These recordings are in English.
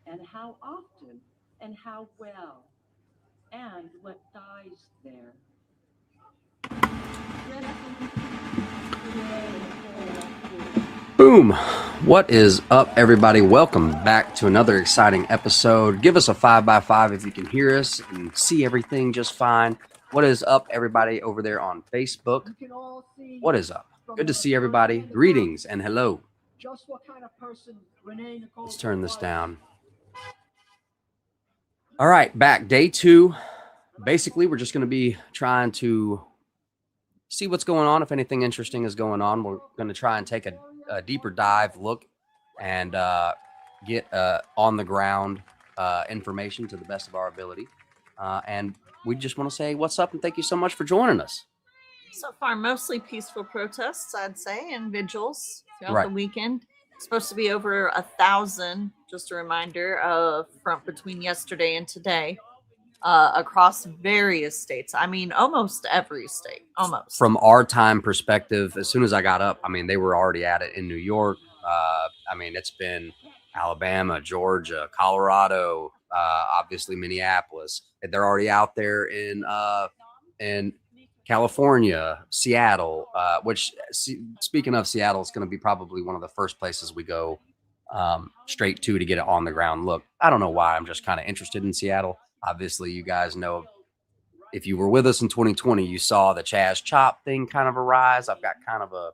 And how often and how well, and what dies there. Boom! What is up, everybody? Welcome back to another exciting episode. Give us a 5x5 if you can hear us and see everything just fine. What is up, everybody over there on Facebook? What is up? Good to see everybody. Greetings and hello. Just what kind of person Renee Let's turn this down. All right, back day 2. Basically, we're just going to be trying to see what's going on. If anything interesting is going on, we're going to try and take a deeper dive look and get on the ground information to the best of our ability. And we just want to say what's up and thank you so much for joining us. So far, mostly peaceful protests, I'd say, and vigils throughout the weekend. Supposed to be over 1,000, just a reminder, front between yesterday and today, across various states. I mean, almost every state, almost. From our time perspective, as soon as I got up, I mean, they were already at it in New York. I mean, it's been Alabama, Georgia, Colorado, obviously Minneapolis. They're already out there in California, Seattle, which, speaking of Seattle, is going to be probably one of the first places we go straight to get it on the ground look. I don't know why. I'm just kind of interested in Seattle. Obviously, you guys know, if you were with us in 2020, you saw the Chaz Chop thing kind of arise. I've got kind of a,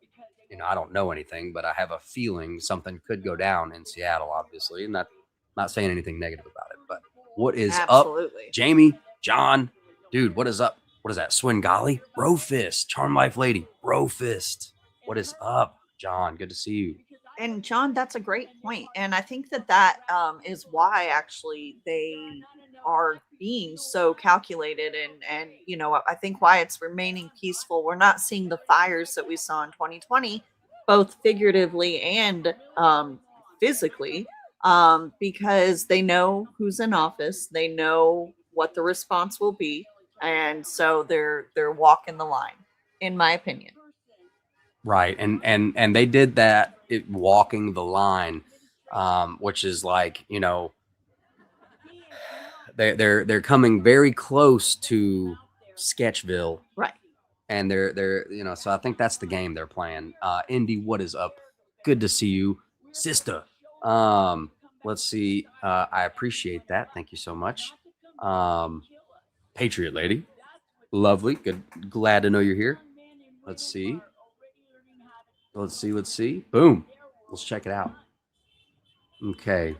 I don't know anything, but I have a feeling something could go down in Seattle, obviously. And not saying anything negative about it, but what is up? Jamie, John, dude, what is up? What is that? Swingali? Bro Fist. Charm Life Lady. Bro Fist. What is up, John? Good to see you. And John, that's a great point. And I think that is why actually they are being so calculated and I think why it's remaining peaceful. We're not seeing the fires that we saw in 2020, both figuratively and physically, because they know who's in office. They know what the response will be. And so they're walking the line, in my opinion. Right. And they did that, walking the line, which is like, they're coming very close to Sketchville. Right. And they're so I think that's the game they're playing. Indy, what is up? Good to see you, sister. Let's see. I appreciate that. Thank you so much. Patriot Lady. Lovely. Good. Glad to know you're here. Let's see. Let's see. Boom. Let's check it out. Okay.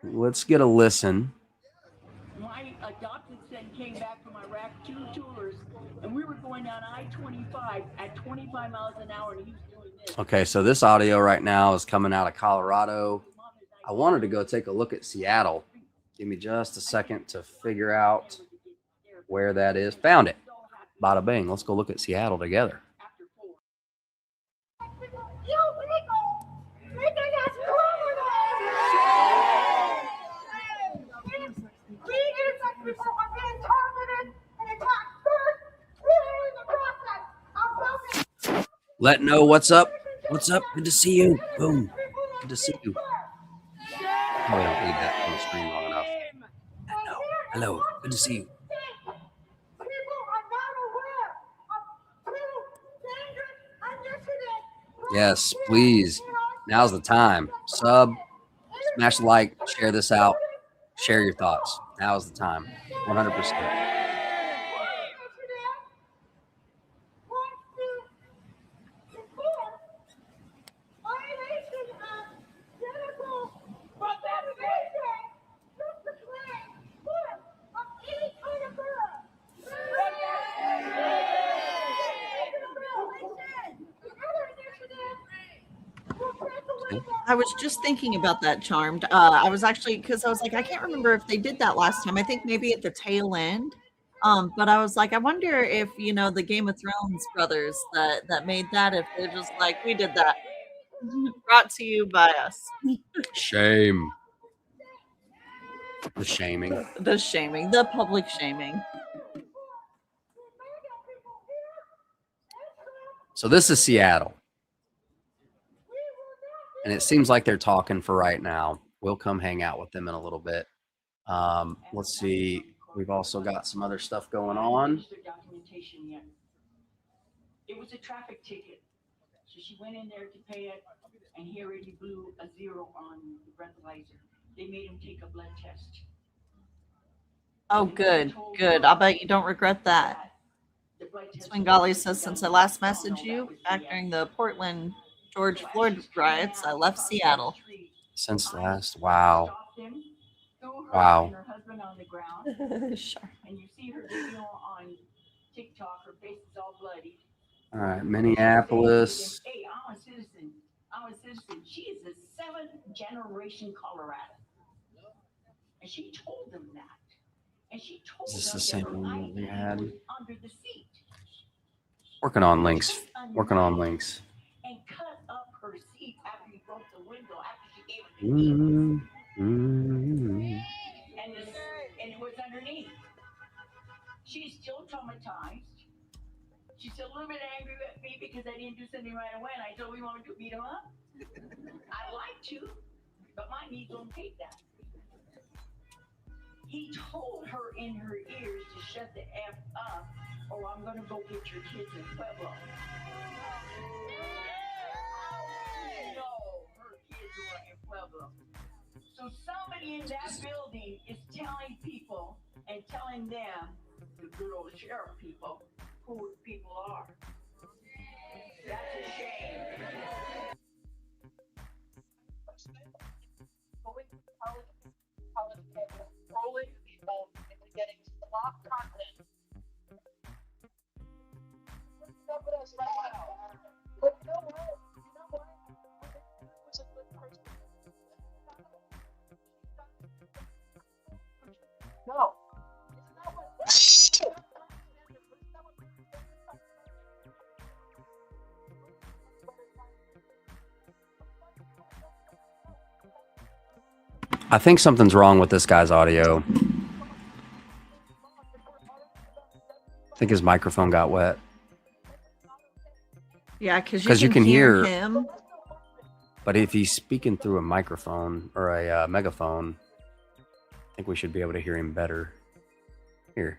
Let's get a listen. My adopted son came back from Iraq 2 tours, and we were going down I-25 at 25 miles an hour, and he was doing this. Okay, so this audio right now is coming out of Colorado. I wanted to go take a look at Seattle. Give me just a second to figure out where that is. Found it. Bada bing. Let's go look at Seattle together. Let know what's up. What's up? Good to see you. Boom. Good to see you. Probably don't need that on the screen long enough. Hello. Good to see you. Yes, please. Now's the time. Sub, smash the like, share this out, share your thoughts. Now's the time. 100%. I was just thinking about that, Charmed. I was actually, because I was like, I can't remember if they did that last time. I think maybe at the tail end. But I was like, I wonder if the Game of Thrones brothers that made that, if they're just like, we did that. Brought to you by us. Shame. The shaming. The shaming, the public shaming. So this is Seattle. And it seems like they're talking for right now. We'll come hang out with them in a little bit. Let's see. We've also got some other stuff going on. It was a traffic ticket. So she went in there to pay it, and he already blew a 0 on the breathalyzer. They made him take a blood test. Oh, good, good. I bet you don't regret that. Swingali says, since I last messaged you back during the Portland George Floyd riots, I left Seattle. Since last, wow. Wow. Sure. And you see her video on TikTok, her face is all bloody. All right, Minneapolis. Hey, I'm a citizen. I'm a citizen. She is a 7th-generation Colorado. And she told them that. And she told Is this them the same that her one that we ID had? was under the seat. Working on links. Working on links. And cut up her seat after he broke the window, after she gave her the keys. And it was underneath. She's still traumatized. She's still a little bit angry at me because I didn't do something right away, and I told her we want to beat him up. I'd like to, but my knees don't take that. He told her in her ears to shut the F up, or I'm going to go get your kids in Pueblo. No, her kids were in Pueblo. So somebody in that building is telling people and telling them, the good old sheriff people, who people are. That's a shame. Trolling people into getting slop content. What's up with us right now? But you know what? He was a good person. No. I think something's wrong with this guy's audio. I think his microphone got wet. Yeah, because you can hear him. But if he's speaking through a microphone or a megaphone, I think we should be able to hear him better. Here.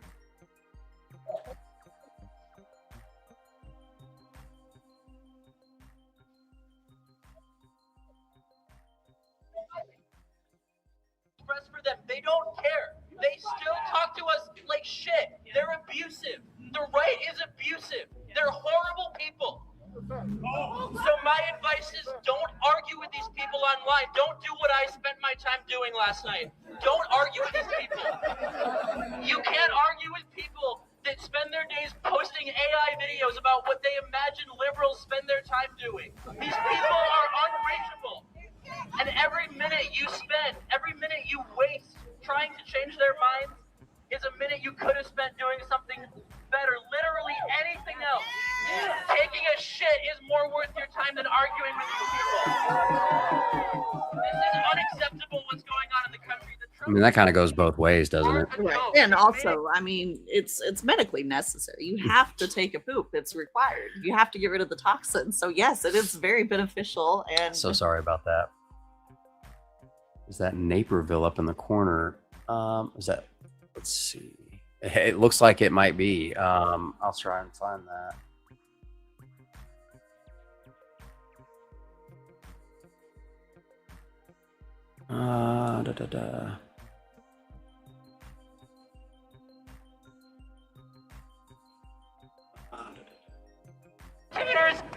For them, they don't care. They still talk to us like shit. They're abusive. The right is abusive. They're horrible people. So my advice is don't argue with these people online. Don't do what I spent my time doing last night. Don't argue with these people. You can't argue with people that spend their days posting AI videos about what they imagine liberals spend their time doing. These people are unreachable. And every minute you spend, every minute you waste trying to change their minds is a minute you could have spent doing something better. Literally anything else. Taking a shit is more worth your time than arguing with these people. This is unacceptable what's going on in the country. Let me mean, that kind of goes both ways, doesn't it? Right. And also, I mean, it's medically necessary. You have to take a poop. It's required. You have to get rid of the toxins. So yes, it is very beneficial. And So sorry about that. Is that Naperville up in the corner? Is that? Let's see. It looks like it might be. I'll try and find that.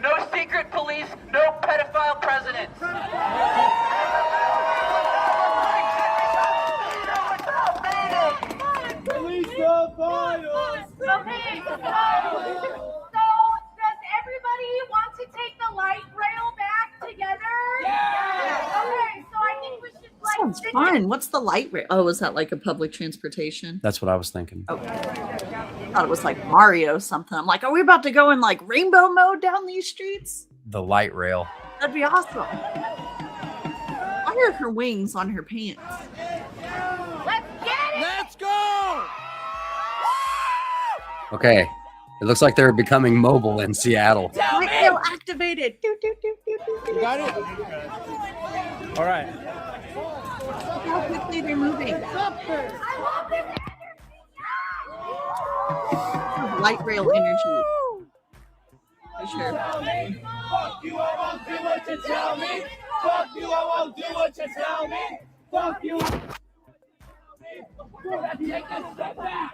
No secret police, no pedophile presidents. Police the violence! Okay, so does everybody want to take the light rail back together? Yeah! Okay, so I think we should sounds fun. What's the light rail? Oh, is that like a public transportation? That's what I was thinking. Oh, I thought it was like Mario something. I'm like, are we about to go in like rainbow mode down these streets? The light rail. That'd be awesome. Why are her wings on her pants? Let's get it! Let's go! Okay. It looks like they're becoming mobile in Seattle. Light rail activated. Do, do, do, do, do, do. You got it? All right. Look how quickly they're moving. Light rail energy. For sure. Fuck you, I won't do what you tell me. Fuck you, I won't do what you tell me. Fuck you. Take a step back.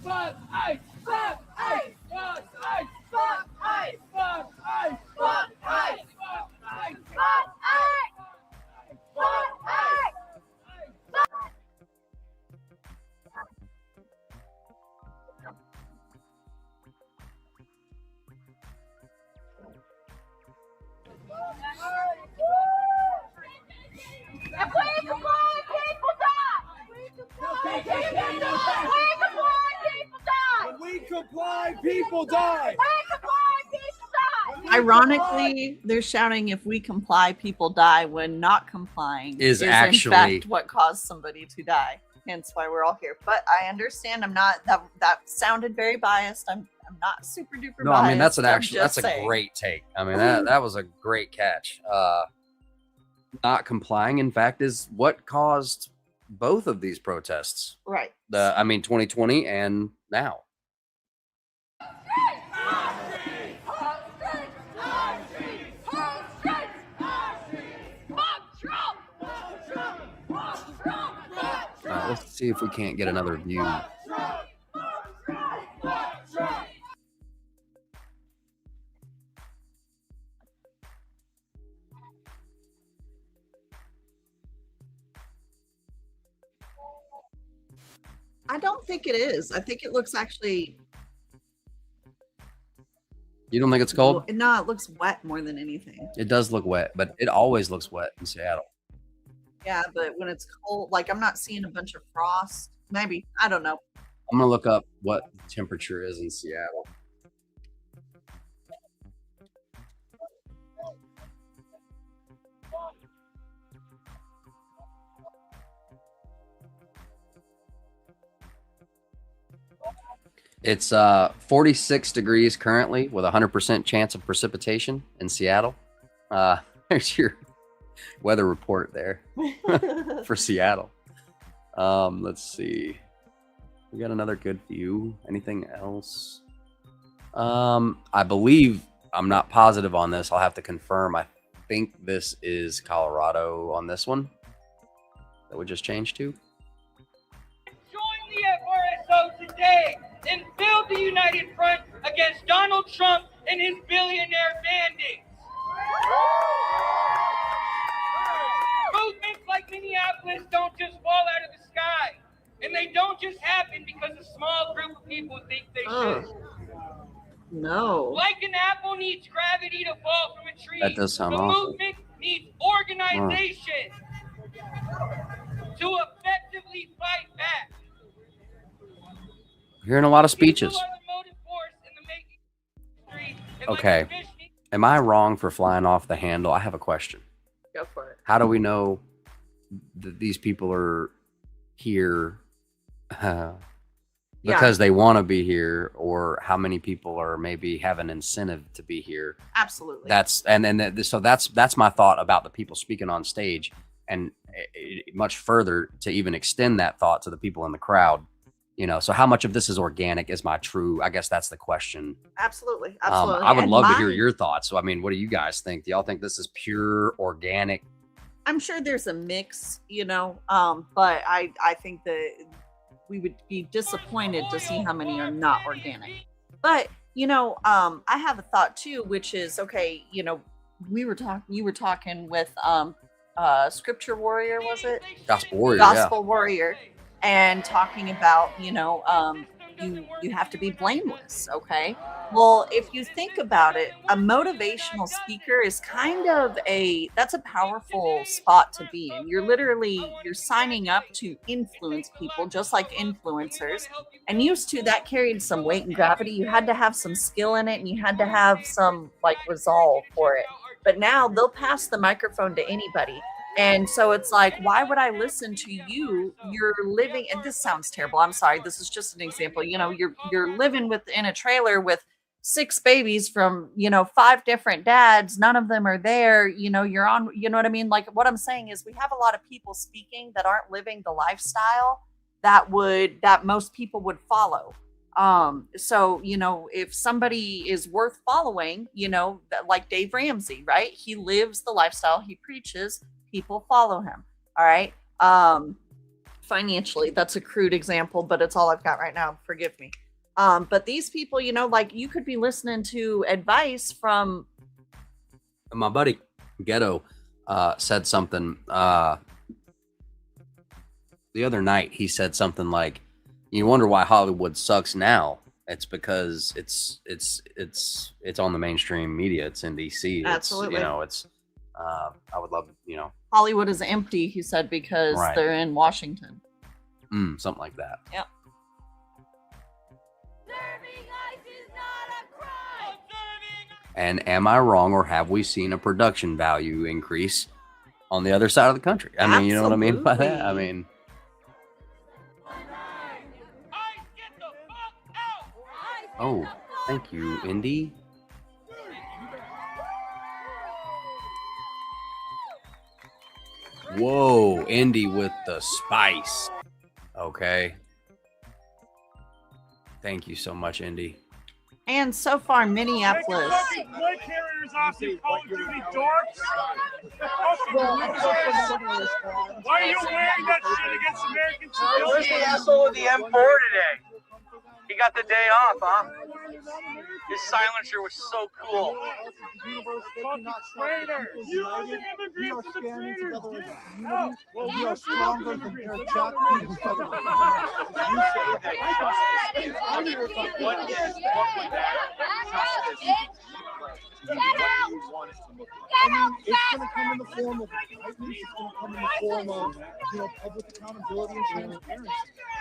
Fuck ice, fuck ice, fuck ice, fuck ice, fuck ice, fuck ice, fuck ice, fuck ice, fuck ice. If we comply, people die! When we comply, people die. Ironically, they're shouting if we comply, people die, when not complying Is in actually- fact what caused somebody to die. Hence why we're all here. But I understand I'm not that sounded very biased. I'm not super duper No, biased. I mean that's I'm just that's a saying. great take. I mean that was a great catch. Not complying, in fact, is what caused both of these protests. Right. 2020 and now. Let's see if we can't get another view. I don't think it is. I think it looks actually. You don't think it's cold? No, it looks wet more than anything. It does look wet, but it always looks wet in Seattle. Yeah, but when it's cold, like I'm not seeing a bunch of frost. Maybe. I don't know. I'm gonna look up what the temperature is in Seattle. It's 46 degrees currently with a 100% chance of precipitation in Seattle. There's your weather report there for Seattle. Let's see. We got another good view. Anything else? I believe, I'm not positive on this. I'll have to confirm. I think this is Colorado on this one that we just changed to. Join the FRSO today and build the united front against Donald Trump and his billionaire bandits. Movements like Minneapolis don't just fall out of the sky. And they don't just happen because a small group of people think they should. No. Like an apple needs gravity to fall from a tree, That does sound the awful. movement needs organization to effectively fight back. Hearing a lot of speeches. People are the motive force in the making history, and like Okay. the fish need- Am I wrong for flying off the handle? I have a question. Go for it. How do we know that these people are here because they want to be here, or how many people are maybe have an incentive to be here? Absolutely. So that's my thought about the people speaking on stage, and much further to even extend that thought to the people in the crowd. You know, so how much of this is organic is my true? I guess that's the question. Absolutely. I would love to hear your thoughts. So, I mean, what do you guys think? Do y'all think this is pure organic? I'm sure there's a mix, you know, but I think that we would be disappointed to see how many are not organic. But, you know, I have a thought too, which is, okay, you know, you were talking with Scripture Warrior, was it? Gospel Warrior. Gospel Warrior. And talking about, you know, you have to be blameless. Okay. Well, if you think about it, a motivational speaker is kind of that's a powerful spot to be in. You're signing up to influence people, just like influencers. And used to, that carried some weight and gravity. You had to have some skill in it, and you had to have some like resolve for it. But now they'll pass the microphone to anybody. And so it's like, why would I listen to you? You're living, and this sounds terrible. I'm sorry. This is just an example. You know, you're living in a trailer with 6 babies from, you know, 5 different dads. None of them are there. You know, you're on, you know what I mean? Like, what I'm saying is we have a lot of people speaking that aren't living the lifestyle that most people would follow. So, you know, if somebody is worth following, you know, like Dave Ramsey, right? He lives the lifestyle he preaches. People follow him. All right. Financially, that's a crude example, but it's all I've got right now. Forgive me. But these people, you know, like you could be listening to advice from my buddy Ghetto said something the other night. He said something like, you wonder why Hollywood sucks now. It's because it's on the mainstream media. It's in DC. Absolutely. You know, I would love, you know, Hollywood is empty, he said, because they're in Washington. Something like that. Yep. And am I wrong, or have we seen a production value increase on the other side of the country? I mean, you know what I mean by that? I mean, oh, thank you, Indy. Whoa, Indy with the spice. Okay. Thank you so much, Indy. And so far, Minneapolis. Play carriers off you Call of Duty dorks. Why are you wearing that shit against American civilians? Where's the asshole with the M4 today? He got the day off, huh? His silencer was so cool. You are the immigrants to the traitors. Well, we are stronger than their Jack. You say that. What would that justice? Get out! I mean, it's going to come in the form of tightness. It's going to come in the form of, you know, public accountability and transparency.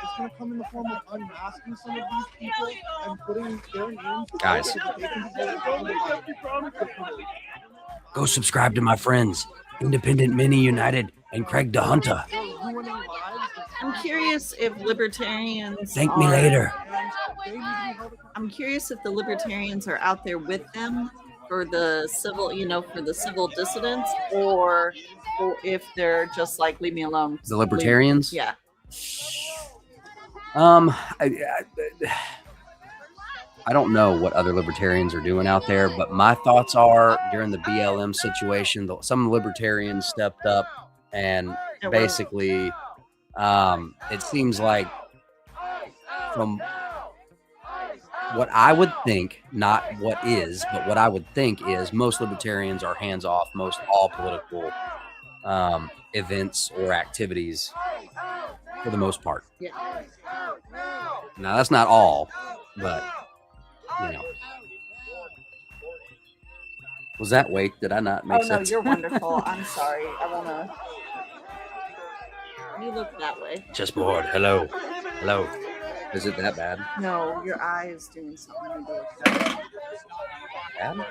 It's going to come in the form of unmasking some of these people and putting their names. Guys, so that they can be held accountable. go subscribe to my friends, Independent Mini United and Craig the Hunter. I'm curious if libertarians. Thank me later. I'm curious if the libertarians are out there with them for the civil, you know, for the civil dissidents, or if they're just like, leave me alone. The libertarians? Yeah. I don't know what other libertarians are doing out there, but my thoughts are during the BLM situation, some libertarians stepped up and basically, it seems like from what I would think, not what is, but what I would think is most libertarians are hands off most all political events or activities for the most part. Yeah. Now that's not all, but you know. Was that Wake? Did I not make sense? Oh no, you're wonderful. I'm sorry. I wanna. You look that way. Just bored. Hello. Hello. Is it that bad? No, your eye is doing something. Bad?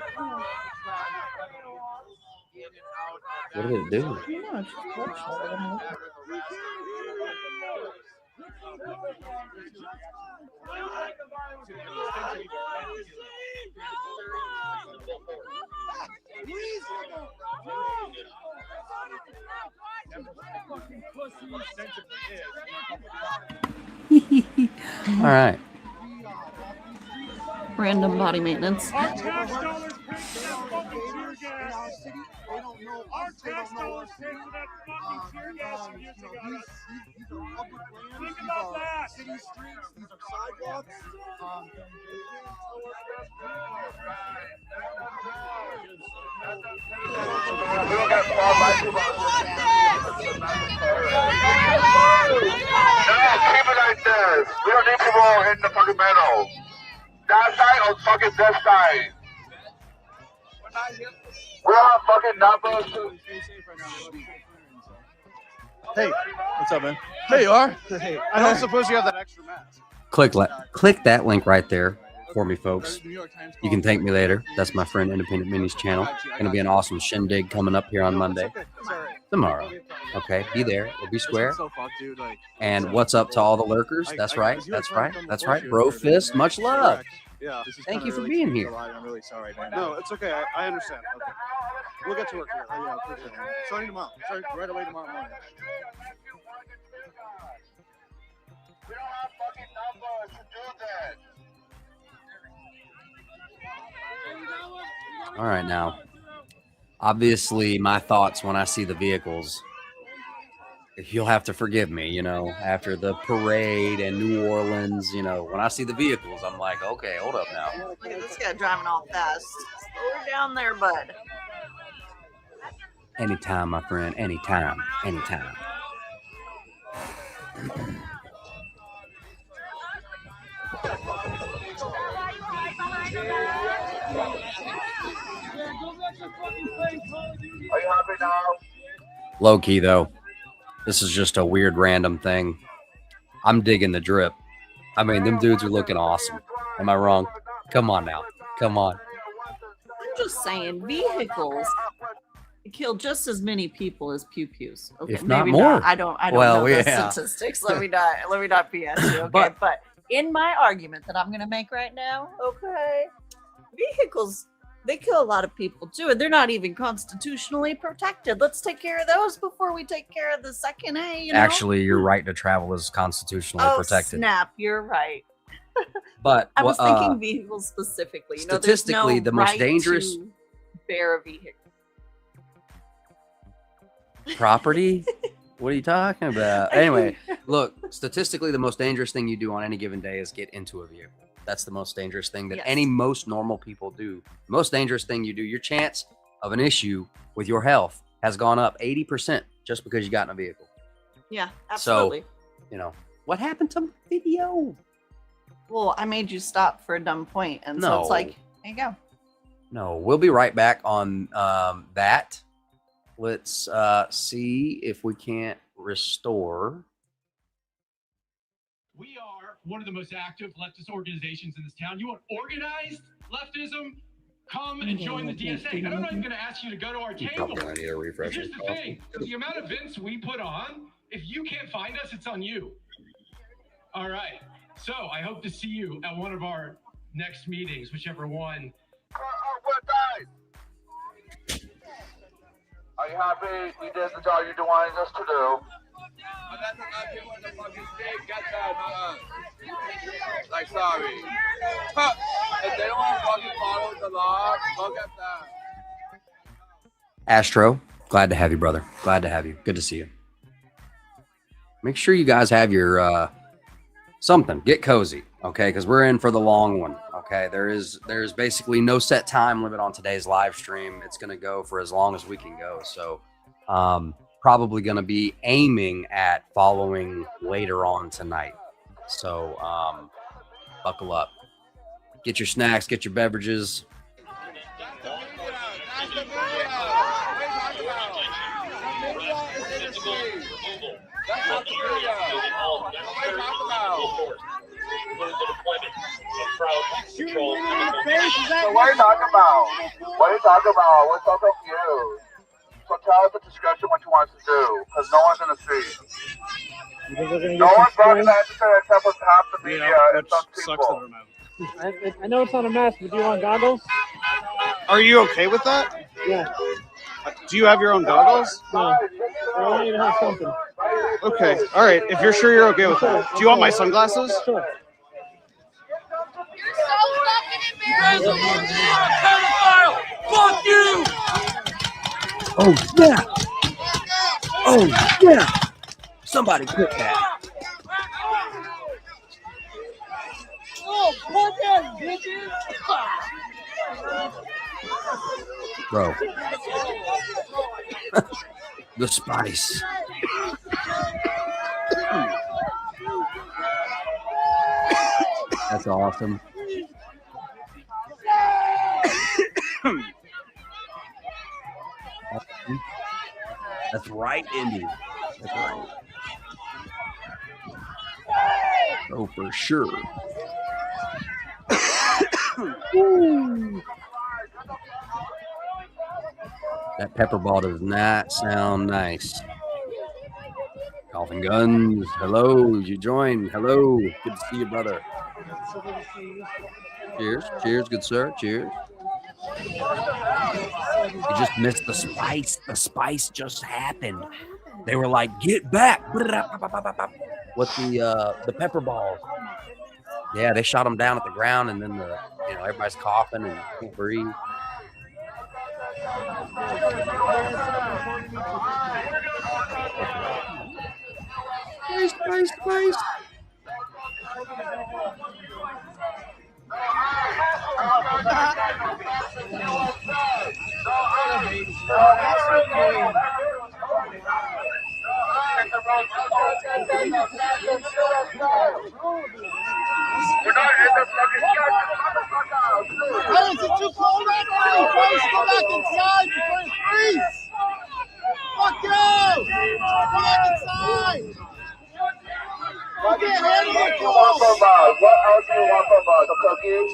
What did it do? No, it's just bullshit. All right. Random body maintenance. Our tax dollars pay for that fucking tear gas. Our tax dollars pay for that fucking tear gas you used to go. Think about that. City streets, these are sidewalks. Keep it like this. We don't need people in the fucking middle. That side or fucking this side. We don't have fucking numbers. Hey, what's up, man? Hey, you are? Hey, I don't suppose you have that extra mask. Click that link right there for me, folks. You can thank me later. That's my friend Independent Mini's channel. Gonna be an awesome shindig coming up here on Monday. Tomorrow. Okay, be there. We'll be square. And what's up to all the lurkers? That's right. That's right. That's right. Bro Fist, much love. Yeah. Thank you for being here. I'm really sorry, man. No, it's okay. I understand. Okay. We'll get to work here. Yeah, appreciate it. Starting tomorrow. Start right away tomorrow morning. We don't have fucking numbers to do that. All right, now. Obviously, my thoughts when I see the vehicles, you'll have to forgive me, you know, after the parade and New Orleans, you know, when I see the vehicles, I'm like, okay, hold up now. Look at this guy driving all fast. Slow down there, bud. Anytime, my friend, anytime, anytime. Are you happy now? Low key, though. This is just a weird random thing. I'm digging the drip. I mean, them dudes are looking awesome. Am I wrong? Come on now. Come on. I'm just saying, vehicles kill just as many people as pew-pews. Okay, If not maybe more. not. I don't Well, know the yeah. statistics. Let me not BS you. Okay, but in my argument that I'm gonna make right now, okay, vehicles, they kill a lot of people too, and they're not even constitutionally protected. Let's take care of those before we take care of the second A. You know? Actually, your right to travel is constitutionally protected. Snap, you're right. But I was thinking vehicles specifically. You know, there's statistically, no the most right dangerous to bear a vehicle. property. What are you talking about? Anyway, look, statistically, the most dangerous thing you do on any given day is get into a vehicle. That's the most dangerous thing that Yes. most normal people do. The most dangerous thing you do, your chance of an issue with your health has gone up 80% just because you got in a vehicle. Yeah, absolutely. You know, what happened to video? Well, I made you stop for a dumb point, and so No. it's like, there you go. No, we'll be right back on that. Let's see if we can't restore. We are one of the most active leftist organizations in this town. You want organized leftism? Come and join the DSA. And I'm not even going to ask you to go to our table. Probably gonna need a refresh. Here's the thing. The amount of events we put on, if you can't find us, it's on you. All right. So I hope to see you at one of our next meetings, whichever one. What guys? Are you happy you did the job you wanted us to do? Like, sorry. If they don't want to fucking follow the law, look at that. Astro, glad to have you, brother. Glad to have you. Good to see you. Make sure you guys have your something. Get cozy, okay? Because we're in for the long one, okay? There's basically no set time limit on today's live stream. It's going to go for as long as we can go. So probably going to be aiming at following later on tonight. So buckle up. Get your snacks, get your beverages. So what are you talking about? What are you talking about? We're so confused. tell us at discretion what you want us to do, because no one's gonna see. You think we're gonna No get one's some going to spray? enter except for half the media and which some sucks that people. we're not. I know it's not a mask, but do you want goggles? Are you okay with that? Yeah. Do you have your own goggles? No. I want you to have something. Okay. All right. If you're sure you're okay with that. Do you want my sunglasses? Sure. You're so fucking embarrassing. Pedophile! Fuck you! Oh yeah! Oh yeah! Somebody quit that. Oh, fuck that, bitches! Bro. The spice. That's awesome. That's right, Indy. That's right. Oh, for sure. That pepper ball does not sound nice. Golfing Guns, hello, you joined. Hello, good to see you, brother. Cheers, cheers, good sir, cheers. You just missed the spice. The spice just happened. They were like, get back. With the pepper balls. Yeah, they shot them down at the ground, and then everybody's coughing and can't breathe. Spice. Hey, is it too cold out there? You guys go back inside before it freezes. Fuck you! Go back inside. What do you want from us? What else do you want from us? The cookies?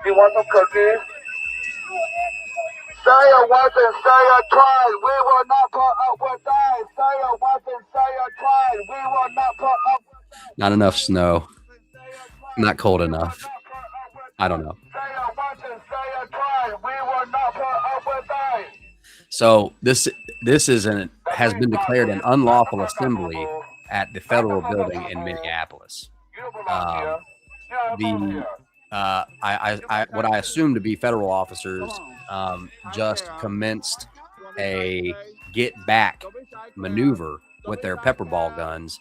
You want some cookies? Say it once and say it twice. We will not put up with that. Say it once and say it twice. We will not put up with that. Not enough snow. Not cold enough. I don't know. Say it once and say it twice. We will not put up with that. So this has been declared an unlawful assembly at the federal building in Minneapolis. What I assume to be federal officers just commenced a get back maneuver with their pepper ball guns,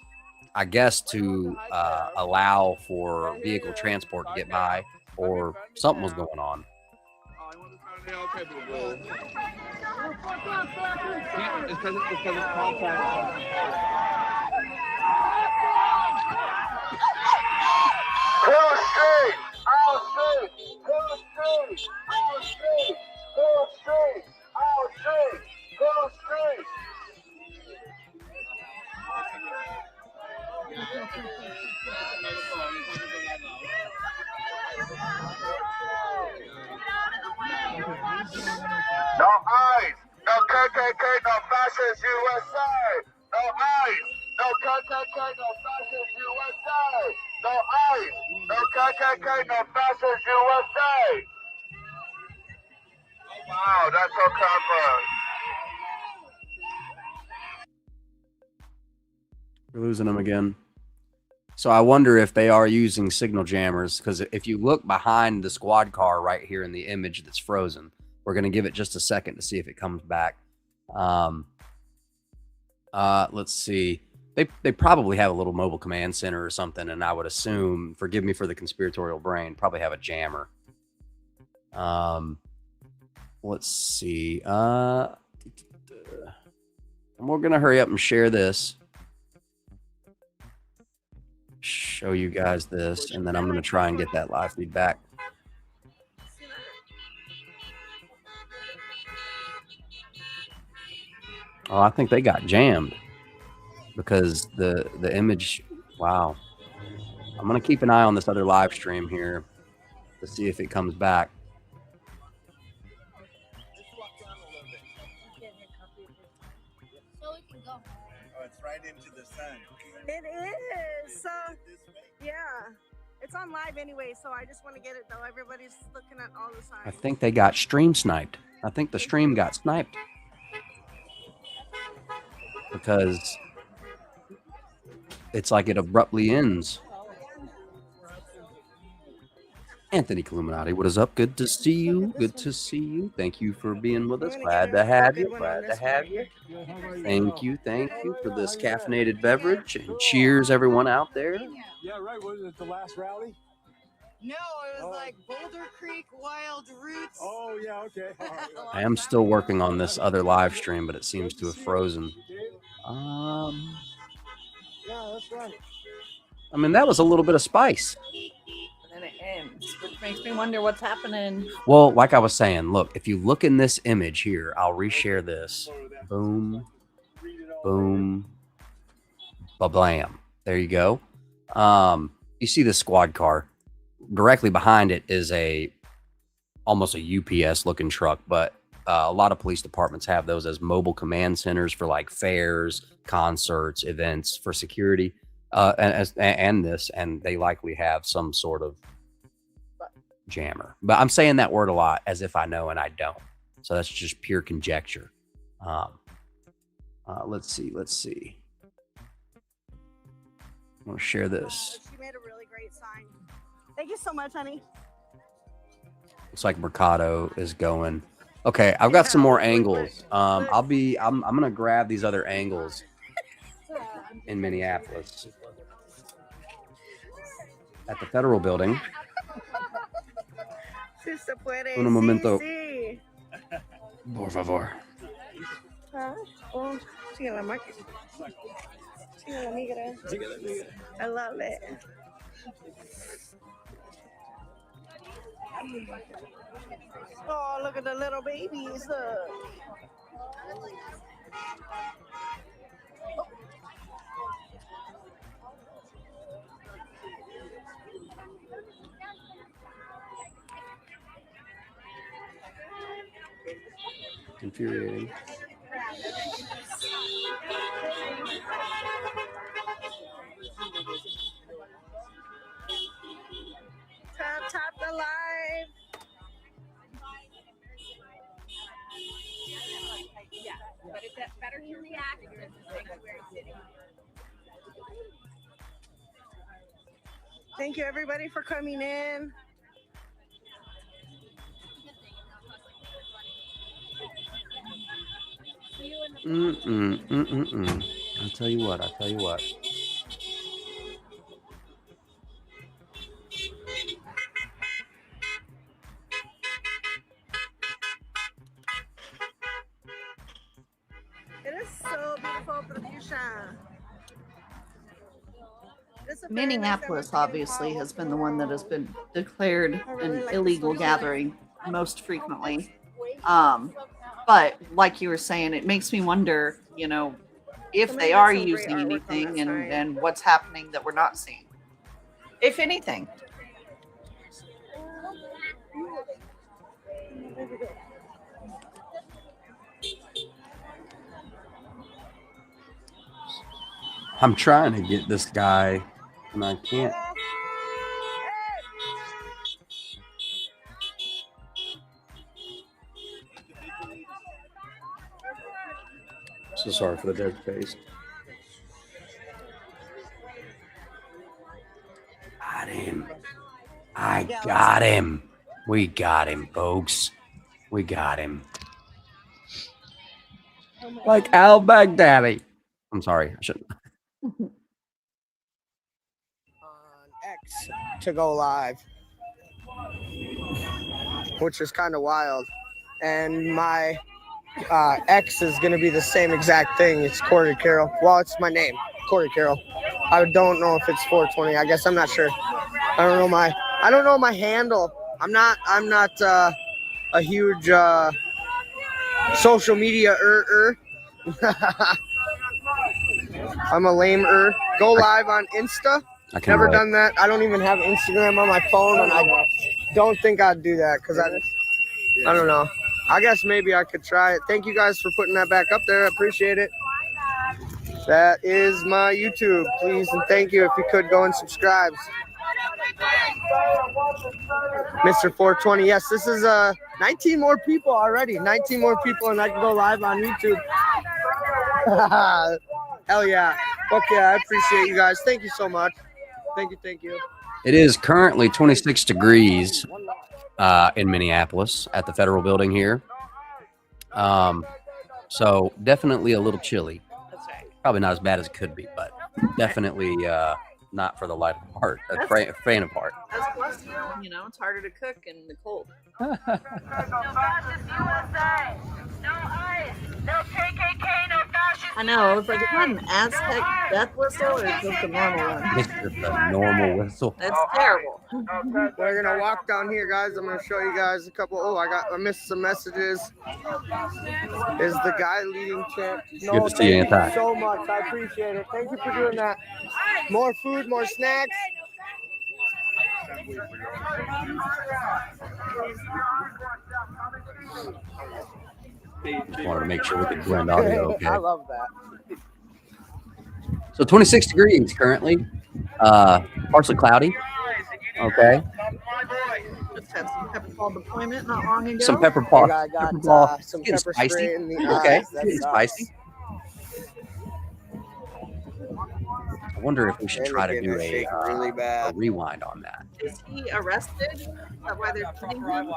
I guess to allow for vehicle transport to get by, or something was going on. It's because it's contact. Hill Street, Hill Street, Hill Street, Hill Street, Hill Street, Hill Street, Hill Street. No ICE, no KKK, no fascist USA. No ICE, no KKK, no fascist USA. No ICE, no KKK, no fascist USA. Wow, that's so clever. We're losing them again. So I wonder if they are using signal jammers, because if you look behind the squad car right here in the image that's frozen, we're going to give it just a second to see if it comes back. Let's see. They probably have a little mobile command center or something, and I would assume, forgive me for the conspiratorial brain, probably have a jammer. Let's see. And we're going to hurry up and share this. Show you guys this, and then I'm going to try and get that live feedback. Oh, I think they got jammed because the image. Wow. I'm going to keep an eye on this other live stream here to see if it comes back. into the sun. It is. Yeah. It's on live anyway, so I just want to get it though. Everybody's looking at all the signs. I think they got stream sniped. I think the stream got sniped. Because it's like it abruptly ends. Anthony Illuminati, what is up? Good to see you. Good to see you. Thank you for being with us. Glad to have you. Glad to have you. Thank you. Thank you for this caffeinated beverage. And cheers, everyone out there. Yeah, right. Was it the last rally? No, it was like Boulder Creek Wild Roots. Oh, yeah, okay. I am still working on this other live stream, but it seems to have frozen. Yeah, that's right. I mean, that was a little bit of spice. And then it ends, which makes me wonder what's happening. Well, like I was saying, look, if you look in this image here, I'll reshare this. Boom, boom, ba-blam. There you go. You see the squad car. Directly behind it is almost a UPS looking truck, but a lot of police departments have those as mobile command centers for like fairs, concerts, events for security, and they likely have some sort of jammer. But I'm saying that word a lot as if I know and I don't. So that's just pure conjecture. Let's see. I want to share this. She made a really great sign. Thank you so much, honey. Looks like Mercado is going. Okay, I've got some more angles. I'm gonna grab these other angles in Minneapolis at the federal building. Un momento. Por favor. I love it. Oh, look at the little babies. Infuriating. Tap the live. Yeah, but it's better to react if you're in the sanctuary city. Thank you, everybody, for coming in. I'll tell you what. It is so beautiful, Patricia. Minneapolis obviously has been the one that has been declared an illegal gathering most frequently. But like you were saying, it makes me wonder, if they are using anything and what's happening that we're not seeing, if anything. I'm trying to get this guy, and I can't. So sorry for the dead face. Got him. I got him. We got him, folks. We got him. Like Al Baghdadi. I'm sorry. I shouldn't. On X to go live, which is kind of wild. And my X is going to be the same exact thing. It's Corey Carroll. Well, it's my name, Corey Carroll. I don't know if it's 420. I guess I'm not sure. I don't know my handle. I'm not a huge social media I'm a lame-er. Go live on Insta. Never done that. I don't even have Instagram on my phone, and I don't think I'd do that because I don't know. I guess maybe I could try it. Thank you guys for putting that back up there. I appreciate it. That is my YouTube. Please and thank you if you could go and subscribe. Mr. 420. Yes, this is 19 more people already. 19 more people, and I can go live on YouTube. Hell yeah. Okay, I appreciate you guys. Thank you so much. Thank you. It is currently 26 degrees in Minneapolis at the Federal Building here. So definitely a little chilly. Probably not as bad as it could be, but definitely not for the light of heart, a faint of heart. That's plus, you know, it's harder to cook in the cold. No fascist USA. No ICE. No KKK. No fascist. I know. It's like, is that an Aztec death whistle or is this a normal one? It's just a normal whistle. That's terrible. We're gonna walk down here, guys. I'm gonna show you guys a couple. Oh, I missed some messages. Is the guy leading chant? No, good to see you, thank you so much. I appreciate it. Thank you for doing that. More food, more snacks. Just wanted to make sure we could blend audio okay. I love that. So 26 degrees currently, partially cloudy. Okay. Just had some pepper ball deployment not long ago. Some pepper ball. I got some getting pepper spicy. spray in the Okay, eyes. That getting sucks. spicy. I wonder if we should try to do a really bad rewind on that. Is he arrested? Is that why they're shooting him?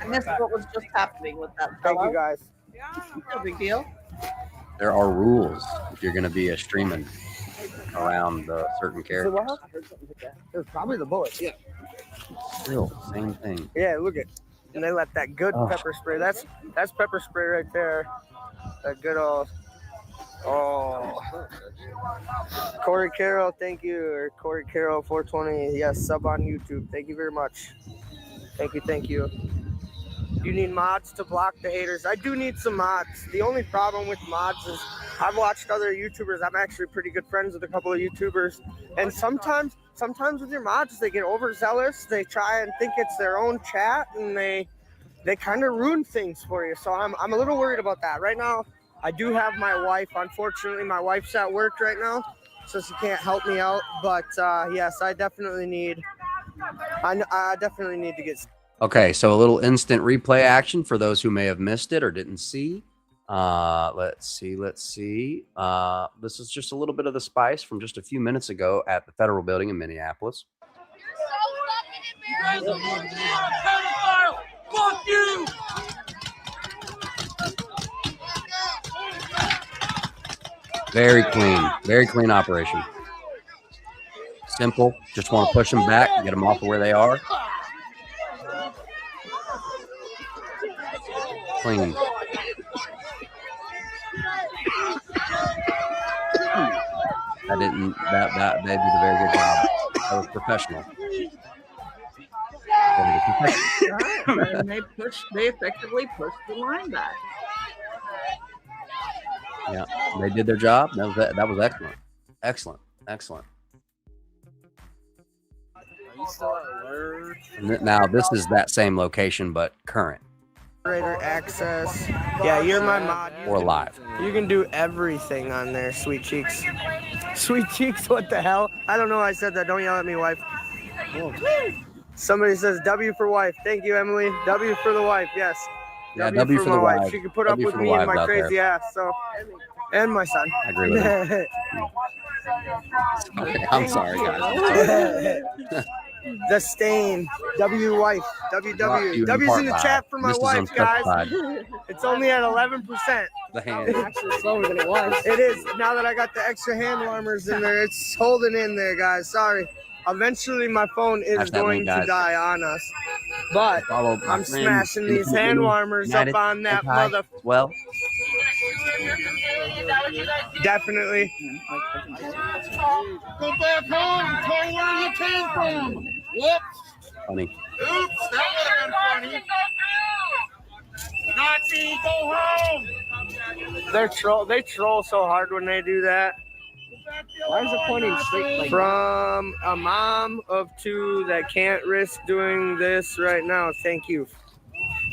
I missed what was just happening with that fellow. Thank you, guys. No big deal. There are rules if you're going to be streaming around certain characters. It was probably the bullets. Yeah. Still, same thing. Yeah, look at. And they let that good pepper spray. That's pepper spray right there. That good old. Oh. Corey Carroll, thank you. Or Corey Carroll 420. Yes, sub on YouTube. Thank you very much. Thank you. You need mods to block the haters. I do need some mods. The only problem with mods is I've watched other YouTubers. I'm actually pretty good friends with a couple of YouTubers. And sometimes with your mods, they get overzealous. They try and think it's their own chat, and they kind of ruin things for you. So I'm a little worried about that. Right now, I do have my wife. Unfortunately, my wife's at work right now, so she can't help me out. But yes, I definitely need to get. Okay, so a little instant replay action for those who may have missed it or didn't see. Let's see. This is just a little bit of the spice from just a few minutes ago at the Federal Building in Minneapolis. Fuck you! Very clean operation. Simple. Just want to push them back, get them off of where they are. Clean. They did a very good job. That was professional. And they effectively pushed the line back. Yeah, they did their job. That was excellent. Excellent. Now this is that same location, but current. Access. Yeah, you're my mod. Or live. You can do everything on there, Sweet Cheeks. Sweet Cheeks, what the hell? I don't know why I said that. Don't yell at me, wife. Somebody says W for wife. Thank you, Emily. W for the wife, yes. Yeah, W for my the wife. wife. She can put up with me and my crazy ass. So, and my son. I agree with you. Okay, I'm sorry, guys. The stain. W wife. WW. W's in the chat for my wife, guys. It's only at 11%. The hand. It's actually slower than it was. It is. Now that I got the extra hand warmers in there, it's holding in there, guys. Sorry. Eventually, my phone is going to die on us. But I'm smashing these hand warmers up on that mother. Well, definitely. Go back home. Tell where you came from. Whoops. Funny. Oops, that would have been funny. Nazi, go home. They troll so hard when they do that. Why is it pointing straight like from a mom of two that can't risk doing this right now? Thank you.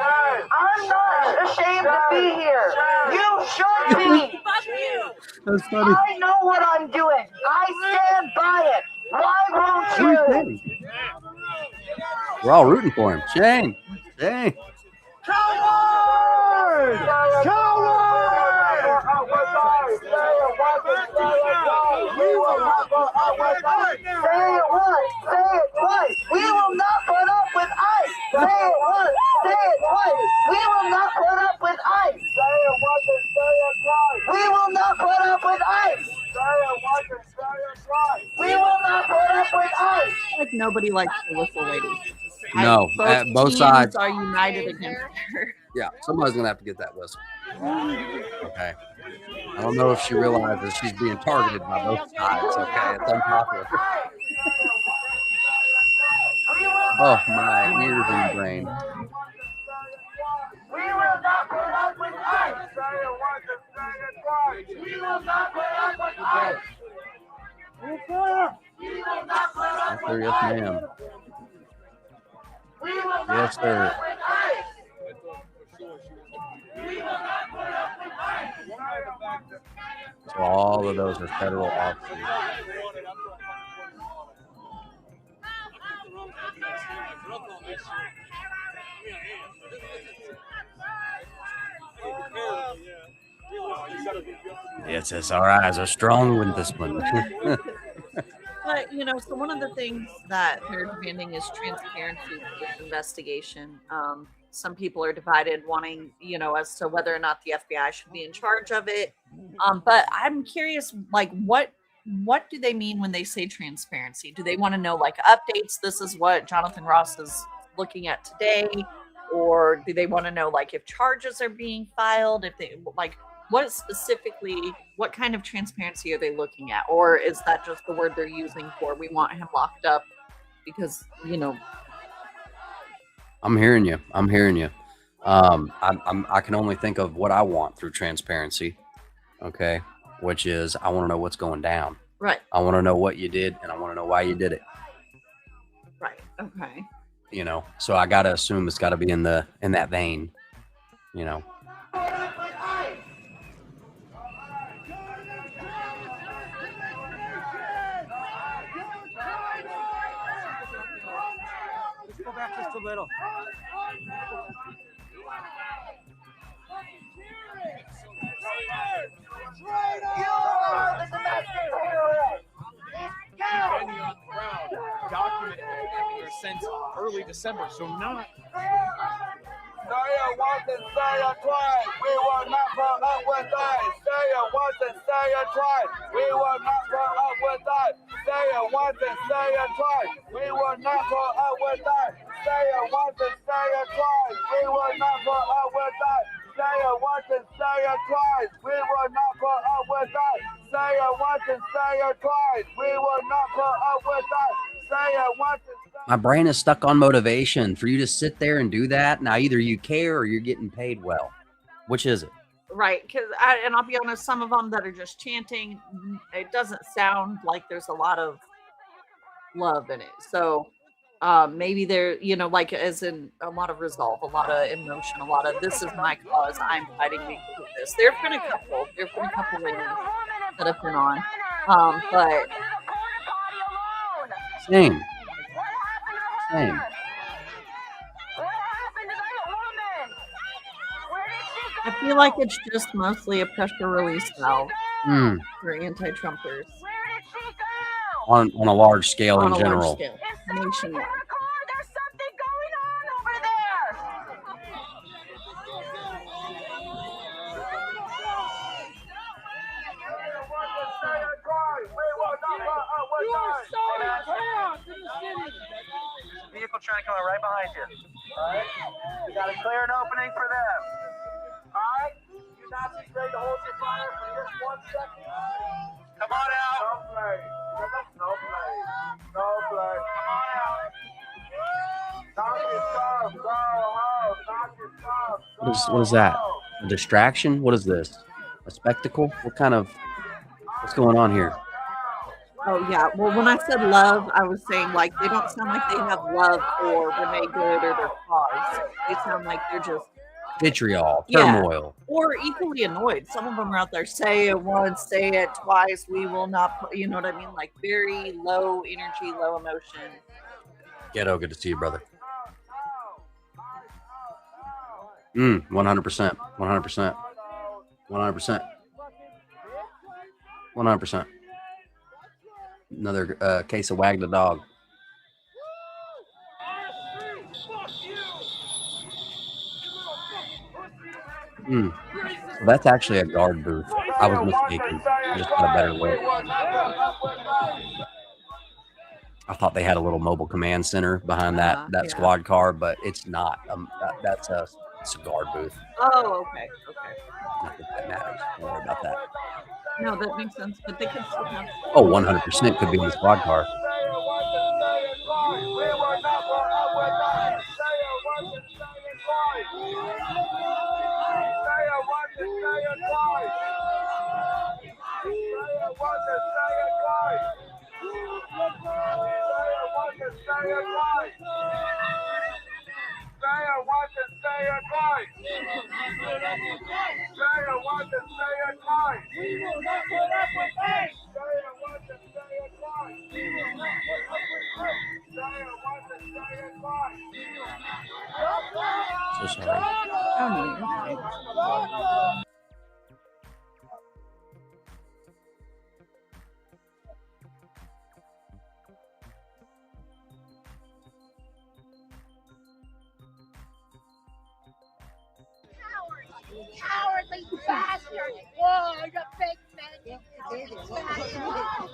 I'm not ashamed to be here. You should be. That's funny. I know what I'm doing. I stand by it. Why won't you? We're all rooting for him. Shane. Shane. Coward! Say it once, say it twice. We will not put up with ICE. Say it once, say it twice. We will not put up with ICE. Say it once and say it twice. We will not put up with ICE. Say it once and say it twice. We will not put up with ICE. Like nobody likes the whistle lady. No, both teams sides are united against her. Yeah, somebody's gonna have to get that whistle. Okay. I don't know if she realizes she's being targeted by both sides. Okay, it's unpopular. Oh, my ears and brain. We will not put up with ICE. Say it once and say it twice. We will not put up with ICE. We will not put up with Yes, ICE. ma'am. We will not Yes, put sir. up with ICE. We will not put up with ICE. So all of those are federal officers. Yes, our eyes are strong with this one. But, you know, so one of the things that they're demanding is transparency for this investigation. Some people are divided, wanting, you know, as to whether or not the FBI should be in charge of it. But I'm curious, like, what do they mean when they say transparency? Do they want to know, like, updates? This is what Jonathan Ross is looking at today, or do they want to know, like, if charges are being filed? If they like, what specifically, what kind of transparency are they looking at, or is that just the word they're using for we want him locked up because, you know? I'm hearing you. I can only think of what I want through transparency. Okay. Which is, I want to know what's going down. Right. I want to know what you did, and I want to know why you did it. Right. Okay. You know, so I got to assume it's got to be in that vein, you know. Let's go back just a little. You are the domestic terrorist. Been on the ground, documented everything since early December, so not. Say it once and say it twice. We will not put up with ICE. Say it once and say it twice. We will not put up with ICE. Say it once and say it twice. We will not put up with ICE. Say it once and say it twice. We will not put up with ICE. Say it once and say it twice. We will not put up with ICE. Say it once and say it twice. We will not put up with ICE. Say it once and My brain is stuck on motivation. For you to sit there and do that, now either you care or you're getting paid well. Which is it? Right, because and I'll be honest, some of them that are just chanting, it doesn't sound like there's a lot of love in it. So maybe they're, you know, like as in a lot of resolve, a lot of emotion, a lot of this is my cause, I'm fighting for this. There've been a couple ladies that have been on, but Same. I feel like it's just mostly a pressure release valve for anti-Trumpers. On a large scale On in a general. large scale, nationwide. You are sowing chaos in the city. Vehicle trying to come right behind you. Alright? We gotta clear an opening for them. Alright? You Nazis ready to hold your fire for just 1 second? Come on out. No play. No play. No play. Come on out. Knock your stuff. Go home. Knock your stuff. What is that? A distraction? What is this? A spectacle? What's going on here? Oh yeah. Well, when I said love, I was saying like they don't sound like they have love for Renee Good or their cause. They sound like they're just Vitriol, yeah, turmoil. or equally annoyed. Some of them are out there, say it once, say it twice. We will not. You know what I mean? Like very low energy, low emotion. Ghetto, good to see you, brother. 100%, 100%, 100%, 100%. Another case of wag the dog. So that's actually a guard booth. I was mistaken. I just got a better look. I thought they had a little mobile command center behind that squad car, but it's not. It's a guard booth. Oh, okay, okay. Not that that matters. Don't worry about that. No, that makes sense. But they could still have. Oh, 100% could be in the squad car. So sorry. Oh no, you're fine. Cowardly bastard! Whoa, you big man!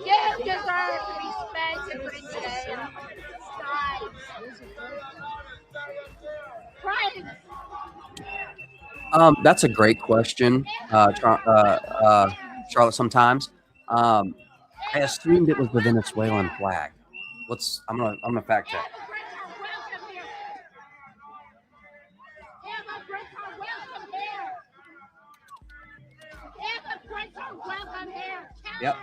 You deserve to be spanked and put in jail. That's a great question, Charlotte. Sometimes, I assumed it was the Venezuelan flag. I'm gonna fact check. Yep.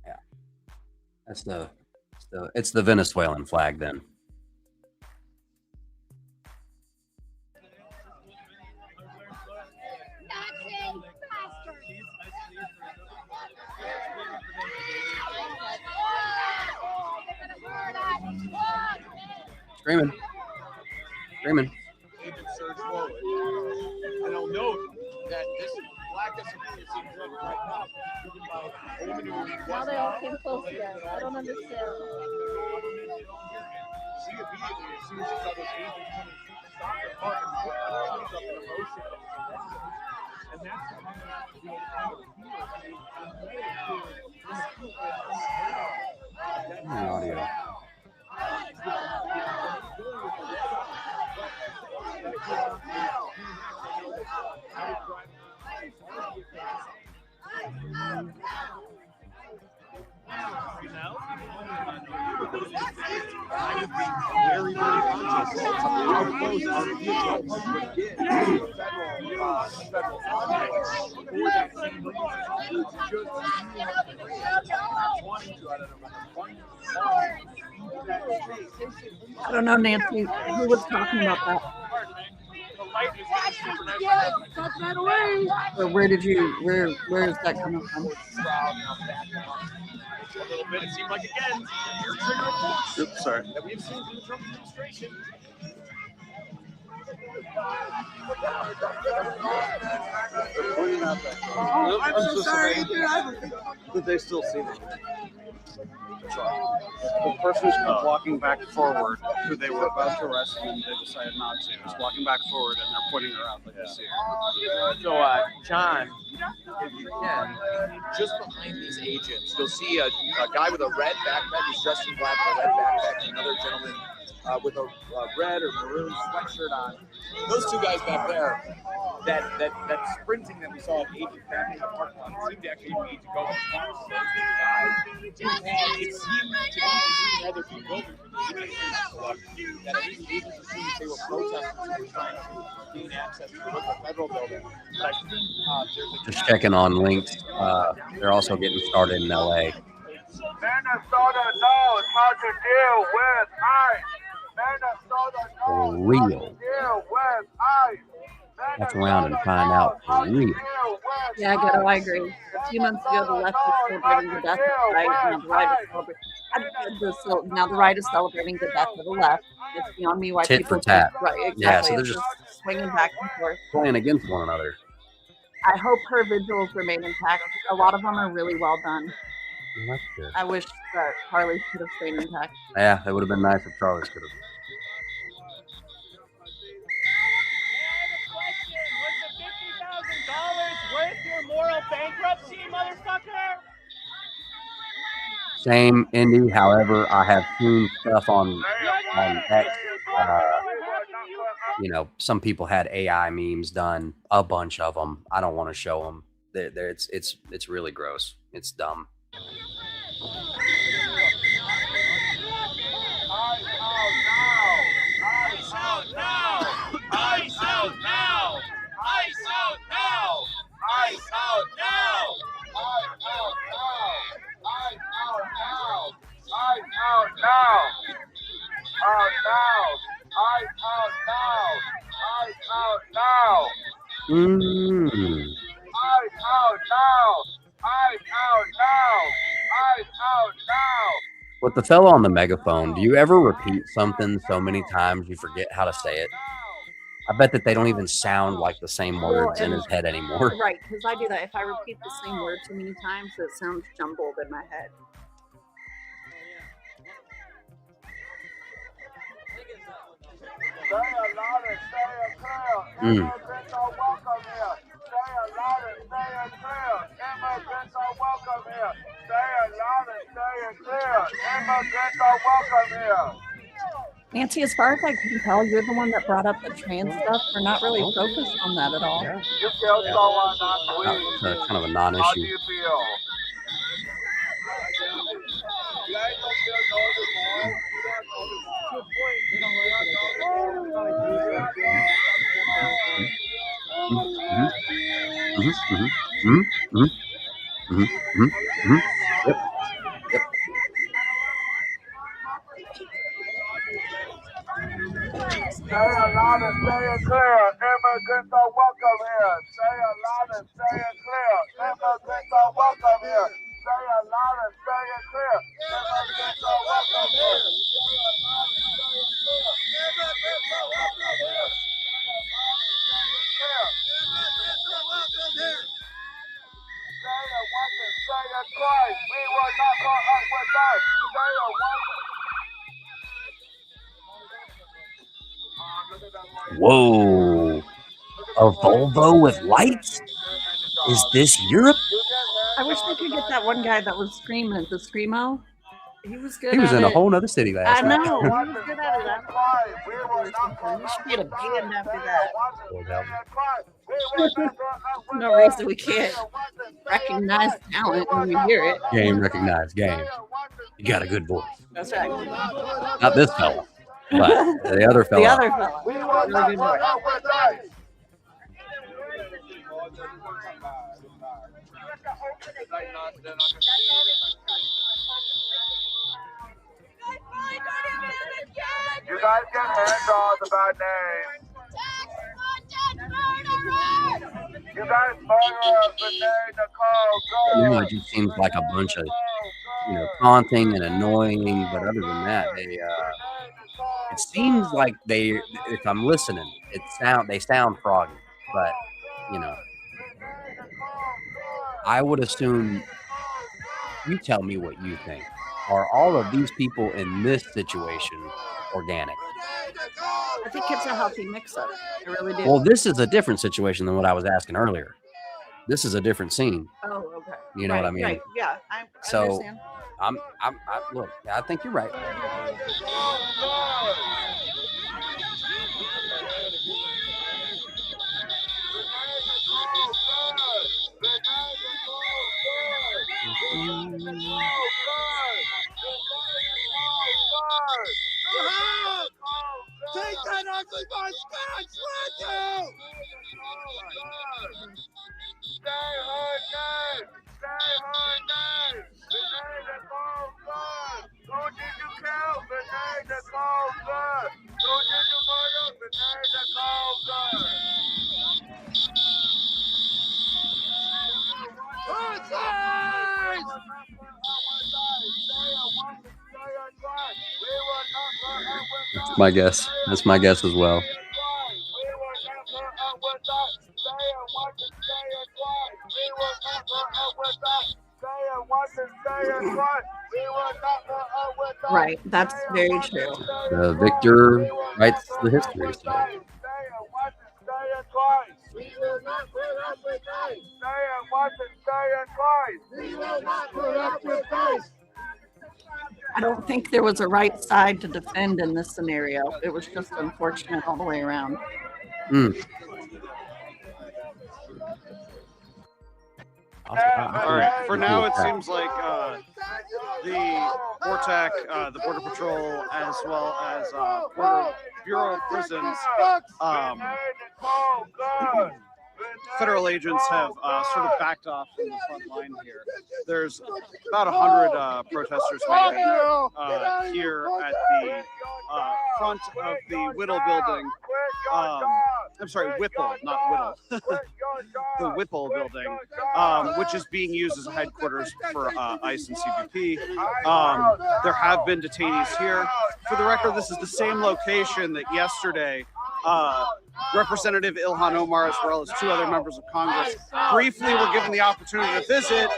Yeah. It's the Venezuelan flag then. Screaming. Surge forward. And I'll note that this black disappearance seems right now driven by a woman who Now they all came close together. I don't understand. She immediately, as soon as she saw those agents coming, stopped her car and put her hands up in motion. And that's the audio. Very, very conscious of how close our vehicle would get to federal funding for that same reason. I don't know, Nancy. Who was talking about that? Or where is that coming from? A little bit, it seemed like again, your trigger reports. Oops, sorry. That we've seen from the Trump administration. Oh, I'm so sorry. Did they still see me? The person who's walking back forward, who they were about to arrest, and they decided not to, is walking back forward, and they're pointing her out like you see her. So, John, if you can, just behind these agents, you'll see a guy with a red backpack. He's dressed in black with a red backpack, and another gentleman with a red or maroon sweatshirt on. Those two guys back there, that sprinting that we saw of agents back in the parking lot, seemed to actually need to go and punch those two guys. it seemed to me, it seemed rather bewildering to me that these agents assumed they were protesters who were trying to gain access to the local federal building. But I think there's a Just checking on links. They're also getting started in LA. Minnesota knows how to deal with ICE. Minnesota knows For real. how to deal with ICE. That's around and find out for real. Yeah, Ghetto, I agree. A few months ago, the left was celebrating the death of the right. Now the right is celebrating. Now the right is celebrating the death of the left. It's beyond me why Tit people for tat. Right, exactly. Yeah, so they're It's just just swinging back and forth. playing against one another. I hope her vigils remain intact. A lot of them are really well done. Well, that's good. I wish that Harley could have stayed intact. Yeah, it would have been nice if Charlie's could have. Worth your moral bankruptcy, motherfucker? Same, Indy. However, I have seen stuff on X. You know, some people had AI memes done, a bunch of them. I don't want to show them. It's really gross. It's dumb. Ice out now! Ice out now! Ice out now! Ice out now! Ice out now! Ice out now! Ice out now! Out now! Ice out now! Ice out now! Mm. Ice out now! Ice out now! Ice out now! With the fellow on the megaphone, do you ever repeat something so many times you forget how to say it? I bet that they don't even sound like the same words in his head anymore. Right, because I do that. If I repeat the same word too many times, it sounds jumbled in my head. Say it loud and say it clear. Immigrants are welcome here. Say it loud and say it clear. Immigrants are welcome here. Say it loud and say it clear. Immigrants are welcome here. Nancy, as far as I can tell, you're the one that brought up the trans stuff. We're not really focused on that at all. Yeah. You killed someone last week. It's kind of a How do non-issue. you feel? You guys don't feel noticeable. Yep. Yep. Say it loud and say it clear. Immigrants are welcome here. Say it loud and say it clear. Immigrants are welcome here. Say it loud and say it clear. Immigrants are welcome here. Say it loud and say it clear. Immigrants are welcome here. Immigrants are welcome here. Say it once and say it twice. We will not go up with us. Say it once. Whoa. A Volvo with lights? Is this Europe? I wish they could get that one guy that was screaming at the Screamo. He was good. He was at in a it. whole nother city last I night. know. He was good at it. We should get a band after that. No reason we can't recognize talent when we hear it. Game recognized. Game. You got a good voice. That's right. Not this fella, but the other fella. The other fella. Really good voice. You guys can handle the bad name. You guys murder Renee Nicole. You know, it just seems like a bunch of, taunting and annoying. But other than that, it seems like if I'm listening, they sound froggy. But I would assume. You tell me what you think. Are all of these people in this situation organic? I think it's a healthy mix-up. I really do. Well, this is a different situation than what I was asking earlier. This is a different scene. Oh, okay. You know what I mean? Right. Yeah, I So, understand. Look, I think you're right. Everybody's back! Stay hungry! Stay hungry! Renee the Gold Good! Who did you kill? Renee the Gold Good! Who did you murder? Renee the Gold Good! That's my guess. That's my guess as well. Right. That's very true. The victor writes the history. So. We will not put up with this. We will not put up with this. I don't think there was a right side to defend in this scenario. It was just unfortunate all the way around. All right. For now, it seems like the BORTAC, the Border Patrol, as well as Bureau of Prisons, federal agents have sort of backed off from the front line here. There's about 100 protesters waiting here at the front of the Whittle building. I'm sorry, Whipple, not Whittle. The Whipple building, which is being used as a headquarters for ICE and CBP. There have been detainees here. For the record, this is the same location that yesterday Representative Ilhan Omar, as well as 2 other members of Congress, briefly were given the opportunity to visit.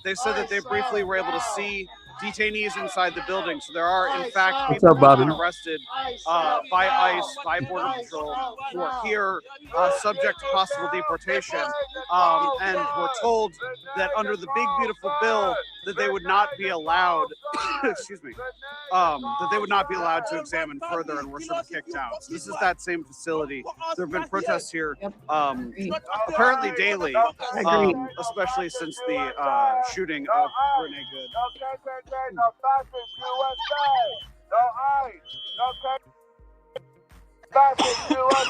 They said that they briefly were able to see detainees inside the building. So there are, in fact, people who have been arrested by ICE, by Border Patrol, who are here subject to possible deportation. And we're told that under the big, beautiful bill, that they would not be allowed, excuse me, that they would not be allowed to examine further, and were sort of kicked out. So this is that same facility. There have been protests here apparently daily, especially since the shooting of Renee Good.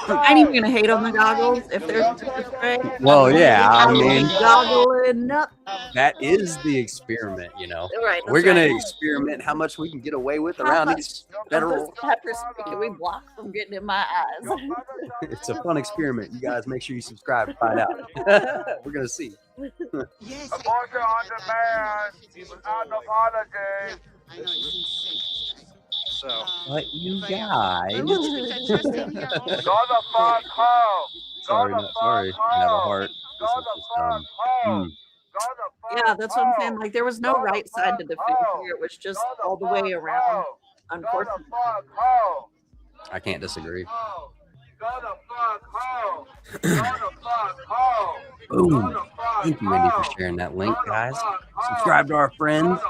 I ain't even gonna hate on the goggles if there's a spray. Well, yeah, I mean, goggling up. That is the experiment, you know. Right, We're gonna experiment how much we can get away with around these federal. Pepper spray can we block from getting in my eyes? It's a fun experiment. You guys make sure you subscribe to find out. We're gonna see. Abortion on demand without apology. So, but you guys. Go the fuck home. Sorry, I have a heart. This is just, Yeah, that's what I'm saying. Like, there was no right side to defend here. It was just all the way around. Unfortunately. I can't disagree. Boom. Thank you, Wendy, for sharing that link, guys. Subscribe to our friends.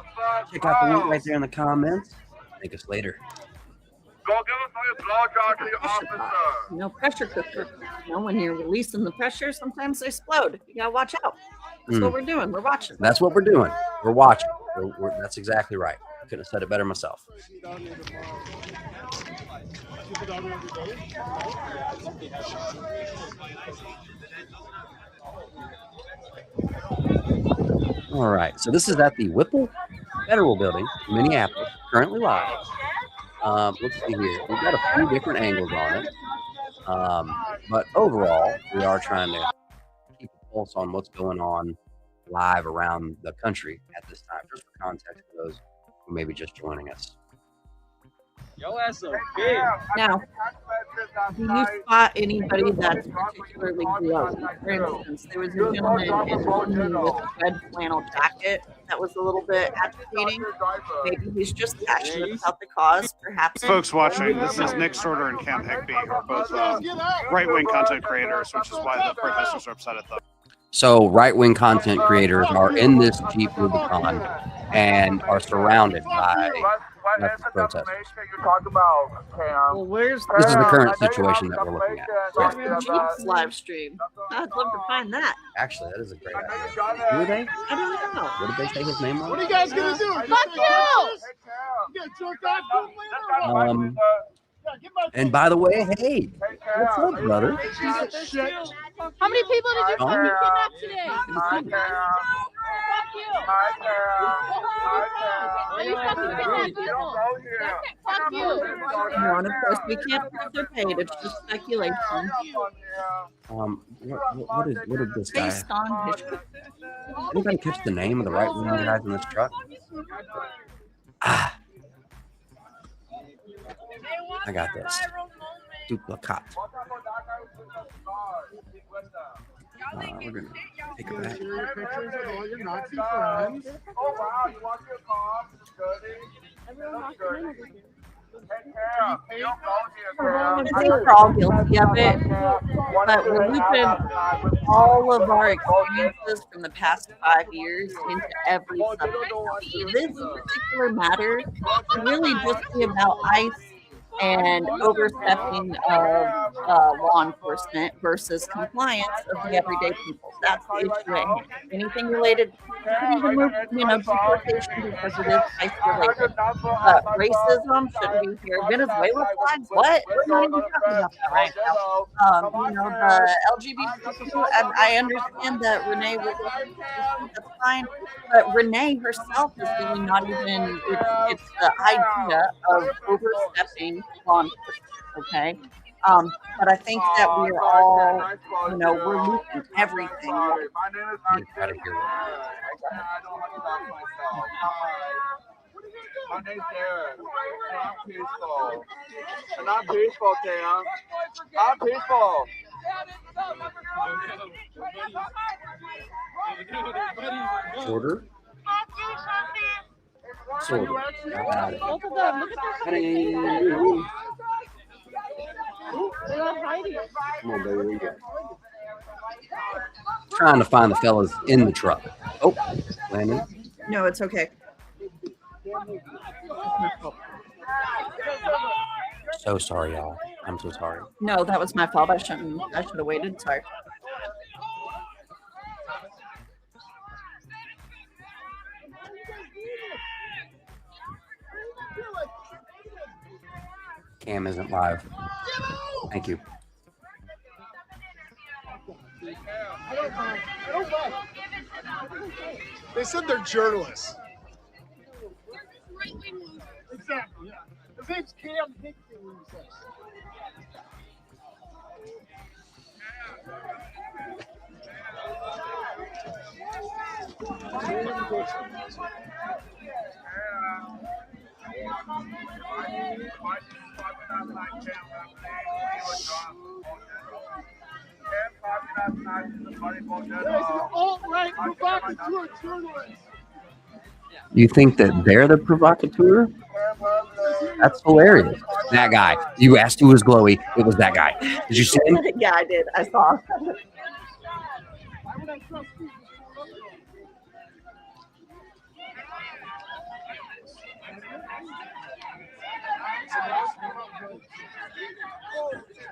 Check out the link right there in the comments. Thank us later. Go give us a blowjob to your officer. No pressure cooker. You know, when you're releasing the pressure, sometimes they explode. You gotta watch out. That's what we're doing. We're watching. That's what we're doing. We're watching. That's exactly right. I couldn't have said it better myself. All right. So this is at the Whipple Federal Building, Minneapolis, currently live. Let's see here. We've got a few different angles on it. But overall, we are trying to keep a pulse on what's going on live around the country at this time, just for context for those who may be just joining us. Yo, ass so big. Now, do you spot anybody that's particularly glowing? For instance, there was a gentleman in blue with a red flannel jacket that was a little bit agitating. Maybe he's just passionate about the cause. Perhaps. Folks watching, this is Nick Sorter and Cam Higby, who are both right-wing content creators, which is why the protesters are upset at them. So right-wing content creators are in this Jeep Rubicon and are surrounded by protesters. Well, where's This is the current situation that we're looking at. Jeep's live stream? I'd love to find that. Actually, that is a great idea. Who are they? I don't know. What did they say his name was? What are you guys gonna do? Fuck you! You get jerked off? And by the way, hey, what's up, brother? How many people did you Sean? fucking kidnap today? Good to see you. Fuck you. Why you fucking kidnap people? Fuck you. No, and of course we can't prove they're paid. It's just speculation. What did this guy? Based on history. Anybody catch the name of the right wing guys in this truck? I got this. Duplicate. We're gonna take it back. Pictures of all your Nazi friends. Oh wow, you want your mom? Everyone walks in over here. I think we're all guilty of it, but we're looping all of our experiences from the past 5 years into every subject. So this particular matter should really just be about ICE and overstepping of law enforcement versus compliance of the everyday people. That's the issue at hand. Anything related, you could even move, deportation because it is ICE related. Racism shouldn't be here. Venezuela flags, what? We're not even talking about that right now. The LGBTQ, and I understand that Renee was that's fine, but Renee herself is really not even, it's the idea of overstepping law enforcement, okay? But I think that we're all, we're losing everything. My name is Out of here. My name's Derek. I'm peaceful. And I'm peaceful, Cam. I'm peaceful. Shorter. Shorter. Got it. Both of them. Look at their They're all hiding. Come on, baby. Where you go? Trying to find the fellas in the truck. Oh, Landon. No, it's okay. So sorry, y'all. I'm so sorry. No, that was my fault. I should have waited. Sorry. Cam isn't live. Thank you. I don't mind. They said they're journalists. Exactly, yeah. His name's Cam Hickman. Alt-right provocateur journalist. You think that they're the provocateur? That's hilarious. That guy. You asked who was glowy. It was that guy. Did you see him? Yeah, I did. I saw.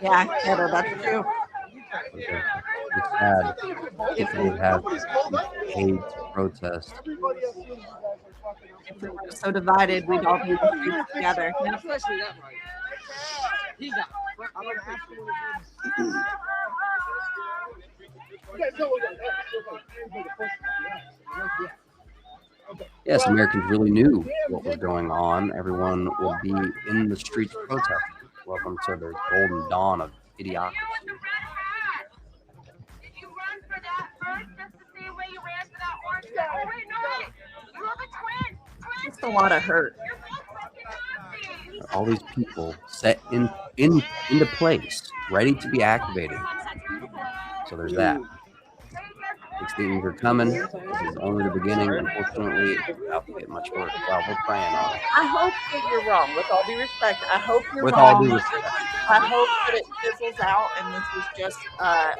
Yeah, Heather, that's true. Okay. It's sad if they have paid protest. If we were so divided, we'd all be in the streets together. Yes, Americans really knew what was going on. Everyone will be in the streets protesting. Welcome to the golden dawn of idiocracy. Did you run for that first just the same way you ran for that orange? Oh, wait, no, wait. You have a twin. Just a lot of hurt. All these people set into place, ready to be activated. So there's that. These things are coming. This is only the beginning. Unfortunately, it's about to get much worse. Well, we're praying on it. I hope that you're wrong. With all due respect, I hope you're With wrong. all due respect. I hope that it fizzles out and this is just a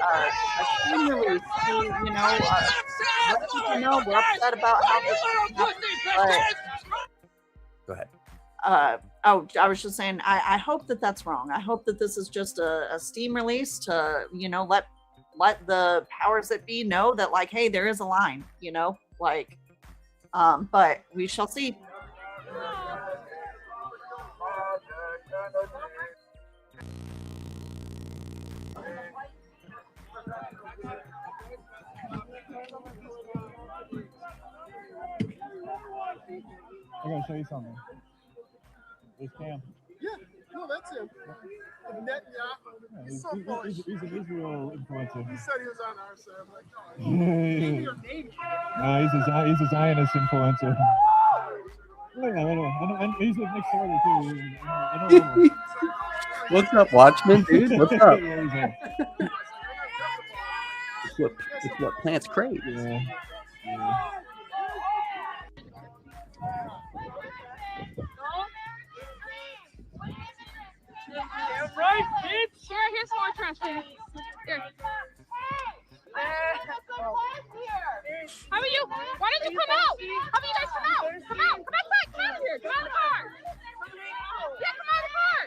scene release to, let people know we're upset about how this happened. Go ahead. I was just saying, I hope that that's wrong. I hope that this is just a steam release to, let the powers that be know that, like, hey, there is a line, but we shall see. I gotta show you something. This Cam. Yeah, no, that's him. Net, yeah. He's so bullish. He's an Israel influencer. He said he was on our side. I'm like, oh, no, he's a Zionist influencer. Look at that, and he's next door too. What's up, Watchman, dude? What's up? It's what plants crave. Yeah. Yeah, right, bitch. Here, here's more trash. Here. How are you? Why didn't you come out? How about you guys come out? Come out. Come outside. Come out of here. Come out of the car. Yeah, come out of the car.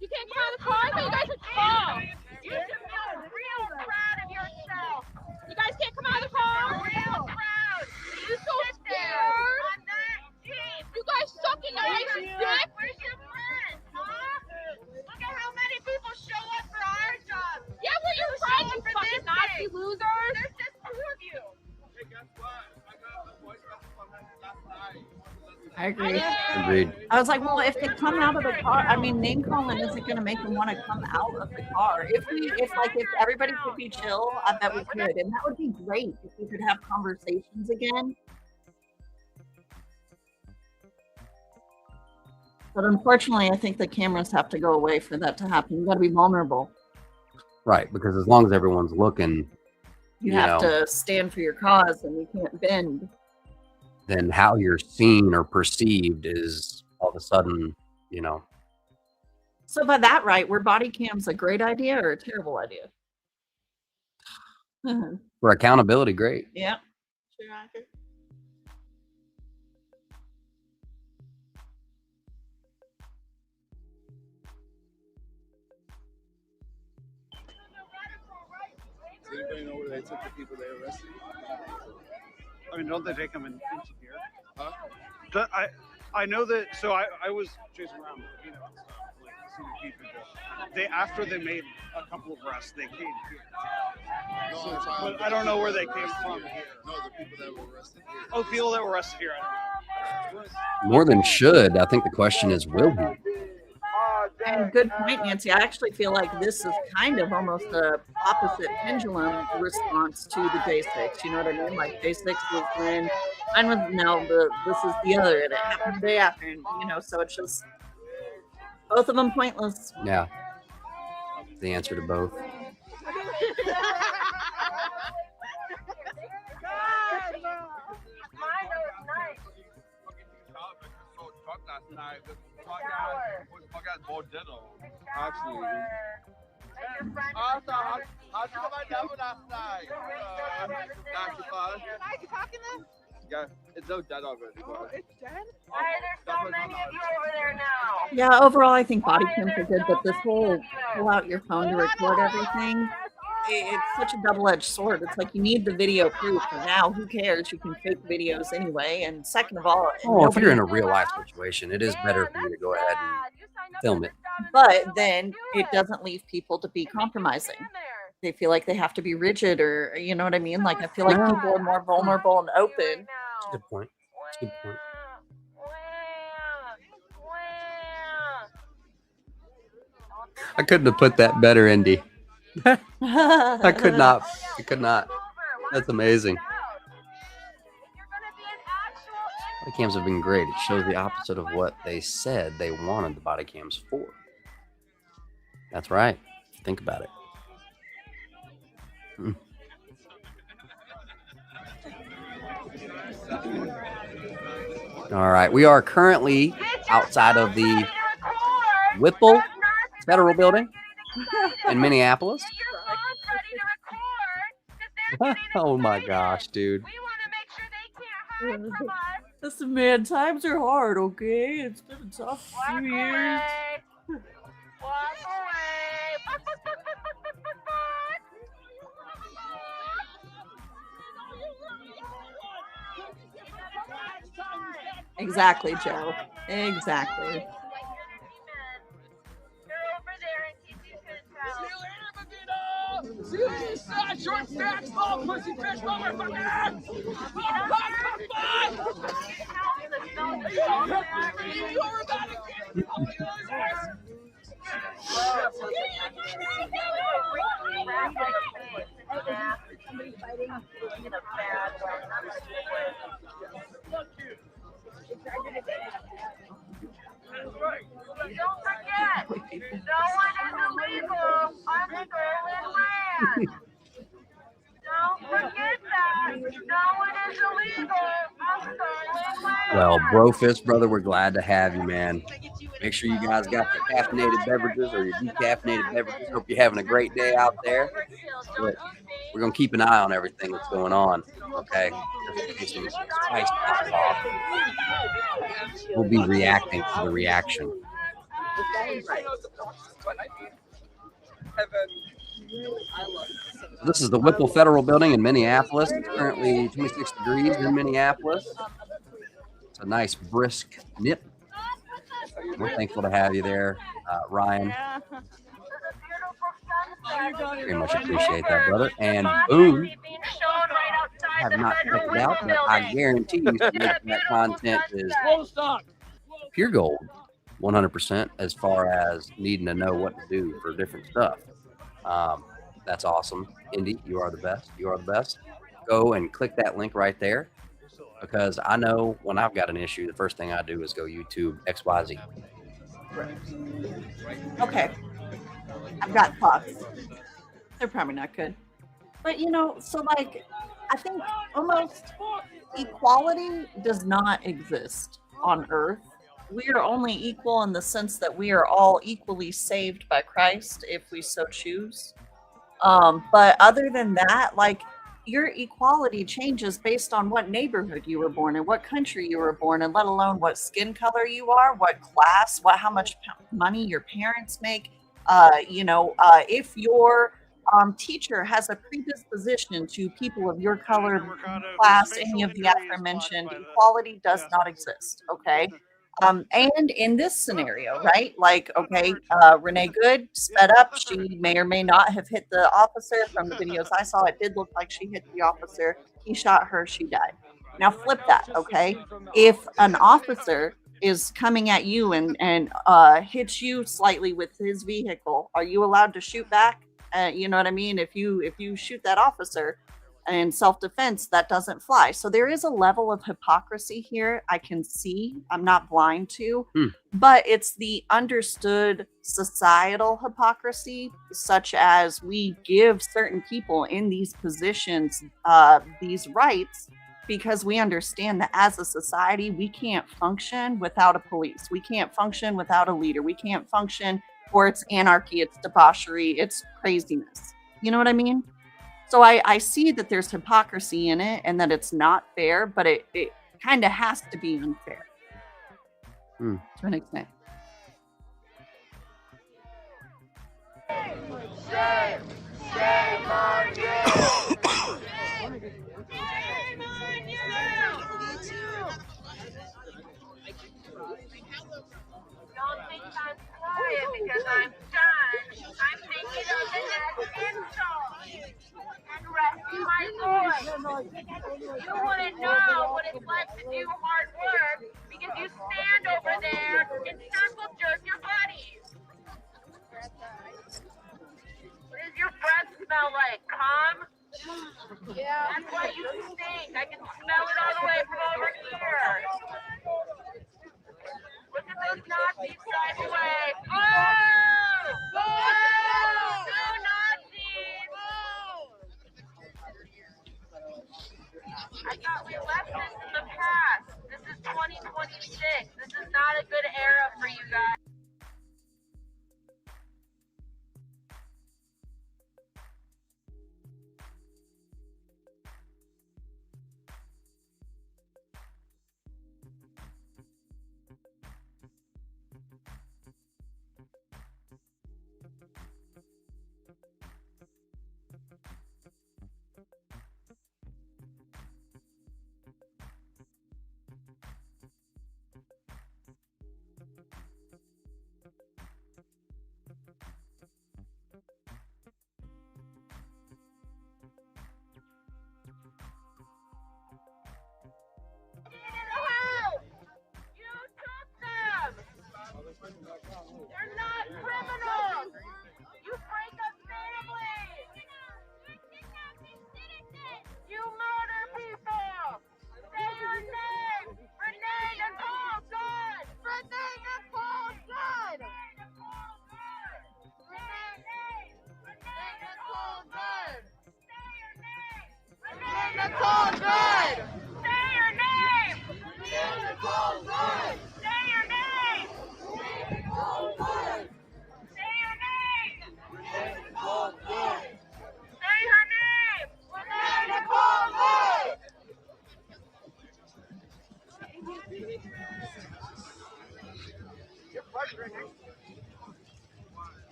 You can't come out of the car, but you guys are tall. You should feel real proud of yourself. You guys can't come out of the car. Real proud. You're so scared. On that team. You guys suck in the ice, dick. Where's your friends, huh? Look at how many people show up for our job. Yeah, we're your friends, you fucking Nazi losers. There's just two of you. Hey, guess what? I got a voice message from him last night. I agree. Agreed. I was like, well, if they come out of the car, I mean, name calling isn't going to make them want to come out of the car. If everybody could be chill, I bet we could, and that would be great if we could have conversations again. But unfortunately, I think the cameras have to go away for that to happen. You got to be vulnerable. Right, because as long as everyone's looking, You have to stand for your cause, and you can't bend. then how you're seen or perceived is all of a sudden, So by that right, were body cams a great idea or a terrible idea? for accountability, great. Yeah. Sure, I agree. Does anybody know where they took the people they arrested? I mean, don't they take them into here? Huh? I know that. So I was chasing around with the peanuts and stuff, like CBP people. After they made a couple of arrests, they came here. No, But I don't know where they came from. No, the people that were arrested here. Oh, people that were arrested here. I don't know. More than should. I think the question is, will he? And good point, Nancy. I actually feel like this is kind of almost the opposite pendulum response to the J6. You know what I mean? Like J6 was when mine was now this is the other, and it happened the day after, and so it's just both of them pointless. Yeah. The answer to both. Last night, this fuck ass Bordello. Actually, how'd you come my devil last night? Are you talking to? Yeah, it's so dead already. Oh, it's dead? Why are there so many of you over there now? Yeah, overall, I think body cams are good, but this whole pull out your phone to record everything, it's such a double-edged sword. It's like you need the video proof, and now who cares? You can fake videos anyway. And second of all, If you're in a real life situation, it is better for you to go ahead and film it. But then it doesn't leave people to be compromising. They feel like they have to be rigid, or you know what I mean? Like I feel like people are more vulnerable and open. That's a good point. That's a good point. I couldn't have put that better, Indy. I could not. I could not. That's amazing. Body cams have been great. It shows the opposite of what they said they wanted the body cams for. That's right. Think about it. All right. We are currently outside of the Whipple Federal Building in Minneapolis. Oh my gosh, dude. Listen, man, times are hard, okay? It's been a tough few years. Exactly, Joe. Exactly. See you later, short stack, small pussy fish, motherfucker! Don't forget, no one is illegal on stolen land. Don't forget that. No one is illegal on stolen land. Well, Brofist, brother, we're glad to have you, man. Make sure you guys got your caffeinated beverages or your decaffeinated beverages. Hope you're having a great day out there. Look, we're going to keep an eye on everything that's going on, okay? Just in case some spice pops off. We'll be reacting to the reaction. This is the Whipple Federal Building in Minneapolis. It's currently 26 degrees in Minneapolis. It's a nice brisk nip. We're thankful to have you there, Ryan. Very much appreciate that, brother. And boom, I have not checked it out, but I guarantee you that content is pure gold, 100%, as far as needing to know what to do for different stuff. That's awesome. Indy, you are the best. You are the best. Go and click that link right there, because I know when I've got an issue, the first thing I do is go YouTube XYZ. Okay. I've got thoughts. They're probably not good. But, you know, so like, I think almost equality does not exist on earth. We are only equal in the sense that we are all equally saved by Christ if we so choose. But other than that, like, your equality changes based on what neighborhood you were born in, what country you were born in, let alone what skin color you are, what class, how much money your parents make. If your teacher has a predisposition to people of your color, class, any of the aforementioned, equality does not exist. Okay. And in this scenario, right? Like, okay, Renee Good sped up. She may or may not have hit the officer. From the videos I saw, it did look like she hit the officer. He shot her. She died. Now flip that, okay? If an officer is coming at you and hits you slightly with his vehicle, are you allowed to shoot back? You know what I mean? If you shoot that officer in self-defense, that doesn't fly. So there is a level of hypocrisy here I can see. I'm not blind to, but it's the understood societal hypocrisy, such as we give certain people in these positions these rights because we understand that as a society, we can't function without a police. We can't function without a leader. We can't function, or it's anarchy, it's debauchery, it's craziness. You know what I mean? So I see that there's hypocrisy in it and that it's not fair, but it kind of has to be unfair to an extent. Shame! Shame on you! Shame on you! Don't think I'm quiet because I'm done. I'm thinking of the next insult and resting my voice. You wouldn't know what it's like to do hard work because you stand over there and circle jerk your buddies. Does your breath smell like cum? Yeah. That's why you stink. I can smell it all the way from over here. Look at those Nazis drive away. Oh! Oh! No Nazis! I thought we left this in the past. This is 2026. This is not a good era for you guys.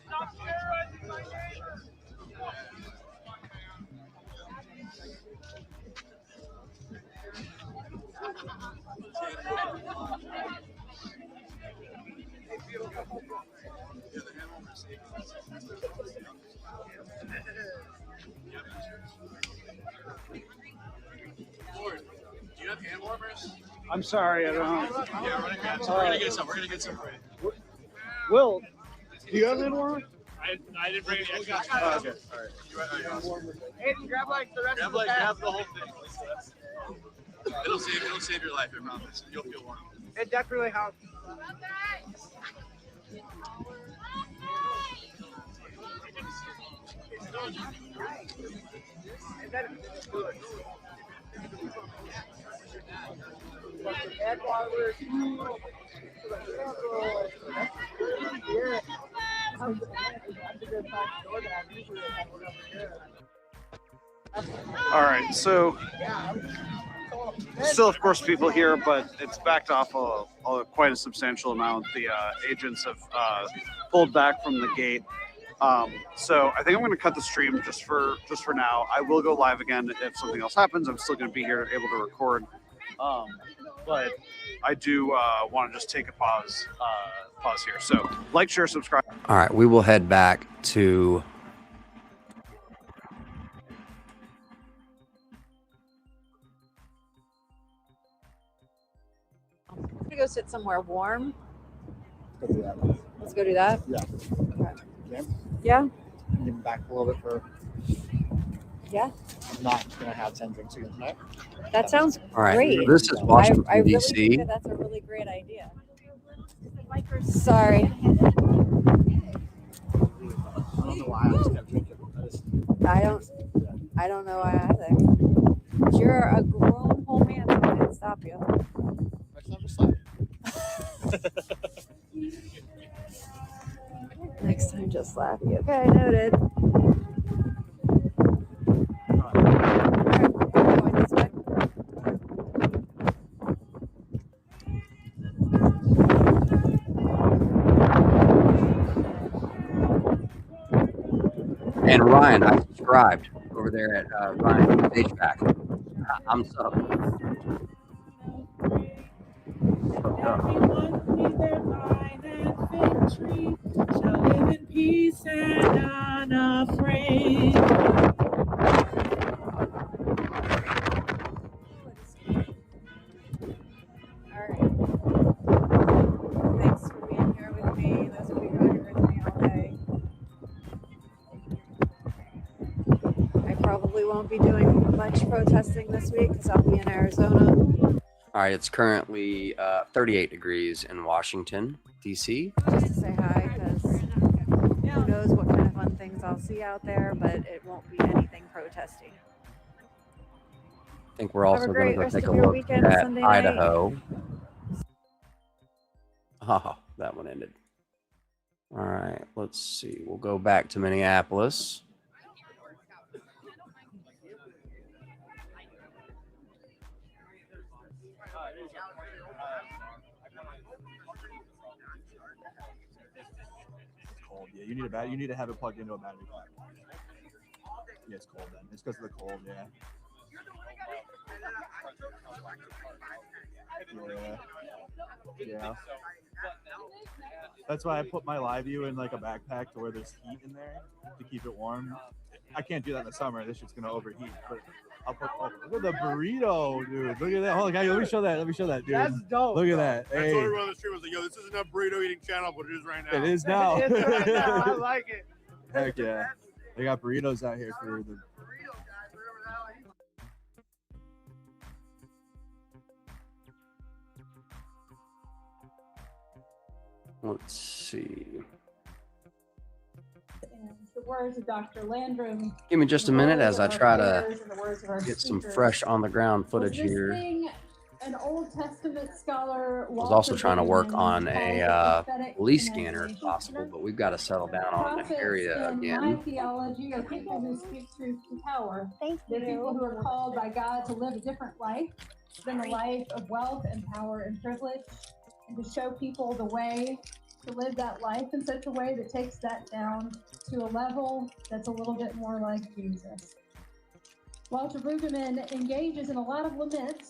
Stop terrorizing my neighbor! Lord, do you have hand warmers? I'm sorry, I don't know. Yeah, we're gonna grab some. We're gonna get some. We're gonna get some for you. Will, do you have hand warmer? I didn't bring any extra. Oh, okay. All right. You awesome. Aiden, grab like the rest Grab of the like pack. half the whole thing. It'll save your life, I promise. You'll feel warm. It definitely helps. All right, so still, of course, people here, but it's backed off quite a substantial amount. The agents have pulled back from the gate. So I think I'm going to cut the stream just for now. I will go live again if something else happens. I'm still going to be here, able to record. But I do want to just take a pause here. So like, share, subscribe. All right, we will head back to I'm gonna go sit somewhere warm. Let's go do that. Yeah. Okay. Yeah. Even back a little bit for. Yeah. I'm not gonna have 10 drinks again tonight. That sounds all right. great. This is Washington, I really D.C. think that's a really great idea. Sorry. I don't know why I just kept drinking. I don't know why either. You're a grown old man, so I didn't stop you. Next time, just stop. Next time, just slap you. Okay, noted. Going this way. And Ryan, I subscribed over there at Ryan HVAC. I'm so. Shall live in peace and unafraid. All right. Thanks for being here with me. Those of you who are here with me all day. I probably won't be doing much protesting this week because I'll be in Arizona. All right, it's currently 38 degrees in Washington, D.C. Just to say hi, because who knows what kind of fun things I'll see out there, but it won't be anything protesting. I think we're also going to go rest take a of your look weekend, at Sunday night. Idaho. Oh, that one ended. All right, let's see. We'll go back to Minneapolis. Cold. Yeah, you need to have it plugged into a battery pack. Yeah, it's cold then. It's because of the cold. Yeah. Yeah. That's why I put my live view in like a backpack to where there's heat in there to keep it warm. I can't do that in the summer. This shit's gonna overheat. But I'll put. Oh, look at the burrito, dude. Look at that. Hold on, guys. Let me show that, dude. That's dope. Look at that. I Hey. told everyone on the stream, I was like, yo, this isn't a burrito eating channel, but it is right now. It is now. It is right now. I like it. Heck yeah. They got burritos out here for the. Let's see. The words of Dr. Landrum. Give me just a minute as I try to prayers and the words of our get some speakers. fresh on the ground footage Was here. visiting an Old Testament scholar. I was also trying to work on a police scanner if possible, but we've got to settle down on the area In my again. theology are people who speak truth to power. They're people who are called by God to live a different life, than a life of wealth and power and privilege, and to show people the way to live that life in such a way that takes that down to a level that's a little bit more like Jesus. Walter Brueggemann engages in a lot of lament.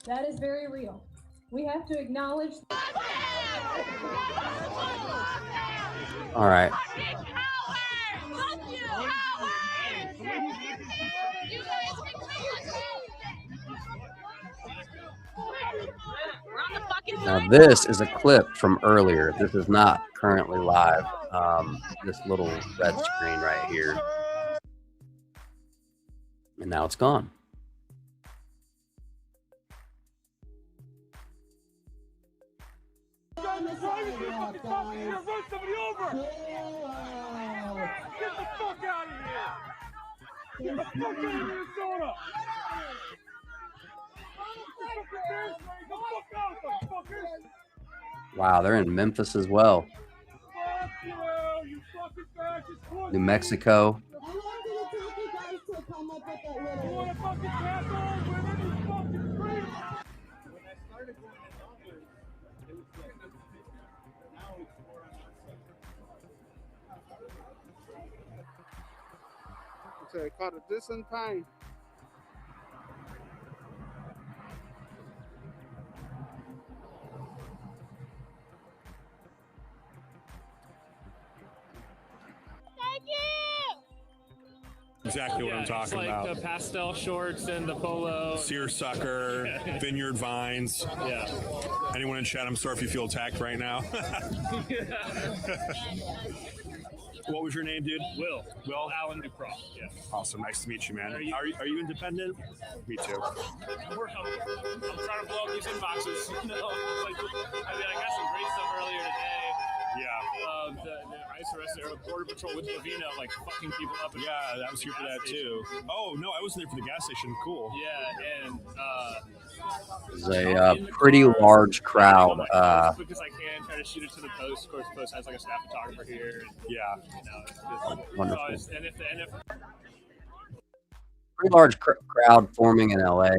That is very real. We have to acknowledge. All right. Now this is a clip from earlier. This is not currently live. This little red screen right here. And now it's gone. Wow, they're in Memphis as well. New Mexico. So I caught a decent time. Exactly what I'm talking about. The pastel shorts and the polo. Seersucker, Vineyard Vines. Yeah. Anyone in chat, I'm sorry if you feel attacked right now. What was your name, dude? Will Allen Ducroix. Yeah. Awesome. Nice to meet you, man. Are you independent? Me too. I'm trying to blow up these inboxes. I got some great stuff earlier today. Yeah. I used to arrested Border Patrol with Davina, like fucking people up. Yeah, I was here for that too. Oh no, I wasn't there for the gas station. Cool. Yeah, and There's a pretty large crowd. Because I can try to shoot it to the post. Of course, the post has like a staff photographer here. Yeah. Wonderful. And if Pretty large crowd forming in LA.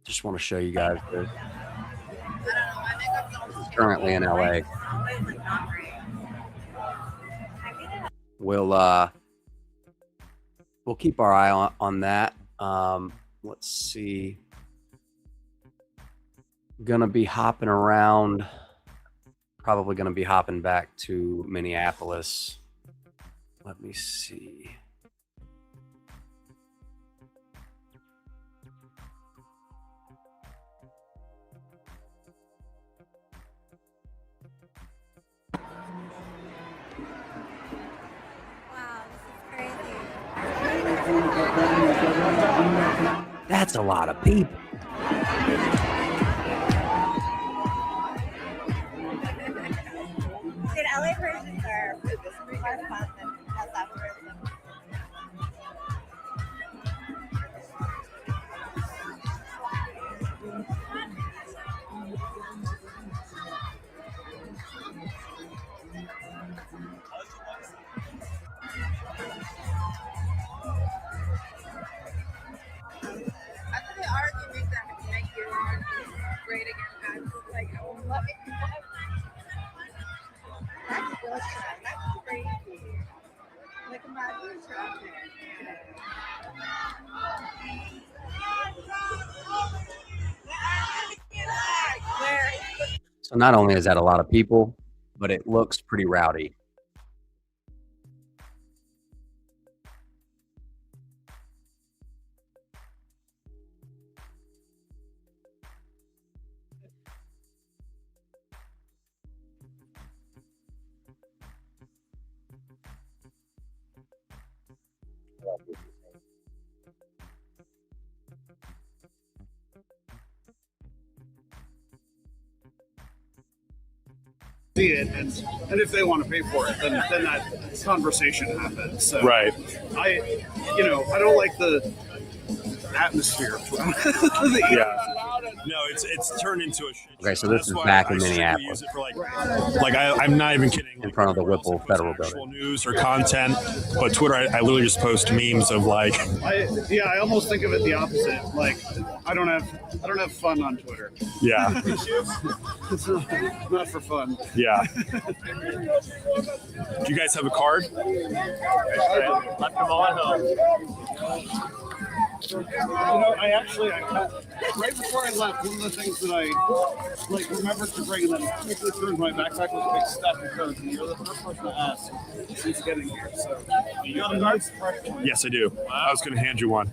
Just want to show you guys this. This is currently in LA. We'll keep our eye on that. Let's see. Gonna be hopping around. Probably gonna be hopping back to Minneapolis. Let me see. That's a lot of people. Dude, LA versions are more fun than SF versions. After the argument that make your great again, like I will love it. That's good. That's crazy. Like imagine traffic. So not only is that a lot of people, but it looks pretty rowdy. See it, and if they want to pay for it, then that conversation happens. So right. I don't like the atmosphere. Yeah. No, it's turned into a shit. Okay, so show. this That's is why back I in strictly Minneapolis. use it for I'm not even kidding. In front of the Whipple Federal Actual Building. news or content, but Twitter, I literally just post memes of like. I almost think of it the opposite. Like, I don't have fun on Twitter. Yeah. It's not for fun. Yeah. Do you guys have a card? Left them all at home. I right before I left, one of the things that I remembered to bring and then quickly threw in my backpack was a big stack of cards, and you're the first person to ask since getting here. So, you got a card? Yes, I do. I was going to hand you one.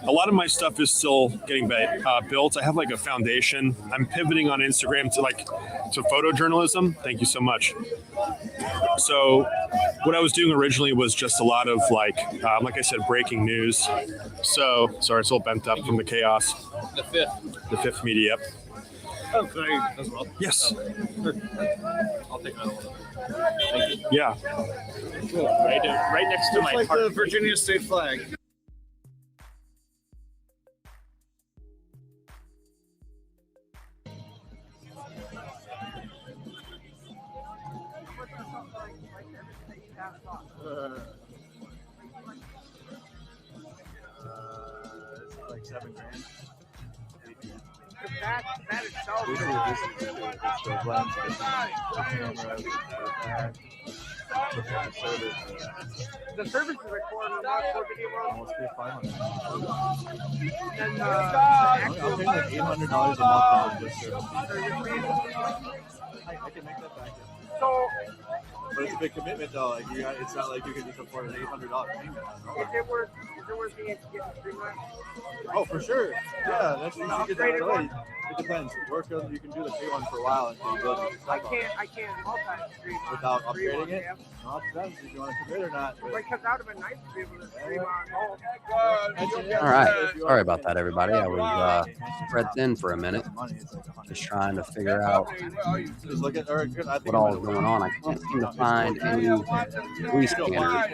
A lot of my stuff is still getting built. I have like a foundation. I'm pivoting on Instagram to photojournalism. Thank you so much. So what I was doing originally was just a lot of like I said, breaking news. So sorry, it's all bent up from the chaos. The fifth media. Yep. Oh, can I as well? Yes. I'll take another one. Thank you. Yeah. Cool. Right next to it's my like heart. the Virginia state flag. It's like $7,000. That itself. The service is like $400 video world. Almost $500. And I'll pay like $800 a month on just I can make that back. So, but it's a big commitment though. Like it's not like you can just afford an $800 payment. is it worth being getting streamlined? Oh, for sure. Yeah, that's you should get that right away. It depends. Work on you can do the pay one for a while until you build your I stuff can't multi-stream without on upgrading it. yeah. Well, it depends if you want to commit or not. Because that would have been nice to be able to stream on both. All right. Sorry about that, everybody. I was spread thin for a minute, just trying to figure out what all is going on. I can't seem to find any police scanners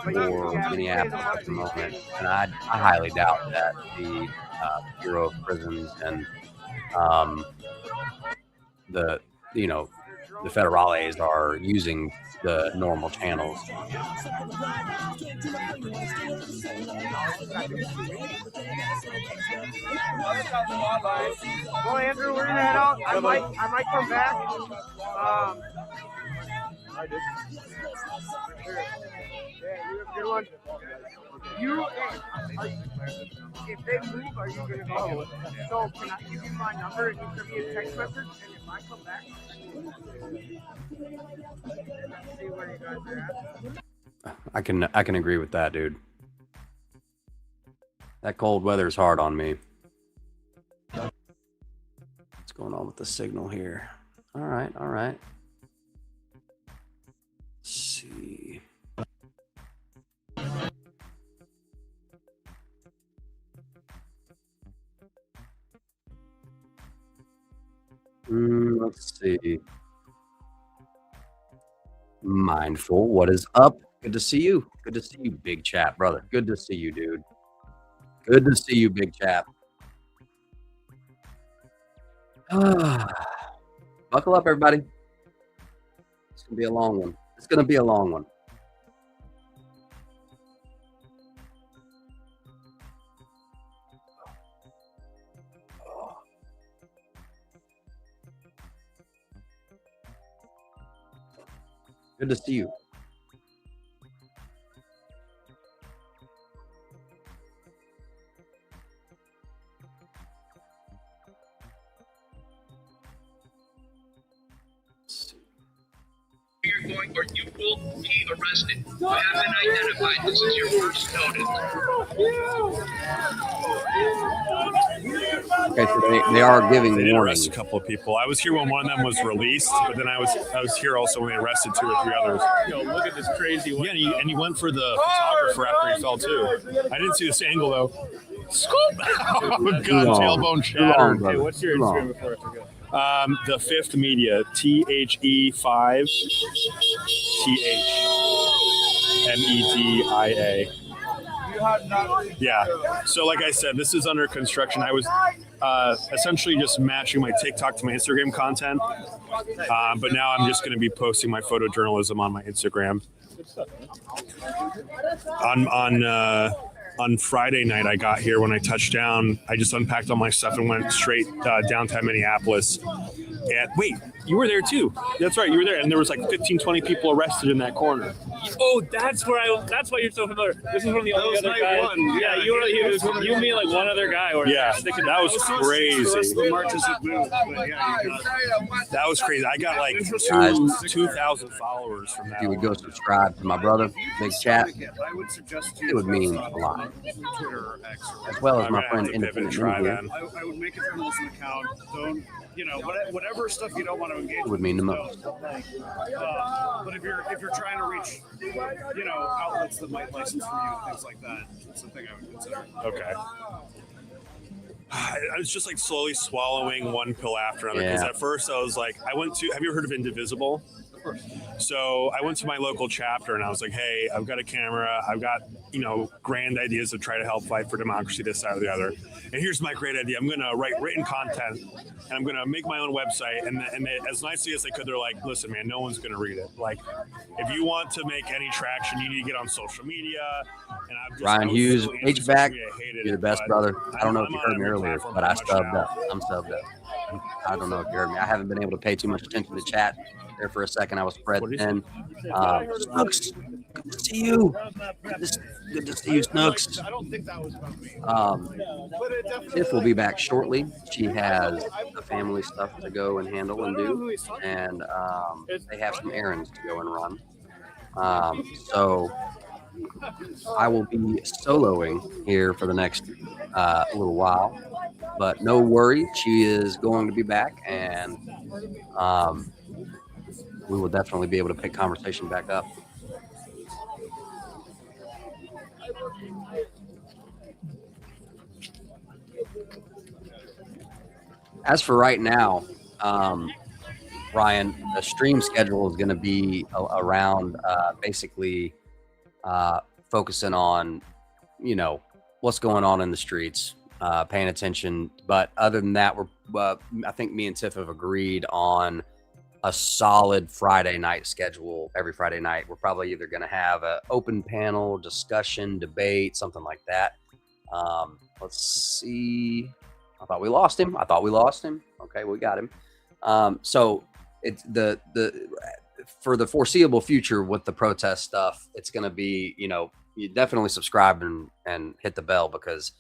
for Minneapolis at the moment, and I highly doubt that the Bureau of Prisons and the federales are using the normal channels. Well, Andrew, we're gonna head out. I might come back. I did. Yeah, you have a good one. If they move, are you gonna go? So can I give you my number and you send me a text message? And if I come back, see where you guys are at. I can agree with that, dude. That cold weather's hard on me. What's going on with the signal here? All right. Let's see. Let's see. Mindful, what is up? Good to see you. Good to see you, big chap, brother. Good to see you, dude. Good to see you, big chap. Buckle up, everybody. It's gonna be a long one. It's gonna be a long one. Good to see you. You're going, or you will be arrested. You have been identified. This is your first notice. Okay, so they are giving They warnings. arrested a couple of people. I was here when one of them was released, but then I was here also when they arrested 2 or 3 others. Yo, look at this crazy one. Yeah, and he went for the photographer after he fell too. I didn't see this angle though. Scoop! Oh, God, tailbone shattered. Hey, what's your Instagram before I forget? The Fifth Media, THE5 THMEDIA. Yeah. So like I said, this is under construction. I was essentially just matching my TikTok to my Instagram content. But now I'm just going to be posting my photojournalism on my Instagram. On Friday night, I got here when I touched down. I just unpacked all my stuff and went straight downtown Minneapolis. And wait, you were there too. That's right, you were there. And there was like 15, 20 people arrested in that corner. Oh, that's why you're so familiar. This is one of the only other guys. Yeah, you, me, and like one other guy. Yeah, that was crazy. That was crazy. I got like 2,000 followers from that. If you would go subscribe to my brother, Big Chat, it would mean a lot. As well as my friend Independent here. I would make a journalism account. Don't, whatever stuff you don't want to engage it would mean the most. But if you're trying to reach, outlets that might license from you, things like that, it's something I would consider. Okay. I was just like slowly swallowing one pill after another because at first I was like, have you ever heard of Indivisible? So I went to my local chapter and I was like, hey, I've got a camera. I've got, grand ideas to try to help fight for democracy, this side or the other. And here's my great idea. I'm going to write written content and I'm going to make my own website. And they, as nicely as they could, they're like, listen, man, no one's going to read it. Like, if you want to make any traction, you need to get on social media. And I've just, Ryan Hughes, HVAC, you're the best, brother. I don't know if you heard me earlier, but I subbed up. I'm subbed up. I don't know if you heard me. I haven't been able to pay too much attention to chat. There for a second, I was spread thin. Snooks, good to see you. Good to see you, Snooks. Tiff will be back shortly. She has the family stuff to go and handle and do, and they have some errands to go and run. So I will be soloing here for the next little while, but no worry, she is going to be back, and we will definitely be able to pick conversation back up. As for right now, Ryan, the stream schedule is going to be around basically focusing on, what's going on in the streets, paying attention. But other than that, I think me and Tiff have agreed on a solid Friday night schedule. Every Friday night, we're probably either going to have an open panel, discussion, debate, something like that. Let's see. I thought we lost him. Okay, we got him. So it's for the foreseeable future with the protest stuff, it's going to be, you definitely subscribe and hit the bell, because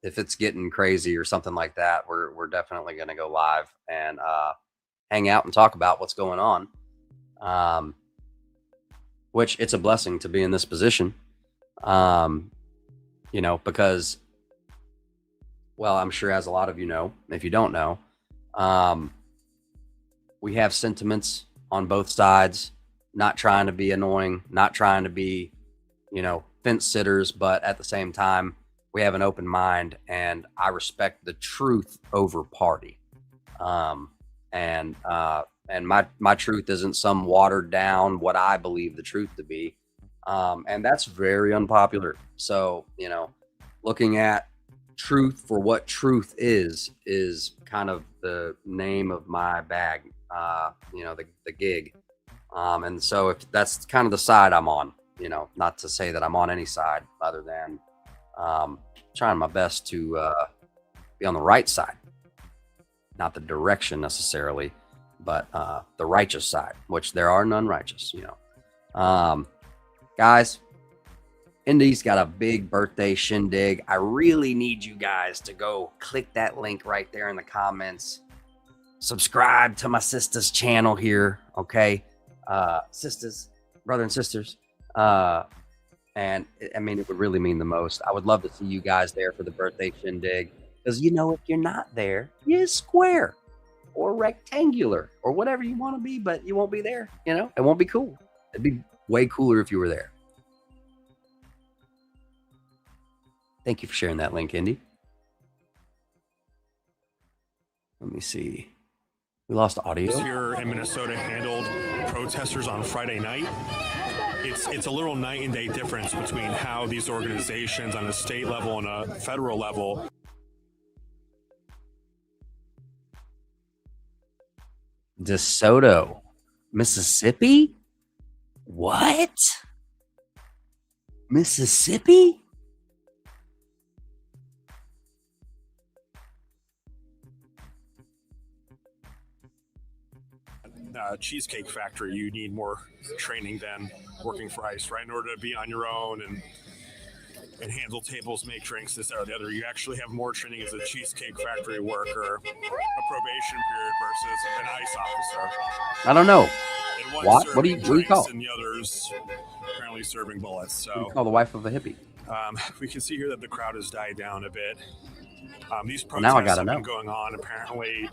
if it's getting crazy or something like that, we're definitely going to go live and hang out and talk about what's going on. Which it's a blessing to be in this position, because, well, I'm sure as a lot of you know, if you don't know, we have sentiments on both sides, not trying to be annoying, not trying to be, fence sitters, but at the same time, we have an open mind, and I respect the truth over party. And my truth isn't some watered down what I believe the truth to be. And that's very unpopular. So, looking at truth for what truth is kind of the name of my bag, the gig. And so if that's kind of the side I'm on, not to say that I'm on any side other than trying my best to be on the right side. Not the direction necessarily, but the righteous side, which there are none righteous, Guys, Indy's got a big birthday shindig. I really need you guys to go click that link right there in the comments. Subscribe to my sister's channel here, okay? Sisters, brother and sisters. And I mean, it would really mean the most. I would love to see you guys there for the birthday shindig. Because, if you're not there, you're square or rectangular or whatever you want to be, but you won't be there. It won't be cool. It'd be way cooler if you were there. Thank you for sharing that link, Indy. Let me see. We lost audio. Here in Minnesota handled protesters on Friday night. it's a little night and day difference between how these organizations on a state level and a federal level. DeSoto, Mississippi? What? Mississippi? Cheesecake Factory, you need more training than working for ICE, right? In order to be on your own and handle tables, make drinks, this, that, or the other, you actually have more training as a Cheesecake Factory worker, a probation period versus an ICE officer. I don't know. And one What do you serving call? drinks and the others apparently serving bullets. So What do you call the wife of a hippie? we can see here that the crowd has died down a bit. These Well, now I protests gotta have been know. going on. Apparently,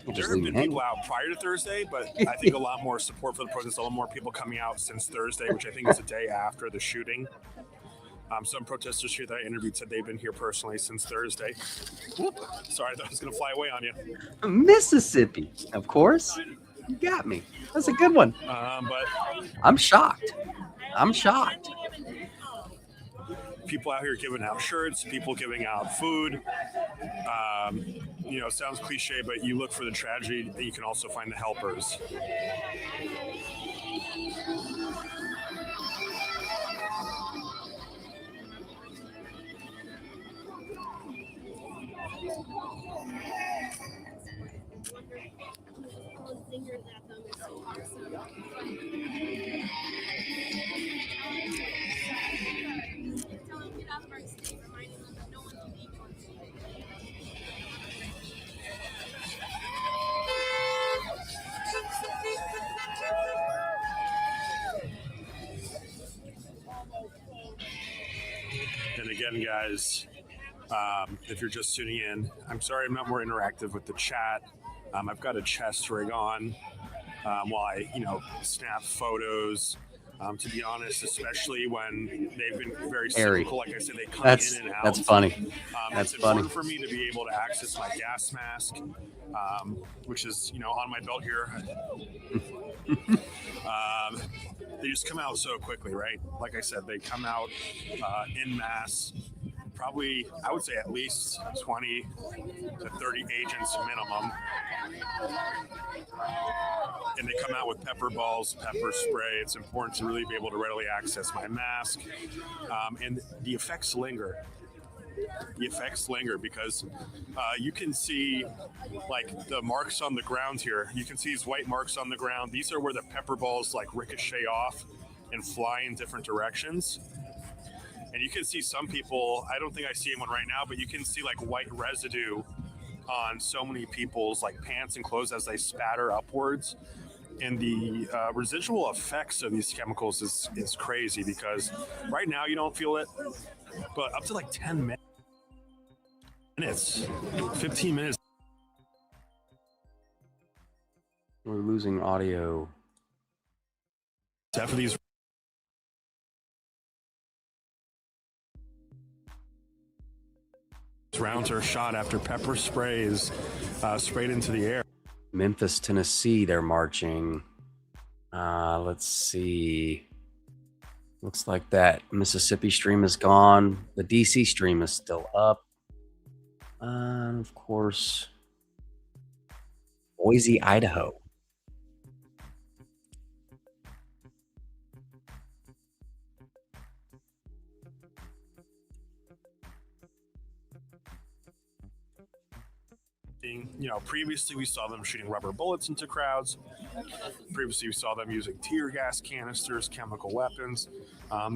We'll there just have leave been it people out prior to Thursday, but I think a lot more support for the protest, a lot more people coming out since Thursday, which I think is the day after the shooting. Some protesters here that I interviewed said they've been here personally since Thursday. Whoop. Sorry, I thought I was going to fly away on you. Mississippi, of course. You got me. That's a good one. But I'm shocked. I'm shocked. people out here giving out shirts, people giving out food. You know, it sounds cliche, but you look for the tragedy, and you can also find the helpers. And again, guys, if you're just tuning in, I'm sorry I'm not more interactive with the chat. I've got a chest rig on while I, snap photos. To be honest, especially when they've been very cyclical, like I said, they come in and out. That's funny. That's it's funny. important for me to be able to access my gas mask, which is, on my belt here. They just come out so quickly, right? Like I said, they come out en masse. Probably, I would say at least 20 to 30 agents minimum. And they come out with pepper balls, pepper spray. It's important to really be able to readily access my mask. And the effects linger. The effects linger because you can see like the marks on the ground here. You can see these white marks on the ground. These are where the pepper balls like ricochet off and fly in different directions. And you can see some people, I don't think I see anyone right now, but you can see like white residue on so many people's like pants and clothes as they spatter upwards. And the residual effects of these chemicals is crazy because right now you don't feel it, but up to like 10 minutes, 15 minutes. We're losing audio. Half of these rounds are shot after pepper spray is sprayed into the air. Memphis, Tennessee, they're marching. Let's see. Looks like that Mississippi stream is gone. The DC stream is still up. And of course, Boise, Idaho. Previously we saw them shooting rubber bullets into crowds. Previously we saw them using tear gas canisters, chemical weapons. But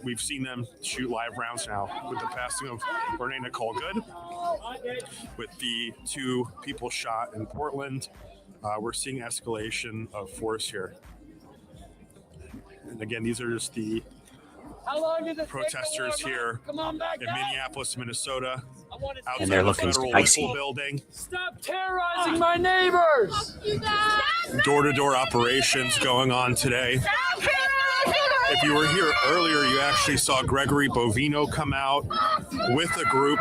we've seen them shoot live rounds now with the passing of Renee Good, with the 2 people shot in Portland. We're seeing escalation of force here. And again, these are just the protesters here in Minneapolis, Minnesota. And they're looking spicy. Building. Stop terrorizing my neighbors! Door-to-door operations going on today. If you were here earlier, you actually saw Gregory Bovino come out with a group.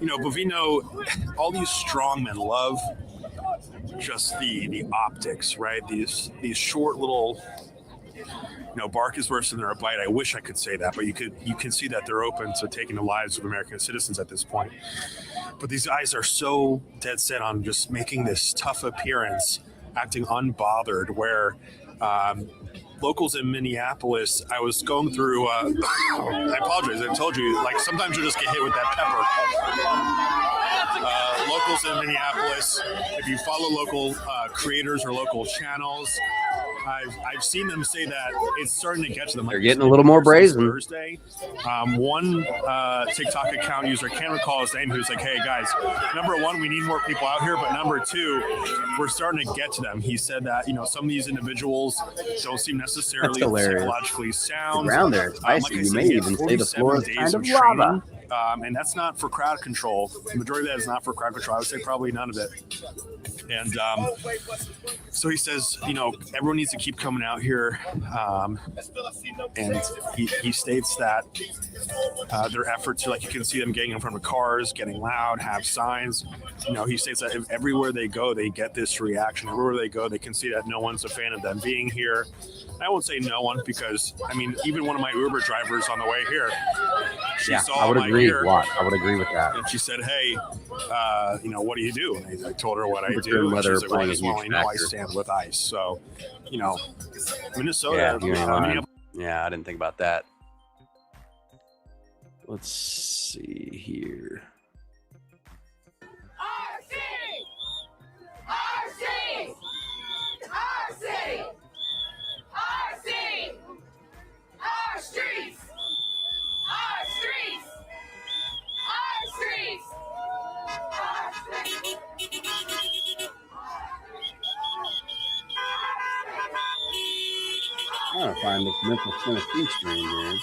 Bovino, all these strongmen love just the optics, right? These short little, bark is worse than a bite. I wish I could say that, but you can see that they're open to taking the lives of American citizens at this point. But these guys are so dead set on just making this tough appearance, acting unbothered, where locals in Minneapolis, I was going through, I apologize, I told you, like sometimes you just get hit with that pepper. Locals in Minneapolis, if you follow local creators or local channels, I've seen them say that it's starting to get to them. They're getting a little more brazen. Thursday, one TikTok account user, I can't recall his name, who's like, "Hey guys, number one, we need more people out here, but number two, we're starting to get to them." He said that some of these individuals don't seem necessarily psychologically sound. Around there, it's icy. You may even say the floor is kind of lava. And that's not for crowd control. The majority of that is not for crowd control. I would say probably none of it. And so he says, everyone needs to keep coming out here. And he states that their efforts, like you can see them getting in front of cars, getting loud, have signs. He states that if everywhere they go, they get this reaction. Everywhere they go, they can see that no one's a fan of them being here. I won't say no one because, even one of my Uber drivers on the way here, she saw I would my agree. gear, I would agree with that. and she said, "Hey, what do you do?" And I told her what I Temperature do. and And weather she's like, playing a "Well, huge I factor." stand with ice." So, Minnesota. Yeah, I didn't think about that. Let's see here. Our city! Our city! Our city! Our city! Our streets! Our streets! Our streets! Our streets! I'm trying to find this Memphis, Tennessee stream here.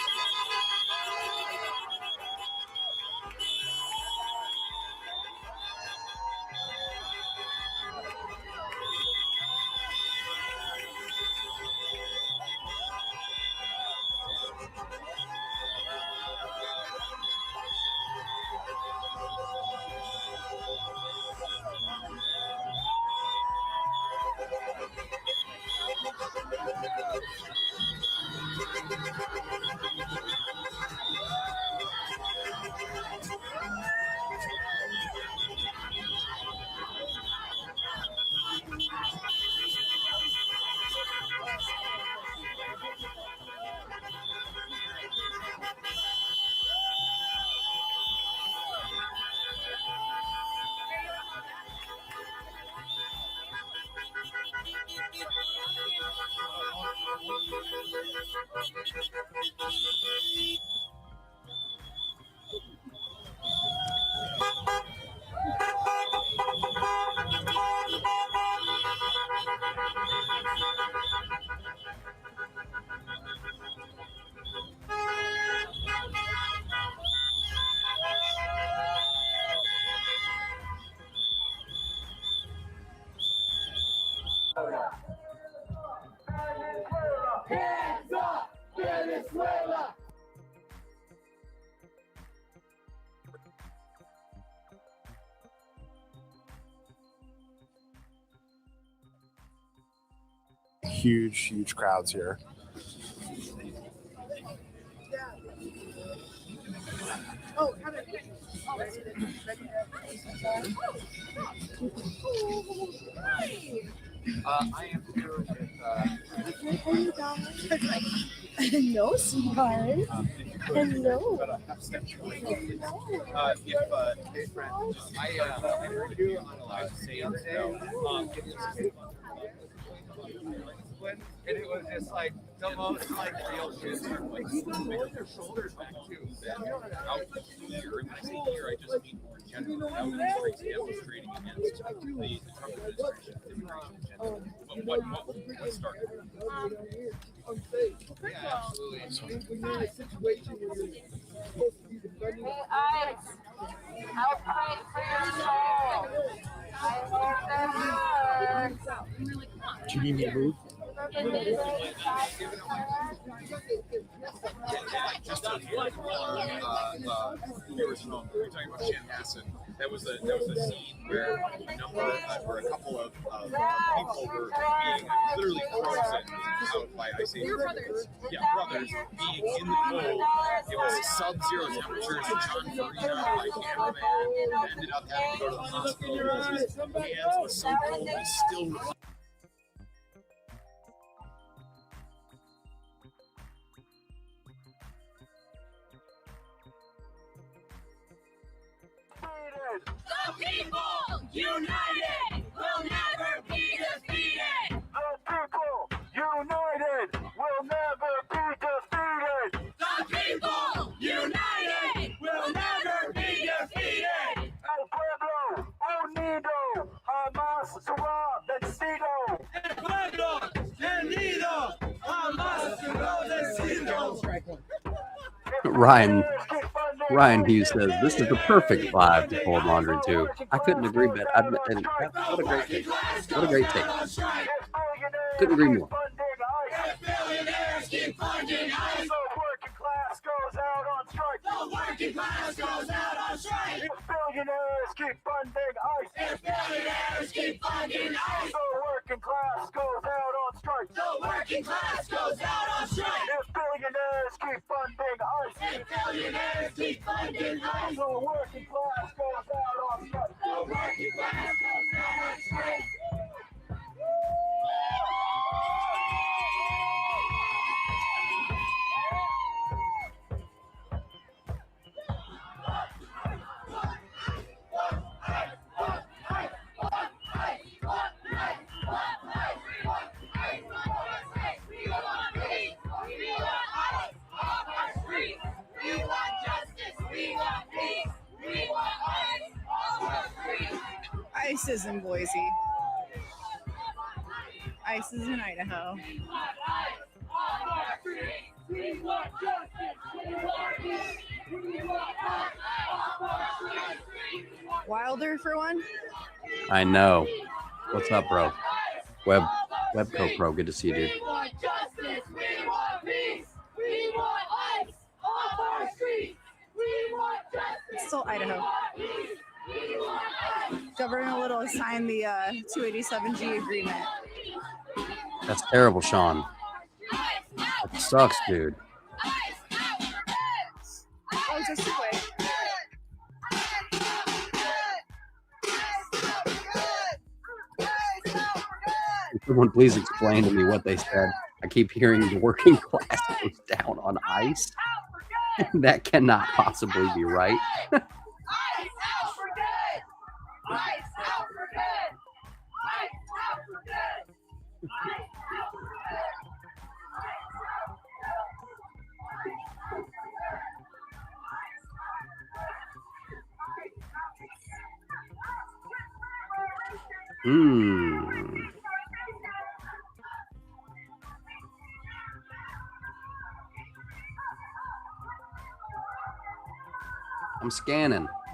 Hands up, Venezuela! Huge crowds here. Oh, I am here with. No, sweetheart. Hello. Hey friend, I heard you on a live stream today. And it was just like the most real shit. Like people hold their shoulders back too. Out here, and I say here, I just mean more general. Out here demonstrating against the Trump administration, immigration agenda. What started? Yeah, absolutely. Hey, Ice, I'll pray for your soul. I hope that works. Do you need me to move? There was you're talking about Chanhassen. That was a scene where a couple of people were being literally frozen out by ice age. Yeah, brothers being in the cold. It was sub-zero temperatures. John Farina, my cameraman, ended up having to go to the hospital because his hands were so cold he still refused. The people united will never be defeated. The people united will never be defeated. The people united will never be defeated. El pueblo unido jamás será vencido. El pueblo unido jamás será vencido. Ryan Hughes says this is the perfect vibe to fold laundry to. I couldn't agree better. And what a great take! What a great take! Couldn't agree more. Billionaires keep funding ice. The working class goes out on strike. The working class goes out on strike. If billionaires keep funding ice. If billionaires keep funding ice. The working class goes out on strike. The working class goes out on strike. If billionaires keep funding ice. If billionaires keep funding ice. The working class goes out on strike. The working class goes out on strike. Ice is in Boise. Ice is in Idaho. Wilder for one. I know. What's up, bro? Webco Pro. Good to see you, dude. We want justice. We want peace. We want ice off our streets. We want justice. Still Idaho. Governor Little signed the 287G agreement. That's terrible, Sean. That sucks, dude. Oh, just a quick. Someone please explain to me what they said. I keep hearing the working class goes down on ice. That cannot possibly be right.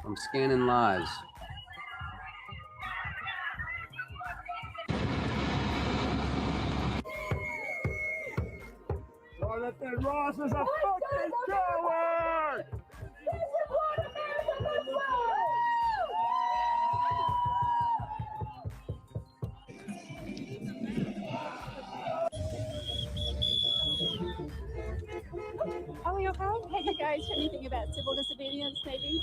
I'm scanning lives. Jonathan Ross is a fucking coward! Are we okay? Have you guys heard anything about civil disobedience, maybe?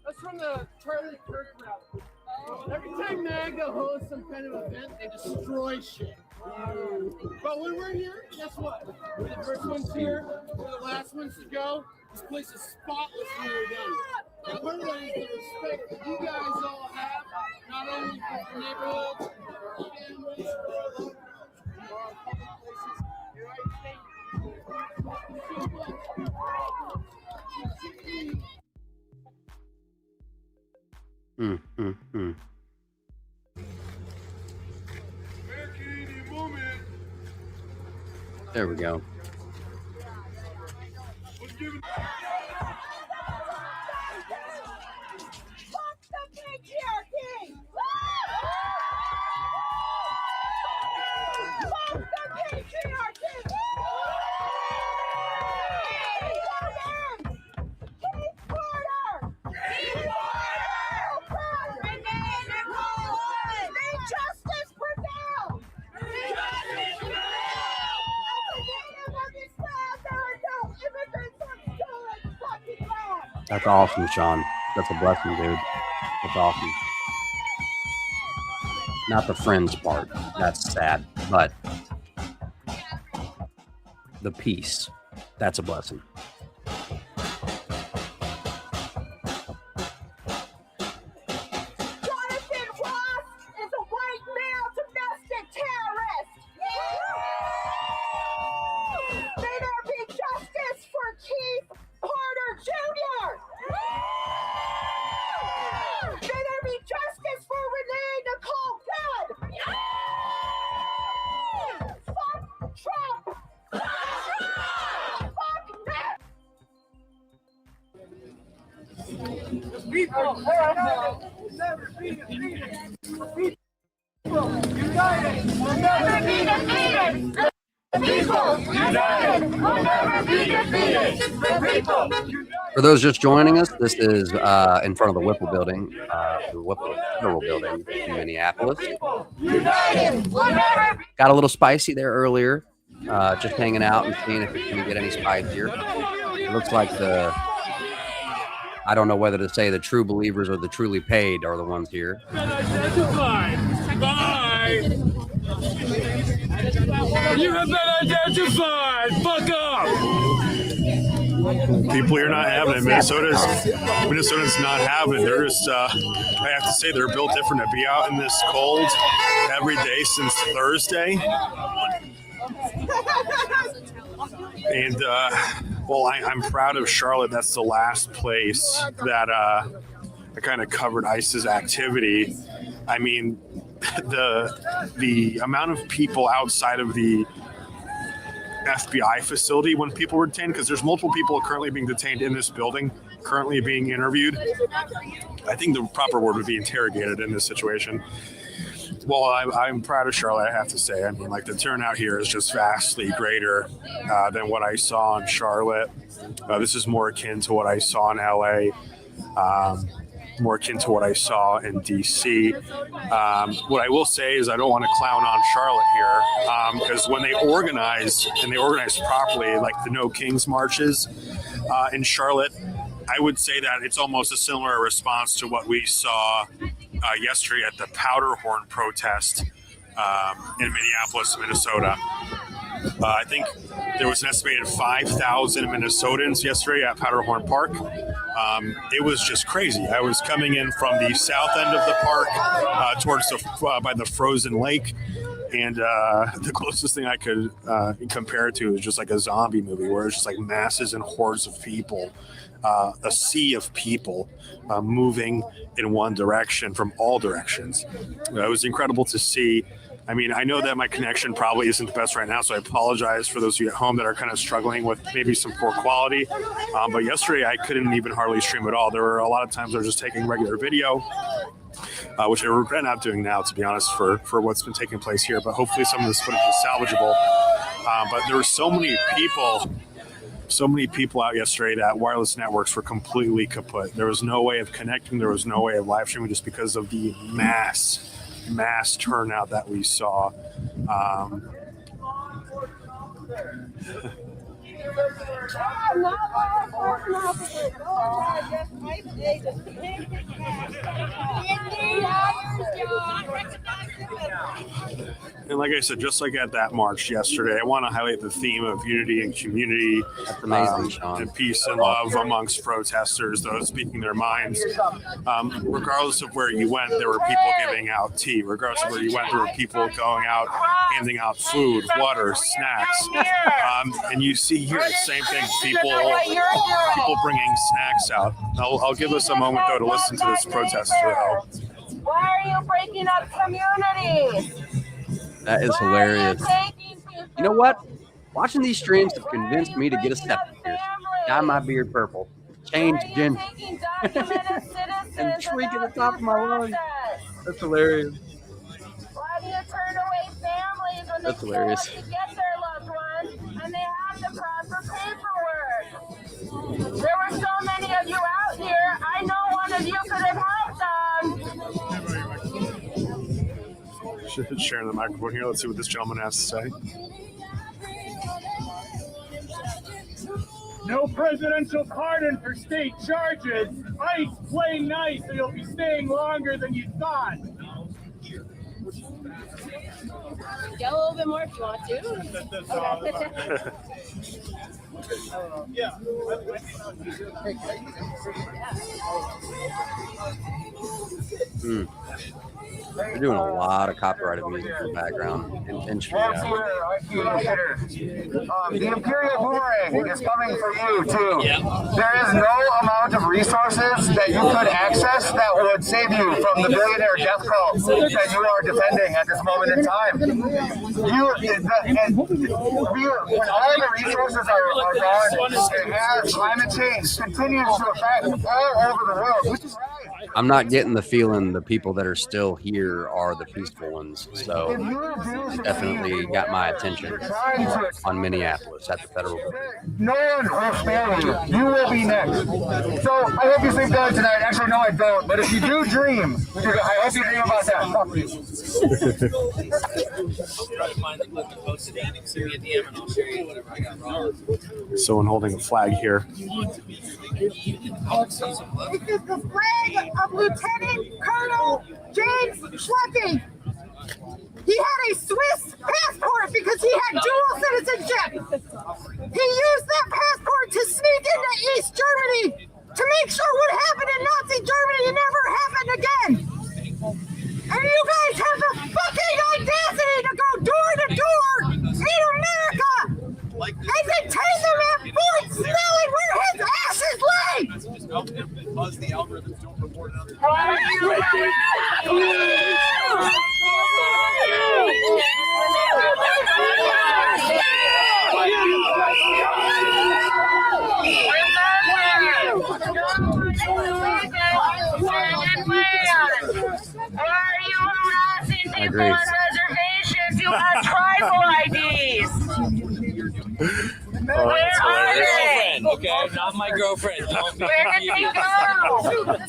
That's from the Charlie Kirk rally. Every time MAGA hosts some kind of event, they destroy shit. But when we're here, guess what? We're the first ones here, we're the last ones to go. This place is spotless when we're done. And part of that is the respect that you guys all have, not only for the neighborhoods, for our families, for our loved ones, for our public places. You're right, thank you. There we go. Fuck the patriarchy! That's awesome, Sean. That's a blessing, dude. That's awesome. Not the friends part. That's sad. But the peace, that's a blessing. For those just joining us, this is in front of the Whipple building, the Whipple Federal building in Minneapolis. Got a little spicy there earlier, just hanging out and seeing if it can get any spicier. It looks like I don't know whether to say the true believers or the truly paid are the ones here. Bye. You have been identified. Fuck up. People here not having it. Minnesota's not having it. They're just, I have to say, they're built different to be out in this cold every day since Thursday. And, well, I'm proud of Charlotte. That's the last place that I kind of covered ICE's activity. I mean, the amount of people outside of the FBI facility when people were detained, because there's multiple people currently being detained in this building, currently being interviewed. I think the proper word would be interrogated in this situation. Well, I'm proud of Charlotte, I have to say. I mean, like, the turnout here is just vastly greater than what I saw in Charlotte. This is more akin to what I saw in LA. More akin to what I saw in DC. What I will say is I don't want to clown on Charlotte here, because when they organize, and they organize properly, like the No Kings marches in Charlotte, I would say that it's almost a similar response to what we saw yesterday at the Powderhorn protest in Minneapolis, Minnesota. I think there was an estimated 5,000 Minnesotans yesterday at Powderhorn Park. It was just crazy. I was coming in from the south end of the park towards by the frozen lake, and the closest thing I could compare it to is just like a zombie movie, where it's just like masses and hordes of people, a sea of people moving in one direction from all directions. It was incredible to see. I mean, I know that my connection probably isn't the best right now, so I apologize for those of you at home that are kind of struggling with maybe some poor quality. But yesterday, I couldn't even hardly stream at all. There were a lot of times I was just taking regular video, which I regret not doing now, to be honest, for what's been taking place here. But hopefully some of this footage is salvageable. But there were so many people out yesterday that wireless networks were completely kaput. There was no way of connecting. There was no way of live streaming, just because of the mass turnout that we saw. And like I said, just like at that march yesterday, I want to highlight the theme of unity and community, and peace and love amongst protesters, those speaking their minds. Regardless of where you went, there were people giving out tea. Regardless of where you went, there were people going out, handing out food, water, snacks. And you see here the same thing, people bringing snacks out. I'll give us a moment, though, to listen to this protester, though. Why are you breaking up communities? That is hilarious. You know what? Watching these streams have convinced me to get a septic piercing, dye my beard purple, change gender, and shriek at the top of my lungs. That's hilarious. Why do you turn away families when they still want to get their loved ones and they have the proper paperwork? There were so many of you out here. I know one of you could have helped them. Sharing the microphone here. Let's see what this gentleman has to say. No presidential pardon for state charges. ICE, play nice, so you'll be staying longer than you thought. Get a little bit more if you want to. Yeah. They're doing a lot of copyrighted music in the background. The Imperial Boomerang is coming for you too. There is no amount of resources that you could access that would save you from the billionaire death cult that you are defending at this moment in time. When all the resources are gone, and as climate change continues to affect all over the world, which is right. I'm not getting the feeling the people that are still here are the peaceful ones. So definitely got my attention on Minneapolis at the federal government. No one will spare you. You will be next. So I hope you sleep good tonight. Actually, no, I don't. But if you do dream, I hope you dream about that. Fuck you. Someone holding a flag here. This is the flag of Lieutenant Colonel James Schlepping. He had a Swiss passport because he had dual citizenship. He used that passport to sneak into East Germany to make sure what happened in Nazi Germany never happened again. And you guys have the fucking audacity to go door to door in America and detain them at Fort Snelling where his ashes lay. Because the algorithms don't report another. I agree. Reservations, you have tribal IDs. Oh, Where that's are hilarious. they? Okay, not my girlfriend. Don't be Where did they go? What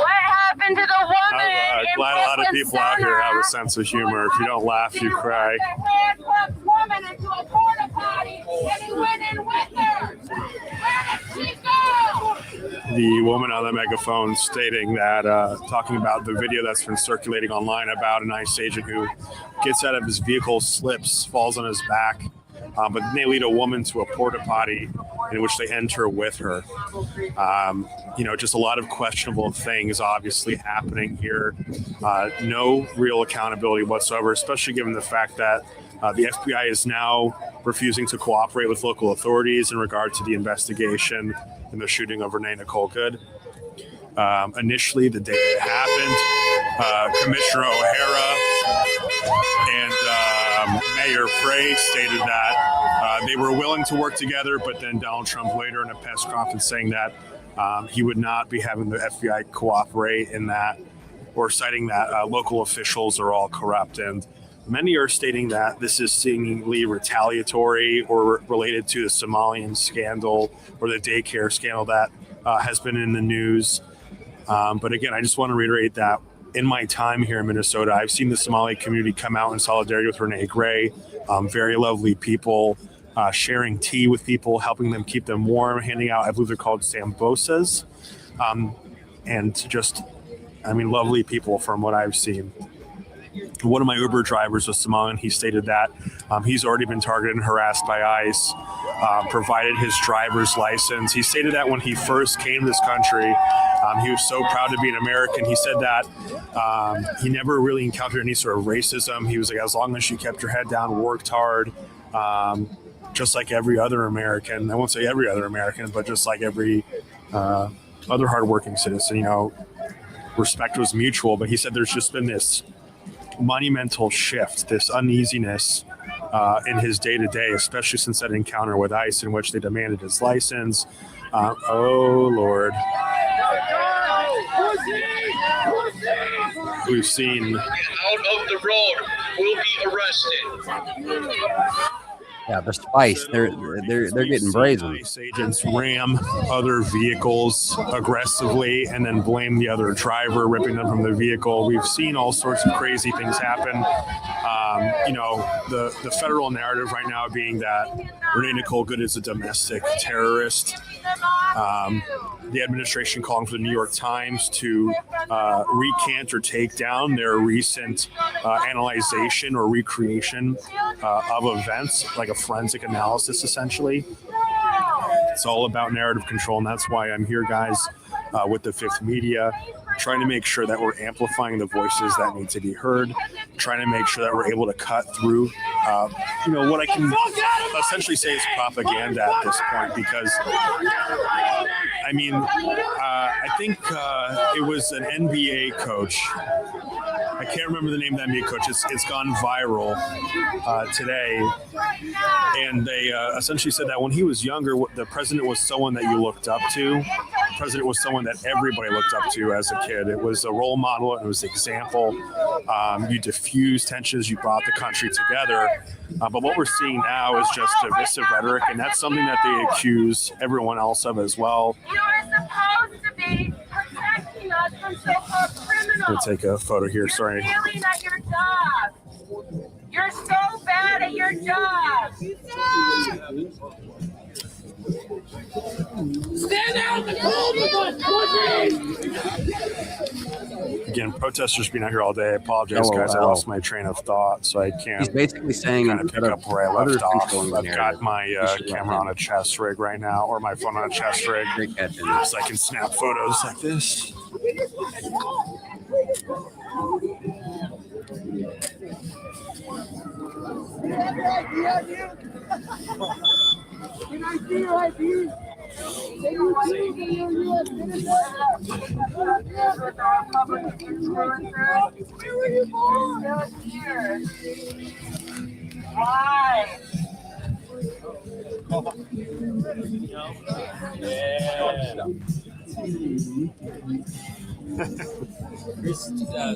happened to the woman I'm in glad a lot of Brooklyn people out here Center? have a sense of humor. If you don't laugh, you cry. Handcuffed woman into a porta potty and he went in with her. Where did she go? The woman on the megaphone stating that, talking about the video that's been circulating online about an ICE agent who gets out of his vehicle, slips, falls on his back, but then they lead a woman to a porta potty in which they enter with her. Just a lot of questionable things obviously happening here. No real accountability whatsoever, especially given the fact that the FBI is now refusing to cooperate with local authorities in regard to the investigation in the shooting of Renee Good. Initially, the day it happened, Commissioner O'Hara and Mayor Frey stated that they were willing to work together, but then Donald Trump later in a press conference saying that he would not be having the FBI cooperate in that, or citing that local officials are all corrupt. And many are stating that this is seemingly retaliatory or related to the Somalian scandal or the daycare scandal that has been in the news. But again, I just want to reiterate that in my time here in Minnesota, I've seen the Somali community come out in solidarity with Renee Gray, very lovely people, sharing tea with people, helping them keep them warm, handing out, I believe they're called sambosas, and just, lovely people from what I've seen. One of my Uber drivers was Somalian. He stated that he's already been targeted and harassed by ICE, provided his driver's license. He stated that when he first came to this country, he was so proud to be an American. He said that he never really encountered any sort of racism. He was like, as long as you kept your head down, worked hard, just like every other American. I won't say every other American, but just like every other hardworking citizen, respect was mutual. But he said there's just been this monumental shift, this uneasiness in his day-to-day, especially since that encounter with ICE in which they demanded his license. Oh, Lord. We've seen... Get out of the road. Will be arrested. Yeah, the spice, they're getting brazen. ICE agents ram other vehicles aggressively and then blame the other driver, ripping them from the vehicle. We've seen all sorts of crazy things happen. You know, the federal narrative right now being that Renee Good is a domestic terrorist. The administration calling for the New York Times to recant or take down their recent analyzation or recreation of events, like a forensic analysis, essentially. It's all about narrative control, and that's why I'm here, guys, with the Fifth Media, trying to make sure that we're amplifying the voices that need to be heard, trying to make sure that we're able to cut through, you know, what I can essentially say is propaganda at this point, because, I mean, I think it was an NBA coach. I can't remember the name of the NBA coach. It's gone viral today. And they essentially said that when he was younger, the president was someone that you looked up to. The president was someone that everybody looked up to as a kid. It was a role model. It was an example. You diffused tensions. You brought the country together. But what we're seeing now is just divisive rhetoric, and that's something that they accuse everyone else of as well. You are supposed to be protecting us from so-called criminals. We'll take a photo here. Sorry. Failing at your job. You're so bad at your job. Stand out in the cold with us, Again, protesters being out here all day. I apologize, guys. I lost my train of thought, so I can't. He's basically saying kind of pick up where I left off. controlling the I've got narrative. my camera on a chest rig right now, or my phone on a chest rig, so I can snap photos like this. Can I see your ID? Can you see that you're a U.S. citizen? Where were you born? Why?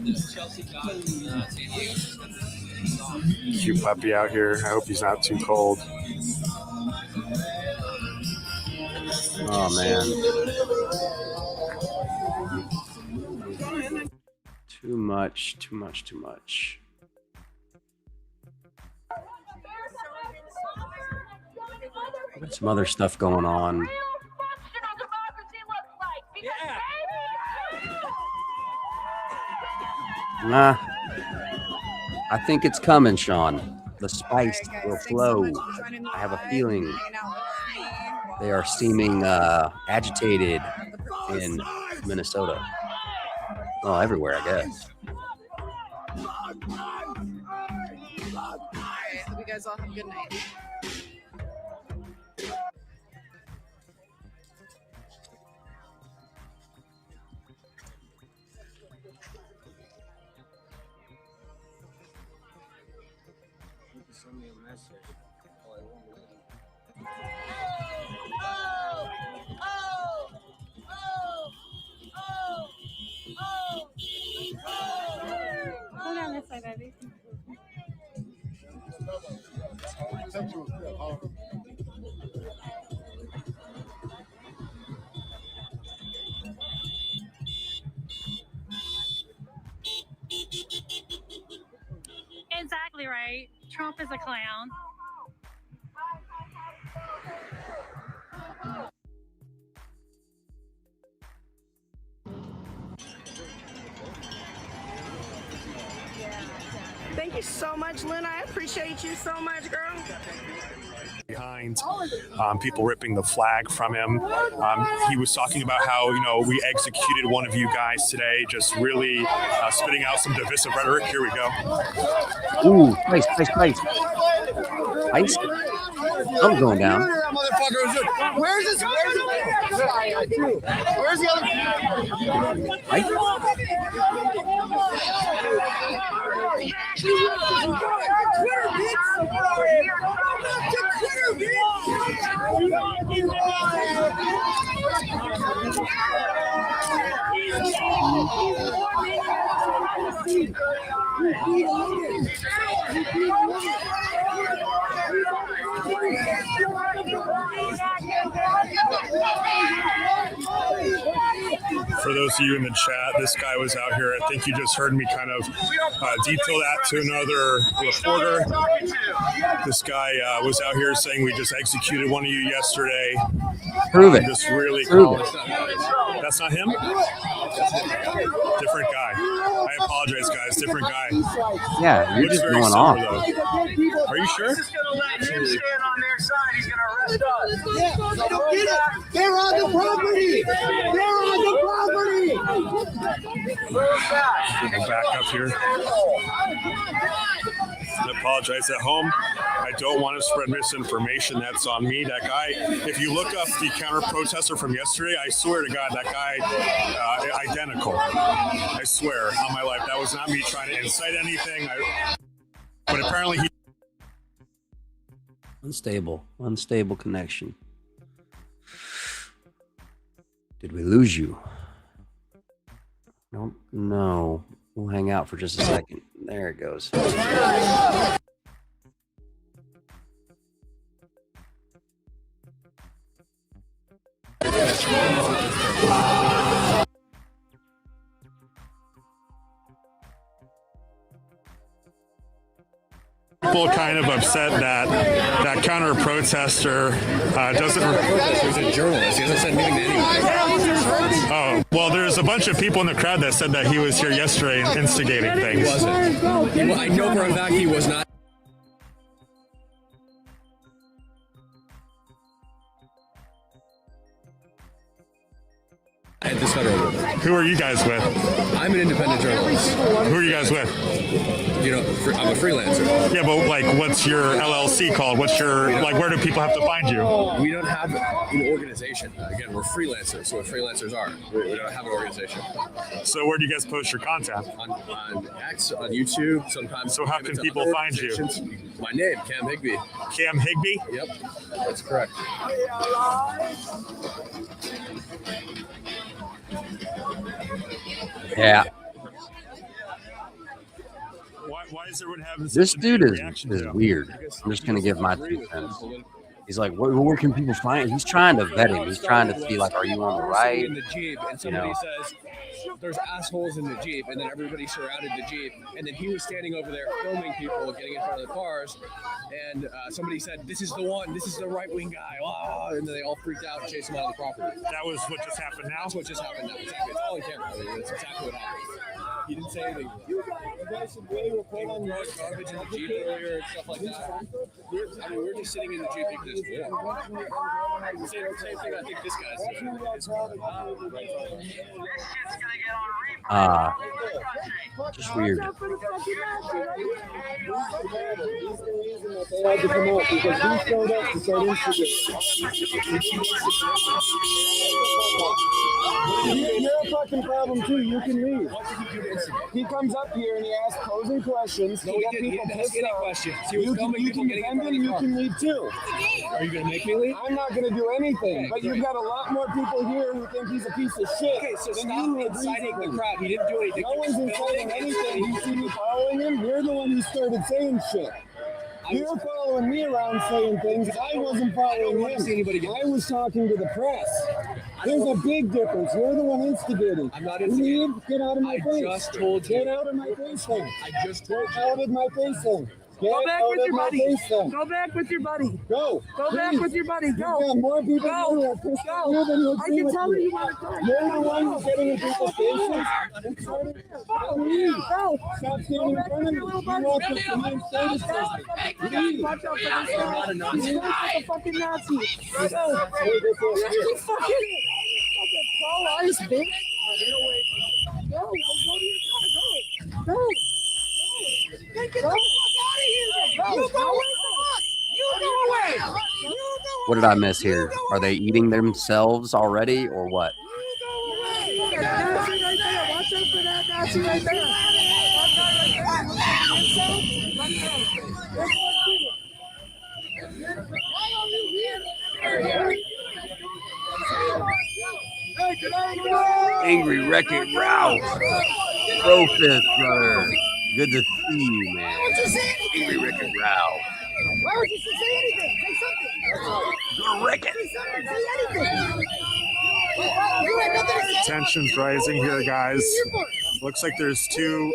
This Chelsea guy in San Diego. Cute puppy out here. I hope he's not too cold. Oh man. Too much. Got some other stuff going on. Nah. I think it's coming, Sean. The spice will flow. I have a feeling they are seeming agitated in Minnesota. Well, everywhere, I guess. Hope you guys all have a good night. Send me a message. Go down this way, baby. Exactly right. Trump is a clown. Thank you so much, Lynn. I appreciate you so much, girl. Behind people ripping the flag from him. He was talking about how, you know, we executed one of you guys today, just really spitting out some divisive rhetoric. Here we go. Ooh, nice. Ice. I'm going down. Where's this? Where's the other? For those of you in the chat, this guy was out here. I think you just heard me kind of detail that to another reporter. This guy was out here saying we just executed one of you yesterday. Prove it. Just really Prove it. That's not him? Different guy. I apologize, guys. Different guy. Yeah, you're Looks just very going similar, off. though. Are you sure? He's just gonna let him stand on their side. He's gonna arrest us. Yeah, I don't get it. They're on the property. They're on the property. We'll go back up here. I apologize at home. I don't want to spread misinformation. That's on me. That guy, if you look up the counter protester from yesterday, I swear to God, that guy, identical. I swear on my life. That was not me trying to incite anything. But apparently he... Unstable connection. Did we lose you? Nope. No. We'll hang out for just a second. There it goes. People kind of upset that that counter protester doesn't. He's a journalist. He hasn't said anything to anyone. Oh well, there's a bunch of people in the crowd that said that he was here yesterday instigating things. He wasn't. I know for a fact he was not. At this federal level. Who are you guys with? I'm an independent journalist. Who are you guys with? You know, I'm a freelancer. Yeah, but like, what's your LLC called? What's your, like, where do people have to find you? We don't have an organization. Again, we're freelancers, so what freelancers are. We don't have an organization. So where do you guys post your content? On X, on YouTube, sometimes. So how can people find you? My name, Cam Higbee. Cam Higbee? Yep, that's correct. Yeah. Why is everyone having This dude is weird. I'm just gonna give my 2 cents. He's like, where can people find? He's trying to vet him. He's trying to see, like, are you on the right? In the Jeep, and somebody says, there's assholes in the Jeep, and then everybody surrounded the Jeep, and then he was standing over there filming people getting in front of the cars, and somebody said, this is the one, this is the right-wing guy, and then they all freaked out and chased him out of the property. That was what just happened now? That's what just happened now, exactly. It's all in camera. That's exactly what happened. He didn't say anything. You guys should really report on your garbage in the Jeep earlier and stuff like that. We're just sitting in the Jeep like this. Same thing I think this guy's doing. Just weird. They had to come out because he showed up to start You're a fucking problem too. You can leave. He comes up here and he asks posing questions to get people pissed off. You can defend him. You can leave too. Are you gonna make me leave? I'm not gonna do anything. But you've got a lot more people here who think he's a piece of shit. Okay, so stop inciting the crowd. He didn't do anything. No one's inciting anything. You see me following him? You're the one who started saying shit. You're following me around saying things. I wasn't following him. I was talking to the press. There's a big difference. You're the one instigating. I'm not instigating. Leave. Get out of my face. Just told you. Get out of my face then. I just told you. Get out of my face then. Go back with your buddy. Go back with your buddy. Go. Go back with your buddy. Go. You've got more people who are pissed off you than you'll I can tell you want to go. You're the one who's getting in people's faces. Stop standing in front of me. You want to command status. Leave. Watch out for this guy. He's like a fucking Nazi. Go. You fucking pro-ice, bitch. Go. Go to your car. Go. Go. Get the fuck out of here! You go away from us! You go away! What did I miss here? Are they eating themselves already or what? Nazi right there! Watch out for that Nazi right there! Why are you here? Angry Wreck-It Ralph. Pro-fist, brother. Good to see you, man. Why would you say anything? Angry Wreck-It Ralph. Why would you say anything? Say something. Go Wreck-It. Say something. Say anything. Tensions rising here, guys. Looks like there's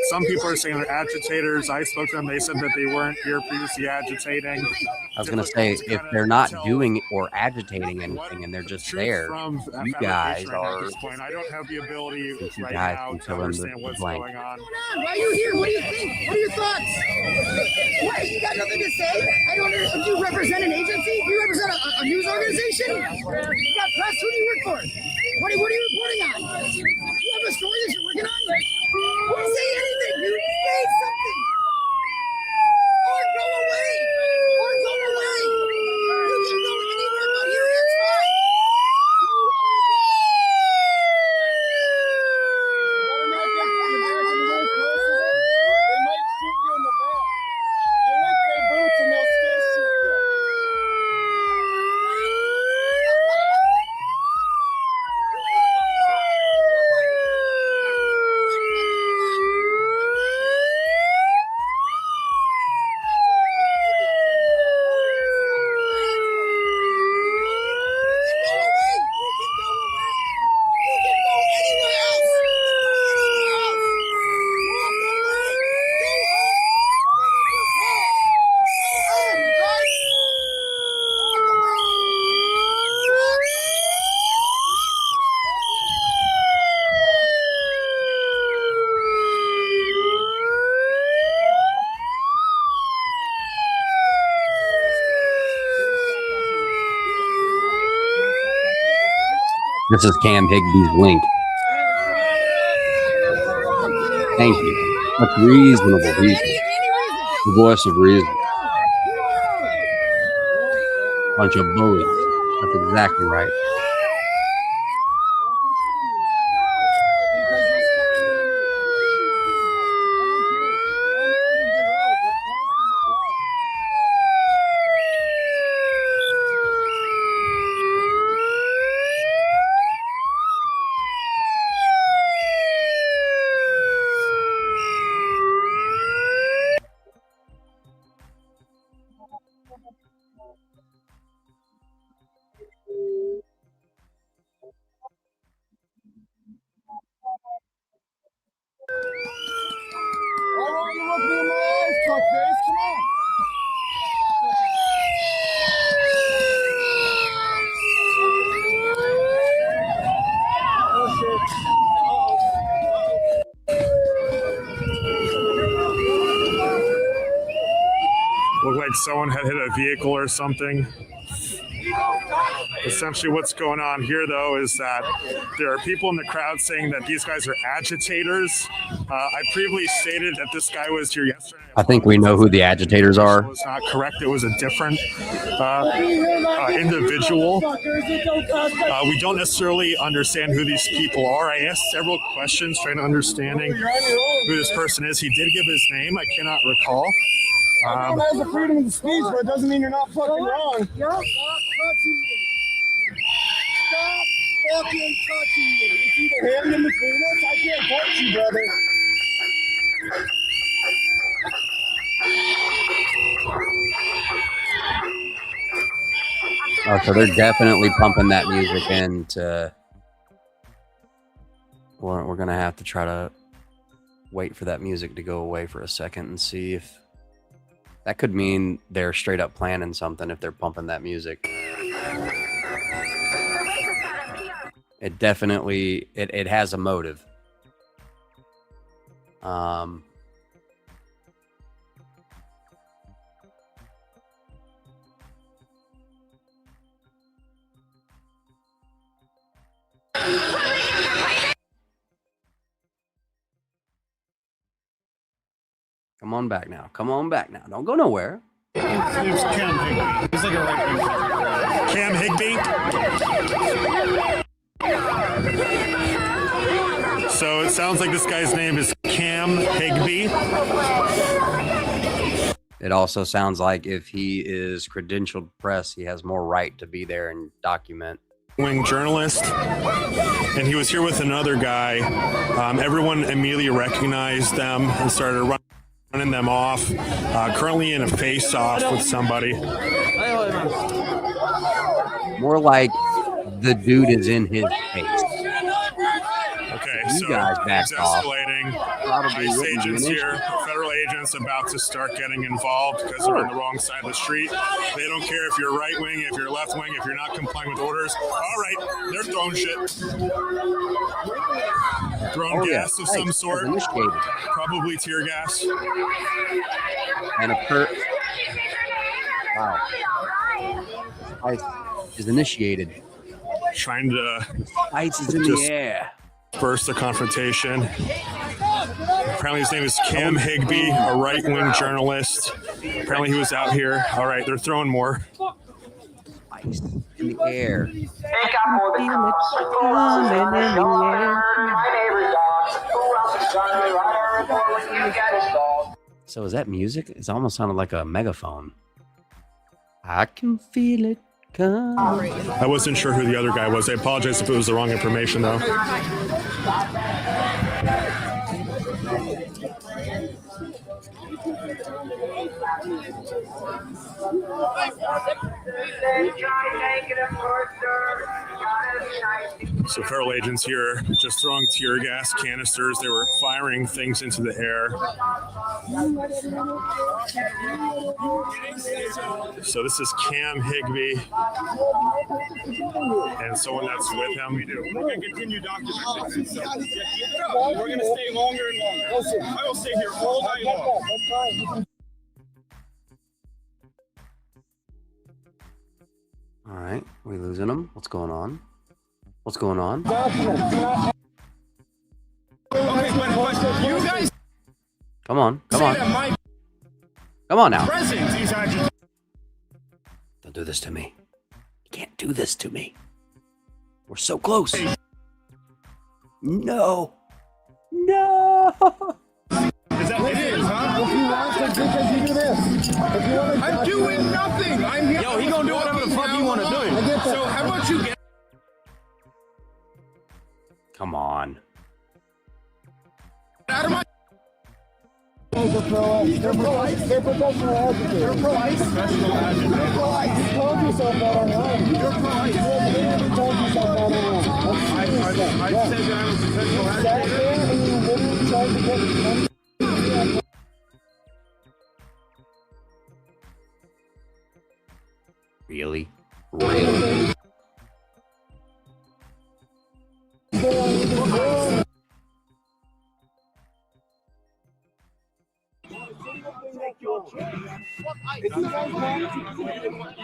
some people are saying they're agitators. I spoke to them. They said that they weren't here previously agitating. I was going to say, if they're not doing or agitating anything and they're just there, you guys are. I don't have the ability You right guys now can to fill in understand the what's blank. going on. Why are you here? What do you think? What are your thoughts? What? You got nothing to say? I don't understand. Do you represent an agency? Do you represent a news organization? You got press? Who do you work for? What are you reporting on? Do you have a story that you're working on? Say anything, dude. Say something. Or go away. Or go away. You can go anywhere but here. That's fine. They might shoot you in the back. You lick their boots and they'll still shoot you. This is Cam Higby's link. Thank you. That's reasonable people. The voice of reason. Bunch of bullies. That's exactly right. Why don't you look me in my eyes, fuckface? Come on. Looked like someone had hit a vehicle or something. Essentially what's going on here, though, is that there are people in the crowd saying that these guys are agitators. I previously stated that this guy was here yesterday. I think we know who the agitators are. It was not correct. It was a different individual. We don't necessarily understand who these people are. I asked several questions trying to understanding who this person is. He did give his name. I cannot recall. Everyone has the freedom of speech, but it doesn't mean you're not fucking wrong. Stop touching me. Stop fucking touching me. It's either hand in between us. I can't touch you, brother. Oh, so they're definitely pumping that music in to. We're going to have to try to wait for that music to go away for a second and see if that could mean they're straight up planning something if they're pumping that music. It definitely, it has a motive. Come on back now. Come on back now. Don't go nowhere. It's Cam Higby. He's like a right wing. Cam Higby. So it sounds like this guy's name is Cam Higby. It also sounds like if he is credentialed press, he has more right to be there and document. Wing journalist, and he was here with another guy. Everyone immediately recognized them and started running them off. Currently in a face-off with somebody. More like the dude is in his face. Okay, You so guys backed it's off. escalating. Probably ICE wouldn't be an agents issue. here, federal agents about to start getting involved because they're on the wrong side of the street. They don't care if you're right wing, if you're left wing, if you're not complying with orders. All right, they're throwing shit. Throwing gas of some sort. Probably tear gas. And a wow. ICE is initiated. Trying to ICE is in the air. Burst the confrontation. Apparently his name is Cam Higbee, a right-wing journalist. Apparently he was out here. All right, they're throwing more. ICE in the air. So is that music? It's almost sounded like a megaphone. I can feel it come. I wasn't sure who the other guy was. I apologize if it was the wrong information, though. So federal agents here just throwing tear gas canisters. They were firing things into the air. So this is Cam Higbee and someone that's with him. We're going to continue documenting this. We're going to stay longer and longer. I will stay here all night long. All right, we losing them? What's going on? What's going on? Okay, but you guys Come on, come on. Come on now. Don't do this to me. You can't do this to me. We're so close. No. No. Is that what it is, huh? If you want to, because you do this. If you want to, I'm doing nothing. I'm here. Yo, he gonna do whatever the fuck he want to do. So how about you get Come on. out of my They're pro-ICE. They're professional advocates. They're pro-ICE. Professional advocates. You're pro-ICE. You told yourself that online. You're pro-ICE. You literally told yourself that online. I said that I'm a professional advocate. You sat there and you literally tried to get money. Really? Really? You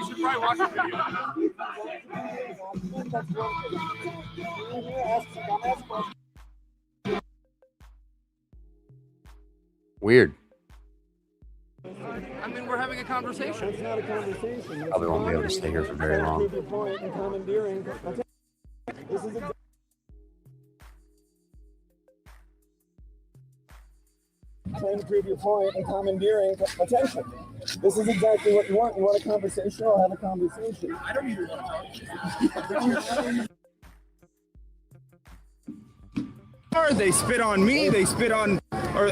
should probably watch the video. Weird. I mean, we're having a conversation. It's not a conversation. Probably won't be able to stay here for very long. This is trying to prove your point and commandeering attention. This is exactly what you want. You want a conversation? I'll have a conversation. I don't even want to talk. They spit on me. They spit on, or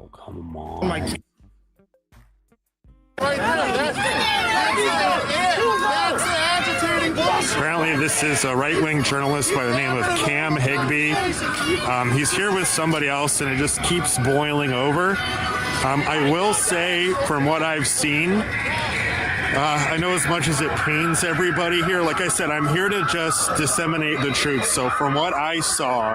Oh, come on. my. Apparently, this is a right-wing journalist by the name of Cam Higbee. He's here with somebody else, and it just keeps boiling over. I will say, from what I've seen, I know as much as it pains everybody here. Like I said, I'm here to just disseminate the truth. So from what I saw,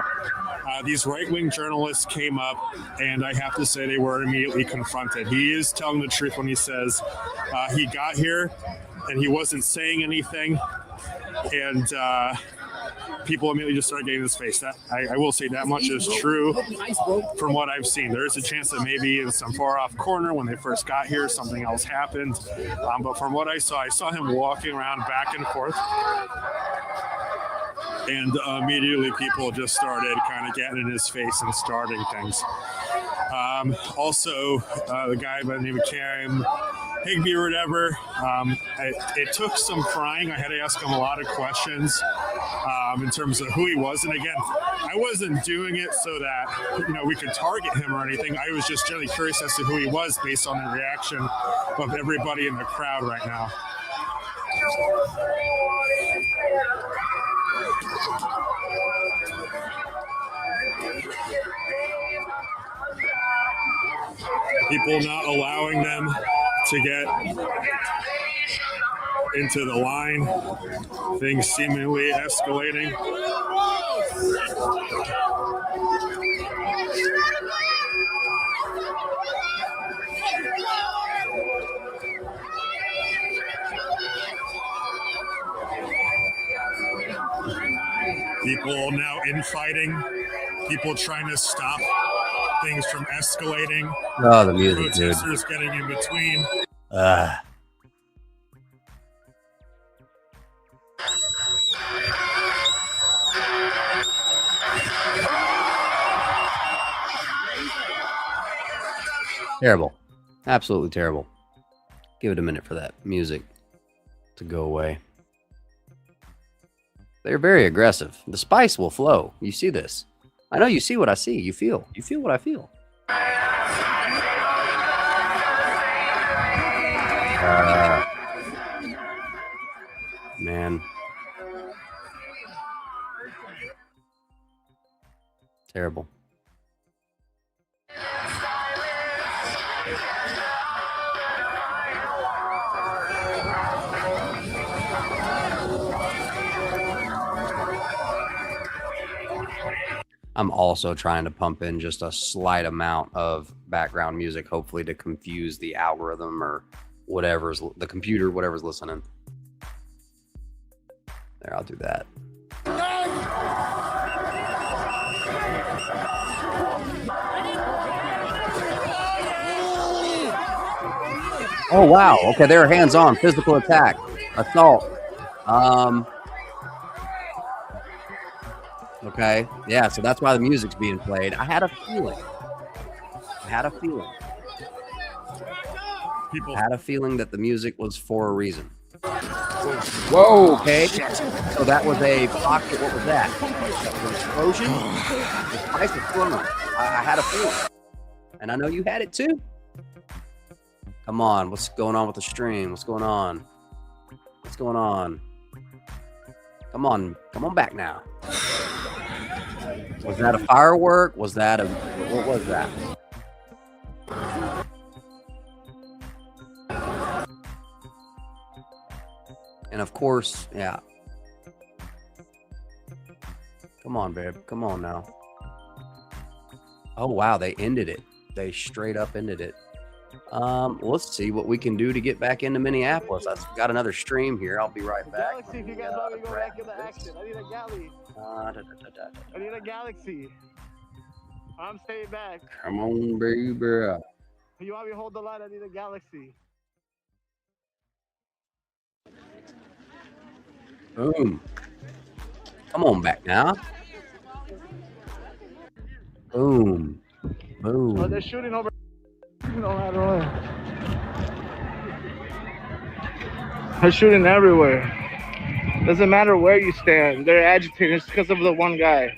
these right-wing journalists came up, and I have to say they were immediately confronted. He is telling the truth when he says he got here and he wasn't saying anything, and people immediately just started getting in his face. That I will say that much is true from what I've seen. There is a chance that maybe in some far-off corner when they first got here, something else happened. But from what I saw him walking around back and forth. And immediately people just started kind of getting in his face and starting things. Also, the guy by the name of Cam Higbee or whatever, it took some prying. I had to ask him a lot of questions. in terms of who he was. And again, I wasn't doing it so that we could target him or anything. I was just generally curious as to who he was based on the reaction of everybody in the crowd right now. People not allowing them to get into the line. Things seemingly escalating. People now infighting. People trying to stop things from escalating. Oh, the music, dude. Protesters getting in between. Terrible. Absolutely terrible. Give it a minute for that music to go away. They're very aggressive. The spice will flow. You see this. I know you see what I see. You feel. You feel what I feel. Man. Terrible. I'm also trying to pump in just a slight amount of background music, hopefully to confuse the algorithm or whatever's the computer, whatever's listening. There, I'll do that. Oh, wow. Okay, they're hands-on. Physical attack. Assault. Okay. Yeah, so that's why the music's being played. I had a feeling. I had a feeling that the music was for a reason. Whoa. Okay. So that was a pocket. What was that? That was an explosion? The spice was flowing. I had a feeling. And I know you had it too. Come on. What's going on with the stream? What's going on? What's going on? Come on. Come on back now. Was that a firework? Was that a... What was that? And of course, yeah. Come on, babe. Come on now. Oh, wow. They ended it. They straight up ended it. Let's see what we can do to get back into Minneapolis. I've got another stream here. I'll be right back. Galaxy, if you guys want me to go back in the action. I need a galley. I need a galaxy. I'm staying back. Come on, baby. You want me to hold the line? I need a galaxy. Boom. Come on back now. Boom. Boom. Oh, they're shooting over. No matter what. They're shooting everywhere. Doesn't matter where you stand. They're agitating. It's because of the one guy.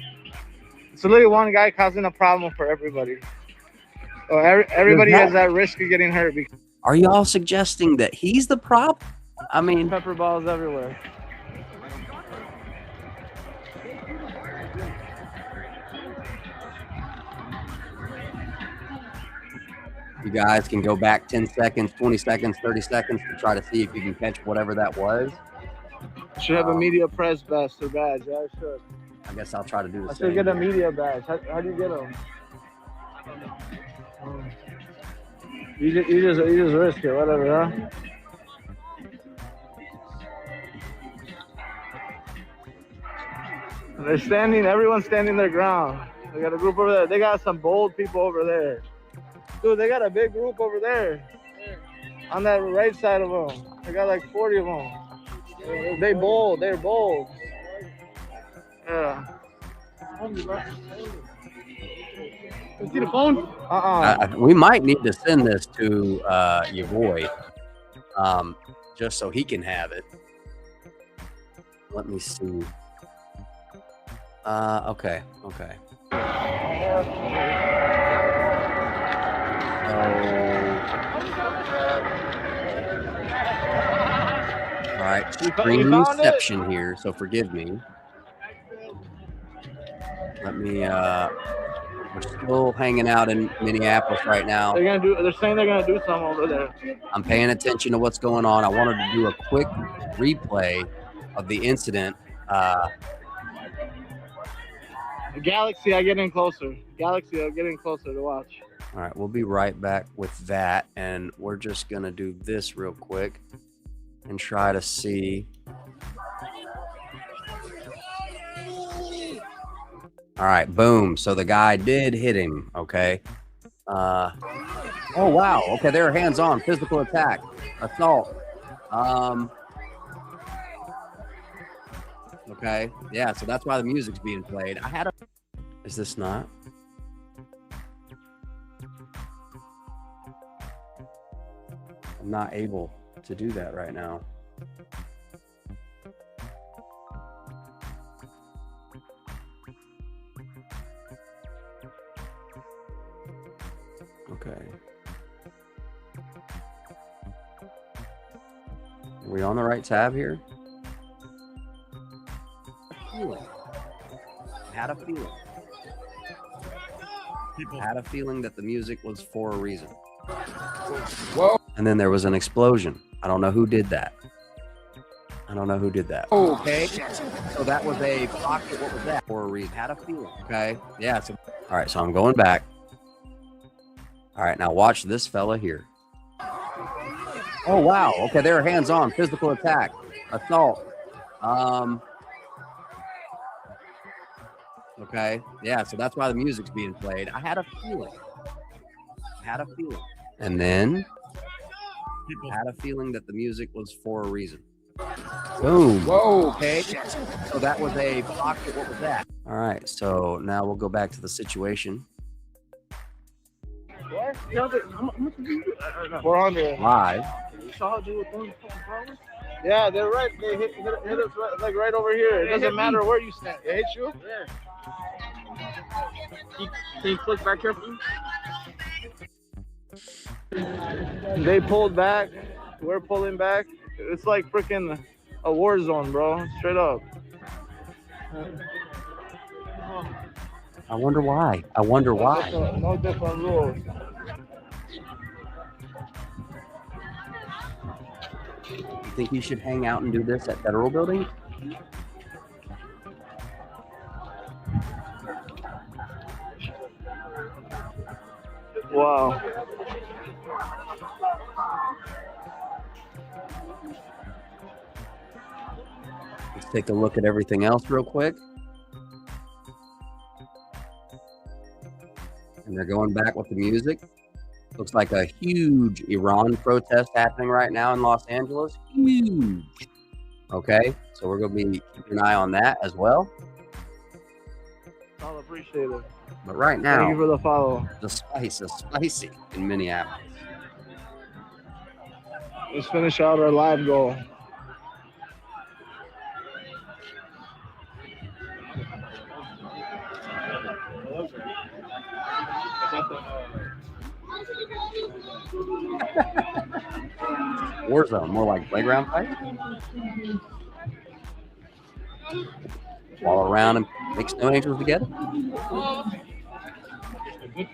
It's literally one guy causing a problem for everybody. So everybody has that risk of getting hurt. Are y'all suggesting that he's the problem? I mean, pepper balls everywhere. You guys can go back 10 seconds, 20 seconds, 30 seconds to try to see if you can catch whatever that was. Should have a media press vest or badge. Yeah, I should. I guess I'll try to do the I same. should get a media badge. How do you get them? You just risk it, whatever, huh? They're standing. Everyone's standing their ground. They got a group over there. They got some bold people over there. Dude, they got a big group over there. On that right side of them. They got like 40 of them. They're bold. Yeah. You see the phone? We might need to send this to your boy, just so he can have it. Let me see. Okay. All right, Streamception here, so forgive me. Let me. We're still hanging out in Minneapolis right now. They're saying they're gonna do something over there. I'm paying attention to what's going on. I wanted to do a quick replay of the incident. Galaxy, I'm getting closer. Galaxy, I'm getting closer to watch. All right, we'll be right back with that, and we're just gonna do this real quick and try to see. All right, boom. So the guy did hit him. Okay. Oh wow. Okay, they're hands-on, physical attack, assault. Okay. Yeah. So that's why the music's being played. I had a. Is this not? I'm not able to do that right now. Okay. Are we on the right tab here? Had a feeling. Had a feeling that the music was for a reason. Whoa. And then there was an explosion. I don't know who did that. Okay. So that was a pocket. What was that? For a reason. Had a feeling. Okay. Yeah. So, all right. So I'm going back. All right. Now watch this fella here. Oh, wow. Okay. They're hands-on, physical attack, assault. Okay. Yeah. So that's why the music's being played. I had a feeling. And then had a feeling that the music was for a reason. Boom. Whoa. Okay. So that was a pocket. What was that? All right. So now we'll go back to the situation. 400. Live. You saw dude with those fucking problems? Yeah, they're right. They hit us right over here. It doesn't matter where you stand. It hit you? Yeah. Can you click back here, please? They pulled back. We're pulling back. It's like freaking a war zone, bro. Straight up. I wonder why. No different rules. You think you should hang out and do this at Federal Building? Wow. Let's take a look at everything else real quick. And they're going back with the music. Looks like a huge Iran protest happening right now in Los Angeles. Huge. Okay, so we're going to be keeping an eye on that as well. I'll appreciate it. But right now, thank you for the follow. The spice is spicy in Minneapolis. Let's finish out our live goal. Warzone, more like playground fight. Wall around and make snow angels together. Thank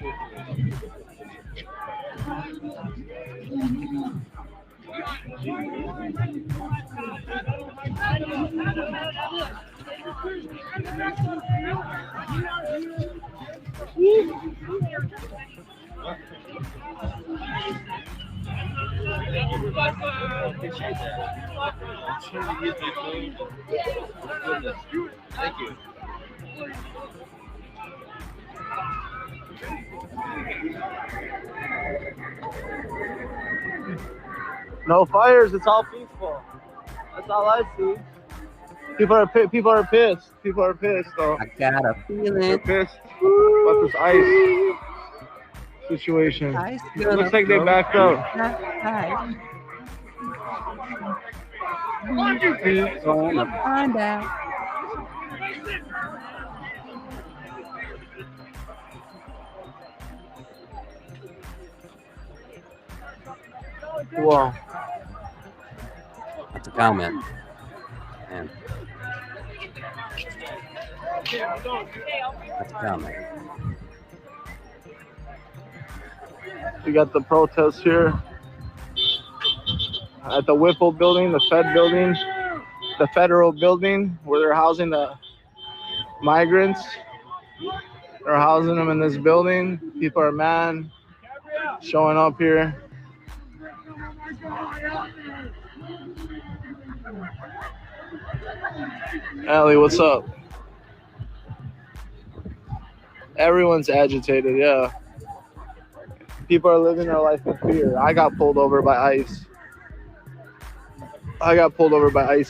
you. No fires. It's all peaceful. That's all I see. People are pissed. Though. I got a feeling. They're pissed about this ice situation. It looks like they backed up. Gonna find out. Wow. That's a comment. Man. That's a comment. We got the protests here at the Whipple building, the Fed building, the federal building where they're housing the migrants. They're housing them in this building. People are mad, showing up here. Allie, what's up? Everyone's agitated, yeah. People are living their life in fear. I got pulled over by ICE.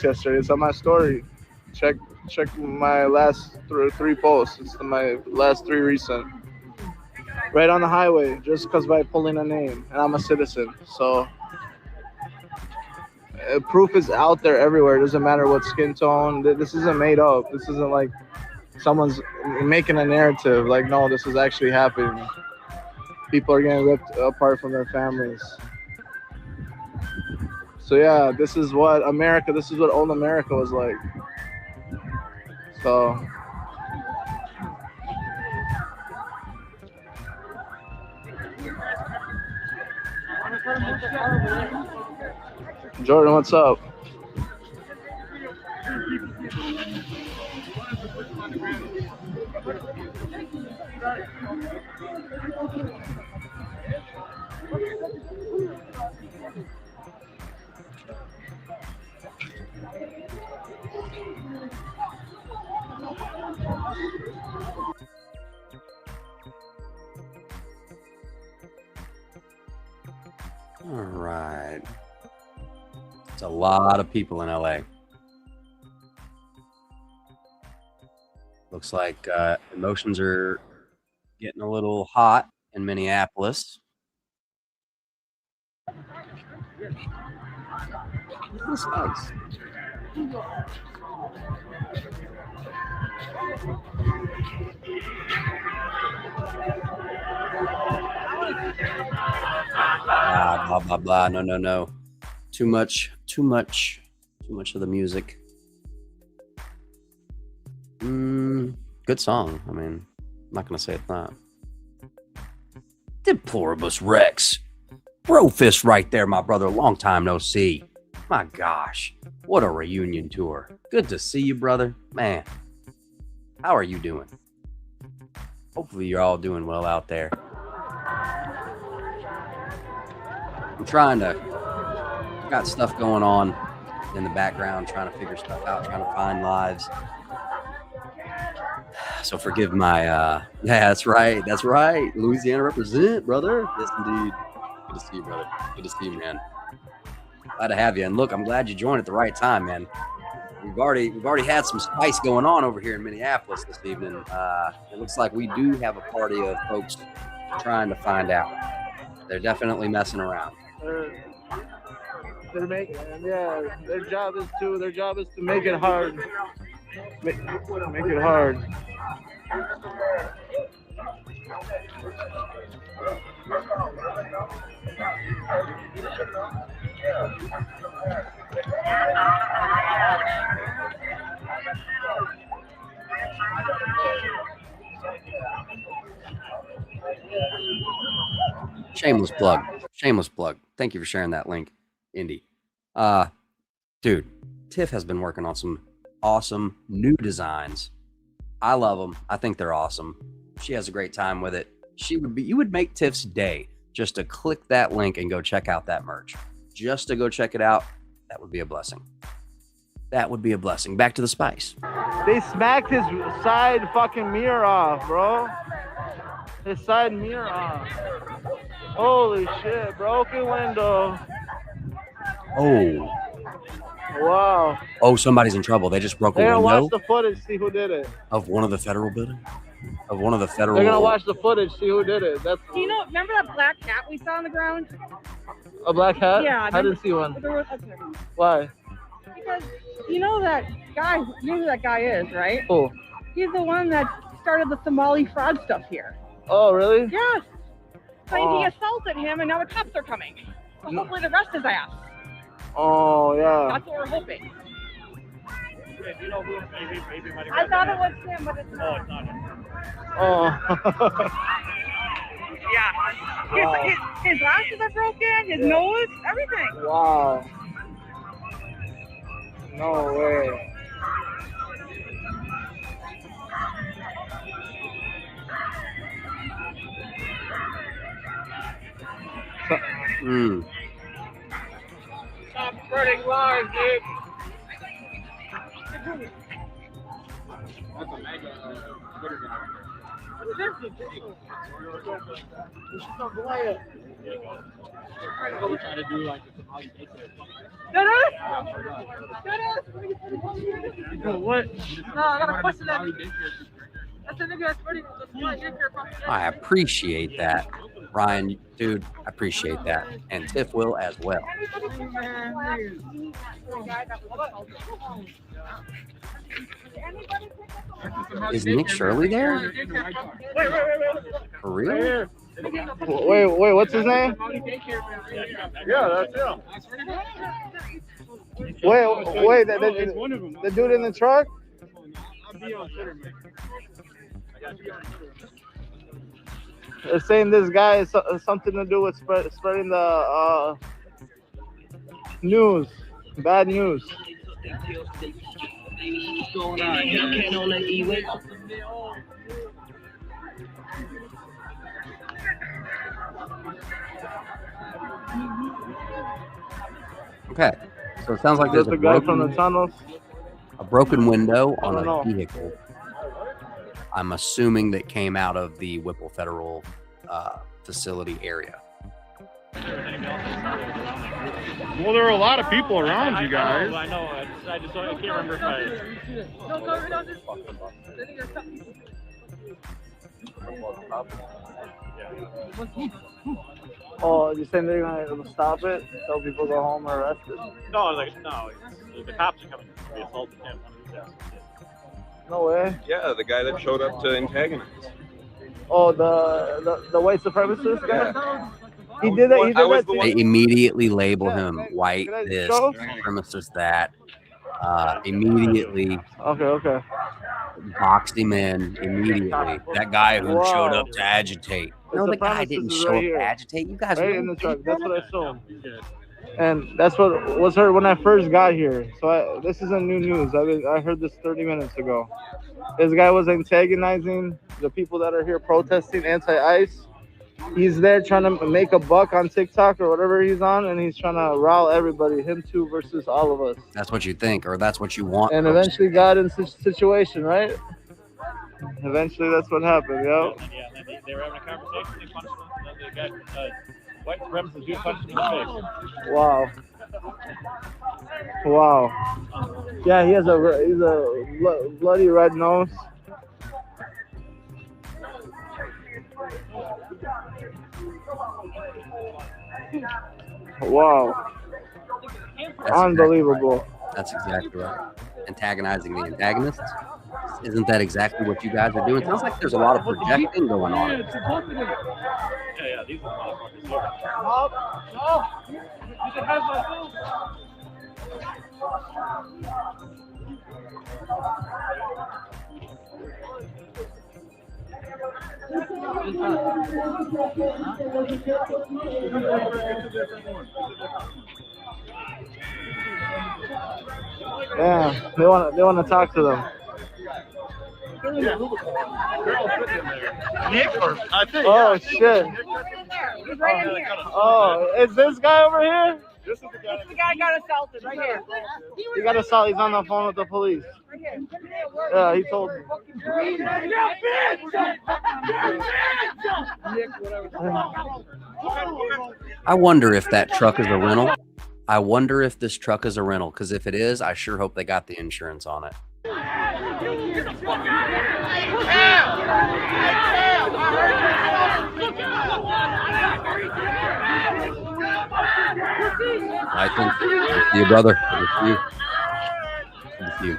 Yesterday. It's on my story. Check my last three posts. It's my last 3 recent. Right on the highway, just because by pulling a name, and I'm a citizen. So proof is out there everywhere. It doesn't matter what skin tone. This isn't made up. This isn't like someone's making a narrative. Like, no, this is actually happening. People are getting ripped apart from their families. So yeah, this is what old America was like. So Jordan, what's up? All right. It's a lot of people in LA. Looks like emotions are getting a little hot in Minneapolis. This nice. Blah, blah, blah. No. Too much of the music. Good song. I mean, I'm not going to say it's not. Deploribus Rex. Bro fist right there, my brother. Long time no see. My gosh. What a reunion tour. Good to see you, brother. Man, how are you doing? Hopefully you're all doing well out there. I'm trying to, got stuff going on in the background, trying to figure stuff out, trying to find lives. So forgive my, yeah, that's right. Louisiana represent, brother. Yes, indeed. Good to see you, brother. Good to see you, man. Glad to have you. And look, I'm glad you joined at the right time, man. We've already had some spice going on over here in Minneapolis this evening. It looks like we do have a party of folks trying to find out. They're definitely messing around. They're making, yeah. Their job is to make it hard. Make it hard. Shameless plug. Thank you for sharing that link, Indy. Dude, Tiff has been working on some awesome new designs. I love them. I think they're awesome. She has a great time with it. You would make Tiff's day just to click that link and go check out that merch. Just to go check it out, that would be a blessing. That would be a blessing. Back to the spice. They smacked his side fucking mirror off, bro. His side mirror off. Holy shit, broken window. Oh. Wow. Oh, somebody's in trouble. They just broke a They're window. gonna watch the footage, see who did it. Of one of the federal buildings? Of one of the federal... They're gonna watch the footage, see who did it. That's... You know, remember that black cat we saw on the ground? A black cat? Yeah. I didn't see one. Why? Because you know that guy, you know who that guy is, right? Who? He's the one that started the Somali fraud stuff here. Oh, really? Yes. Claimed he assaulted him and now the cops are coming. So hopefully the rest is ass. Oh yeah. That's what we're hoping. Okay, do you know who maybe might have I thought it was him, but it's not. Oh, it's not him. Oh. Yeah. His glasses are broken, his nose, everything. Wow. No way. Stop spreading lies, dude. That's a mega Twitter guy. Trying to do like a Somali daycare. What? No, I got a question. That's the nigga that's spreading the Somali daycare from I appreciate that, Ryan, dude. I appreciate that, and Tiff will as well. Is Nick Shirley there? For real? Wait, what's his name? Yeah, that's him. Wait, the dude in the truck? They're saying this guy is something to do with spreading the news, bad news. What's going on? Y'all on the E-way? Okay, so it sounds like there's a guy from the tunnels. A broken window on don't know. a vehicle. I'm assuming that came out of the Whipple Federal facility area. Well, there are a lot of people around you guys. I know. I can't remember if I. Oh, you're saying they're gonna stop it? Tell people to go home or arrested? No, the cops are coming to assault him. No way. Yeah, the guy that showed up to antagonize. Oh, the white supremacist guy. He did that. He did that. They immediately label him white this, supremacist that. Immediately. Okay. Boxed him in immediately. That guy who showed up to agitate. No, the guy didn't show up to agitate. You guys right in the truck. That's what I saw. And that's what was heard when I first got here. So this isn't new news. I heard this 30 minutes ago. This guy was antagonizing the people that are here protesting anti-ICE. He's there trying to make a buck on TikTok or whatever he's on, and he's trying to rile everybody, him too versus all of us. That's what you think, or that's what you want. And eventually got in such a situation, right? Eventually that's what happened, yo. Yeah, they were having a conversation. They punched him. And then they got white supremacist dude punched him in the face. Wow. Yeah, he's a bloody red nose. Wow. Unbelievable. That's exactly right. Antagonizing the antagonists. Isn't that exactly what you guys are doing? Sounds like there's a lot of projecting going on. Yeah, these are motherfuckers here. You should have my phone. Yeah, they want to talk to them. Nick, or I think. Oh shit! He's right in here. Oh, is this guy over here? This is the guy. The guy got assaulted right here. He got assaulted. He's on the phone with the police. Right here. Yeah, he told me. I wonder if that truck is a rental. I wonder if this truck is a rental, because if it is, I sure hope they got the insurance on it. I think it's you, brother. It's you. It's you.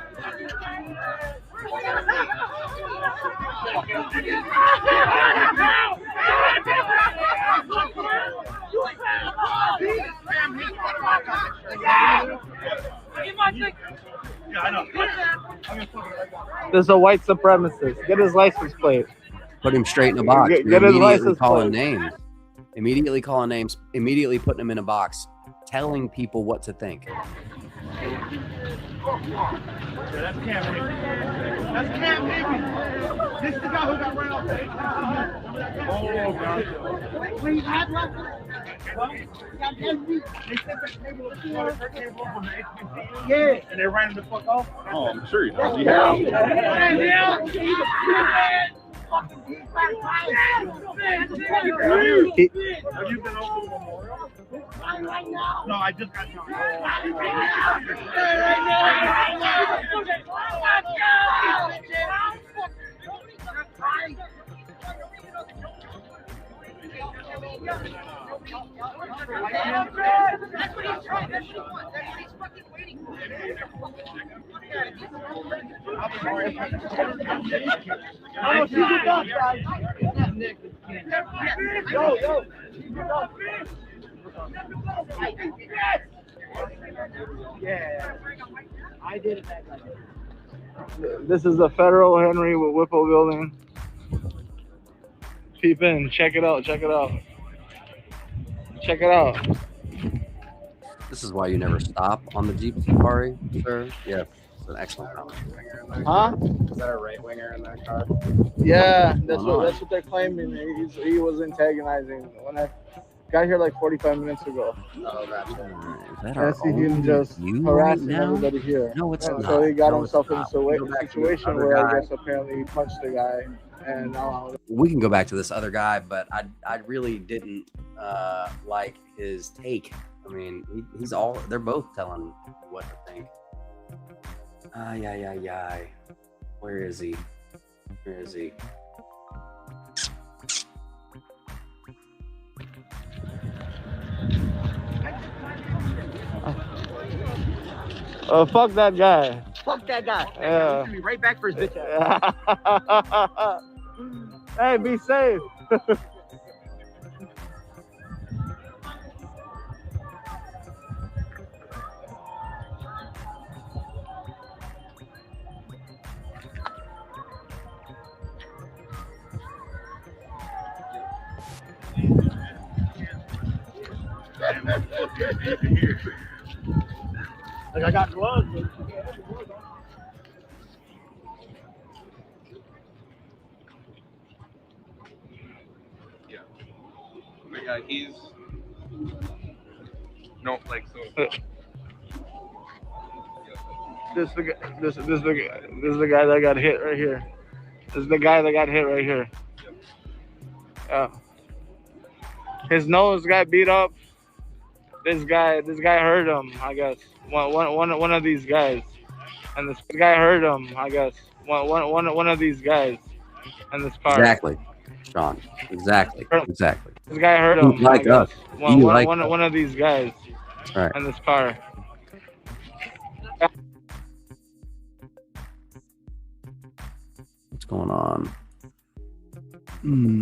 This is a white supremacist. Get his license plate. Put him straight in a box. Get You're his immediately license calling plate. names. Immediately calling names. Immediately putting them in a box. Telling people what to think. That's Cam Newton. That's Cam Newton. This is the guy who got ran off the Oh, God. Wait, you had left? They set that table up on the HBC. Yeah. And they ran him the fuck off? Oh, I'm sure he does. Yeah. Have you been over the memorial? No, I just got done. That's what he's trying. That's what he wants. That's what he's fucking waiting for. Oh, she's a duck, guys. Yo. Yeah. I did it that night. This is the Federal Henry Whipple building. Peep in. Check it out. Check it out. Check it out. This is why you never stop on the Jeep Safari, sir. Yeah, it's an excellent comment. Huh? Is that a right winger in that car? Yeah, that's what they're claiming. He was antagonizing when I got here like 45 minutes ago. Oh, gotcha. Is that our him just harassing everybody here. No, it's not. So he got No, himself in it's a not. situation where I guess apparently he punched the guy. And we can go back to this other guy, but I really didn't like his take. I mean, they're both telling what to think. Yeah. Where is he? Where is he? Fuck that guy. Fuck that guy. Yeah. He's gonna be right back for his bitch ass. Hey, be safe. Like I got gloves. Yeah, he's no like so. This is the guy that got hit right here. This is the guy that got hit right here. His nose got beat up. This guy hurt him, I guess. One of these guys, and this guy hurt him, I guess. One of these guys, and this car. Exactly, Sean. Exactly. This guy hurt him. Like us. One of these guys, right. and this car. What's going on?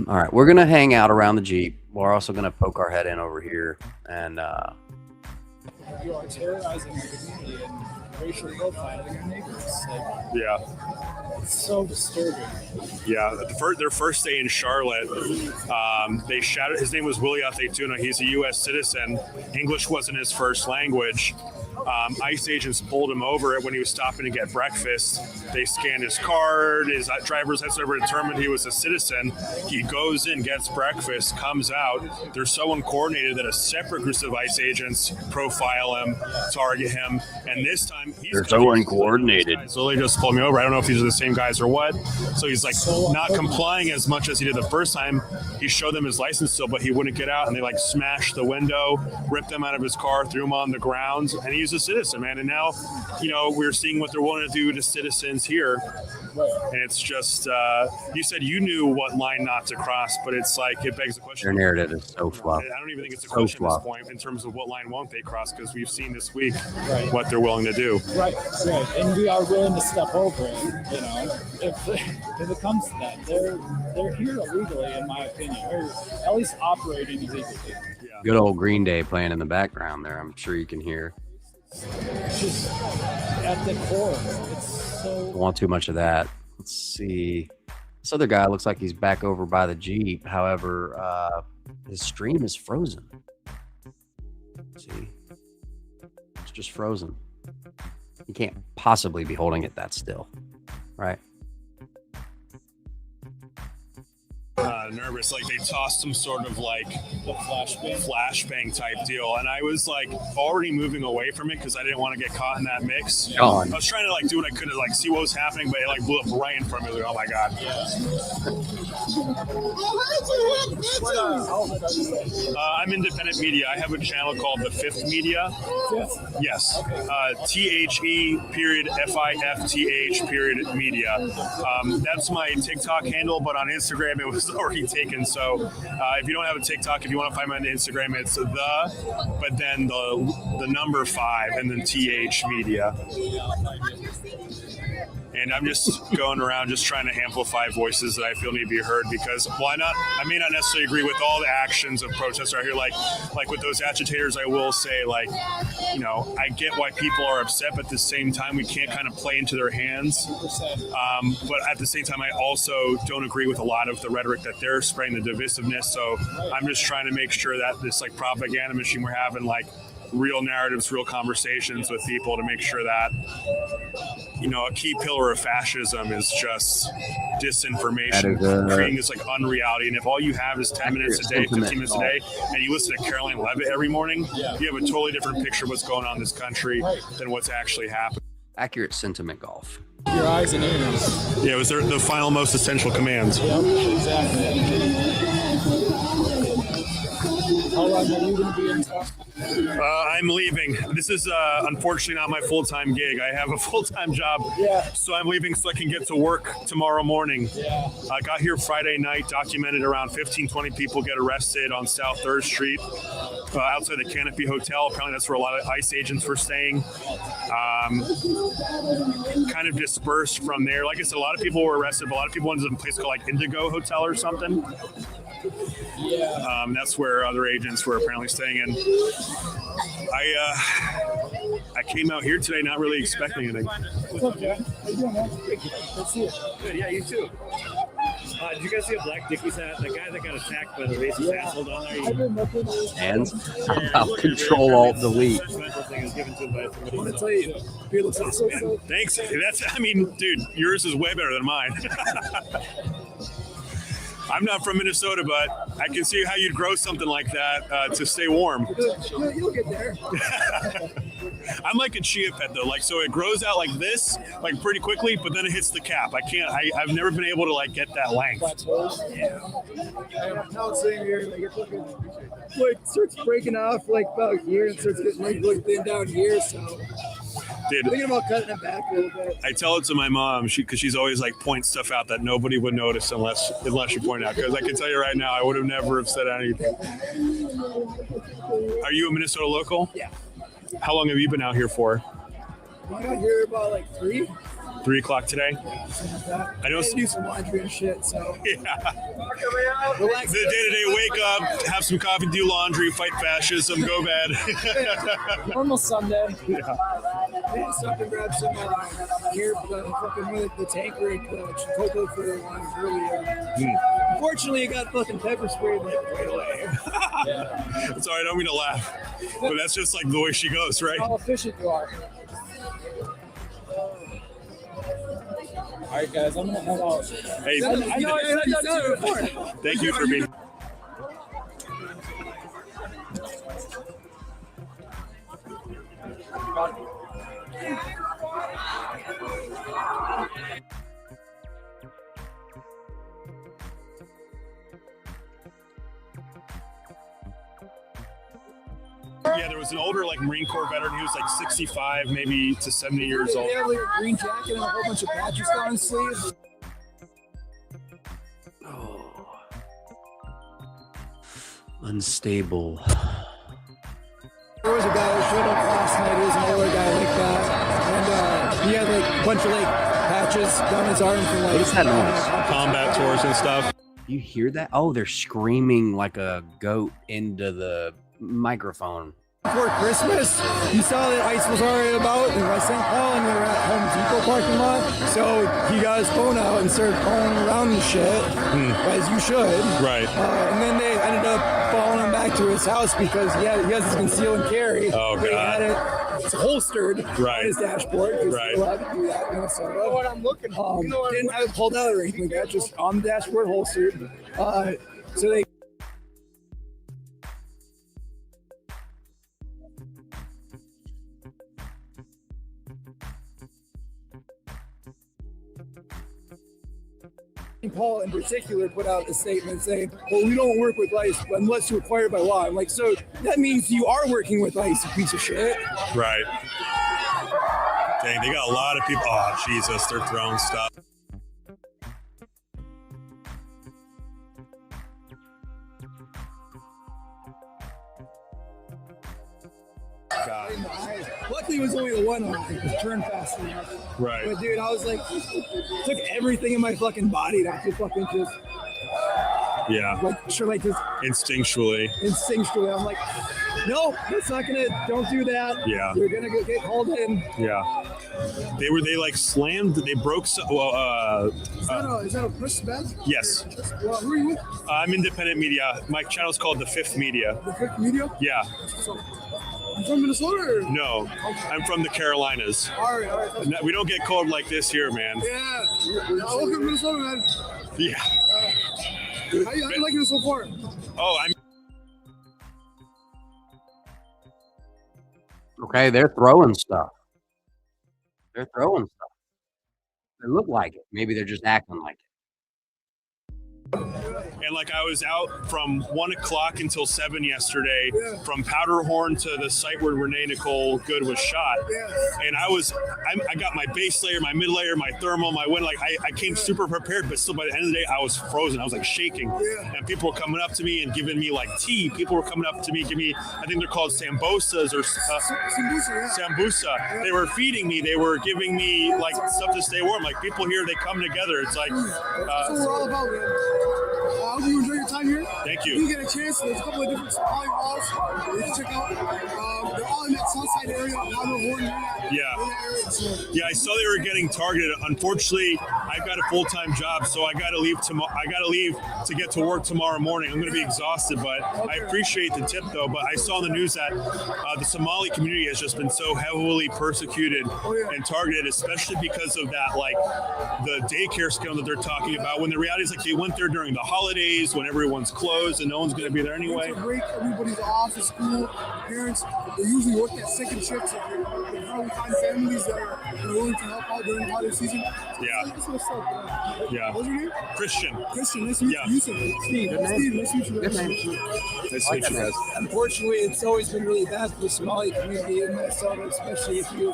All right, we're gonna hang out around the Jeep. We're also gonna poke our head in over here, and you are terrorizing the community and racial profiling your neighbors. Yeah. It's so disturbing. Yeah, their first day in Charlotte, they shouted. His name was Willie Athetuna. He's a U.S. citizen. English wasn't his first language. ICE agents pulled him over when he was stopping to get breakfast. They scanned his card. His driver's license number determined he was a citizen. He goes in, gets breakfast, comes out. They're so uncoordinated that a separate group of ICE agents profile him, target him, and this time they're so uncoordinated. So they just pulled me over. I don't know if these are the same guys or what. So he's like not complying as much as he did the first time. He showed them his license still, but he wouldn't get out, and they like smashed the window, ripped him out of his car, threw him on the ground, and he's a citizen, man. And now, we're seeing what they're willing to do to citizens here. And it's just, you said you knew what line not to cross, but it's like, it begs the question. Their narrative is so fluff. I don't even think it's a question at this point in terms of what line won't they cross, because we've seen this week what they're willing to do. Right. And we are willing to step over it, if it comes to that. They're here illegally, in my opinion, or at least operating illegally. Good old Green Day playing in the background there. I'm sure you can hear. It's just at the core. It's so. Don't want too much of that. Let's see. This other guy looks like he's back over by the Jeep. However, his stream is frozen. Let's see. It's just frozen. You can't possibly be holding it that still, right? Nervous, like they tossed some sort of like flashbang type deal, and I was like already moving away from it because I didn't want to get caught in that mix. Sean. I was trying to like do what I could to like see what was happening, but it like blew up right in front of me. Like, oh my god! I'm independent media. I have a channel called The Fifth Media. Yes, THE.FIFTH.media. That's my TikTok handle, but on Instagram it was already taken. So if you don't have a TikTok, if you want to find me on Instagram, it's but then the number 5 and then TH Media. And I'm just going around just trying to amplify voices that I feel need to be heard because I may not necessarily agree with all the actions of protesters out here. Like with those agitators, I will say, like, you know, I get why people are upset, but at the same time, we can't kind of play into their hands. But at the same time, I also don't agree with a lot of the rhetoric that they're spraying, the divisiveness. So I'm just trying to make sure that this like propaganda machine we're having, like, real narratives, real conversations with people to make sure that, you know, a key pillar of fascism is just disinformation, creating this like unreality. And if all you have is 10 minutes a day, 15 minutes a day, and you listen to Caroline Levitt every morning, you have a totally different picture of what's going on in this country than what's actually happening. Accurate sentiment golf. Your eyes and ears. Yeah, it was the final most essential commands. Yep, exactly. How long are you going to be in town? I'm leaving. This is unfortunately not my full-time gig. I have a full-time job, so I'm leaving so I can get to work tomorrow morning. I got here Friday night, documented around 15, 20 people get arrested on South 3rd Street outside the Canopy Hotel. Apparently that's where a lot of ICE agents were staying. Kind of dispersed from there. Like I said, a lot of people were arrested, but a lot of people went to a place called like Indigo Hotel or something. That's where other agents were apparently staying in. I came out here today not really expecting anything. What's up, Jack? How you doing, man? Let's see it. Good, yeah, you too. Did you guys see a Black Dickies hat? The guy that got attacked by the racist asshole down there? Hands. I'll Control Alt Delete. I want to tell you, beer looks awesome, man. Thanks. I mean, dude, yours is way better than mine. I'm not from Minnesota, but I can see how you'd grow something like that to stay warm. You'll get there. I'm like a chia pet though, like, so it grows out like this, like pretty quickly, but then it hits the cap. I've never been able to like get that length. Yeah. Now it's sitting here, like starts breaking off like about here and starts getting really thin down here, so. Dude, thinking about cutting it back a little bit. I tell it to my mom because she's always like points stuff out that nobody would notice unless you point out. Because I can tell you right now, I would have never have said anything. Are you a Minnesota local? Yeah. How long have you been out here for? I got here about like 3. 3 o'clock today. I know. Do some laundry and shit. So yeah. The day-to-day wake up, have some coffee, do laundry, fight fascism, go bed. Normal Sunday. Yeah. Man, stop and grab some gear for the tanker cocoa for earlier. Unfortunately, it got fucking pepper sprayed like right away. Sorry, I don't mean to laugh, but that's just like the way she goes, right? How efficient you are. All right, guys, I'm gonna head out. Hey, thank you for being. Yeah, there was an older like Marine Corps veteran. He was like 65, maybe to 70 years old. He had like a green jacket and a whole bunch of patches down his sleeves. Unstable. There was a guy who showed up last night. He was an older guy like that, and he had like a bunch of like patches down his arm from like combat tours and stuff. You hear that? Oh, they're screaming like a goat into the microphone. Before Christmas, you saw that ice was already about in West St. Paul and we were at Home Depot parking lot. So he got his phone out and started calling around and shit, as you should. Right. And then they ended up following him back to his house because he has his conceal and carry. Oh, but he had it holstered on his dashboard because Right. he's allowed to do that in Minnesota. You know what I'm looking for? Didn't have it pulled out or anything like that, just on the dashboard holstered. So they Paul in particular put out a statement saying, well, we don't work with ICE unless required by law. I'm like, so that means you are working with ICE, you piece of shit. Right. Dang, they got a lot of people. Oh, Jesus, they're throwing stuff. God. Luckily, it was only the one on it turned fast enough. Right. But dude, I was like, took everything in my fucking body to fucking just, Yeah. like, sure, like just Instinctually. I'm like, no, that's not gonna. Don't do that. Yeah. You're gonna get called in. Yeah. They like slammed. They broke. Is that a push bed? Yes. Well, who are you with? I'm independent media. My channel's called The Fifth Media. The Fifth Media? Yeah. So, you from Minnesota? Or? No, I'm from the Carolinas. All right. We don't get cold like this here, man. Yeah. Welcome to Minnesota, man. Yeah. How you liking it so far? Oh, I'm. Okay, they're throwing stuff. They look like it. Maybe they're just acting like it. And like I was out from 1 o'clock until 7 yesterday, from Powderhorn to the site where Renee Good was shot. And I got my base layer, my mid layer, my thermal, my wind. Like I came super prepared, but still by the end of the day I was frozen. I was like shaking. And people were coming up to me and giving me like tea. People were coming up to me, I think they're called sambosas or sambusa. They were feeding me. They were giving me like stuff to stay warm. Like people here, they come together. It's like that's what we're all about, man. I hope you enjoy your time here. Thank you. If you get a chance, there's a couple of different supply walls you can check out. They're all in that south side area, Powderhorn. Yeah, I saw they were getting targeted. Unfortunately, I've got a full-time job, so I got to leave tomorrow. I got to leave to get to work tomorrow morning. I'm going to be exhausted, but I appreciate the tip, though. But I saw in the news that the Somali community has just been so heavily persecuted and targeted, especially because of that, like the daycare scandal that they're talking about. When the reality is, like, they went there during the holidays when everyone's closed and no one's going to be there anyway. Break, everybody's off at school. Parents, they usually work that second shift. So they probably find families that are willing to help out during the holiday season. Yeah. That's what's up. Yeah. What's your name? Christian. Christian, nice to meet you. Steve, nice to meet you. Nice to meet you guys. Unfortunately, it's always been really bad for the Somali community in Minnesota, especially if you.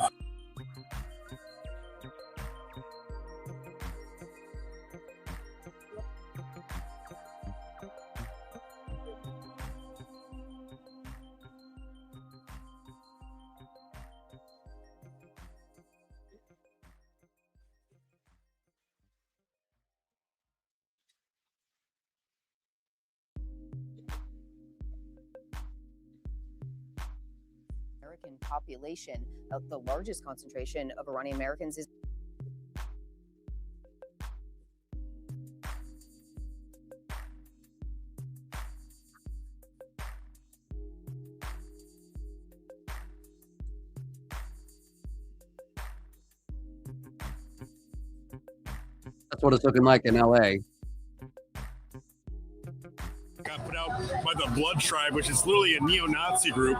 American population, the largest concentration of Iranian Americans is. That's what it's looking like in LA. Got put out by the Blood Tribe, which is literally a neo-Nazi group,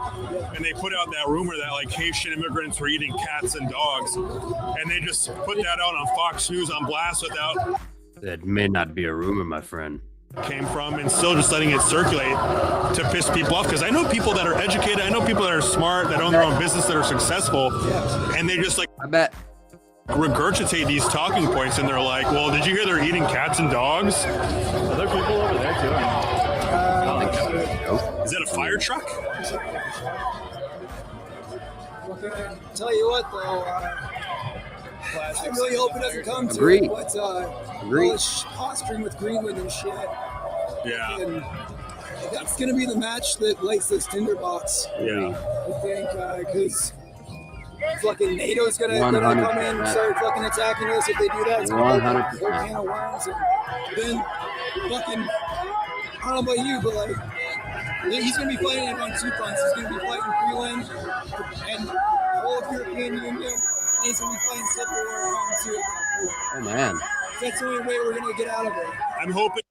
and they put out that rumor that like Haitian immigrants were eating cats and dogs, and they just put that out on Fox News on blast without. That may not be a rumor, my friend. Came from, and still just letting it circulate to piss people off, because I know people that are educated, I know people that are smart, that own their own business, that are successful, and they just like, I bet, regurgitate these talking points, and they're like, well, did you hear they're eating cats and dogs? Are there people over there too? Is that a fire truck? Tell you what, though, I really hope it doesn't come to Agreed. it, but Agreed. posturing with Greenland and shit. Yeah. And That's gonna be the match that lights this tinderbox. Yeah. I think because fucking NATO's gonna come in and start fucking attacking us if they do that. It's gonna open a whole can of worms. And then fucking, I don't know about you, but like he's gonna be fighting it on two fronts. He's gonna be fighting Greenland and all of European Union, and he's gonna be fighting Civil War on two. Oh man. That's the only way we're gonna get out of it. I'm hoping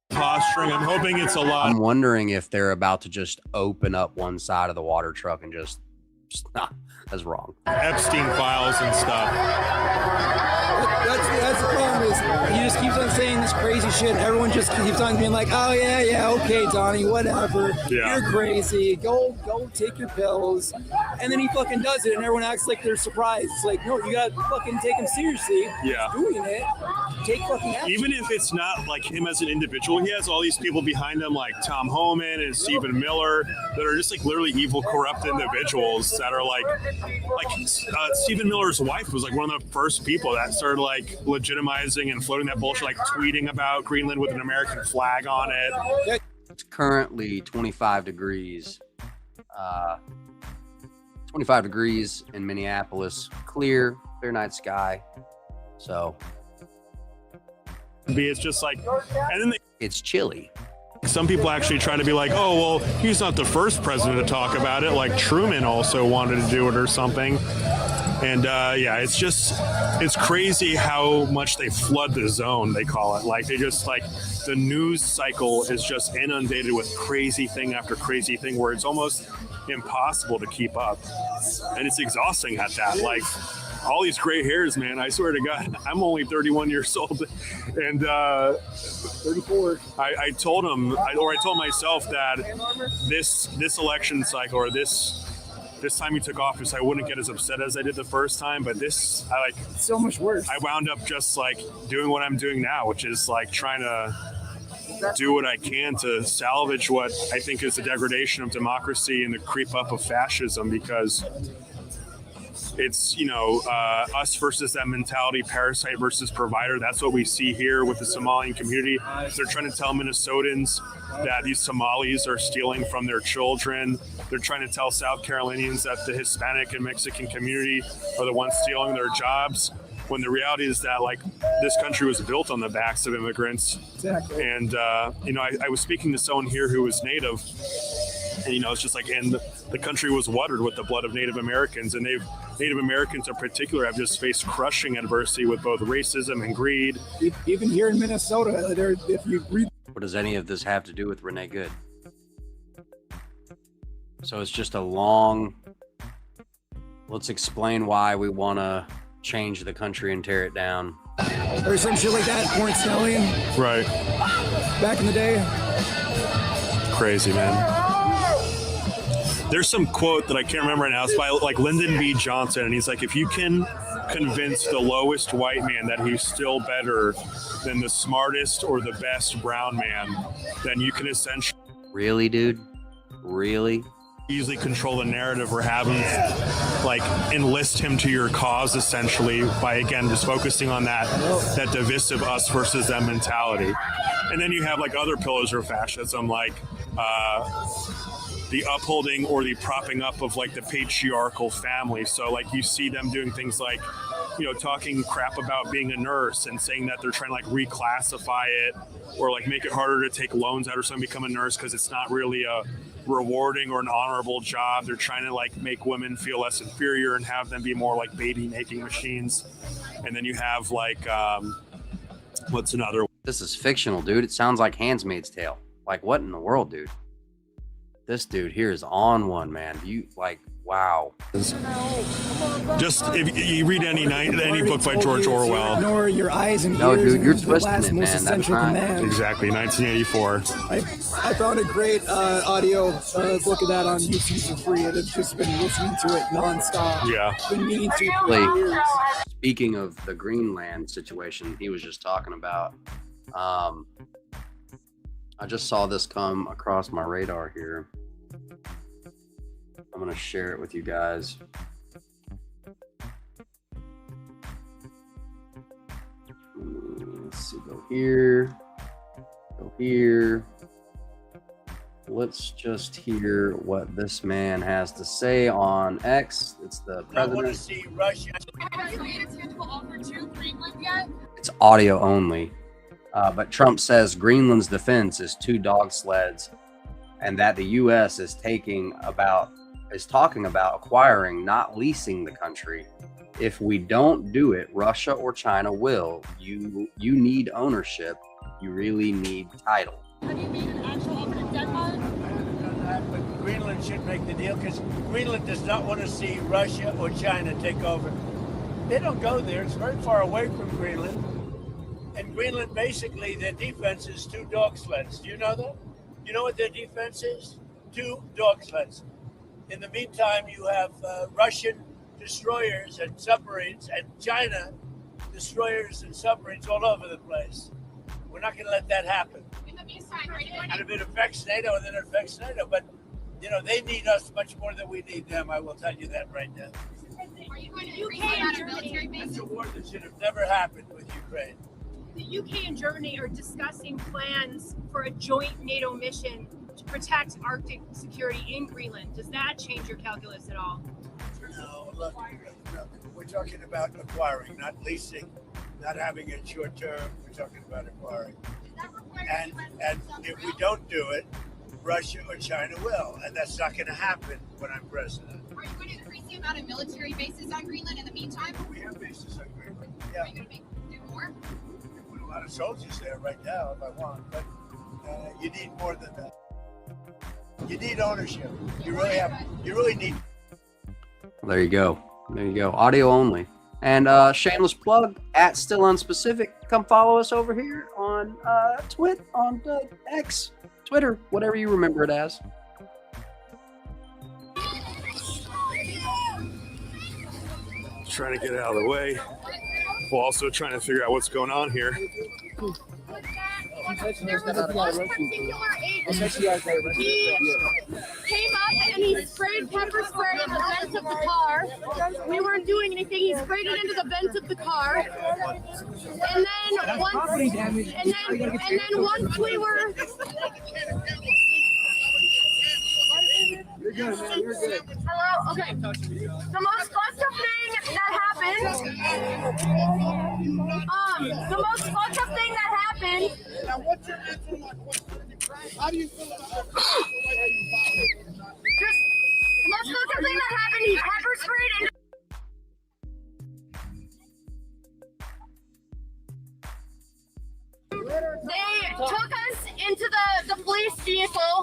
posturing. I'm hoping it's a lot. I'm wondering if they're about to just open up one side of the water truck and just nah, that's wrong. Epstein files and stuff. That's the problem is he just keeps on saying this crazy shit. And everyone just keeps on being like, oh yeah, okay, Donnie, whatever. Yeah. You're crazy. Go take your pills. And then he fucking does it, and everyone acts like they're surprised. It's like, no, you gotta fucking take him seriously. Yeah. He's doing it. Take fucking action. Even if it's not like him as an individual, he has all these people behind him like Tom Homan and Stephen Miller that are just like literally evil, corrupt individuals that are like Stephen Miller's wife was like one of the first people that started like legitimizing and floating that bullshit, like tweeting about Greenland with an American flag on it. It's currently 25 degrees. 25 degrees in Minneapolis. Clear night sky. So it's just like, and then it's chilly. Some people actually try to be like, oh, well, he's not the first president to talk about it. Like Truman also wanted to do it or something. And yeah, it's crazy how much they flood the zone, they call it. Like they just like the news cycle is just inundated with crazy thing after crazy thing where it's almost impossible to keep up. And it's exhausting at that. Like all these gray hairs, man, I swear to God, I'm only 31 years old. And 34. I told him, I told myself that this election cycle or this time he took office, I wouldn't get as upset as I did the first time, but this, I like so much worse. I wound up just like doing what I'm doing now, which is like trying to do what I can to salvage what I think is the degradation of democracy and the creep up of fascism, because it's, us versus that mentality, parasite versus provider. That's what we see here with the Somalian community. They're trying to tell Minnesotans that these Somalis are stealing from their children. They're trying to tell South Carolinians that the Hispanic and Mexican community are the ones stealing their jobs, when the reality is that like this country was built on the backs of immigrants. Exactly. And, I was speaking to someone here who was Native, and, it's just like, and the country was watered with the blood of Native Americans, and Native Americans in particular have just faced crushing adversity with both racism and greed. Even here in Minnesota, if you read. What does any of this have to do with Renee Good? So it's just a long, let's explain why we want to change the country and tear it down. Or some shit like that, Porn Stallion. Right. Back in the day. Crazy, man. There's some quote that I can't remember right now. It's by like Lyndon B. Johnson, and he's like, if you can convince the lowest white man that he's still better than the smartest or the best brown man, then you can essentially... Really, dude? Really? Easily control the narrative or have him like enlist him to your cause, essentially, by again just focusing on that divisive us versus them mentality. And then you have like other pillars of fascism, like the upholding or the propping up of like the patriarchal family. So like you see them doing things like, talking crap about being a nurse and saying that they're trying to like reclassify it or like make it harder to take loans out or something, become a nurse because it's not really a rewarding or an honorable job. They're trying to like make women feel less inferior and have them be more like baby making machines. And then you have like, what's another? This is fictional, dude. It sounds like Handmaid's Tale. Like what in the world, dude? This dude here is on one, man. You like, wow. Just if you read any book by George Orwell. Ignore your eyes and ears. No, dude, you're and twisting last it, most man. That's essential not command. Exactly, 1984. I found a great audio book of that on YouTube for free, and I've just been listening to it nonstop. Yeah. Been meaning to for years. Speaking of the Greenland situation he was just talking about, I just saw this come across my radar here. I'm going to share it with you guys. Let's see, go here. let's just hear what this man has to say on X. It's the president. See Russia. It's audio only. But Trump says Greenland's defense is 2 dog sleds, and that the U.S. is talking about acquiring, not leasing the country. If we don't do it, Russia or China will. You need ownership. You really need title. Have you made an actual offer to Denmark? But Greenland should make the deal because Greenland does not want to see Russia or China take over. They don't go there. It's very far away from Greenland. And Greenland, basically, their defense is 2 dog sleds. Do you know that? You know what their defense is? 2 dog sleds. In the meantime, you have Russian destroyers and submarines and China destroyers and submarines all over the place. We're not going to let that happen. And if it affects NATO, then it affects NATO. But, you know, they need us much more than we need them. I will tell you that right now. Are you going to UK and Germany? It's a war that should have never happened with Ukraine. The UK and Germany are discussing plans for a joint NATO mission to protect Arctic security in Greenland. Does that change your calculus at all? No, look, we're talking about acquiring, not leasing, not having it short term. We're talking about acquiring. And if we don't do it, Russia or China will. And that's not going to happen when I'm president. Are you going to increase the amount of military bases on Greenland in the meantime? We have bases on Greenland. Yeah. Are you going to do more? We put a lot of soldiers there right now if I want, but you need more than that. You need ownership. You really need. There you go. There you go. Audio only. And shameless plug at Still Unspecific. Come follow us over here on X, Twitter, whatever you remember it as. Trying to get it out of the way, while also trying to figure out what's going on here. There was one particular agent. He came up and he sprayed pepper spray in the vents of the car. We weren't doing anything. He sprayed it into the vents of the car. And then once we were. You're good, man. You're good. Hello. Okay. The most fucked up thing that happened. The most fucked up thing that happened. Now, what's your answer to my question? How do you feel about that? Just the most fucked up thing that happened. He pepper sprayed into. They took us into the police vehicle.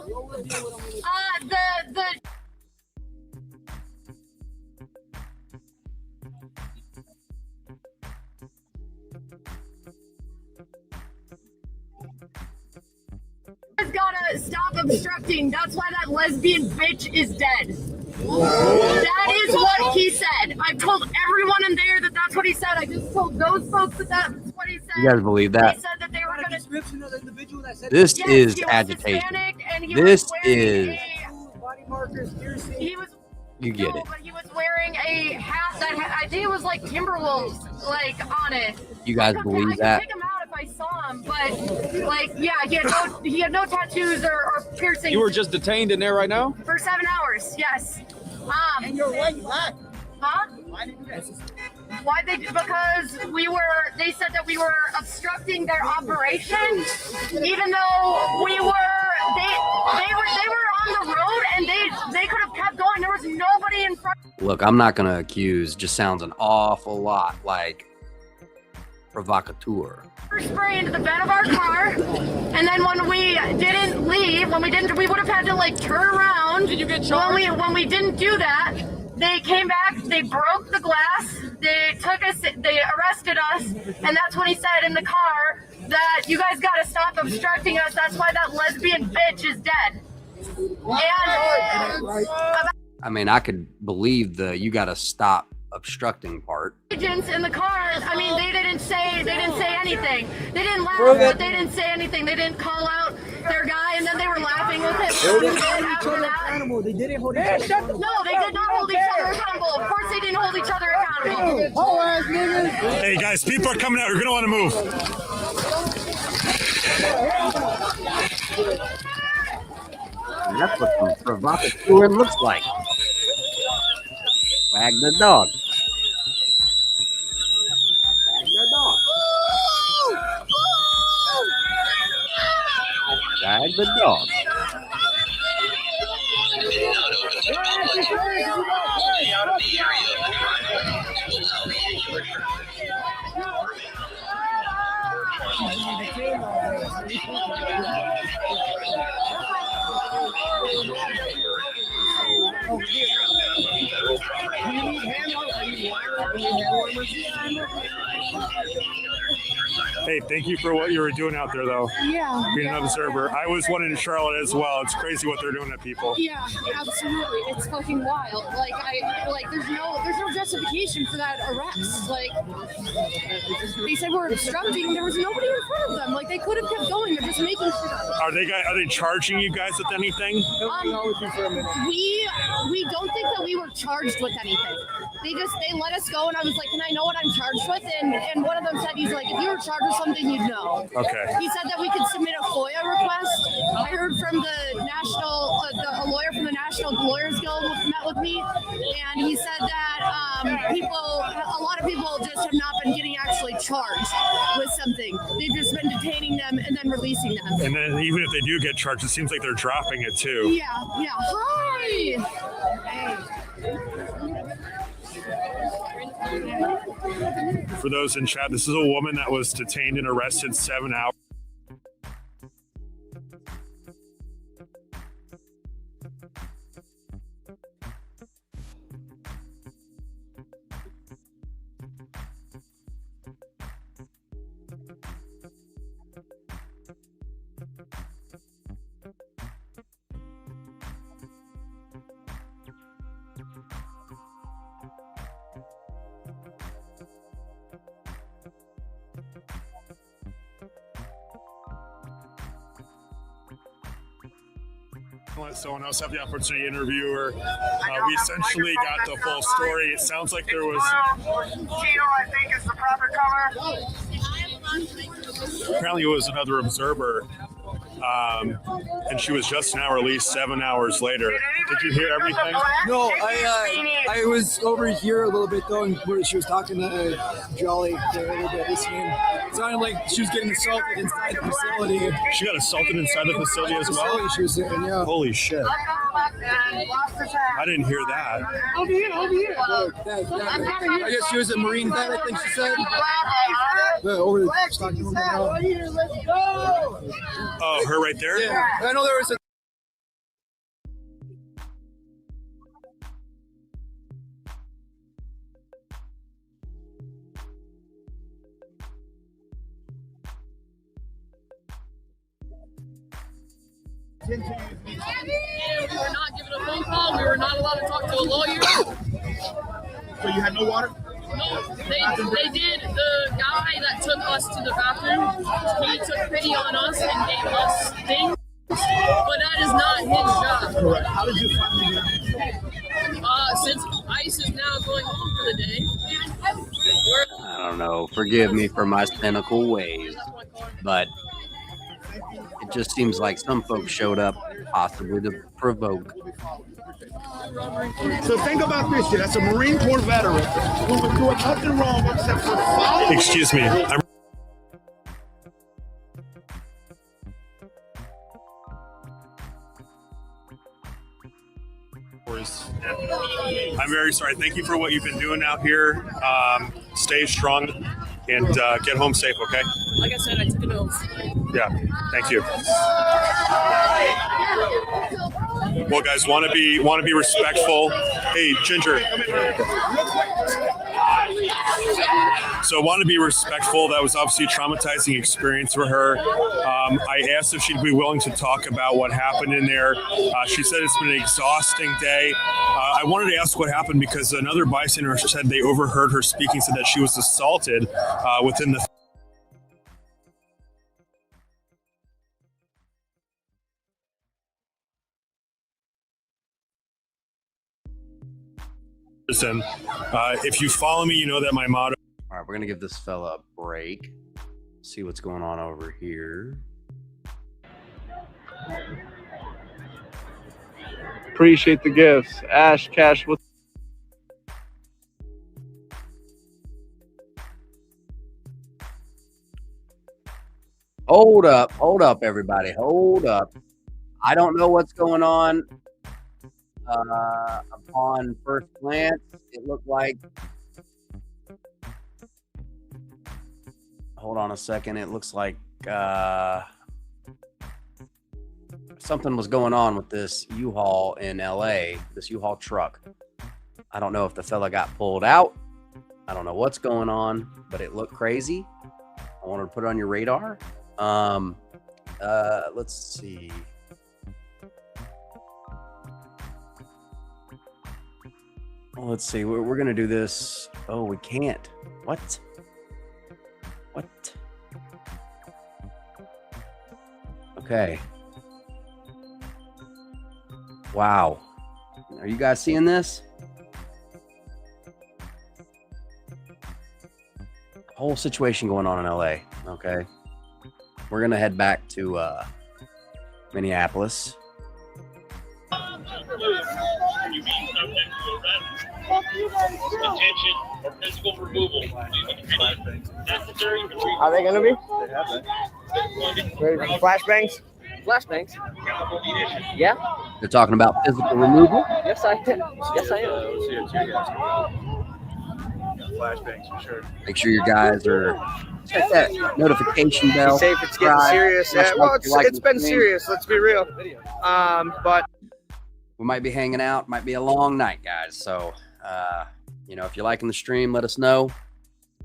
The gotta stop obstructing. That's why that lesbian bitch is dead. That is what he said. I told everyone in there that that's what he said. I just told those folks that that's what he said. You guys believe that? He said that they were going to. This is agitation. This is. He was. You get it. But he was wearing a hat that I think it was like Timberwolves, like on it. You guys believe that? I could pick him out if I saw him, but like, yeah, he had no tattoos or piercings. You were just detained in there right now? For 7 hours, yes. And you're white black. Huh? Why did you guys? Why they said that we were obstructing their operation, even though they were on the road and they could have kept going. There was nobody in front. Look, I'm not gonna accuse. Just sounds an awful lot like provocateur. Spray into the bed of our car, and then when we didn't leave, we would have had to like turn around. Did you get charged? When we didn't do that, they came back, they broke the glass, they took us, they arrested us, and that's when he said in the car that you guys gotta stop obstructing us. That's why that lesbian bitch is dead. And I mean, I could believe the you gotta stop obstructing part. Agents in the car, I mean, they didn't say anything. They didn't laugh, but they didn't say anything. They didn't call out their guy, and then they were laughing with him. They didn't hold each other accountable. No, they did not hold each other accountable. Of course they didn't hold each other accountable. Hey guys, people are coming out. You're gonna want to move. That's what some provocateur looks like. Wag the dog. Wag the dog. Wag the dog. Hey, thank you for what you were doing out there, though. Yeah. Being an observer. I was one in Charlotte as well. It's crazy what they're doing to people. Yeah, absolutely. It's fucking wild. There's no justification for that arrest. Like, they said we're obstructing. There was nobody in front of them. Like, they could have kept going. They're just making shit up. Are they charging you guys with anything? We don't think that we were charged with anything. They let us go, and I was like, can I know what I'm charged with? And one of them said, he's like, if you were charged with something, you'd know. Okay. He said that we could submit a FOIA request. I heard from the national, a lawyer from the National Lawyers Guild met with me, and he said that a lot of people just have not been getting actually charged with something. They've just been detaining them and then releasing them. And then even if they do get charged, it seems like they're dropping it too. Yeah. Hi. For those in chat, this is a woman that was detained and arrested 7 hours. Let someone else have the opportunity to interview her. We essentially got the full story. It sounds like there was. Tino, I think, is the proper color. Apparently, it was another observer, and she was just now released 7 hours later. Did you hear everything? No, I was over here a little bit though, and where she was talking to Jolly there a little bit listening. It sounded like she was getting assaulted inside the facility. She got assaulted inside the facility as well? She was in, yeah. Holy shit. I didn't hear that. Over here. I guess she was a Marine vet, I think she said. Over the talking to her. Let's go. Oh, her right there? Yeah. I know there was a. We were not given a phone call. We were not allowed to talk to a lawyer. So you had no water? No, they did. The guy that took us to the bathroom, he took pity on us and gave us things, but that is not his job. Correct. How did you finally get out? Since ICE is now going home for the day, I don't know. Forgive me for my cynical ways, but it just seems like some folks showed up possibly to provoke. So think about this shit. That's a Marine Corps veteran who was doing nothing wrong except for following. Excuse me. I'm very sorry. Thank you for what you've been doing out here. Stay strong and get home safe, okay? like I said, I took an oath. Yeah, thank you. Well, guys, want to be respectful. Hey, Ginger. So want to be respectful. That was obviously a traumatizing experience for her. I asked if she'd be willing to talk about what happened in there. She said it's been an exhausting day. I wanted to ask what happened because another bystander said they overheard her speaking, said that she was assaulted within the if you follow me, you know that my motto. All right, we're gonna give this fella a break. See what's going on over here. Appreciate the gifts. Ash Cash with. Hold up, everybody. Hold up. I don't know what's going on. Upon first glance, it looked like. Hold on a second. It looks like something was going on with this U-Haul in LA, this U-Haul truck. I don't know if the fella got pulled out. I don't know what's going on, but it looked crazy. I wanted to put it on your radar. Let's see. Let's see. We're gonna do this. Oh, we can't. What? Okay. Wow. Are you guys seeing this? Whole situation going on in LA. Okay. We're gonna head back to Minneapolis. Detention or physical removal. Are they gonna be? Flashbangs? Flashbangs? Yeah. They're talking about physical removal. Yes, I am. Yes, I am. Flashbangs for sure. Make sure your guys are check that notification bell. Be safe. It's getting serious. Yeah. Well, it's been serious. Let's be real. But we might be hanging out. Might be a long night, guys. So, you know, if you're liking the stream, let us know.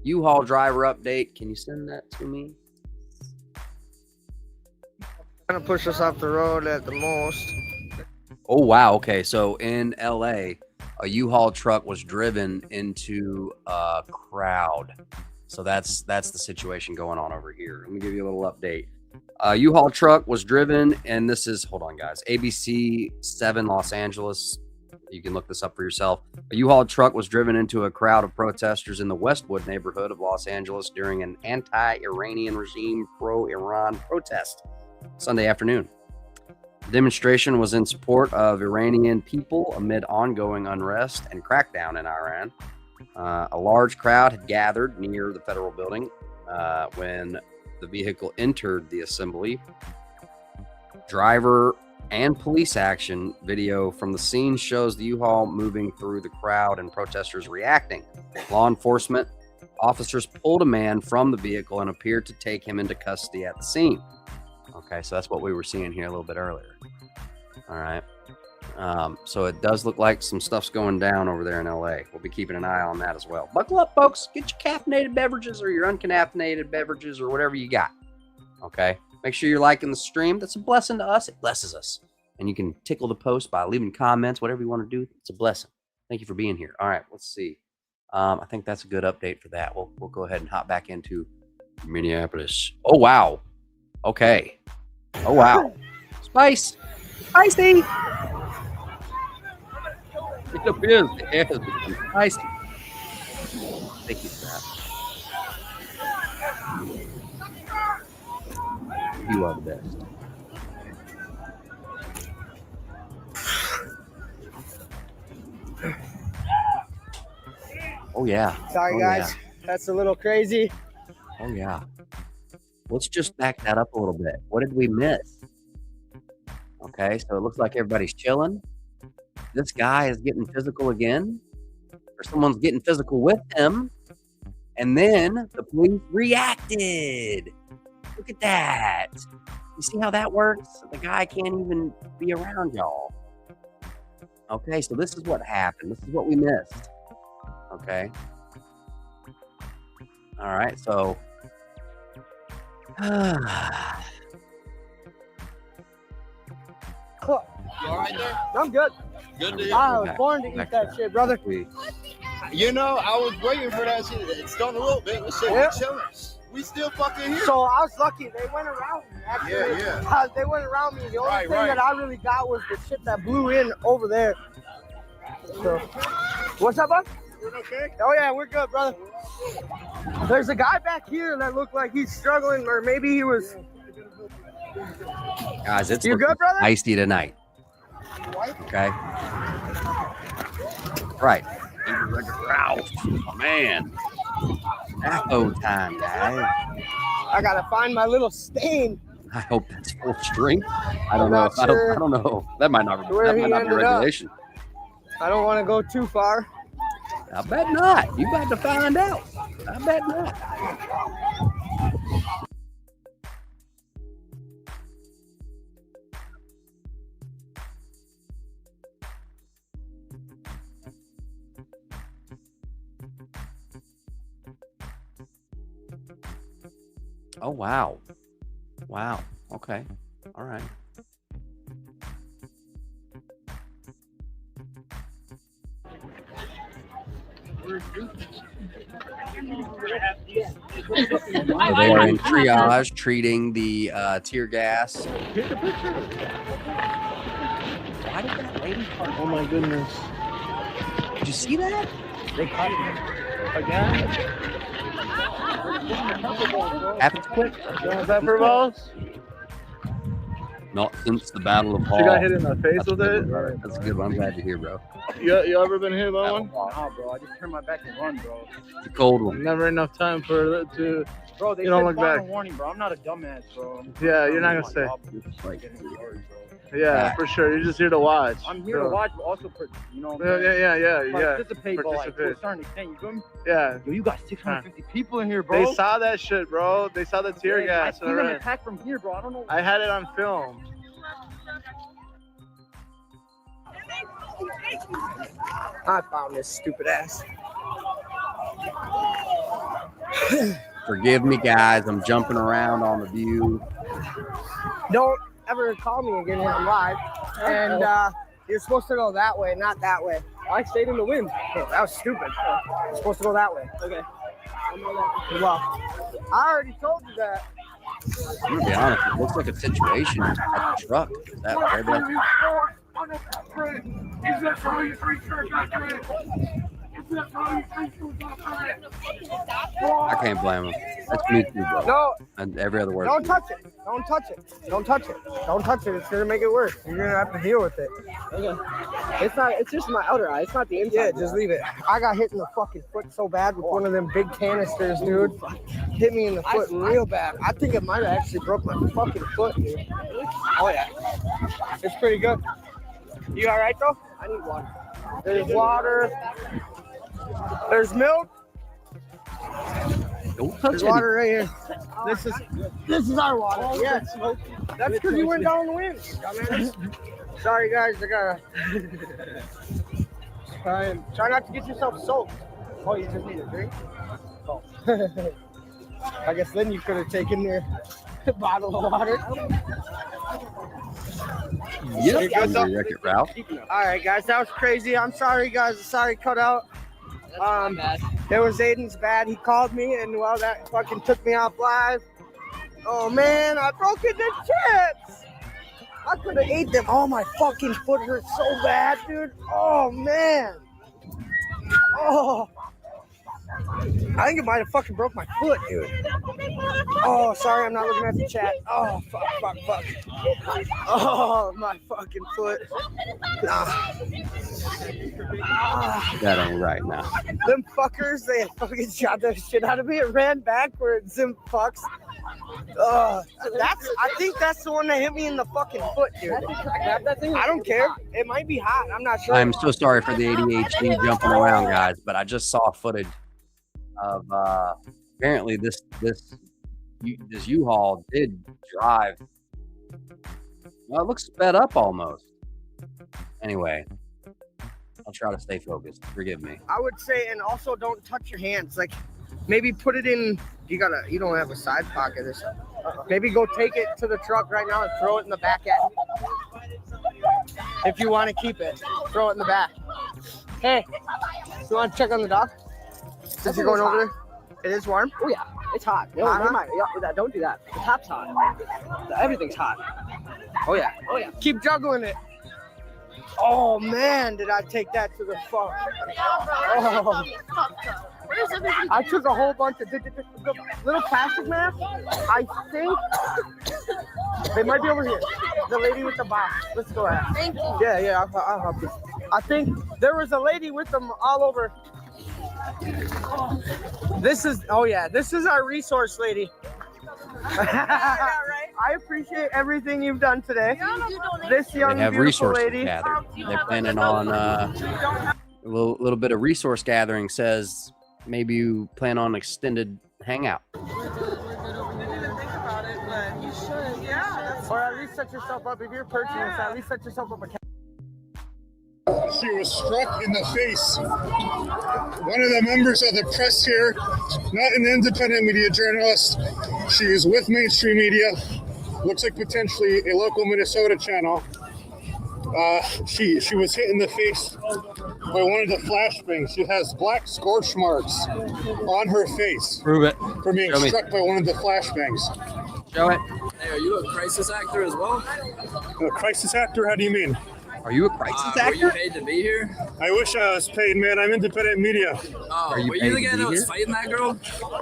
U-Haul driver update. Can you send that to me? Gonna push us off the road at the most. Oh, wow. Okay. So in LA, a U-Haul truck was driven into a crowd. So that's the situation going on over here. Let me give you a little update. A U-Haul truck was driven, and this is, hold on, guys, ABC 7 Los Angeles. You can look this up for yourself. A U-Haul truck was driven into a crowd of protesters in the Westwood neighborhood of Los Angeles during an anti-Iranian regime pro-Iran protest Sunday afternoon. The demonstration was in support of Iranian people amid ongoing unrest and crackdown in Iran. A large crowd had gathered near the federal building when the vehicle entered the assembly. Driver and police action video from the scene shows the U-Haul moving through the crowd and protesters reacting. Law enforcement officers pulled a man from the vehicle and appeared to take him into custody at the scene. Okay, so that's what we were seeing here a little bit earlier. All right. So it does look like some stuff's going down over there in LA. We'll be keeping an eye on that as well. Buckle up, folks. Get your caffeinated beverages or your uncaffeinated beverages or whatever you got. Okay. Make sure you're liking the stream. That's a blessing to us. It blesses us. And you can tickle the post by leaving comments, whatever you want to do. It's a blessing. Thank you for being here. All right, let's see. I think that's a good update for that. We'll go ahead and hop back into Minneapolis. Oh, wow. Okay. Oh, wow. Spicy. It appears the air has become spicy. Thank you for that. You are the best. Oh, yeah. Sorry, guys. Yeah. That's a little crazy. Oh, yeah. Let's just back that up a little bit. What did we miss? Okay, so it looks like everybody's chilling. This guy is getting physical again, or someone's getting physical with him, and then the police reacted. Look at that. You see how that works? The guy can't even be around y'all. Okay, so this is what happened. This is what we missed. Okay. All right, so Cool. You all right there? I'm good. Good to hear. I was born to eat that shit, brother. You know, I was waiting for that shit. It's done a little bit. Let's say we're chilling. We still fucking here. So I was lucky. They went around me. Actually. Yeah. They went around me. The only thing that I really got was the shit that blew in over there. So, what's up, bud? You're okay? Oh, yeah, we're good, brother. There's a guy back here that looked like he's struggling, or maybe he was... Guys, it's You good, brother? icy tonight. Okay. Right. Ralph. Oh, man. Taco time, guys. I gotta find my little stain. I hope that's full strength. I don't I'm know. not sure I don't know. That might not. where That he might not be ended up. regulation. I don't want to go too far. I bet not. You about to find out. I bet not. Oh, wow. Wow. Okay. All right. So they are in triage treating the tear gas. Why did that lady park? Oh my goodness. Did you see that? They caught me. Again? Happens quick. You want pepper balls? Not since the Battle of Hall. She got hit in the face with it? That's a good one. I'm glad to hear, bro. You ever been hit by one? Nah, bro. I just turned my back and run, bro. It's a cold one. Never enough time for it to. Bro, they you don't said look final back. warning, bro. I'm not a dumbass, bro. Yeah, you're not gonna stay. Yeah, for sure. You're just here to watch. I'm here to watch, but also, you know, yeah. Participate, bro, like, to a certain extent. You feel me? Yeah. Yo, you got 650 people in here, bro. They saw that shit, bro. They saw the tear gas. I seen them attack from here, bro. I don't know. I had it on film. I found this stupid ass. Forgive me, guys. I'm jumping around on the view. Don't ever call me again when I'm live. And you're supposed to go that way, not that way. I stayed in the wind. Oh, that was stupid. You're supposed to go that way. Okay. Well, I already told you that. I'm gonna be honest. It looks like a situation at the truck. Is that right there? I can't blame him. That's me too, bro. No. And every other word. Don't touch it. Don't touch it. Don't touch it. Don't touch it. It's gonna make it worse. You're gonna have to deal with it. Okay. It's not. It's just my outer eye. It's not the inside. Yeah, just leave it. I got hit in the fucking foot so bad with one of them big canisters, dude. Hit me in the foot real bad. I think it might have actually broke my fucking foot, dude. Oh yeah. It's pretty good. You all right though? I need water. There's water. There's milk. Don't touch There's it. water right here. This is our water. Yeah. That's because you went down the wind. Dumbass. Sorry guys, I gotta try not to get yourself soaked. Oh, you just need a drink? Oh. I guess then you could have taken your bottle of water. Yep. Ralph. All right, guys, that was crazy. I'm sorry, guys. Sorry, cut out. It was Aiden's bad. He called me, and well, that fucking took me off live. Oh man, I broke into chips. I could have ate them. Oh, my fucking foot hurts so bad, dude. Oh man. Oh. I think it might have fucking broke my foot, dude. Oh, sorry, I'm not looking at the chat. Oh, fuck. Oh, my fucking foot. Nah. That ain't right now. Them fuckers, they fucking shot the shit out of me. It ran backwards, them fucks. I think that's the one that hit me in the fucking foot, dude. I don't care. It might be hot. I'm not sure. I'm so sorry for the ADHD jumping around, guys, but I just saw footage of apparently this U-Haul did drive. Well, it looks sped up almost. Anyway, I'll try to stay focused. Forgive me. I would say, and also don't touch your hands. Like, maybe put it in. You don't have a side pocket or something. Maybe go take it to the truck right now and throw it in the back end. If you want to keep it, throw it in the back. Hey, you want to check on the dog? Since you're going over there, it is warm. Oh yeah, it's hot. No, never mind. Don't do that. The top's hot. Everything's hot. Oh yeah. Keep juggling it. Oh man, did I take that to the phone? Oh. I took a whole bunch of the little plastic masks. I think they might be over here. The lady with the box. Let's go ahead. Thank you. Yeah, I'll help you. I think there was a lady with them all over. This is our resource lady. I appreciate everything you've done today. This young, They have beautiful resources lady. gathered. They're planning on a little bit of resource gathering. Says maybe you plan on extended hangout. Or at least set yourself up if you're purchasing this. At least set yourself up a. She was struck in the face. One of the members of the press here, not an independent media journalist. She is with mainstream media. Looks like potentially a local Minnesota channel. She was hit in the face by one of the flashbangs. She has black scorch marks on her face. Prove it. For being Show me. struck by one of the flashbangs. Show it. Hey, are you a crisis actor as well? A crisis actor? How do you mean? Are you a crisis Were you actor? paid to be here? I wish I was paid, man. I'm independent media. Oh, Are you were you paid the to guy be that was here? fighting that girl?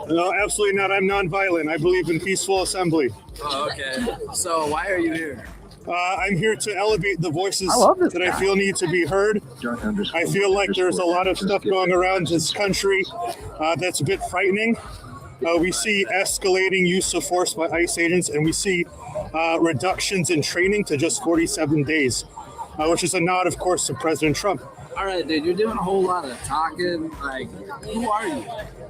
No, absolutely not. I'm nonviolent. I believe in peaceful assembly. Oh, okay. So why are you here? I'm here to elevate the voices I love this that I guy. feel need to be heard. I feel like there's a lot of stuff going around this country that's a bit frightening. We see escalating use of force by ICE agents, and we see reductions in training to just 47 days, which is a nod, of course, to President Trump. All right, dude, you're doing a whole lot of talking. Like, who are you?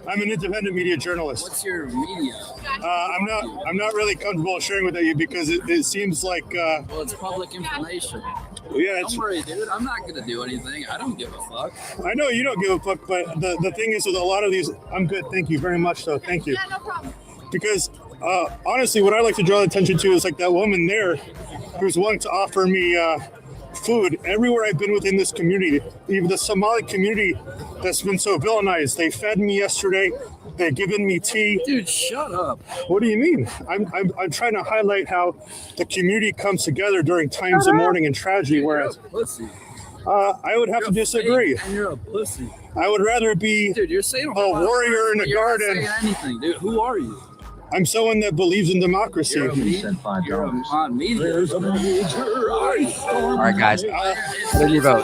I'm an independent media journalist. What's your media? I'm not really comfortable sharing with you because it seems like Well, it's public information. yeah. Don't worry, dude. I'm not gonna do anything. I don't give a fuck. I know you don't give a fuck, but the thing is with a lot of these, I'm good. Thank you very much, though. Thank you. Yeah, no problem. Because honestly, what I like to draw attention to is like that woman there who's willing to offer me food everywhere I've been within this community. Even the Somali community that's been so villainized. They fed me yesterday. They've given me tea. Dude, shut up. What do you mean? I'm trying to highlight how the community comes together during times of mourning and tragedy. Whereas You're a pussy. I would have to disagree. And you're a pussy. I would rather be Dude, you're saying a warrior in a garden. You're not saying anything, dude. Who are you? I'm someone that believes in democracy. You're a media. All right, guys. What did you vote?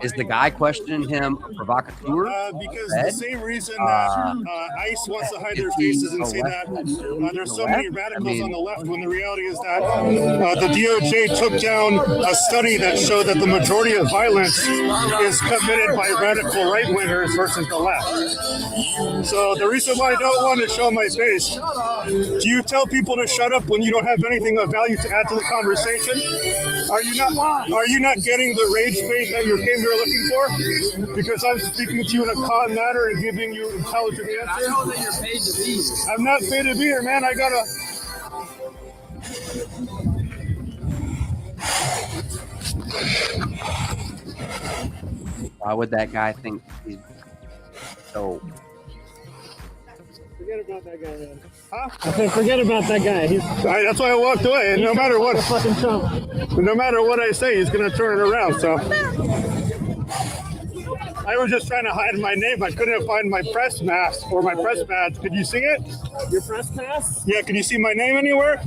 Is the guy questioning him a provocateur? Because the same reason that ICE wants to hide their faces and say that there's so many radicals on the left, when the reality is that the DOJ took down a study that showed that the majority of violence is committed by radical right-wingers versus the left. So the reason why I don't want to show my face, do you tell people to shut up when you don't have anything of value to add to the conversation? Are you not getting the rage bait that you came here looking for? Because I'm speaking to you in a calm manner and giving you intelligent answers. I know that you're paid to be here. I'm not paid to be here, man. I gotta. Why would that guy think he's so? Forget about that guy, man. Huh? I said, forget about that guy. That's why I walked away. And no matter what, fucking Trump. No matter what I say, he's gonna turn it around. So I was just trying to hide my name. I couldn't find my press mask or my press badge. Could you see it? Your press pass? Yeah. Can you see my name anywhere?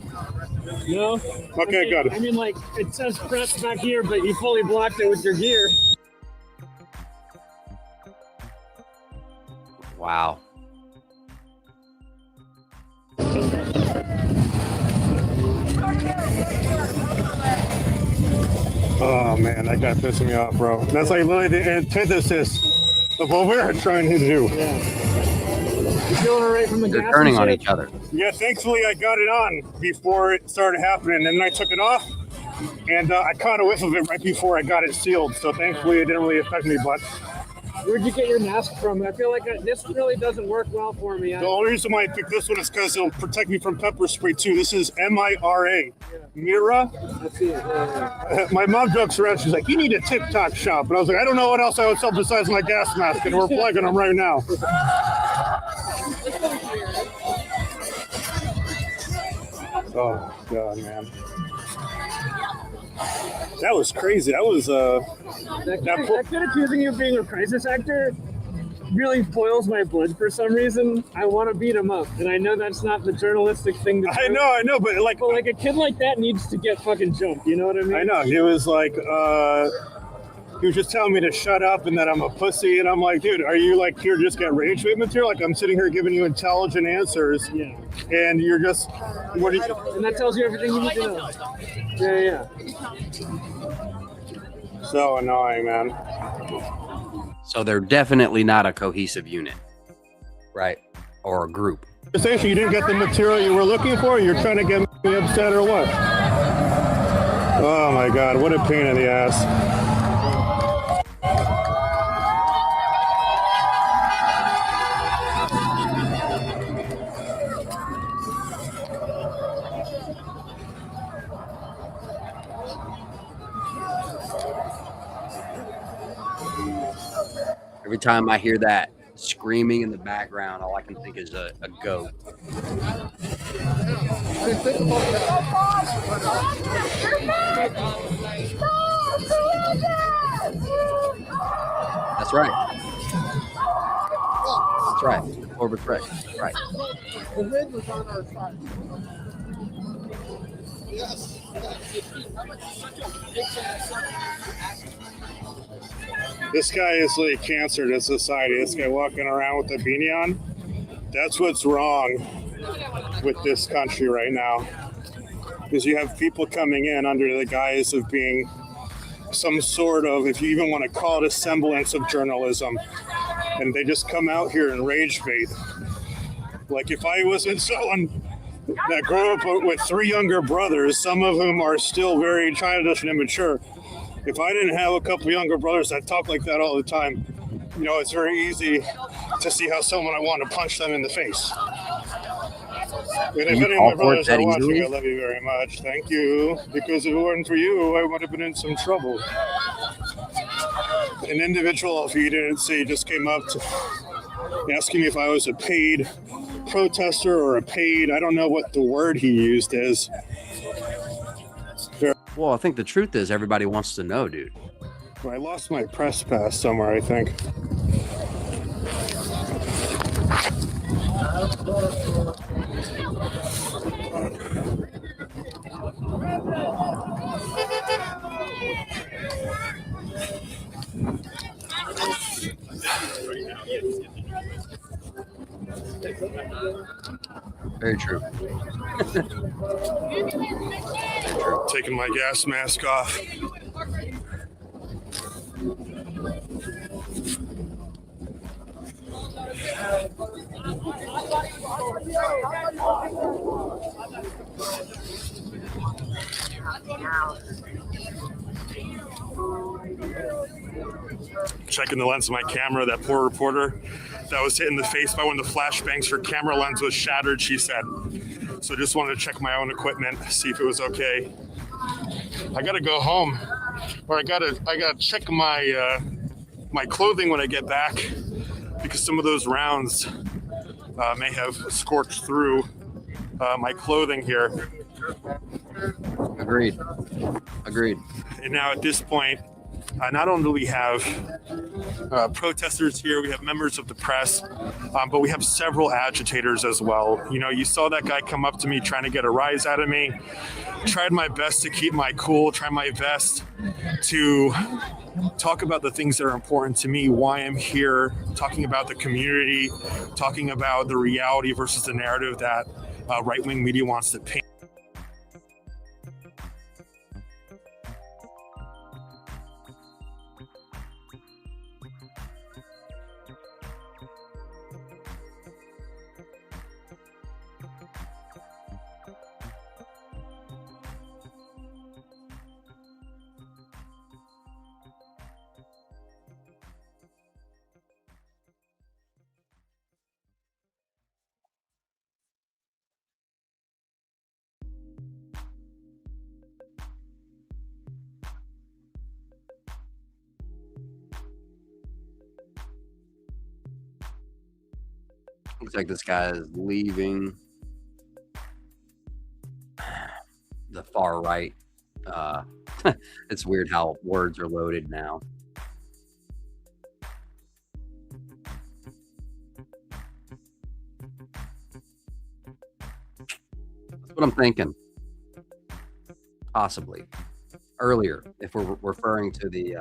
No. Okay, good. I mean, like, it says press back here, but you fully blocked it with your gear. Wow. Oh man, that guy pissing me off, bro. That's like literally the antithesis of what we're trying to do. Yeah. You feeling all right from the gas? They're turning on each other. Yeah, thankfully I got it on before it started happening, and then I took it off, and I caught a whiff of it right before I got it sealed. So thankfully it didn't really affect me, but. Where'd you get your mask from? I feel like this really doesn't work well for me. The only reason why I picked this one is because it'll protect me from pepper spray too. This is MIRA. Mira. That's it. My mom jokes around. She's like, "You need a TikTok shop," and I was like, "I don't know what else I would sell besides my gas mask," and we're plugging them right now. Oh God, man. That was crazy. That was that kid accusing you of being a crisis actor. really boils my blood for some reason. I want to beat him up, and I know that's not the journalistic thing to do. I know, but like a kid like that needs to get fucking jumped. You know what I mean? I know. He was like, he was just telling me to shut up and that I'm a pussy, and I'm like, dude, are you like here just get rage bait material? Like I'm sitting here giving you intelligent answers, and you're just what? And that tells you everything you need to know. Yeah. So annoying, man. So they're definitely not a cohesive unit, right? Or a group. Essentially, you didn't get the material you were looking for. You're trying to get me upset or what? Oh my God, what a pain in the ass. Every time I hear that screaming in the background, all I can think is a goat. That's right. That's right. Orbit's right. Right. The wind was on our side. Yes. This guy is like cancer to society. This guy walking around with a beanie on. That's what's wrong with this country right now. Because you have people coming in under the guise of being some sort of, if you even want to call it a semblance of journalism, and they just come out here and rage bait. Like if I wasn't someone that grew up with 3 younger brothers, some of whom are still very childish and immature, if I didn't have a couple younger brothers that talk like that all the time, you know, it's very easy to see how someone I want to punch them in the face. And if any of my brothers are watching, I love you very much. Thank you. Because if it weren't for you, I would have been in some trouble. An individual, if you didn't see, just came up to asking me if I was a paid protester or a paid, I don't know what the word he used is. Well, I think the truth is everybody wants to know, dude. Well, I lost my press pass somewhere, I think. Very true. Taking my gas mask off. Checking the lens of my camera, that poor reporter that was hit in the face by one of the flashbangs. Her camera lens was shattered, she said. So just wanted to check my own equipment, see if it was okay. I gotta go home, or I gotta check my my clothing when I get back, because some of those rounds may have scorched through my clothing here. Agreed. And now at this point, not only do we have protesters here, we have members of the press, but we have several agitators as well. You know, you saw that guy come up to me trying to get a rise out of me. Tried my best to keep my cool, try my best to talk about the things that are important to me, why I'm here, talking about the community, talking about the reality versus the narrative that right-wing media wants to paint. Looks like this guy is leaving the far right. It's weird how words are loaded now. what I'm thinking. Possibly earlier, if we're referring to the,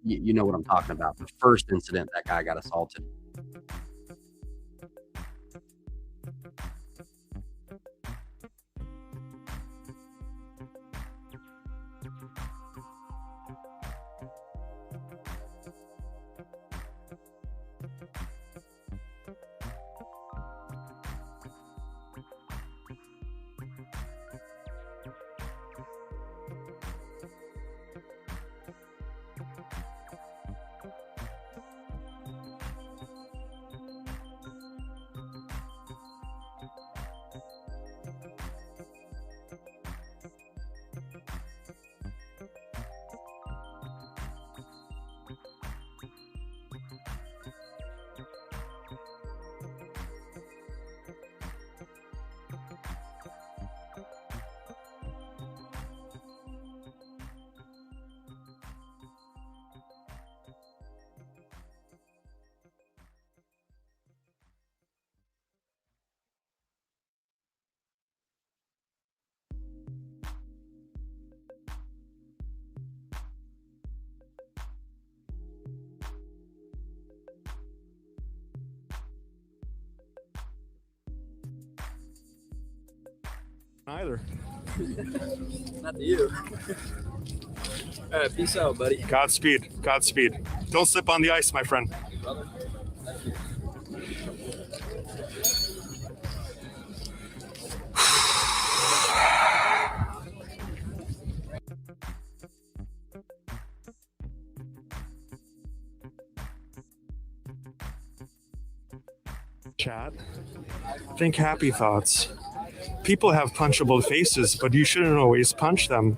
you know what I'm talking about. The first incident that guy got assaulted. Either. Not to you. All right, peace out, buddy. Godspeed. Godspeed. Don't slip on the ice, my friend. Brother. Thank you. Chat. Think happy thoughts. People have punchable faces, but you shouldn't always punch them.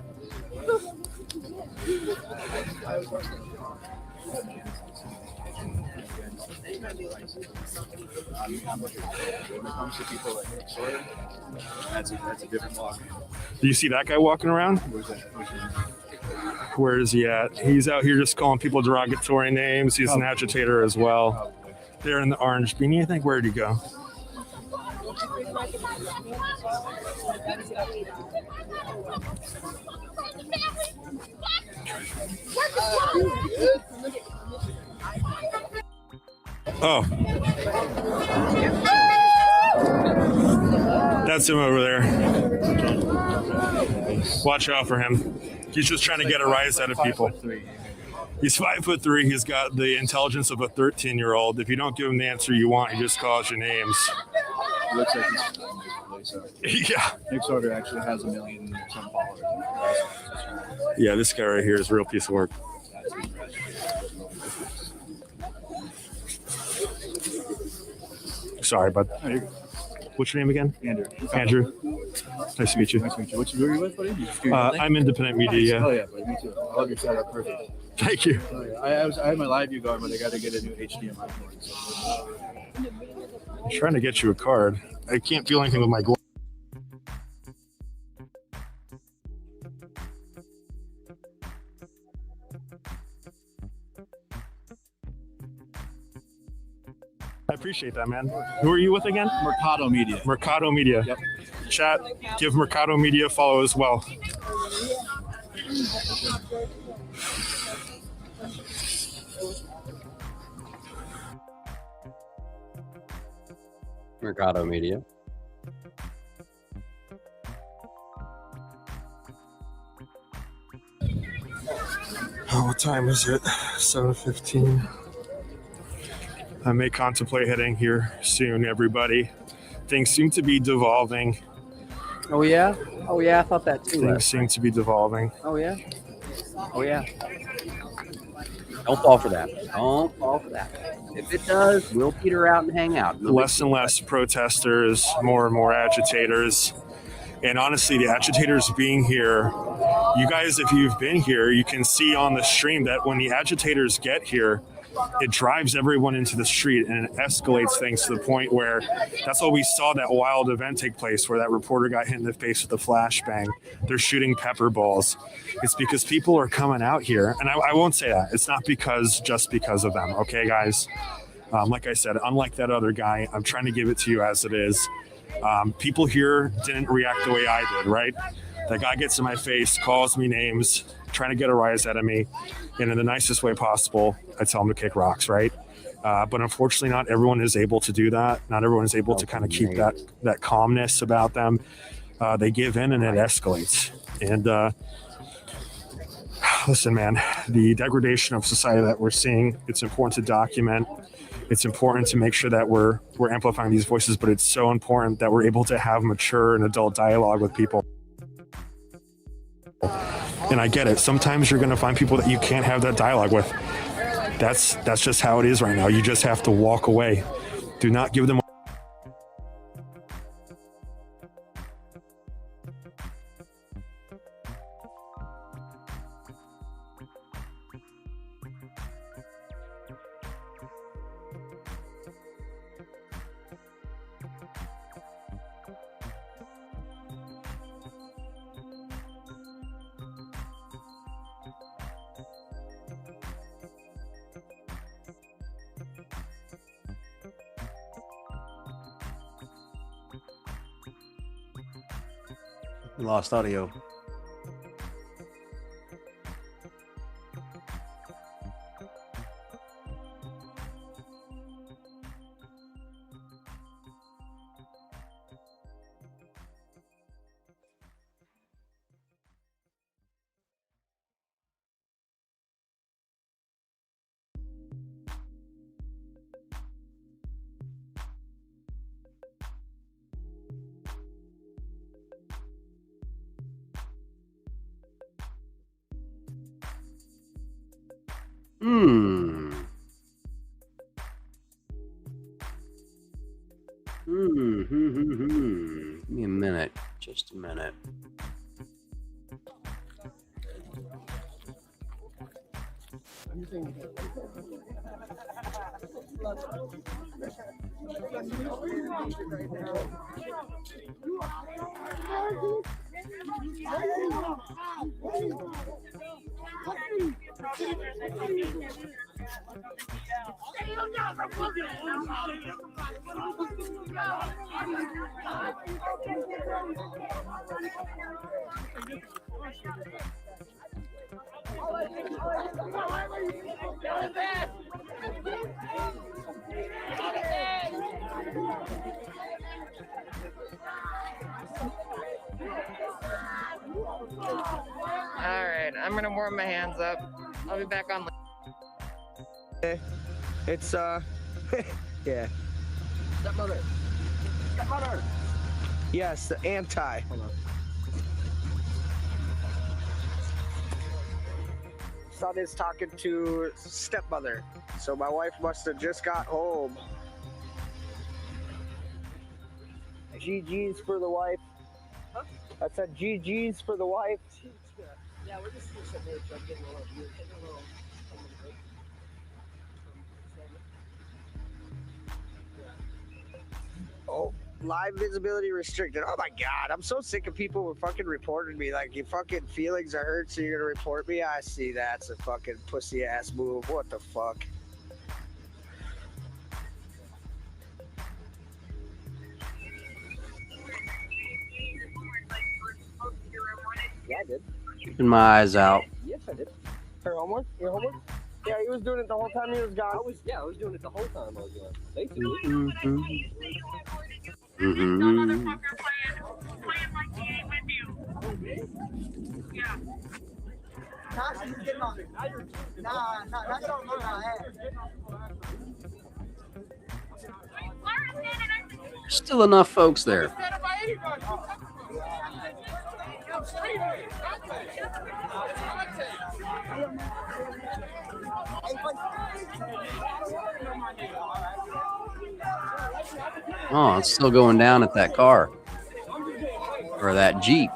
That's a different walk. Do you see that guy walking around? Where is he at? He's out here just calling people derogatory names. He's an agitator as well. There in the orange beanie, I think. Where'd he go? Oh. That's him over there. Watch out for him. He's just trying to get a rise out of people. He's 5'3". He's got the intelligence of a 13-year-old. If you don't give him the answer you want, he just calls your names. Looks like he's yeah. Nick Sorter actually has 1 million some followers. Yeah, this guy right here is a real piece of work. Sorry, bud. What's your name again? Andrew. Andrew. Nice to meet you. Nice to meet you. Who are you with, buddy? I'm independent media, yeah. Oh, yeah, buddy. Me too. I love your setup. Perfect. Thank you. Oh, yeah. I had my live view going, but I got to get a new HDMI cord. So. I'm trying to get you a card. I can't feel anything with my glove. I appreciate that, man. Who are you with again? Mercado Media. Mercado Media. Yep. Chat, give Mercado Media a follow as well. Mercado Media. Oh, what time is it? 7:15. I may contemplate heading here soon, everybody. Things seem to be devolving. Oh, yeah? Oh, yeah, I thought that too. Things seem to be devolving. Oh, yeah? Oh, yeah. Don't fall for that. Don't fall for that. If it does, we'll peter out and hang out. Less and less protesters, more and more agitators. And honestly, the agitators being here, you guys, if you've been here, you can see on the stream that when the agitators get here, it drives everyone into the street and it escalates things to the point where that's why we saw that wild event take place where that reporter got hit in the face with a flashbang. They're shooting pepper balls. It's because people are coming out here. And I won't say that. It's not just because of them. Okay, guys? Like I said, unlike that other guy, I'm trying to give it to you as it is. People here didn't react the way I did, right? That guy gets in my face, calls me names, trying to get a rise out of me. And in the nicest way possible, I tell him to kick rocks, right? But unfortunately, not everyone is able to do that. Not everyone is able to kind of keep that calmness about them. They give in and it escalates. And listen, man, the degradation of society that we're seeing, it's important to document. It's important to make sure that we're amplifying these voices, but it's so important that we're able to have mature and adult dialogue with people. And I get it. Sometimes you're going to find people that you can't have that dialogue with. That's just how it is right now. You just have to walk away. Do not give them. Lost audio. Give me a minute. Just a minute. All right, I'm gonna warm my hands up. I'll be back on. It's yeah. Stepmother. Stepmother. Yes, the anti. Hold on. Son is talking to stepmother, so my wife must have just got home. GG's for the wife. Huh? I said GG's for the wife. Yeah, we're just doing some merch. I'm getting a little weird. Oh, live visibility restricted. Oh my God, I'm so sick of people fucking reporting me. Like, your fucking feelings are hurt, so you're gonna report me? I see that's a fucking pussy ass move. What the fuck? Yeah, I did. Keeping my eyes out. Yes, I did. Her homework? Your homework? Yeah, he was doing it the whole time he was gone. I was doing it the whole time I was gone. Basically. Yeah. Still enough folks there. Oh, it's still going down at that car or that Jeep.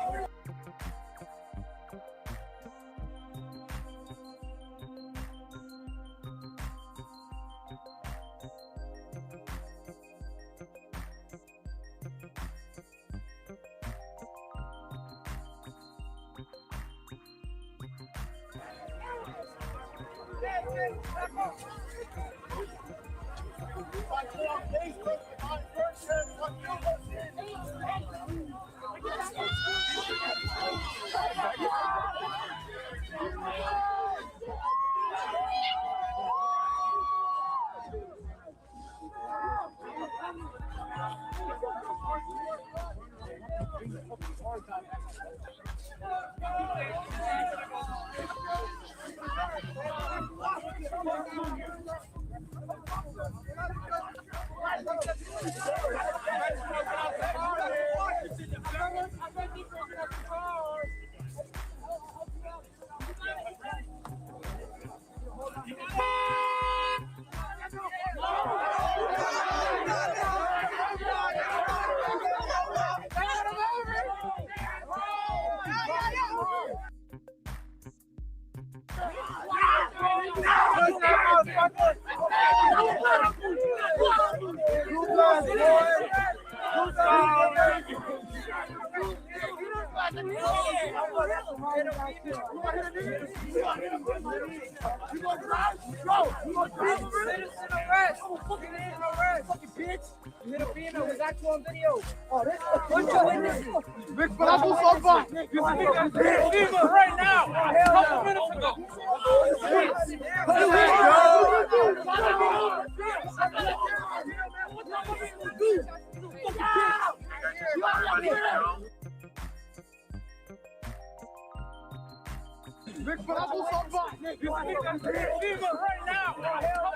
Right now, a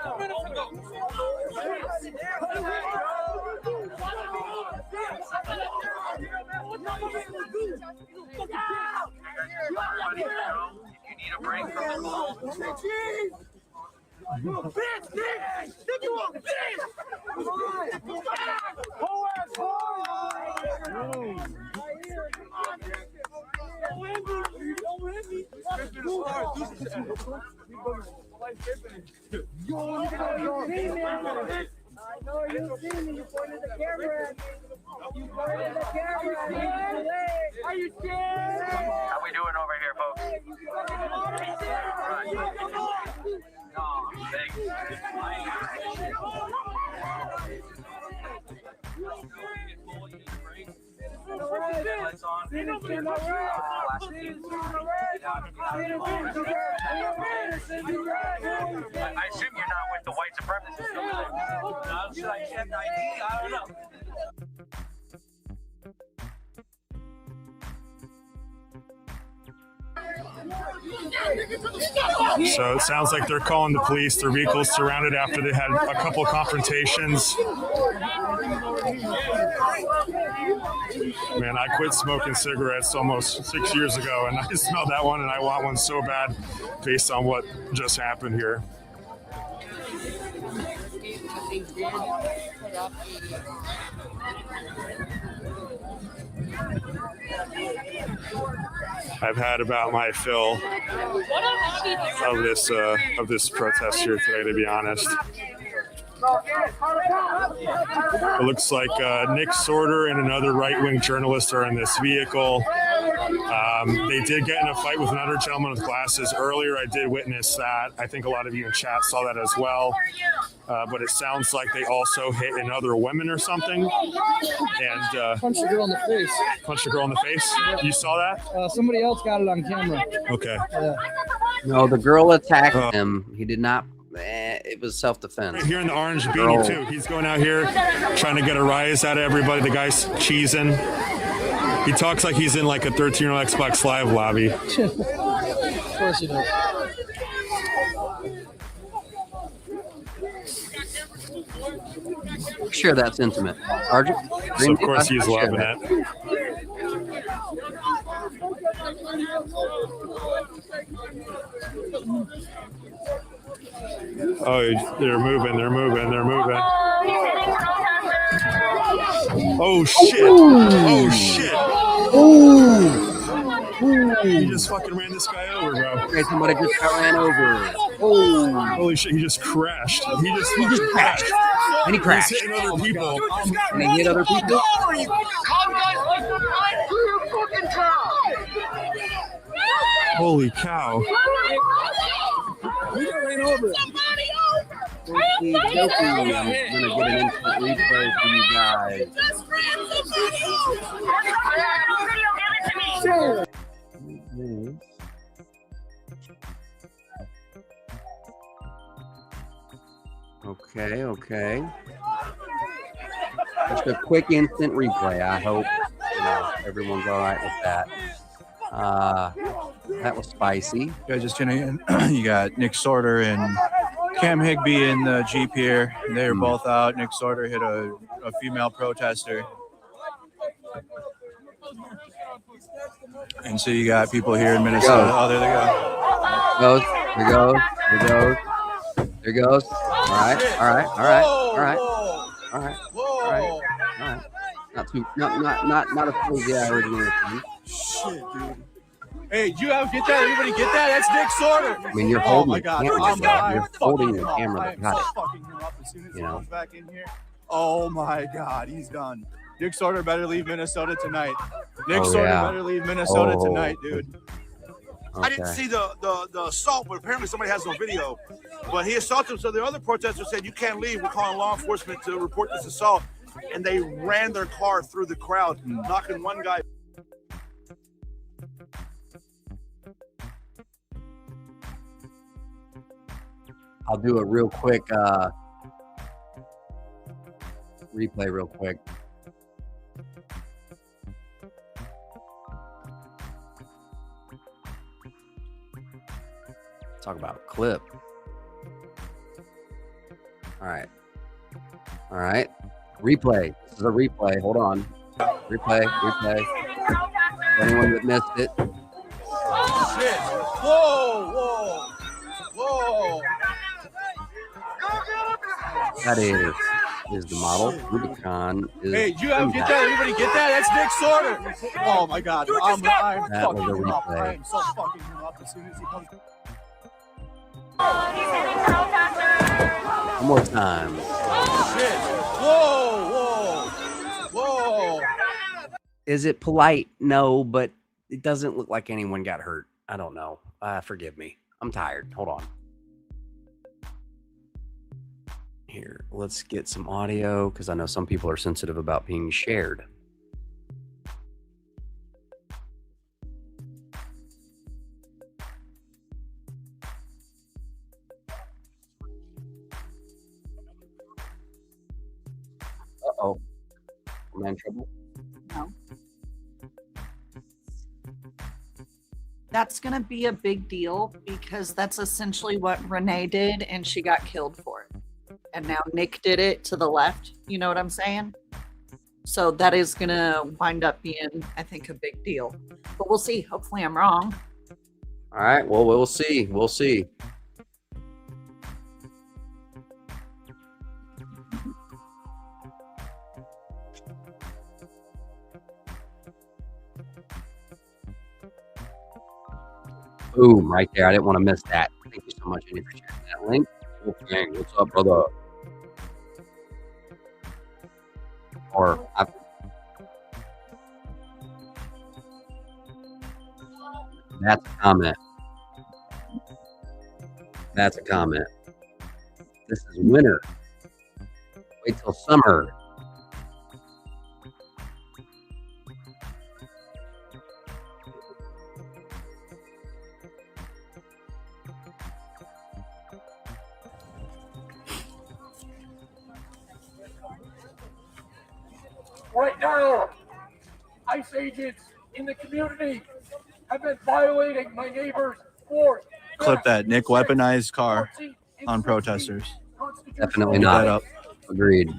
couple minutes ago. I know you see me. You pointed the camera at me. You pointed the camera at me. Are you scared? How we doing over here, folks? I assume you're not with the white supremacists. Should I check ID? I don't know. So it sounds like they're calling the police. Their vehicle's surrounded after they had a couple of confrontations. Man, I quit smoking cigarettes almost 6 years ago, and I smell that one, and I want one so bad based on what just happened here. I've had about my fill of this protest here today, to be honest. It looks like Nick Sorter and another right-wing journalist are in this vehicle. They did get in a fight with another gentleman with glasses earlier. I did witness that. I think a lot of you in chat saw that as well. But it sounds like they also hit another woman or something. And Punched the girl in the face. Punched the girl in the face? You saw that? Somebody else got it on camera. Okay. No, the girl attacked him. He did not. It was self-defense. Right here in the orange beanie, too. He's going out here trying to get a rise out of everybody. The guy's cheesing. He talks like he's in like a 13-year-old Xbox Live lobby. Of course he does. Sure, that's intimate. Sergeant? So of course he's loving it. Oh, they're moving. Oh shit! Oh shit! He just fucking ran this guy over, bro. Okay, somebody just got ran over. Oh, holy shit! He just crashed. He just crashed. And he crashed. He's hitting other people. And he hit other people. Holy cow! We got ran over. Okie dokie. I'm gonna get an instant replay for you guys. Okay. Just a quick instant replay. I hope everyone's all right with that. That was spicy. You guys just tuning in. You got Nick Sorter and Cam Higbee in the Jeep here. They were both out. Nick Sorter hit a female protester. And so you got people here in Minnesota. Oh, there they go. There goes. All right. Not a full original. Shit, dude. Hey, do you get that? Everybody get that? That's Nick Sorter. I mean, you're holding the camera. You're holding the camera. Fucking him up as soon as he comes back in here. Oh my God, he's done. Nick Sorter better leave Minnesota tonight. Nick Sorter better leave Minnesota tonight, dude. Okay. I didn't see the assault, but apparently somebody has no video. But he assaulted him, so the other protesters said, "You can't leave. We're calling law enforcement to report this assault." And they ran their car through the crowd, knocking one guy. I'll do a real quick replay real quick. Talk about a clip. All right. Replay. This is a replay. Hold on. Replay. For anyone that missed it. Shit. Whoa. That is the model. Rubicon is. Hey, do you get that? Everybody get that? That's Nick Sorter. Oh my God. I'm fucking him up. I am so fucking him up as soon as he comes. One more time. Shit. Whoa. Is it polite? No, but it doesn't look like anyone got hurt. I don't know. Forgive me. I'm tired. Hold on. Here, let's get some audio because I know some people are sensitive about being shared. Uh-oh. Am I in trouble? No. That's going to be a big deal because that's essentially what Renee did and she got killed for it. And now Nick did it to the left. You know what I'm saying? So that is going to wind up being, I think, a big deal. But we'll see. Hopefully I'm wrong. All right. Well, we'll see. Boom, right there. I didn't want to miss that. Thank you so much, Andy, for sharing that link. Okay, what's up, brother? That's a comment. That's a comment. This is winter. Wait till summer. Right now, ICE agents in the community have been violating my neighbor's forced. Clip that. Nick weaponized car on protesters. Definitely not. That up. Agreed.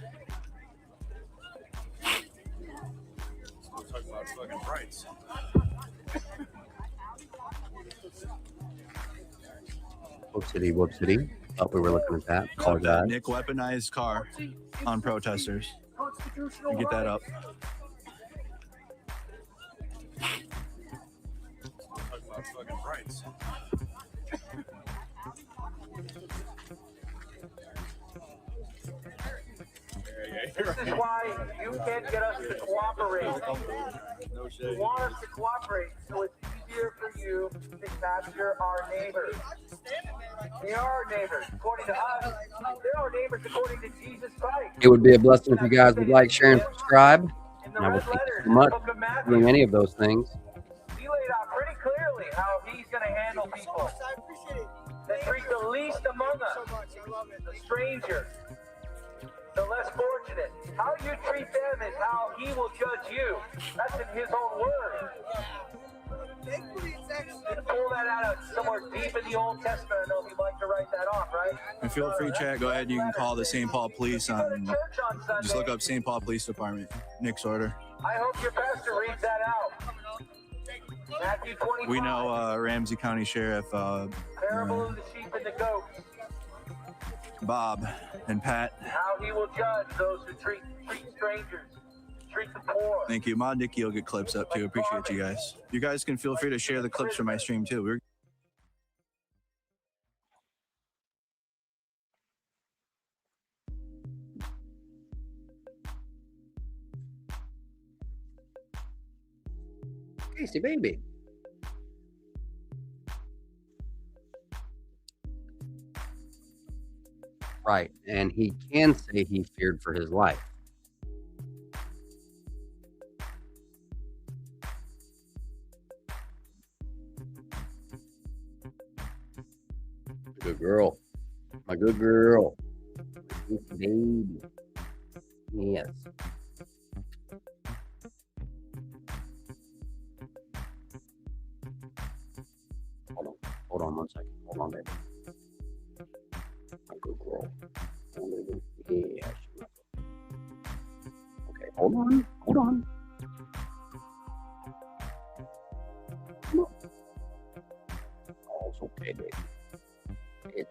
Whoop city. Thought we were looking at that. Clip that. Nick weaponized car on protesters. You get that up. This is why you can't get us to cooperate. You want us to cooperate, so it's easier for you to capture our neighbors. They are our neighbors. According to us, they're our neighbors according to Jesus Christ. It would be a blessing if you guys would like, share, and subscribe. And I would thank you so much for doing any of those things. He laid out pretty clearly how he's going to handle people that treat the least among us, the stranger, the less fortunate. How you treat them is how he will judge you. That's in his own word. Pull that out of somewhere deep in the Old Testament. I know if you'd like to write that off, right? And feel free, chat. Go ahead. You can call the St. Paul Police on. Just look up St. Paul Police Department. Nick's order. I hope your pastor reads that out. Matthew 25. We know Ramsey County Sheriff Parable of the sheep and the goats. Bob and Pat. How he will judge those who treat strangers. Treat the poor. Thank you. Mod Nicky will get clips up too. Appreciate you guys. You guys can feel free to share the clips from my stream too. Casey, baby. Right, and he can say he feared for his life. Good girl. My good girl. Good baby. Yes. Hold on 1 second. Hold on, baby. My good girl. Yeah. Okay, hold on. Hold on. Come on. Oh, it's okay, baby. It's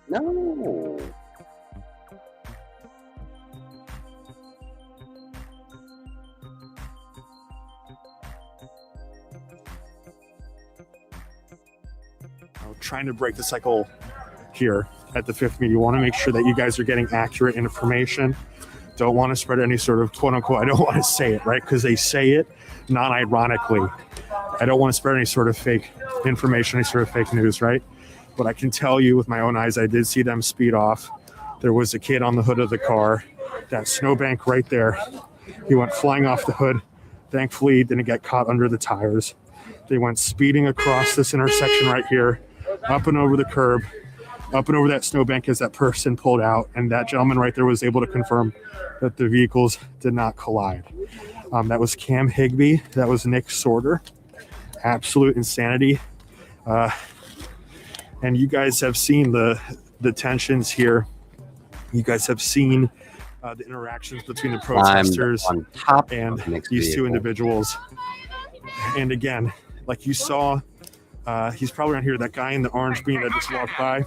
no. Trying to break the cycle here at the Fifth Media. You want to make sure that you guys are getting accurate information. Don't want to spread any sort of quote unquote, I don't want to say it, right? Because they say it non-ironically. I don't want to spread any sort of fake information, any sort of fake news, right? But I can tell you with my own eyes, I did see them speed off. There was a kid on the hood of the car, that snowbank right there. He went flying off the hood. Thankfully, he didn't get caught under the tires. They went speeding across this intersection right here, up and over the curb, up and over that snowbank as that person pulled out. And that gentleman right there was able to confirm that the vehicles did not collide. That was Cam Higbee. That was Nick Sorter. Absolute insanity. And you guys have seen the tensions here. You guys have seen the interactions between the protesters and these two individuals. And again, like you saw, he's probably around here, that guy in the orange bean that just walked by.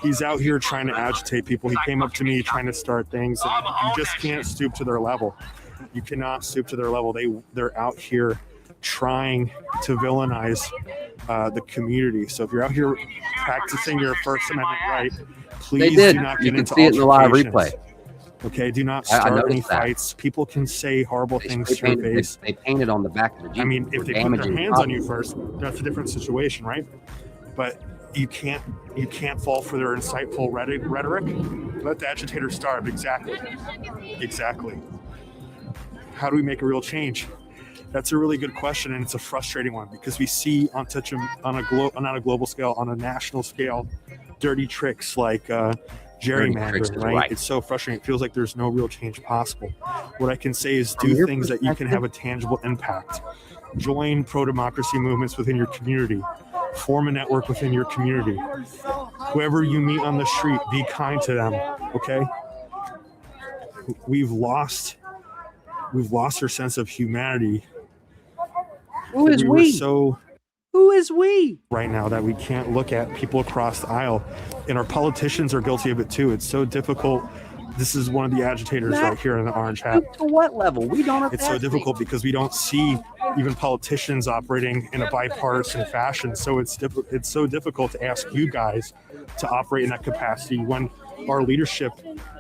He's out here trying to agitate people. He came up to me trying to start things. And you just can't stoop to their level. You cannot stoop to their level. They're out here trying to villainize the community. So if you're out here practicing your First Amendment right, please do not get into altercations. You can see it in the live replay. Okay, do not start any fights. People can say horrible things to your face. They painted on the back of the Jeep. I mean, if they put their hands on you first, that's a different situation, right? But you can't fall for their insightful rhetoric. Let the agitator starve. Exactly. How do we make a real change? That's a really good question, and it's a frustrating one because we see on a global scale, on a national scale, dirty tricks like gerrymandering, right? It's so frustrating. It feels like there's no real change possible. What I can say is do things that you can have a tangible impact. Join pro-democracy movements within your community. Form a network within your community. Whoever you meet on the street, be kind to them, okay? We've lost our sense of humanity. Who is we? Who is we? Right now that we can't look at people across the aisle, and our politicians are guilty of it too. It's so difficult. This is one of the agitators right here in the orange hat. To what level? We don't. It's so difficult because we don't see even politicians operating in a bipartisan fashion. So it's so difficult to ask you guys to operate in that capacity when our leadership,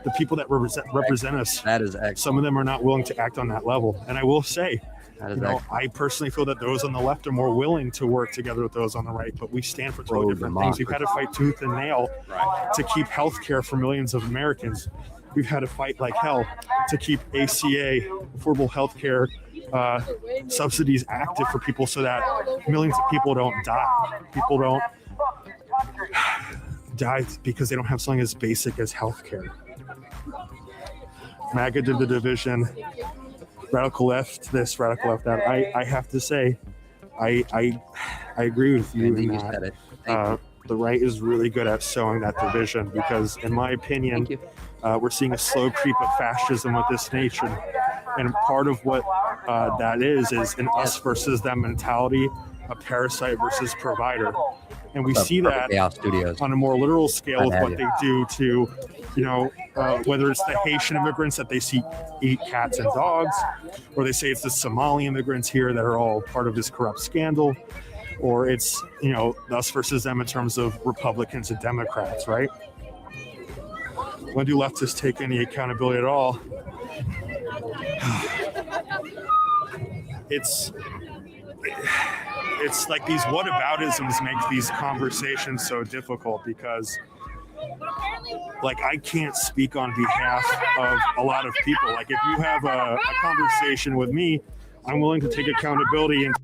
the people that represent us, that is excellent. Some of them are not willing to act on that level. And I will say, I personally feel that those on the left are more willing to work together with those on the right, but we stand for totally different things. We've had to fight tooth and nail to keep health care for millions of Americans. We've had to fight like hell to keep ACA, affordable health care, subsidies active for people so that millions of people don't die. People don't die because they don't have something as basic as health care. MAGA did the division. Radical left this, radical left that. I have to say, I agree with you in that the right is really good at sowing that division because, in my opinion, we're seeing a slow creep of fascism with this nation. And part of what that is an us versus them mentality, a parasite versus provider. And we see that on a more literal scale with what they do to, whether it's the Haitian immigrants that they see eat cats and dogs, or they say it's the Somali immigrants here that are all part of this corrupt scandal, or it's, us versus them in terms of Republicans and Democrats, right? When do leftists take any accountability at all? It's like these whataboutisms make these conversations so difficult because, like, I can't speak on behalf of a lot of people. Like, if you have a conversation with me, I'm willing to take accountability and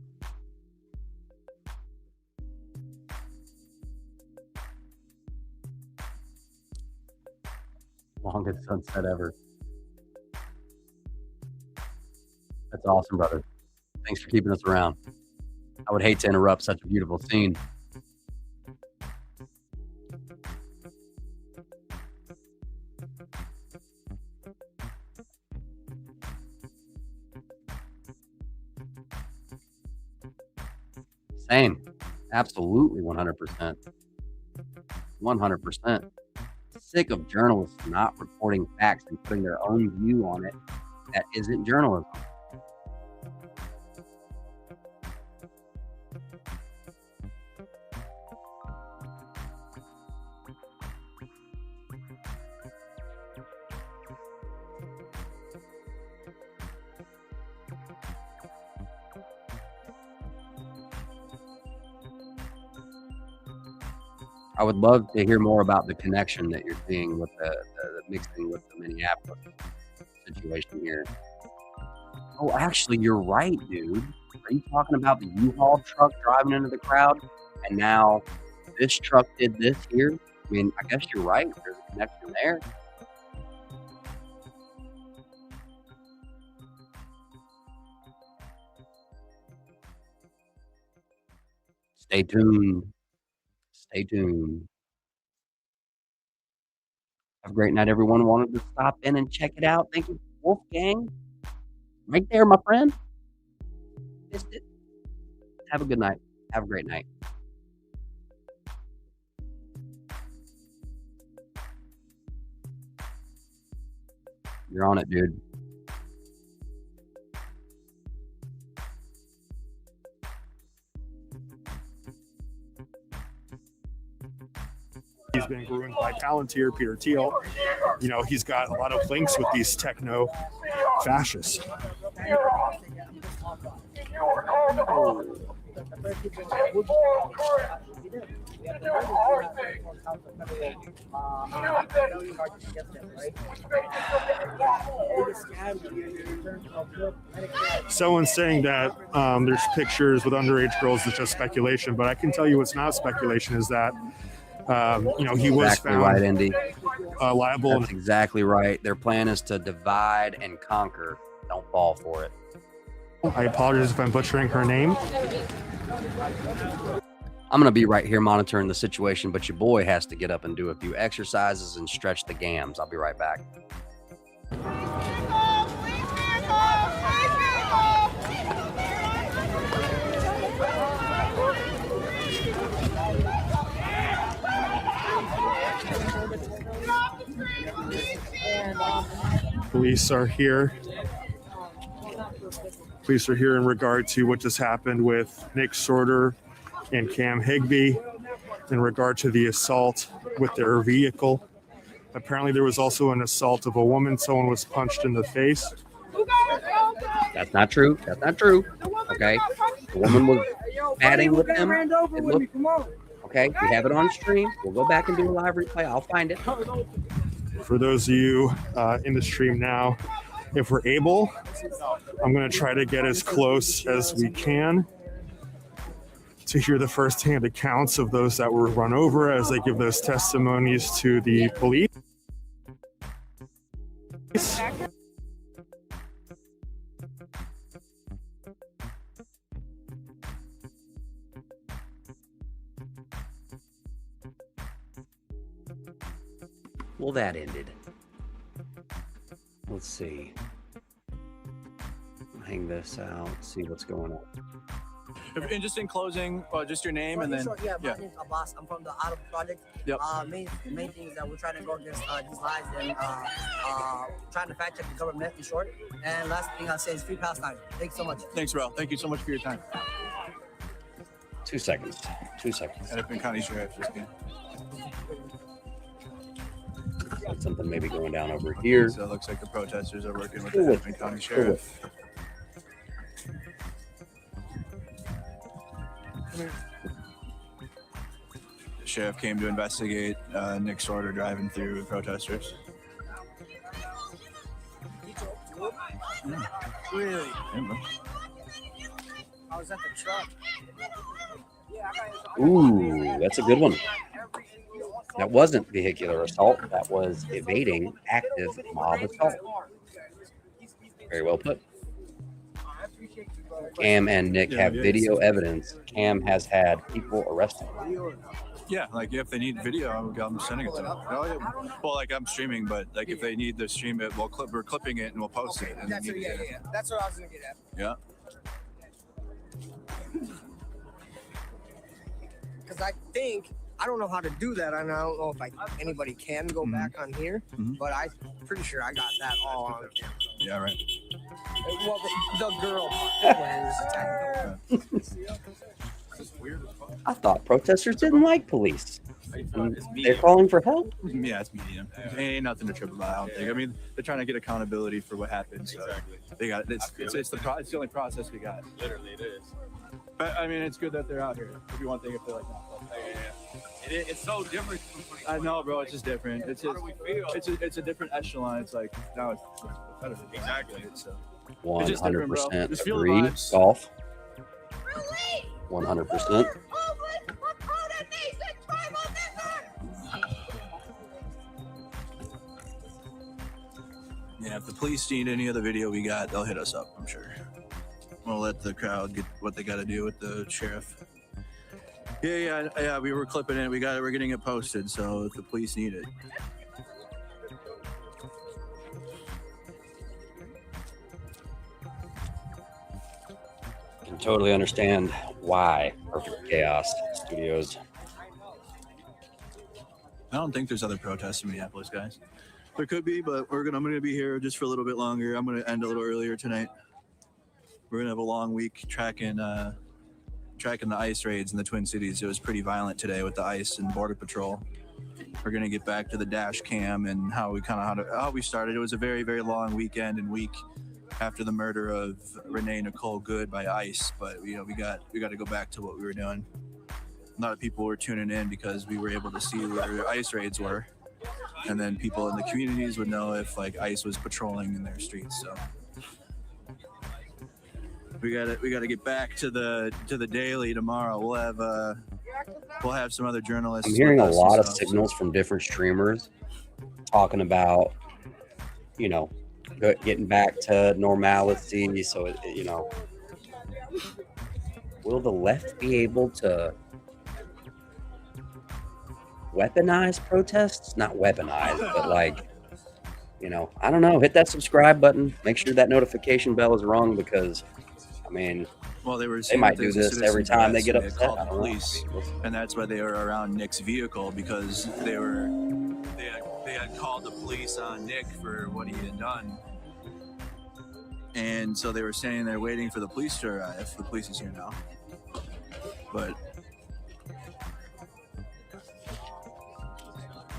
longest sunset ever. That's awesome, brother. Thanks for keeping us around. I would hate to interrupt such a beautiful scene. Same. Absolutely 100%. 100%. Sick of journalists not reporting facts and putting their own view on it that isn't journalism. I would love to hear more about the connection that you're seeing with the mixing with the Minneapolis situation here. Oh, actually, you're right, dude. Are you talking about the U-Haul truck driving into the crowd? And now this truck did this here? I mean, I guess you're right. There's a connection there. Stay tuned. Stay tuned. Have a great night, everyone. Wanted to stop in and check it out. Thank you, Wolfgang. Right there, my friend. Missed it. Have a good night. Have a great night. You're on it, dude. He's been groomed by Palantir, Peter Thiel. He's got a lot of links with these techno fascists. Someone's saying that there's pictures with underage girls. It's just speculation, but I can tell you what's not speculation is that he was found right, Indy. liable. That's exactly right. Their plan is to divide and conquer. Don't fall for it. I apologize if I'm butchering her name. I'm going to be right here monitoring the situation, but your boy has to get up and do a few exercises and stretch the gams. I'll be right back. Police are here. Police are here in regard to what just happened with Nick Sorter and Cam Higbee in regard to the assault with their vehicle. Apparently, there was also an assault of a woman. Someone was punched in the face. That's not true. That's not true. Okay. The woman was batting with him. It looked, okay. We have it on stream. We'll go back and do a live replay. I'll find it. For those of you in the stream now, if we're able, I'm going to try to get as close as we can to hear the firsthand accounts of those that were run over as they give those testimonies to the police. Well, that ended. Let's see. Hang this out, see what's going on. And just in closing, just your name and then. Yeah, my name's Abbas. I'm from the Erupt project. Yep. Main thing is that we're trying to go against these lies and trying to fact check the government, in short. And last thing I'll say is free Palestine. Thanks so much. Thanks, bro. Thank you so much for your time. 2 seconds. 2 seconds. Hennepin County Sheriff just came. Something maybe going down over here. So it looks like the protesters are working with the Hennepin County Sheriff. The sheriff came to investigate Nick Sorter driving through protesters. Really? Yeah, I was at the truck. Ooh, that's a good one. That wasn't vehicular assault. That was evading active mob assault. Very well put. Cam and Nick have video evidence. Cam has had people arrested. Yeah, like if they need video, I'm sending it to them. Well, like I'm streaming, but like if they need to stream it, we're clipping it and we'll post it. And That's what, yeah. That's what I was gonna get at. Yeah. Because I think I don't know how to do that, and I don't know if anybody can go back on here, but I'm pretty sure I got that all on camera. Yeah, right. Well, the girl was I thought protesters didn't like police. They're calling for help. Yeah, it's medium. Ain't nothing to trip about. I don't think. I mean, they're trying to get accountability for what happened. So they got it's the only process we got. Literally, it is. But I mean, it's good that they're out here. If you want, if they're like, It's so different. I know, bro. It's just different. It's just, How do we feel? it's a different echelon. It's like now it's better. Exactly. It's 100% Just feel the agree. vibes. Golf. 100%. Yeah, if the police need any of the video we got, they'll hit us up, I'm sure. We'll let the crowd get what they got to do with the sheriff. Yeah, we were clipping it. We're getting it posted, so if the police need it. Can totally understand why Perfect Chaos Studios. I don't think there's other protests in Minneapolis, guys. There could be, but I'm gonna be here just for a little bit longer. I'm gonna end a little earlier tonight. We're gonna have a long week tracking the ICE raids in the Twin Cities. It was pretty violent today with the ICE and Border Patrol. We're gonna get back to the dash cam and how we started. It was a very, very long weekend and week after the murder of Renee Good by ICE. But we got to go back to what we were doing. A lot of people were tuning in because we were able to see where ICE raids were, and then people in the communities would know if like ICE was patrolling in their streets. So we gotta get back to the daily tomorrow. We'll have some other journalists. I'm hearing a lot of signals from different streamers talking about, getting back to normalcy. So, will the left be able to weaponize protests? Not weaponize, but I don't know. Hit that subscribe button. Make sure that notification bell is rung because, they might do this every time they get upset. They called the police, and that's why they were around Nick's vehicle because they had called the police on Nick for what he had done, and so they were standing there waiting for the police to arrive. The police is here now, but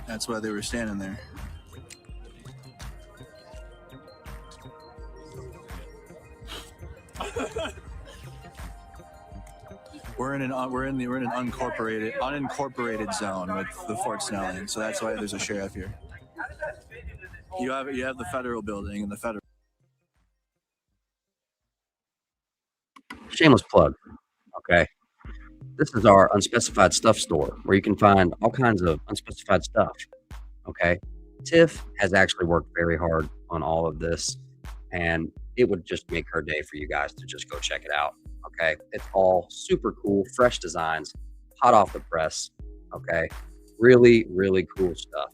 that's why they were standing there. We're in an unincorporated zone with the Fort Snelling, so that's why there's a sheriff here. You have the federal building and the federal. Shameless plug. Okay. This is our unspecified stuff store where you can find all kinds of unspecified stuff. Okay. Tiff has actually worked very hard on all of this, and it would just make her day for you guys to just go check it out. Okay. It's all super cool, fresh designs, hot off the press. Okay. Really, really cool stuff.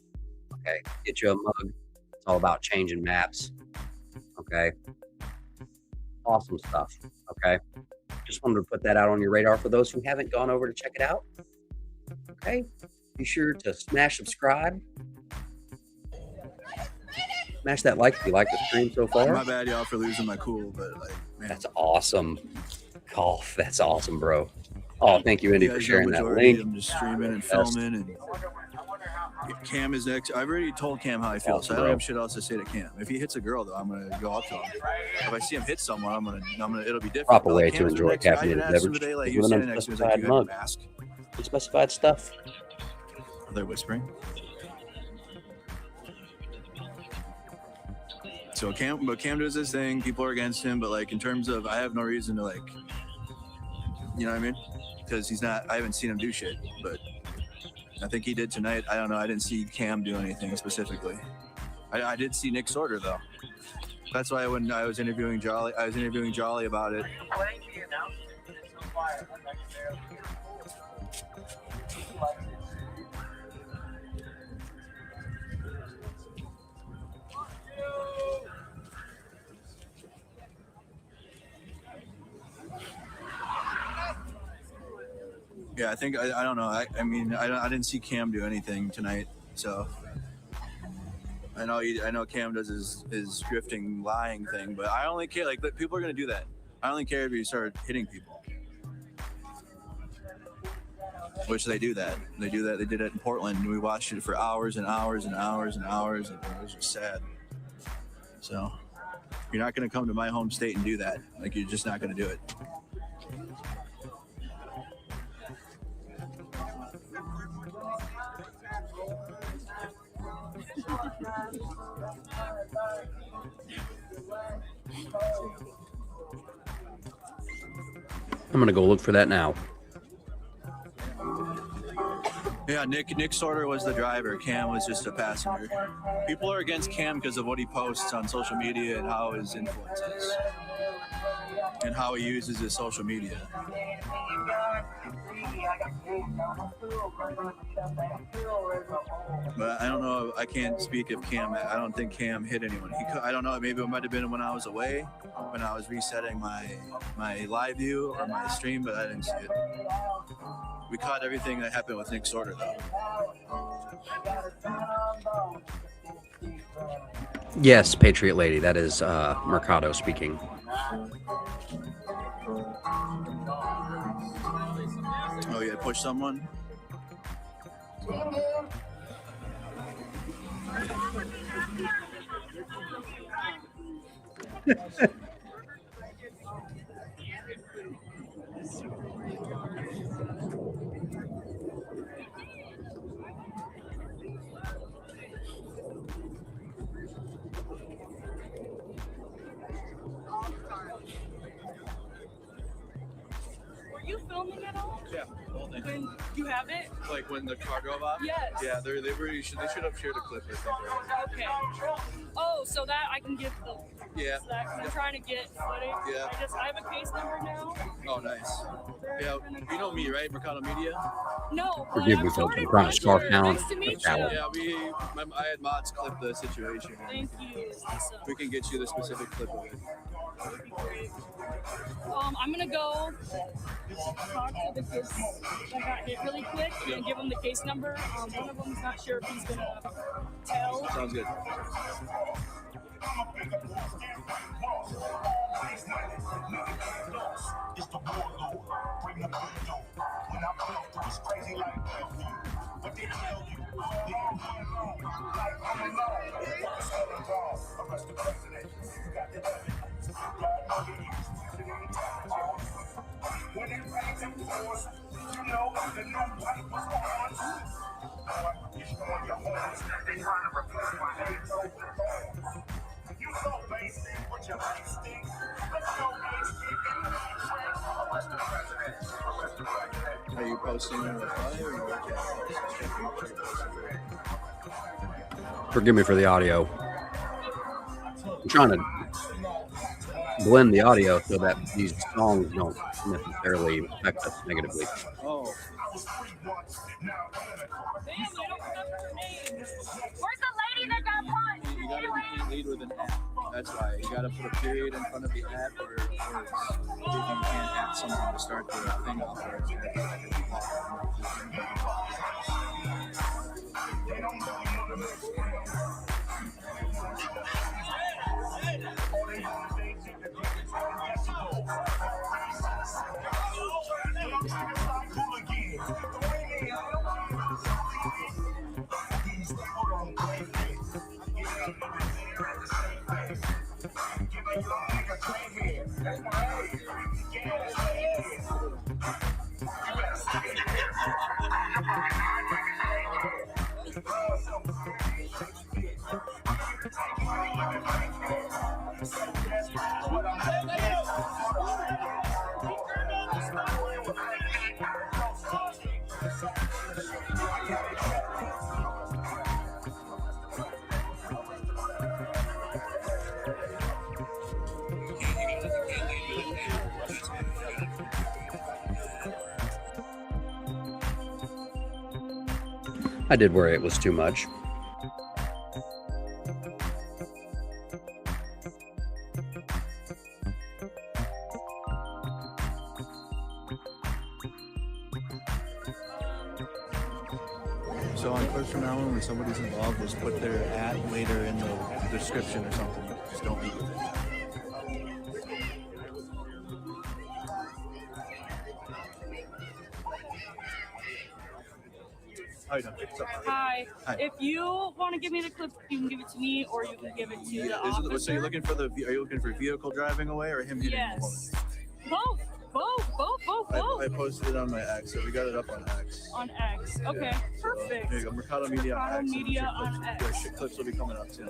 Okay. Get you a mug. It's all about changing maps. Okay. Awesome stuff. Okay. Just wanted to put that out on your radar for those who haven't gone over to check it out. Okay. Be sure to smash subscribe. Smash that like if you like the stream so far. My bad, y'all, for losing my cool, but like, man. That's awesome. Golf. That's awesome, bro. Oh, thank you, Indy, for sharing that link. I'm just streaming and filming, and Cam is next. I've already told Cam how I feel, so I don't have shit else to say to Cam. If he hits a girl, though, I'm gonna go up to him. If I see him hit someone, I'm gonna. It'll be different. Proper way to enjoy caffeine beverage today, like, you standing next to me, like, you have a mask. Unspecified stuff. Are they whispering? So Cam does this thing. People are against him, but like in terms of, I have no reason to like, you know what I mean? Because he's not. I haven't seen him do shit, but I think he did tonight. I don't know. I didn't see Cam do anything specifically. I did see Nick Sorter though. That's why when I was interviewing Jolly, about it. Yeah, I think I don't know. I mean, I didn't see Cam do anything tonight, so I know Cam does his drifting, lying thing, but I only care like people are gonna do that. I only care if you start hitting people, which they do that. They do that. They did it in Portland, and we watched it for hours and hours and hours and hours, and it was just sad. So you're not gonna come to my home state and do that. Like, you're just not gonna do it. I'm gonna go look for that now. Yeah, Nick Sorter was the driver. Cam was just a passenger. People are against Cam because of what he posts on social media and how his influence is, and how he uses his social media. But I don't know. I can't speak of Cam. I don't think Cam hit anyone. I don't know. Maybe it might have been when I was away, when I was resetting my live view or my stream, but I didn't see it. We caught everything that happened with Nick Sorter, though. Yes, Patriot Lady. That is Mercado speaking. Oh, yeah, push someone? Were you filming at all? Yeah. When you have it? Like when the car drove off? Yes. Yeah, they should have shared a clip, I think. Okay. Oh, so that I can get the. Yeah. So I'm trying to get footage. Yeah. I have a case number now. Oh, nice. Yeah, you know me, right? Mercado Media? No. Forgive me, folks. I'm trying to scarf down. Nice to meet that you. one. I had mods clip the situation. Thank you. Awesome. We can get you the specific clip of it. I'm gonna go talk to the kids that got hit really quick and give them the case number. One of them's not sure if he's gonna tell. Sounds good. Are you posting a reply or are you Forgive me for the audio. I'm trying to blend the audio so that these songs don't necessarily affect us negatively. Oh. Where's the lady that got punched? You can't lead with an at. That's why you gotta put a period in front of the at or words. You can't at someone to start the thing off. I did worry it was too much. So on clips from now on, when somebody's involved, just put their at later in the description or something. Just don't leave with it. How you doing? Hi. Hi. If you want to give me the clip, you can give it to me, or you can give it to the officer. So you're looking for are you looking for vehicle driving away or him hitting the woman? Yes. Both. I posted it on my X, so we got it up on X. On X. Okay. Yeah. Perfect. There you go. Mercado Media on Mercado X. Media Your on clips, X. your clips will be coming up soon.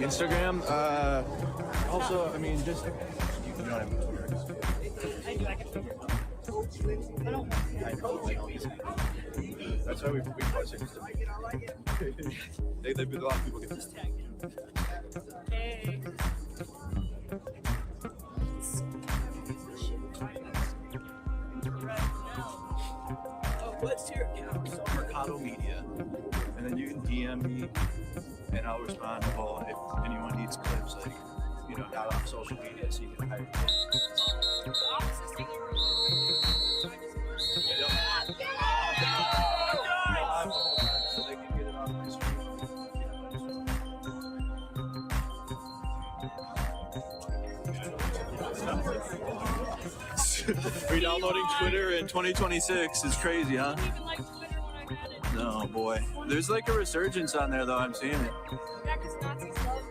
Instagram, also, I mean, just, you know what I mean? I know, that's why we post it. They've been a lot of people get this tag. Hey. What's your account? So Mercado Media, and then you can DM me, and I'll respond to all if anyone needs clips, like not on social media, so you can hire. So they can get it on my screen. Re-downloading Twitter in 2026 is crazy, huh? No, boy. There's like a resurgence on there, though. I'm seeing it.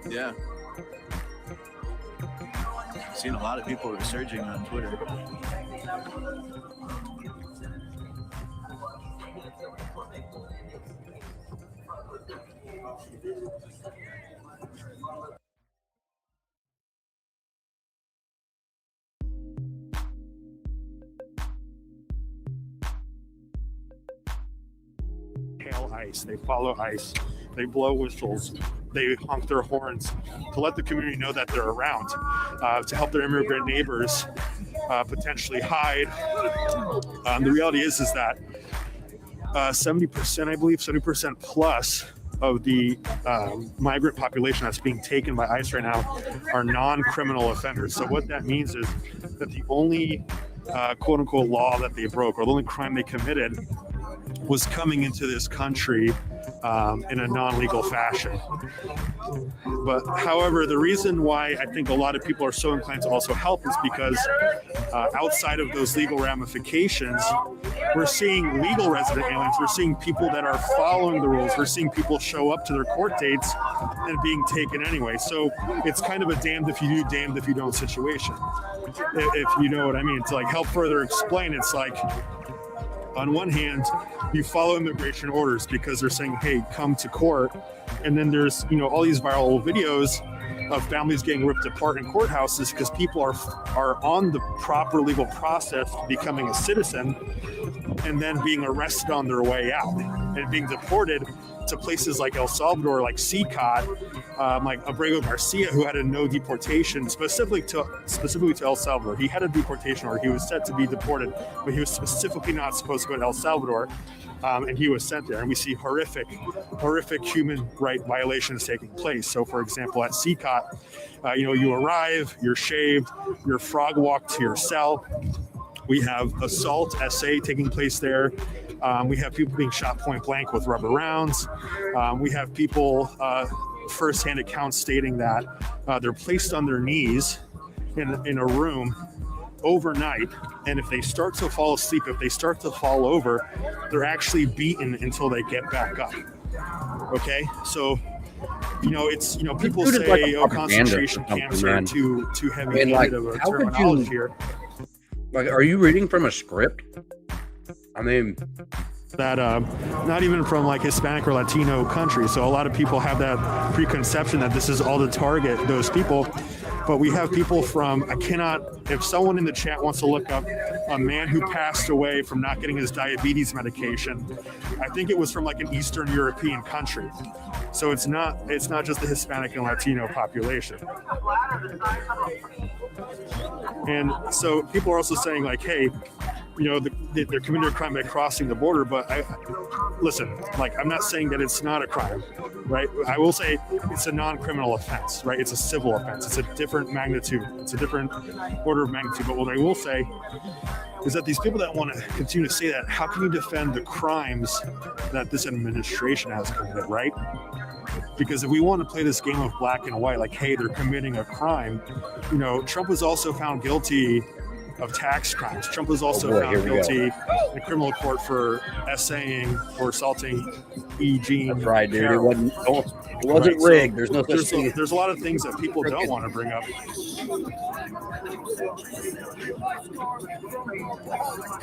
Yeah. I've seen a lot of people resurging on Twitter. Hail ice. They follow ice. They blow whistles. They honk their horns to let the community know that they're around, to help their immigrant neighbors potentially hide. The reality is that 70%, I believe, 70% plus of the migrant population that's being taken by ICE right now are non-criminal offenders. So what that means is that the only quote-unquote law that they broke, or the only crime they committed, was coming into this country in a non-legal fashion. But however, the reason why I think a lot of people are so inclined to also help is because outside of those legal ramifications, we're seeing legal resident aliens, we're seeing people that are following the rules, we're seeing people show up to their court dates and being taken anyway. So it's kind of a damned if you do, damned if you don't situation, if you know what I mean. To like help further explain, it's like, on one hand, you follow immigration orders because they're saying, hey, come to court. And then there's, all these viral videos of families getting ripped apart in courthouses because people are on the proper legal process to becoming a citizen and then being arrested on their way out and being deported to places like El Salvador, like CCOT, like Abrego Garcia, who had a no deportation specifically to El Salvador. He had a deportation order. He was set to be deported, but he was specifically not supposed to go to El Salvador, and he was sent there. And we see horrific human right violations taking place. So, for example, at CCOT, you arrive, you're shaved, you're frog walked to your cell. We have assault SA taking place there. We have people being shot point blank with rubber rounds. We have people, firsthand accounts stating that they're placed on their knees in a room overnight. And if they start to fall asleep, if they start to fall over, they're actually beaten until they get back up. Okay? So, it's, people say, concentration camps are too heavy-handed of a terminology here. Like, are you reading from a script? I mean, that not even from like Hispanic or Latino countries. So a lot of people have that preconception that this is all to target those people. But we have people from, if someone in the chat wants to look up a man who passed away from not getting his diabetes medication, I think it was from like an Eastern European country. So it's not just the Hispanic and Latino population. And so people are also saying like, hey, they're committing a crime by crossing the border, but listen, like, I'm not saying that it's not a crime, right? I will say it's a non-criminal offense, right? It's a civil offense. It's a different magnitude. It's a different order of magnitude. But what I will say is that these people that want to continue to say that, how can you defend the crimes that this administration has committed, right? Because if we want to play this game of black and white, like, hey, they're committing a crime, Trump was also found guilty of tax crimes. Trump was also found guilty in criminal court for essaying or assaulting E. Jean. That's right, dude. It wasn't rigged. There's no such thing. There's a lot of things that people don't want to bring up.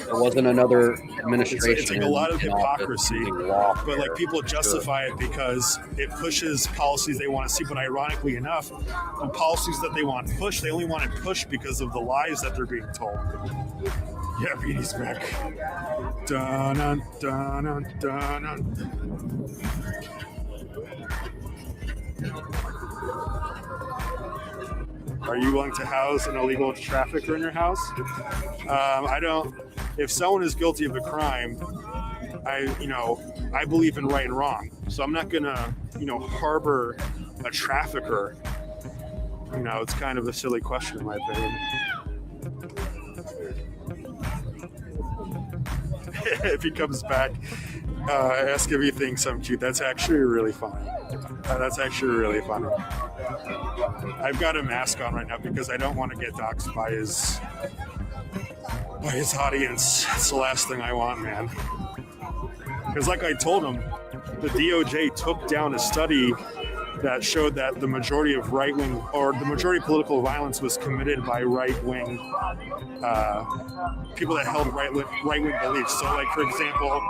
There wasn't another administration. It's like a lot of hypocrisy, but like people justify it because it pushes policies they want to see. But ironically enough, the policies that they want pushed, they only want it pushed because of the lies that they're being told. Yeah, Beanie's back. Dun, dun, dun, dun, dun. Are you willing to house an illegal trafficker in your house? I don't. If someone is guilty of a crime, I believe in right and wrong, so I'm not gonna, harbor a trafficker. It's kind of a silly question in my opinion. If he comes back, ask if he thinks I'm cute. That's actually really funny. I've got a mask on right now because I don't want to get doxxed by his audience. It's the last thing I want, man. Because like I told him, the DOJ took down a study that showed that the majority of right-wing, or the majority of political violence was committed by right-wing people that held right-wing beliefs. So, like, for example,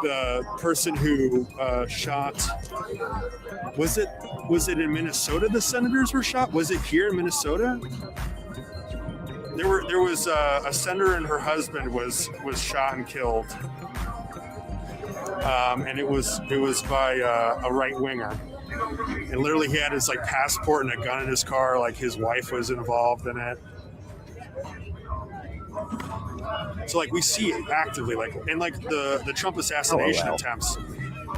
the person who shot, was it in Minnesota the senators were shot? Was it here in Minnesota? There was a senator and her husband was shot and killed, and it was by a right-winger. And literally he had his passport and a gun in his car, like his wife was involved in it. So we see it actively, and the Trump assassination attempts,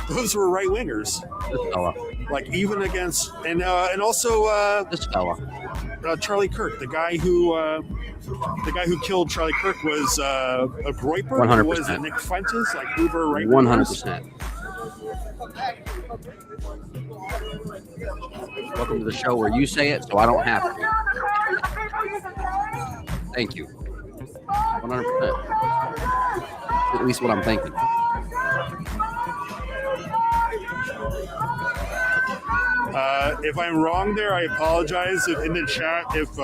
those were right wingers. Even against and also this fella. Charlie Kirk, the guy who killed Charlie Kirk was a Groyper. 100%. Was it Nick Fuentes, uber right 100%. Welcome to the show where you say it, so I don't have to. Thank you. 100%. At least what I'm thinking. If I'm wrong there, I apologize. If in the chat, if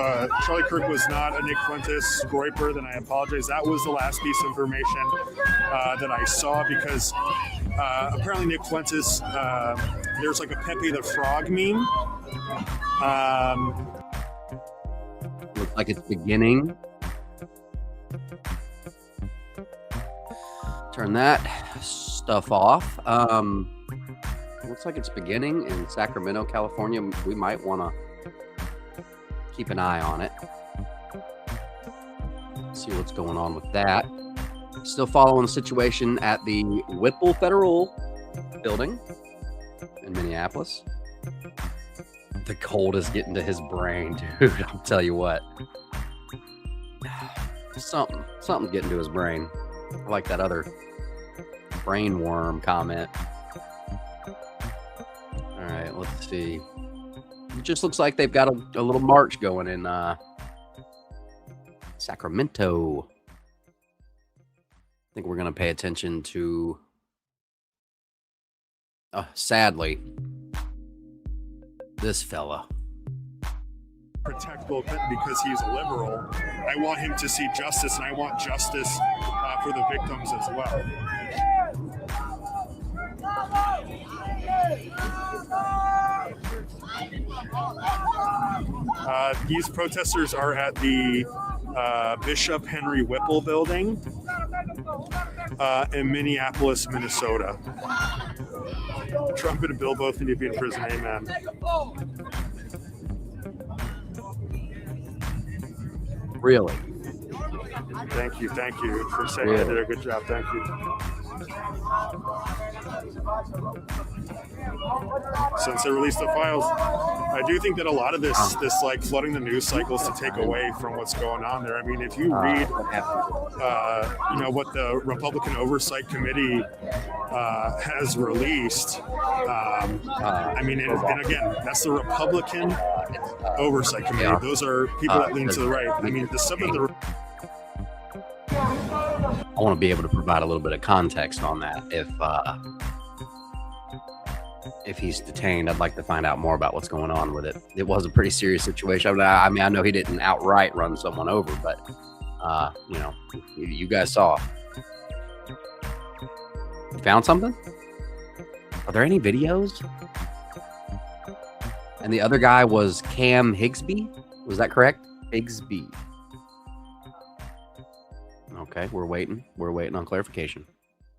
Charlie Kirk was not a Nick Fuentes Groyper, then I apologize. That was the last piece of information that I saw, because apparently Nick Fuentes, there's a Pepe the Frog meme. Looks like it's beginning. Turn that stuff off. Looks like it's beginning in Sacramento, California. We might want to keep an eye on it. See what's going on with that. Still following the situation at the Whipple Federal Building in Minneapolis. The cold is getting to his brain, dude. I'll tell you what. Something's getting to his brain. I like that other brain worm comment. All right, let's see. It just looks like they've got a little march going in Sacramento. I think we're going to pay attention to, sadly, this fella. Protect Bill Clinton because he's a liberal. I want him to see justice, and I want justice for the victims as well. These protesters are at the Bishop Henry Whipple building in Minneapolis, Minnesota. Trump and Bill both need to be in prison. Amen. Really? Thank you for saying I did a good job. Thank you. Since they released the files, I do think that a lot of this flooding the news cycles to take away from what's going on there. I mean, if you read, what the Republican Oversight Committee has released, and again, that's the Republican Oversight Committee. Yeah. Those are people that lean to the right. I mean, the stuff that the I want to be able to provide a little bit of context on that. If he's detained, I'd like to find out more about what's going on with it. It was a pretty serious situation. I know he didn't outright run someone over, but you guys saw. You found something? Are there any videos? And the other guy was Cam Higsby. Was that correct? Higsby. Okay, we're waiting. We're waiting on clarification.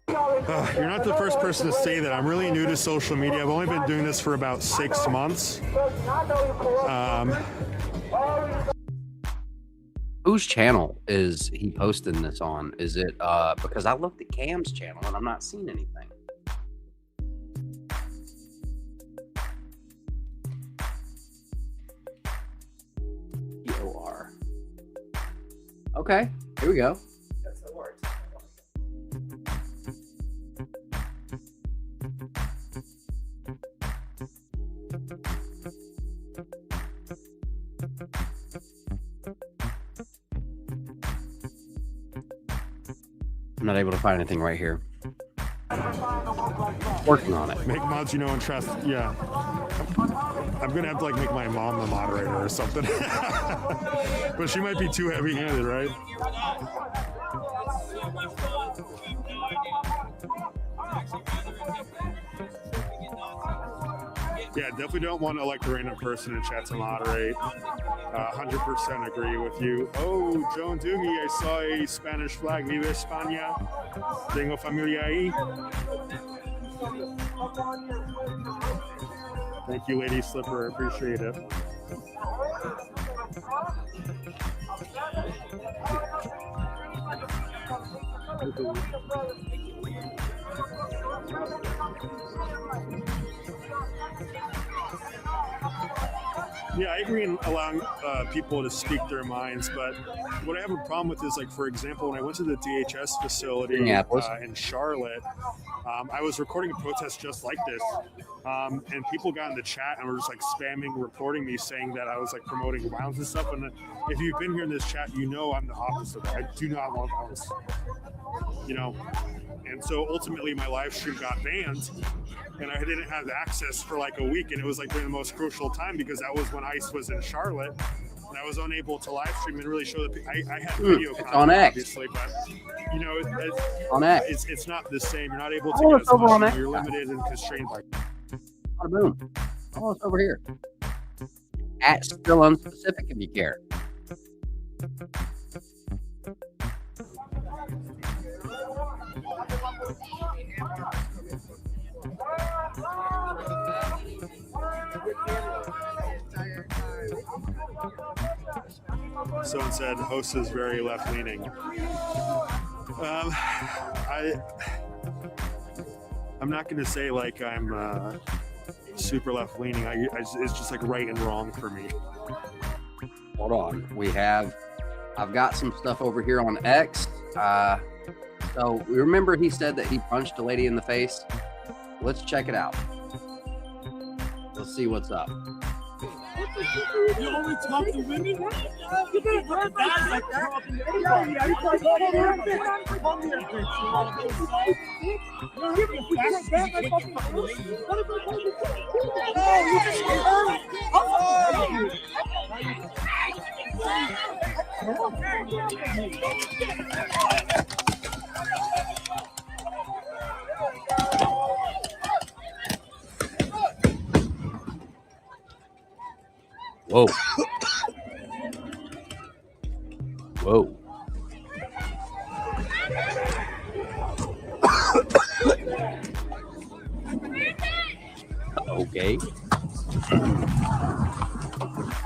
You're not the first person to say that. I'm really new to social media. I've only been doing this for about 6 months. Whose channel is he posting this on? Is it because I looked at Cam's channel and I'm not seeing anything. POR. Okay, here we go. I'm not able to find anything right here. Working on it. Make mods you know and trust. Yeah. I'm gonna have to like make my mom the moderator or something. But she might be too heavy-handed, right? Yeah, definitely don't want to elect a random person in chat to moderate. 100% agree with you. Oh, Joan Doogie, I saw a Spanish flag. Viva España. Tengo familia ahí. Thank you, Lady Slipper. Appreciate it. Yeah, I agree in allowing people to speak their minds, but what I have a problem with is, like, for example, when I went to the DHS facility in Charlotte, I was recording a protest just like this, and people got in the chat and were just like spamming, reporting me, saying that I was like promoting violence and stuff. And if you've been here in this chat, you know I'm the opposite of that. I do not want violence, you know. And so ultimately, my live stream got banned. And I didn't have access for like a week, and it was like during the most crucial time because that was when ICE was in Charlotte, and I was unable to live stream and really show the. I had video content, on X. obviously, but you know, On X. it's not the same. You're not able to Oh, get it's as over on much. X. You're limited and constrained by. Bada boom. Oh, it's over here. At still unspecific if you care. Someone said host is very left leaning. I'm not going to say like I'm super left leaning. It's just like right and wrong for me. Hold on. I've got some stuff over here on X. So remember he said that he punched a lady in the face? Let's check it out. Let's see what's up. You only talk to women? You better put that like that. Whoa. Whoa. Okay.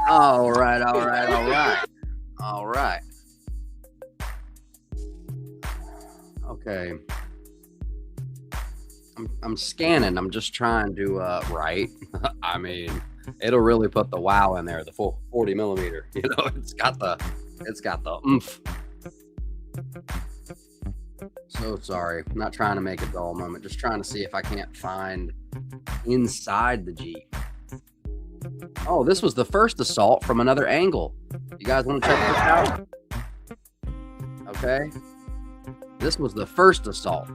All right. Okay. I'm scanning. I'm just trying to right. I mean, it'll really put the wow in there, the full 40 millimeter. You know, it's got the oomph. So sorry. I'm not trying to make a dull moment. Just trying to see if I can't find inside the Jeep. Oh, this was the first assault from another angle. You guys want to check this out? Okay. This was the first assault.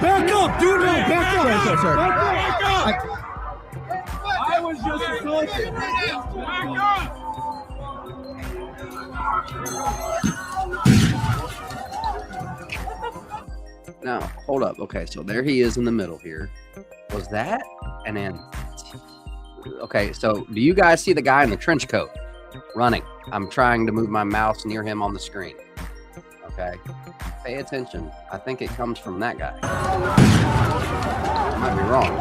Back up, dude! Back up! Sorry. I was just assaulted. Back up! Now, hold up. Okay, so there he is in the middle here. Was that an end? Okay, so do you guys see the guy in the trench coat running? I'm trying to move my mouse near him on the screen. Okay, pay attention. I think it comes from that guy. I might be wrong.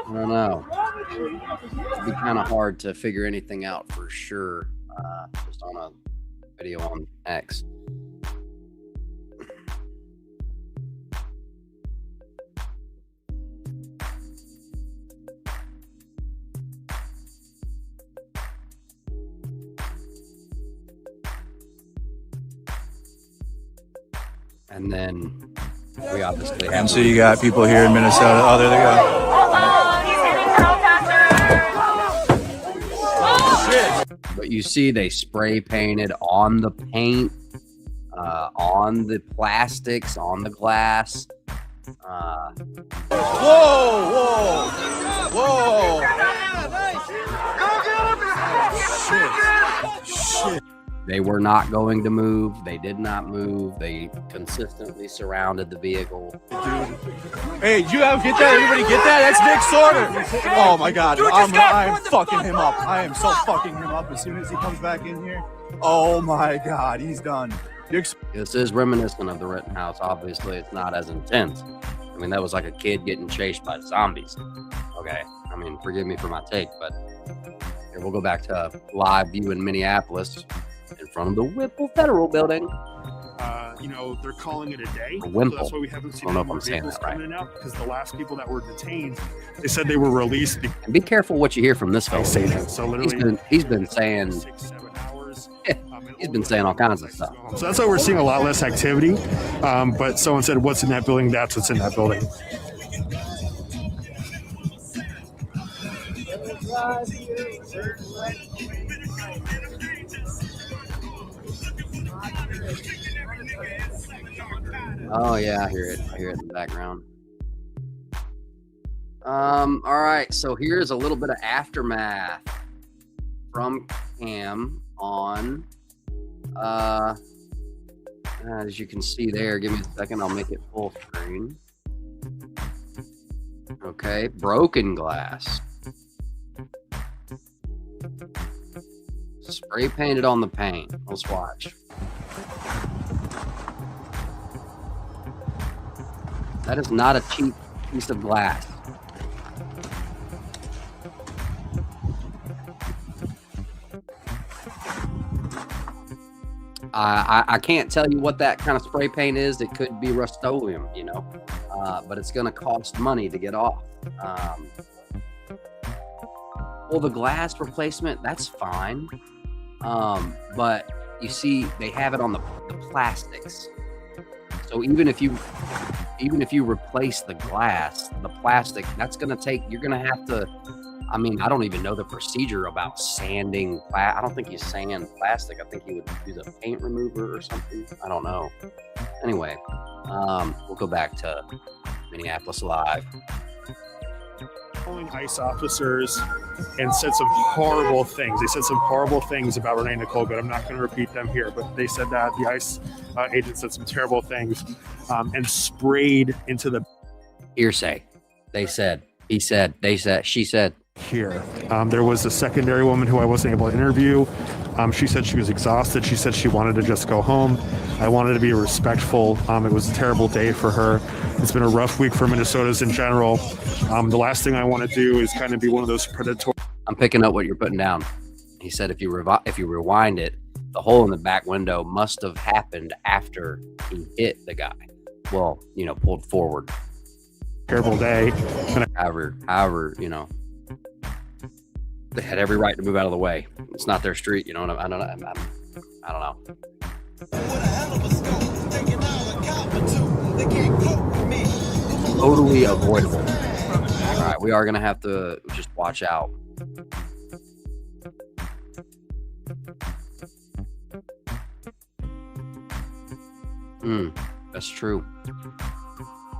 I don't know. It'd be kind of hard to figure anything out for sure, just on a video on X. And then we obviously have. And so you got people here in Minnesota. Oh, there they go. But you see, they spray painted on the paint, on the plastics, on the glass. Whoa! Shit. They were not going to move. They did not move. They consistently surrounded the vehicle. Hey, you get that? Everybody get that? That's Nick Sorter. Oh my God, I'm fucking him up. I am so fucking him up as soon as he comes back in here. Oh my God, he's done. This is reminiscent of the Rittenhouse. Obviously, it's not as intense. I mean, that was like a kid getting chased by zombies. Okay, I mean, forgive me for my take, but here we'll go back to live view in Minneapolis in front of the Whipple Federal Building. You know, they're calling it a day. A Wimple. So that's why we haven't seen I don't know any if I'm saying vehicles that right. coming in out, because the last people that were detained, they said they were released. And be careful what you hear from this fellow. So literally, he's been saying 6-7 hours. He's been saying all kinds of stuff. So that's why we're seeing a lot less activity. But someone said, "What's in that building?" That's what's in that building. Oh yeah, I hear it. I hear it in the background. All right, so here's a little bit of aftermath from Cam on as you can see there. Give me a second, I'll make it full screen. Okay, broken glass. Spray painted on the paint. Let's watch. That is not a cheap piece of glass. I can't tell you what that kind of spray paint is. It could be Rust-Oleum, you know, but it's going to cost money to get off. Well, the glass replacement, that's fine. But you see, they have it on the plastics. So even if you replace the glass, the plastic, that's going to take, you're going to have to, I mean, I don't even know the procedure about sanding. I don't think you sand plastic. I think you would use a paint remover or something. I don't know. Anyway, we'll go back to Minneapolis Live. Calling ICE officers and said some horrible things. They said some horrible things about Renee Nicole Good. I'm not going to repeat them here, but they said that the ICE agent said some terrible things and sprayed into the hearsay. They said, he said, they said, she said. Here. There was a secondary woman who I wasn't able to interview. She said she was exhausted. She said she wanted to just go home. I wanted to be respectful. It was a terrible day for her. It's been a rough week for Minnesotans in general. The last thing I want to do is kind of be one of those predatory. I'm picking up what you're putting down. He said if you rewind it, the hole in the back window must have happened after he hit the guy. Well, you know, pulled forward. Terrible day. However, you know, they had every right to move out of the way. It's not their street, you know. I don't know. Totally avoidable. All right, we are gonna have to just watch out. That's true.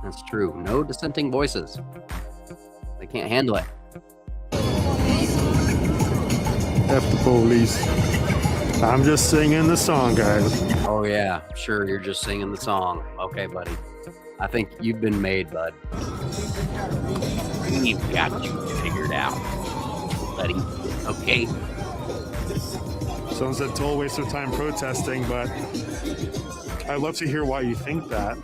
That's true. No dissenting voices. They can't handle it. F the police. I'm just singing the song, guys. Oh yeah, sure, you're just singing the song. Okay, buddy. I think you've been made, bud. We've got you figured out, buddy. Okay? Someone said total waste of time protesting, but I'd love to hear why you think that.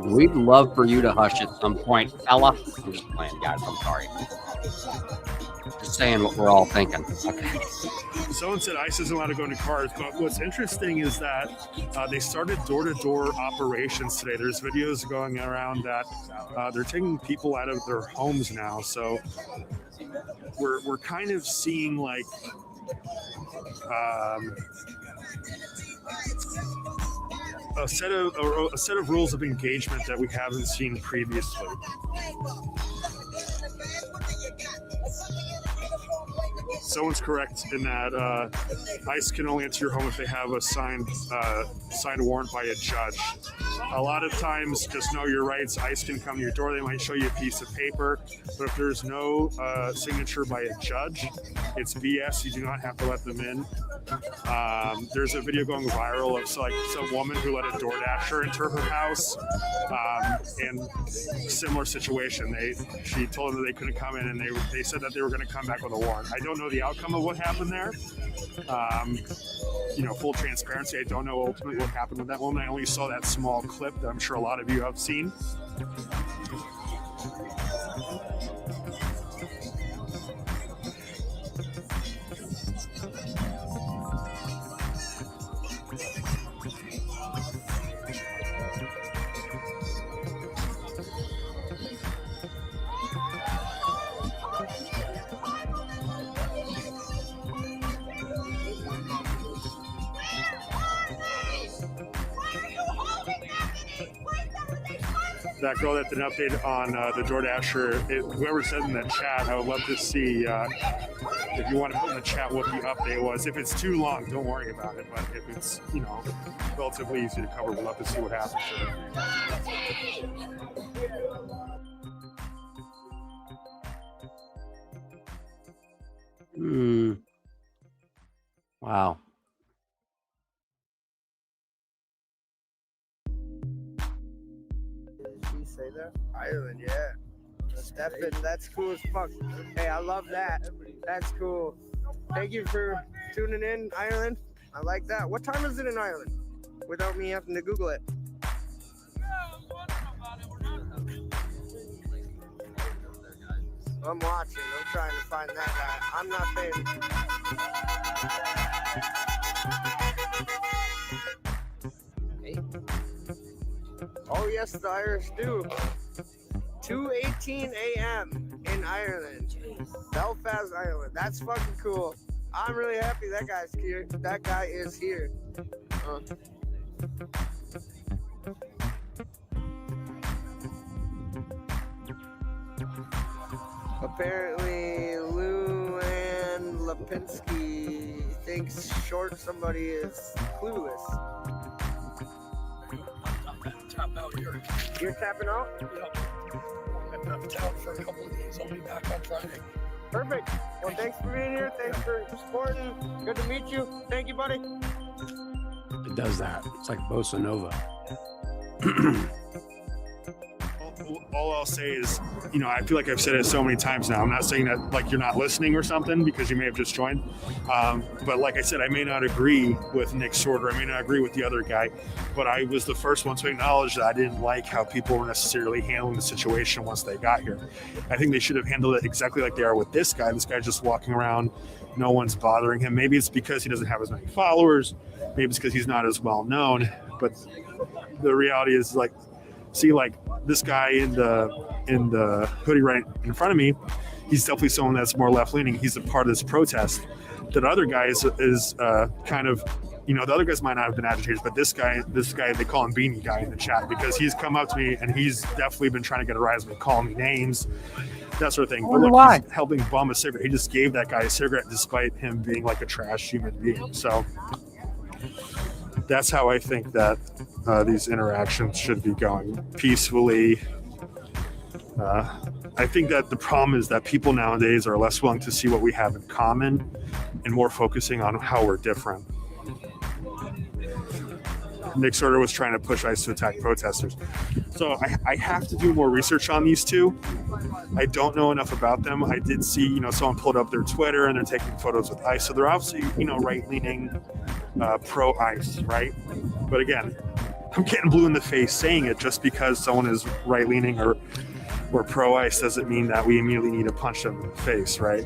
We'd love for you to hush at some point, fella. I'm just playing, guys. I'm sorry. Just saying what we're all thinking. Okay. Someone said ICE isn't allowed to go into cars, but what's interesting is that they started door-to-door operations today. There's videos going around that they're taking people out of their homes now. So we're kind of seeing like a set of rules of engagement that we haven't seen previously. Someone's correct in that ICE can only enter your home if they have a signed warrant by a judge. A lot of times, just know your rights. ICE can come to your door. They might show you a piece of paper, but if there's no signature by a judge, it's BS. You do not have to let them in. There's a video going viral of some woman who let a DoorDasher enter her house, and similar situation. She told them that they couldn't come in, and they said that they were going to come back with a warrant. I don't know the outcome of what happened there. Full transparency, I don't know ultimately what happened with that woman. I only saw that small clip that I'm sure a lot of you have seen. That girl that did an update on the DoorDasher, whoever said in the chat, I would love to see if you want to put in the chat what the update was. If it's too long, don't worry about it. But if it's, relatively easy to cover, we'd love to see what happens. Wow. Say that? Ireland, yeah. That's cool as fuck. Hey, I love that. That's cool. Thank you for tuning in, Ireland. I like that. What time is it in Ireland? Without me having to Google it. I'm watching. I'm trying to find that guy. I'm not paying. Oh yes, the Irish do. 2:18 a.m. in Ireland, Belfast, Ireland. That's fucking cool. I'm really happy that guy's here. That guy is here. Apparently, Luann Lipinski thinks somebody is clueless. Tap out here. You're tapping out? Yep. I've been out of town for a couple of days. I'll be back on Friday. Perfect. Well, thanks for being here. Thanks for supporting. Good to meet you. Thank you, buddy. It does that. It's like bossa nova. All I'll say is, I feel like I've said it so many times now. I'm not saying that like you're not listening or something because you may have just joined. But like I said, I may not agree with Nick Shorter. I may not agree with the other guy, but I was the first one to acknowledge that I didn't like how people were necessarily handling the situation once they got here. I think they should have handled it exactly like they are with this guy. This guy's just walking around. No one's bothering him. Maybe it's because he doesn't have as many followers. Maybe it's because he's not as well known. But the reality is this guy in the hoodie right in front of me, he's definitely someone that's more left leaning. He's a part of this protest. That other guy is kind of, the other guys might not have been agitators, but this guy, they call him Beanie Guy in the chat because he's come up to me and he's definitely been trying to get a rise with me, calling me names, that sort of thing. But look, he's helping bum a cigarette. He just gave that guy a cigarette despite him being like a trash human being. So that's how I think that these interactions should be going peacefully. I think that the problem is that people nowadays are less willing to see what we have in common and more focusing on how we're different. Nick Sorter was trying to push ICE to attack protesters. So I have to do more research on these two. I don't know enough about them. I did see, someone pulled up their Twitter and they're taking photos with ICE. So they're obviously, right-leaning, pro-ICE, right? But again, I'm getting blue in the face saying it. Just because someone is right-leaning or pro-ICE doesn't mean that we immediately need to punch them in the face, right?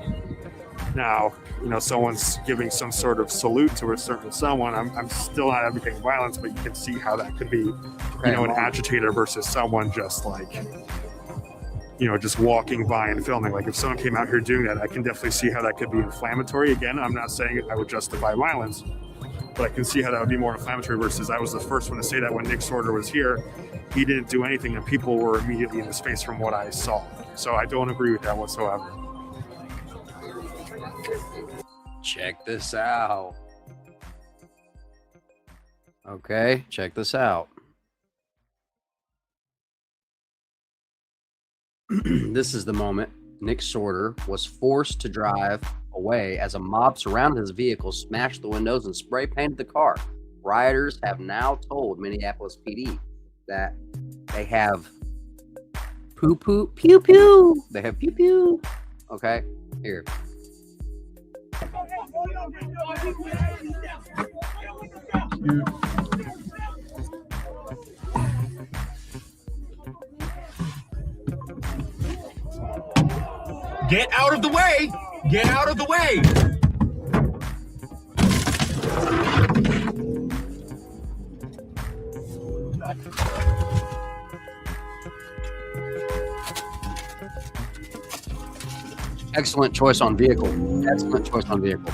Now, someone's giving some sort of salute to a certain someone. I'm still not advocating violence, but you can see how that could be, an agitator versus someone just like, just walking by and filming. Like if someone came out here doing that, I can definitely see how that could be inflammatory. Again, I'm not saying I would justify violence, but I can see how that would be more inflammatory versus I was the first one to say that when Nick Sorter was here, he didn't do anything and people were immediately in his face from what I saw. So I don't agree with that whatsoever. Check this out. Okay, check this out. This is the moment Nick Sorter was forced to drive away as a mob surrounded his vehicle, smashed the windows, and spray painted the car. Rioters have now told Minneapolis PD that they have poo-poo, pew-pew. They have pew-pew. Okay, here. Get out of the way! Get out of the way! Excellent choice on vehicle. Excellent choice on vehicle.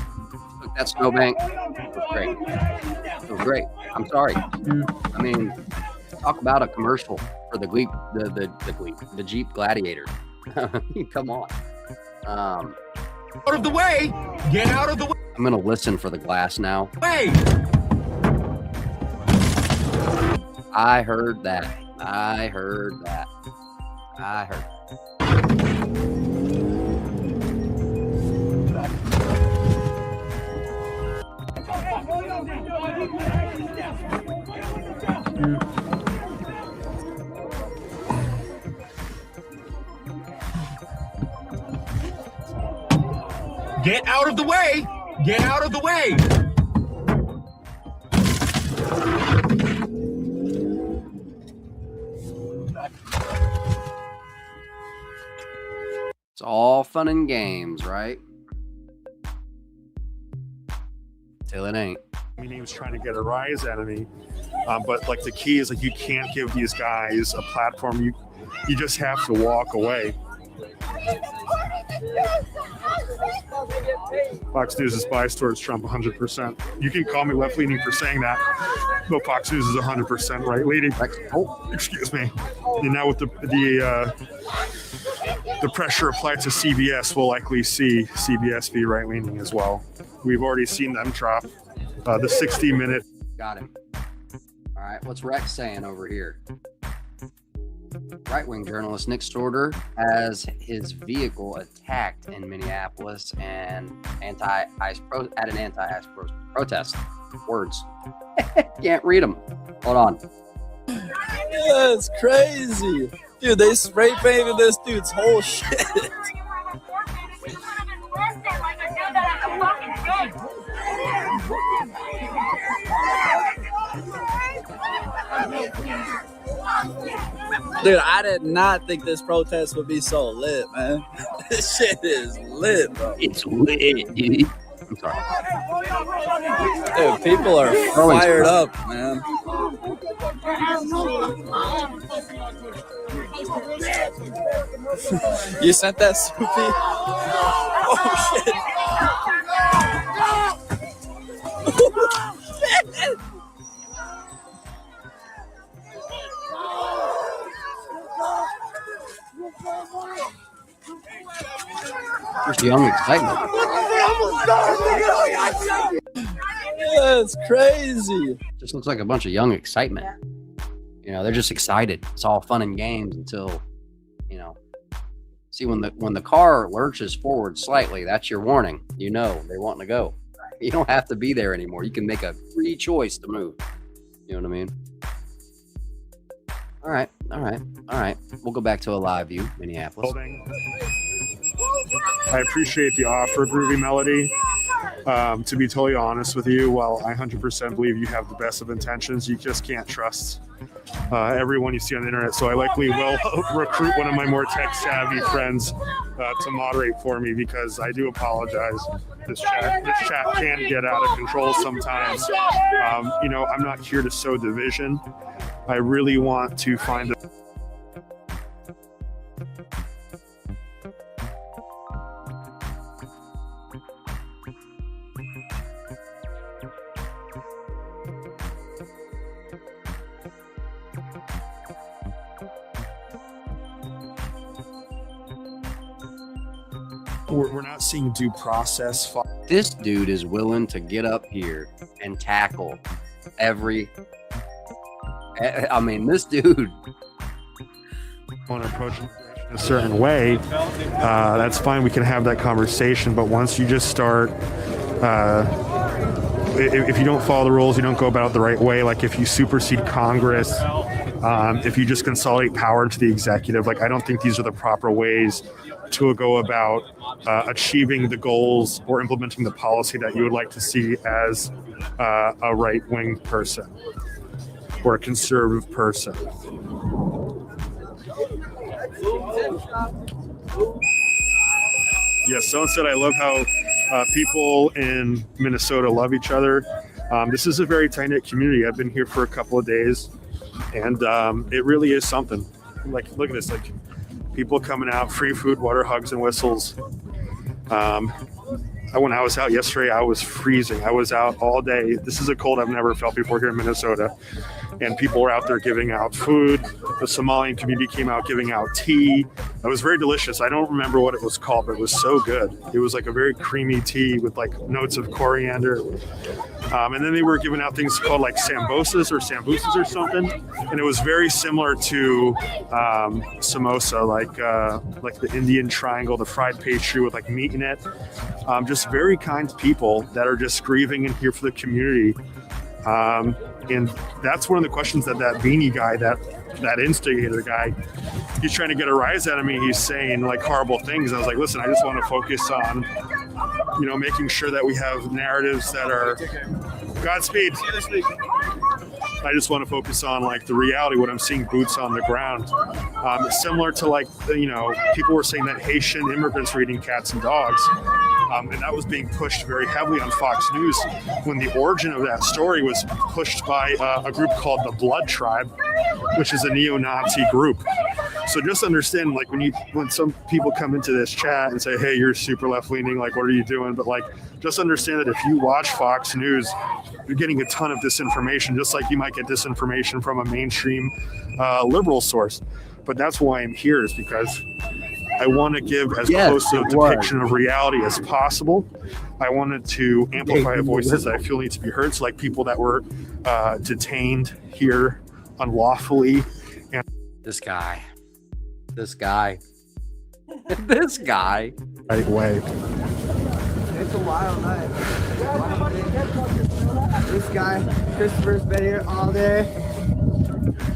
Look, that snowbank was great. It was great. I'm sorry. I mean, talk about a commercial for the Jeep Gladiator. Come on. Out of the way! Get out of the way! I'm gonna listen for the glass now. Way! I heard that. I heard that. I heard. Get out of the way! Get out of the way! It's all fun and games, right? Till it ain't. I mean, he was trying to get a rise out of me. But like the key is like you can't give these guys a platform. You just have to walk away. Fox News is biased towards Trump 100%. You can call me left-leaning for saying that, but Fox News is 100% right-leaning. Oh, excuse me. And now with the pressure applied to CBS, we'll likely see CBS be right-leaning as well. We've already seen them drop the 60-minute. Got him. All right, what's Rex saying over here? Right-wing journalist Nick Sorter has his vehicle attacked in Minneapolis and at an anti-ICE protest. Words. Can't read them. Hold on. That's crazy. Dude, they spray painted this dude's whole shit. Dude, I did not think this protest would be so lit, man. This shit is lit, bro. It's lit, dude. I'm sorry. Dude, people are fired up, man. You sent that, Soupy? Oh, shit. There's young excitement. That's crazy. Just looks like a bunch of young excitement. You know, they're just excited. It's all fun and games until, you know. See, when the car lurches forward slightly, that's your warning. You know they want to go. You don't have to be there anymore. You can make a free choice to move. You know what I mean? All right, all right, all right. We'll go back to a live view, Minneapolis. I appreciate the offer, Groovy Melody. To be totally honest with you, while I 100% believe you have the best of intentions, you just can't trust everyone you see on the internet. So I likely will recruit one of my more tech-savvy friends to moderate for me, because I do apologize. This chat can get out of control sometimes. You know, I'm not here to sow division. I really want to find a we're not seeing due process. This dude is willing to get up here and tackle every. I mean, this dude. Want to approach a certain way, that's fine. We can have that conversation. But once you just start, if you don't follow the rules, you don't go about it the right way. Like if you supersede Congress, if you just consolidate power into the executive, like I don't think these are the proper ways to go about achieving the goals or implementing the policy that you would like to see as a right-wing person or a conservative person. Yes, someone said, I love how people in Minnesota love each other. This is a very tight-knit community. I've been here for a couple of days, and it really is something. Like, look at this, like people coming out, free food, water, hugs, and whistles. When I was out yesterday, I was freezing. I was out all day. This is a cold I've never felt before here in Minnesota. And people were out there giving out food. The Somalian community came out giving out tea. It was very delicious. I don't remember what it was called, but it was so good. It was like a very creamy tea with like notes of coriander. And then they were giving out things called like sambosas or something. And it was very similar to samosa, like the Indian triangle, the fried pastry with like meat in it. Just very kind people that are just grieving and here for the community. And that's one of the questions that beanie guy, that instigator guy, he's trying to get a rise out of me. He's saying like horrible things. I was like, listen, I just want to focus on, making sure that we have narratives that are Godspeed. I just want to focus on like the reality, what I'm seeing boots on the ground. Similar to like, people were saying that Haitian immigrants were eating cats and dogs. And that was being pushed very heavily on Fox News when the origin of that story was pushed by a group called the Blood Tribe, which is a neo-Nazi group. So just understand, like when some people come into this chat and say, hey, you're super left-leaning, like what are you doing? But like, just understand that if you watch Fox News, you're getting a ton of disinformation, just like you might get disinformation from a mainstream liberal source. But that's why I'm here, is because I want to give as close to a depiction of reality as possible. I wanted to amplify voices that I feel need to be heard. So like people that were detained here unlawfully. And this guy. Right way. It's a wild night. This guy, Christopher's been here all day.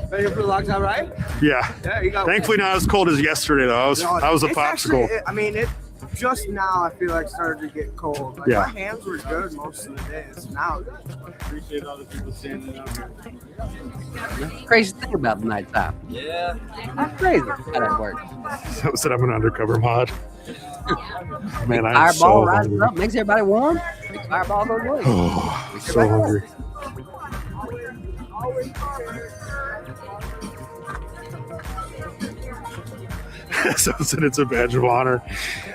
Been here for a long time, right? Yeah. Yeah, you got. Thankfully not as cold as yesterday though. I was a popsicle. Actually, it just now I feel like started to get cold. Like my hands were good most of the day. It's now. Appreciate all the people standing out here. Crazy thing about the nighttime. Yeah. That's crazy how that works. So said I'm an undercover mod. Man, I'm so Fireball rises hungry. up, makes everybody warm. Fireball goes away. Oh, so hungry. Someone said it's a badge of honor.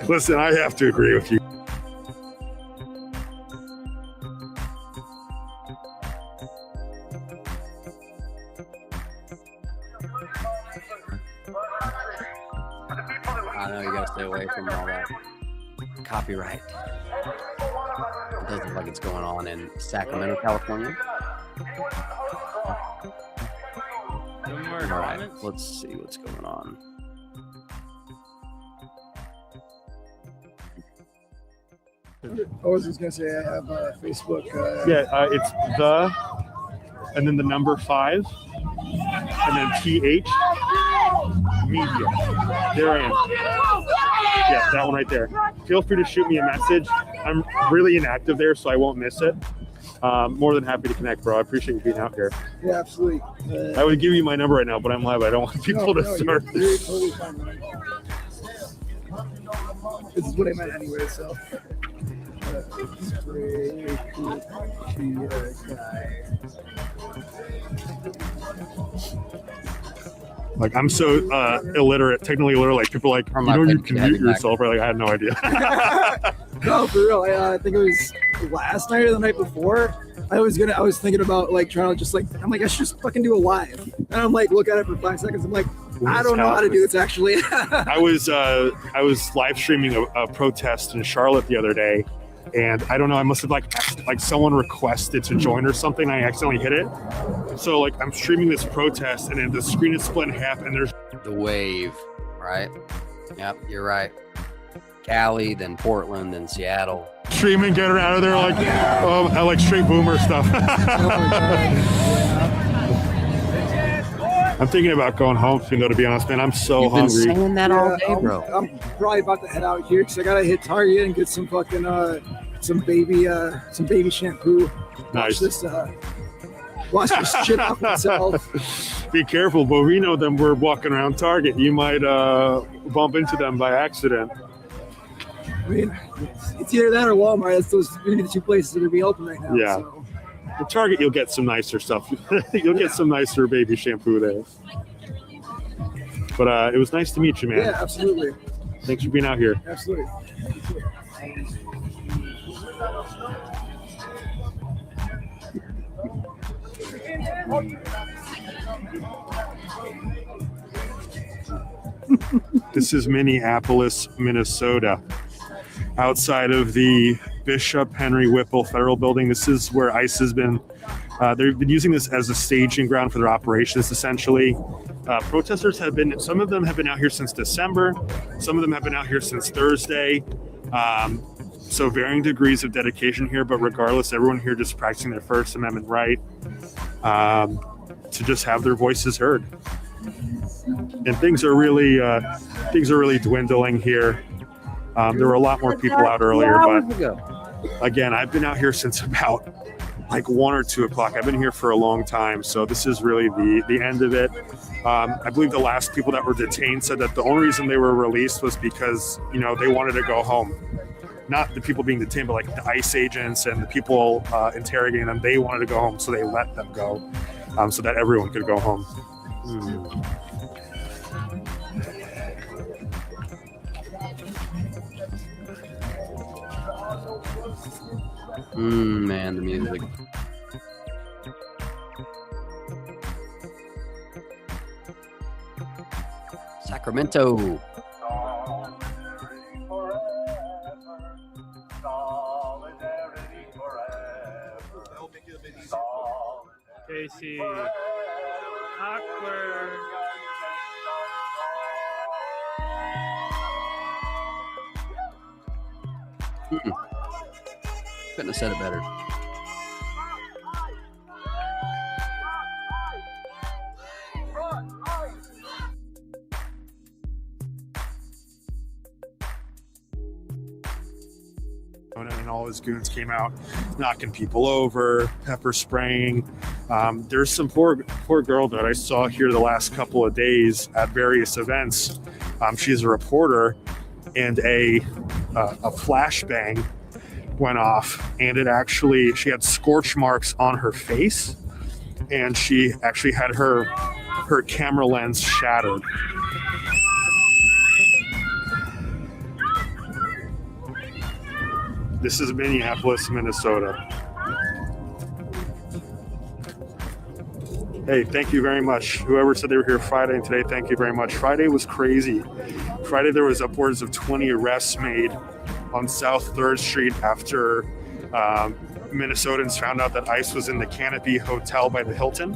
Listen, I have to agree with you. I know you gotta stay away from all that copyright. It doesn't look like it's going on in Sacramento, California. All right, let's see what's going on. I was just gonna say I have Facebook. It's the and then the number 5, and then PH Media. There I am. Yeah, that one right there. Feel free to shoot me a message. I'm really inactive there, so I won't miss it. More than happy to connect, bro. I appreciate you being out here. Yeah, absolutely. I would give you my number right now, but I'm live. I don't want people to start. You're totally fine, man. This is what I meant anyway, so. Like, I'm so illiterate, technically illiterate. Like, people are like, you know, you can mute yourself. Right? Like, I had no idea. No, for real. I think it was last night or the night before. I was thinking about like trying to just like, I'm like, I should just fucking do a live. And I'm like, look at it for 5 seconds. I'm like, I don't know how to do this actually. I was live streaming a protest in Charlotte the other day, and I don't know, I must have like someone requested to join or something. I accidentally hit it. So like I'm streaming this protest, and then the screen is split in half, and there's the wave, right? Yep, you're right. Cali, then Portland, then Seattle. Streaming, get her out of there, like I like straight boomer stuff. I'm thinking about going home soon, though, to be honest, man. I'm so hungry. You've been saying that all day, bro. I'm probably about to head out here because I gotta hit Target and get some fucking some baby shampoo. Nice. Wash this shit off myself. Be careful, but we know them. We're walking around Target. You might bump into them by accident. I mean, it's either that or Walmart. That's those maybe the 2 places that are be open right now. Yeah. So. At Target, you'll get some nicer stuff. You'll get some nicer baby shampoo there. But it was nice to meet you, man. Yeah, absolutely. Thanks for being out here. Absolutely. This is Minneapolis, Minnesota. Outside of the Bishop Henry Whipple Federal Building. This is where ICE has been. They've been using this as a staging ground for their operations, essentially. Protesters have been, some of them have been out here since December. Some of them have been out here since Thursday. So varying degrees of dedication here, but regardless, everyone here just practicing their First Amendment right to just have their voices heard. And things are really dwindling here. There were a lot more people out earlier, but again, I've been out here since about like 1 or 2 o'clock. I've been here for a long time, so this is really the end of it. I believe the last people that were detained said that the only reason they were released was because, you know, they wanted to go home. Not the people being detained, but like the ICE agents and the people interrogating them. They wanted to go home, so they let them go, so that everyone could go home. Man, the music. Sacramento. Casey. Awkward. Couldn't have said it better. And all his goons came out, knocking people over, pepper spraying. There's some poor girl that I saw here the last couple of days at various events. She's a reporter, and a flashbang went off, and she had scorch marks on her face, and she actually had her camera lens shattered. This is Minneapolis, Minnesota. Hey, thank you very much. Whoever said they were here Friday and today, thank you very much. Friday was crazy. Friday there was upwards of 20 arrests made on South 3rd Street after Minnesotans found out that ICE was in the Canopy Hotel by the Hilton.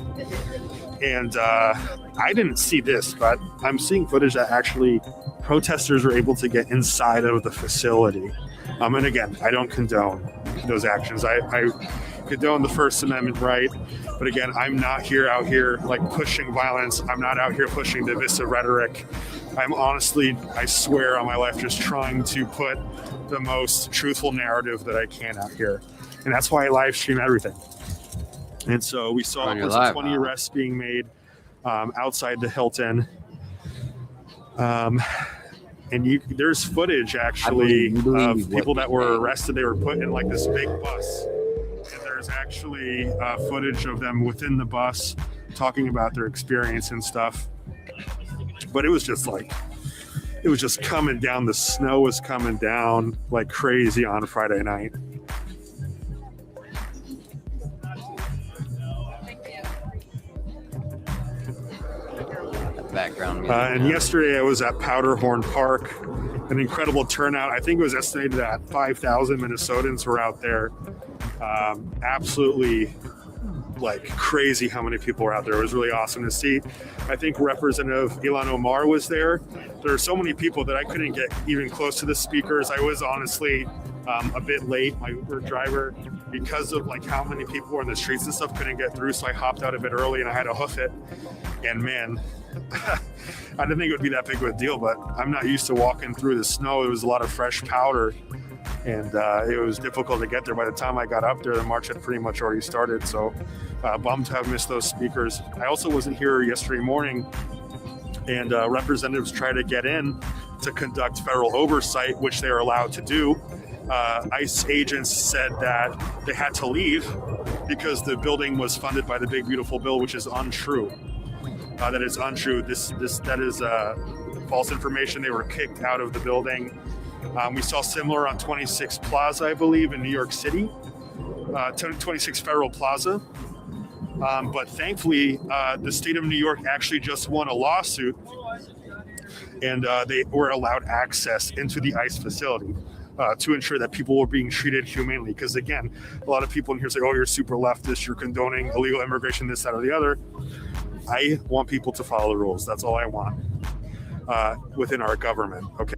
And I didn't see this, but I'm seeing footage that actually protesters were able to get inside of the facility. And again, I don't condone those actions. I condone the First Amendment right, but again, I'm not out here like pushing violence. I'm not out here pushing divisive rhetoric. I'm honestly, I swear on my life, just trying to put the most truthful narrative that I can out here. And that's why I live stream everything. And so we saw upwards of 20 arrests being made outside the Hilton. And there's footage actually of people that were arrested. They were put in like this big bus. And there's actually footage of them within the bus talking about their experience and stuff. But it was just coming down. The snow was coming down like crazy on Friday night. Background music. And yesterday I was at Powderhorn Park, an incredible turnout. I think it was estimated that 5,000 Minnesotans were out there. Absolutely like crazy how many people were out there. It was really awesome to see. I think Representative Ilhan Omar was there. There were so many people that I couldn't get even close to the speakers. I was honestly a bit late. My Uber driver, because of like how many people were in the streets and stuff, couldn't get through, so I hopped out a bit early and I had to hoof it. And man, I didn't think it would be that big of a deal, but I'm not used to walking through the snow. There was a lot of fresh powder, and it was difficult to get there. By the time I got up there, the march had pretty much already started, so bummed to have missed those speakers. I also wasn't here yesterday morning, and representatives tried to get in to conduct federal oversight, which they are allowed to do. ICE agents said that they had to leave because the building was funded by the Big Beautiful Bill, which is untrue. That is untrue. That is false information. They were kicked out of the building. We saw similar on 26 Plaza, I believe, in New York City, 26 Federal Plaza. But thankfully, the state of New York actually just won a lawsuit, and they were allowed access into the ICE facility to ensure that people were being treated humanely. Because again, a lot of people in here say, oh, you're super leftist, you're condoning illegal immigration, this, that, or the other. I want people to follow the rules. That's all I want within our government. Okay.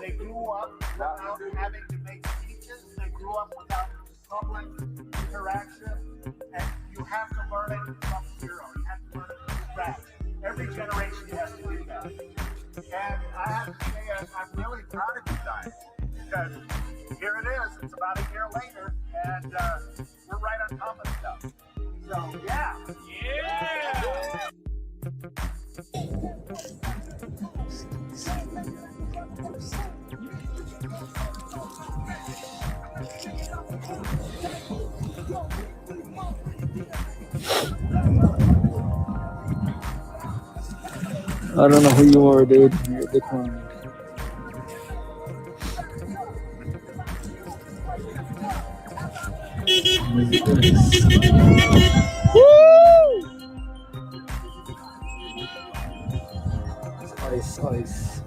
They grew up without having to make speeches. They grew up without public interaction. And you have to learn it from zero. You have to learn it from scratch. Every generation has to do that. And I have to say, I'm really proud of you guys. Because here it is. It's about a year later, and we're right on top of stuff. So, yeah. Yeah! I don't know who you are, dude. You're declined. Ice.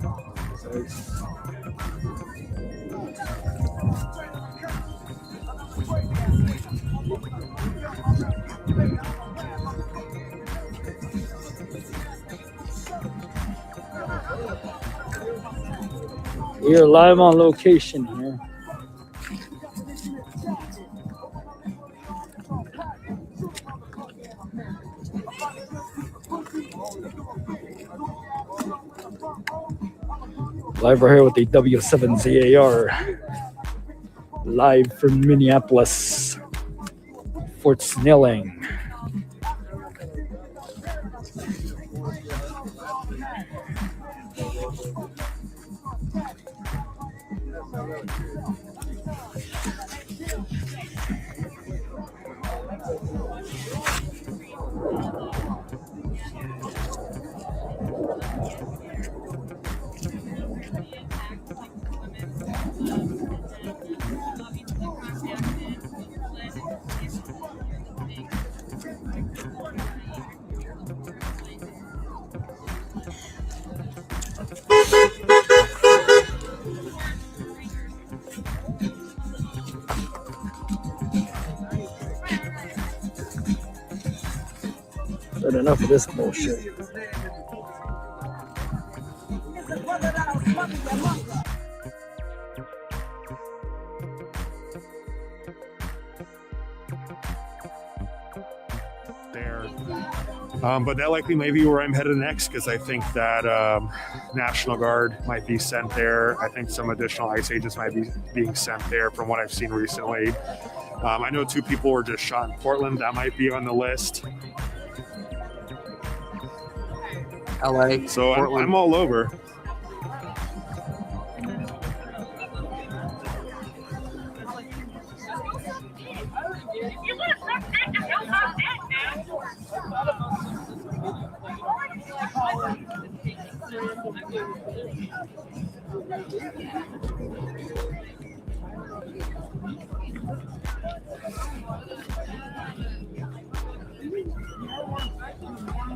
We are live on location here. Live right here with the W7ZAR. Live from Minneapolis, Fort Snelling. But enough of this bullshit. But that likely may be where I'm headed next because I think that National Guard might be sent there. I think some additional ICE agents might be being sent there from what I've seen recently. I know 2 people were just shot in Portland. That might be on the list. LA. So I'm all over.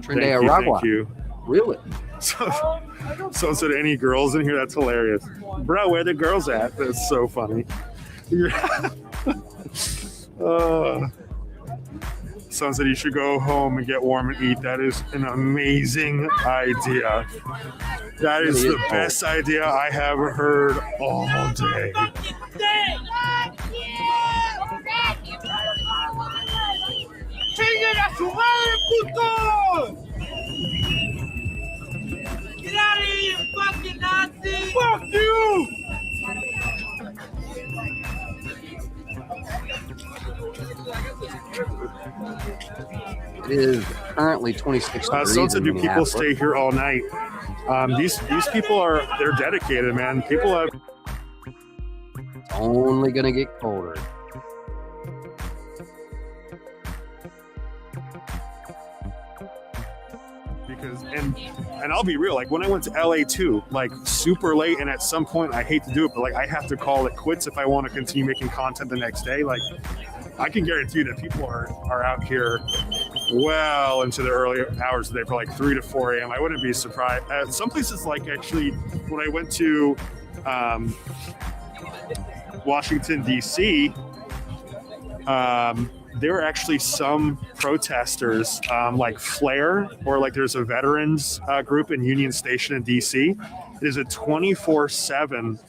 Thank you. Really? So said any girls in here? That's hilarious. Bro, where the girls at? That's so funny. Someone said you should go home and get warm and eat. That is an amazing idea. That is the best idea I have heard all day. ¡Chinguen a su madre, puto! Get out of here, you fucking Nazi! Fuck you! It is currently 26 degrees. Someone said, do people stay here all night? These people they're dedicated, man. People have. It's only gonna get colder. And I'll be real, like when I went to LA too, like super late, and at some point I hate to do it, but like I have to call it quits if I want to continue making content the next day. Like I can guarantee you that people are out here well into the early hours of the day for like 3 to 4 a.m. I wouldn't be surprised. Some places, like actually when I went to Washington, D.C., there are actually some protesters like Flare, or like there's a veterans group in Union Station in DC. It is a 24/7,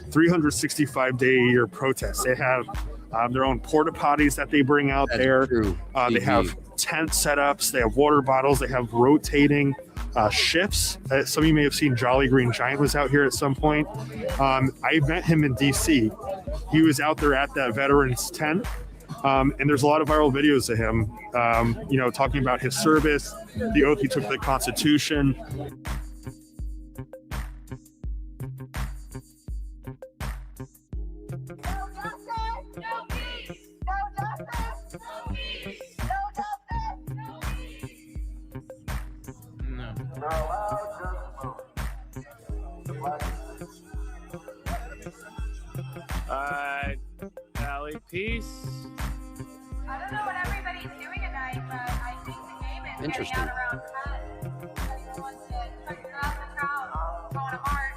365-day-a-year protest. They have their own porta potties that they bring out there. They have tent setups. They have water bottles. They have rotating shifts. Some of you may have seen Jolly Green Giant was out here at some point. I met him in DC. He was out there at that veterans tent. And there's a lot of viral videos of him, talking about his service, the oath he took to the Constitution. Allie, peace. I don't know what everybody's doing tonight, but I think the game is interesting. getting out around 10. Everyone wants to check it out in the crowd, going to March.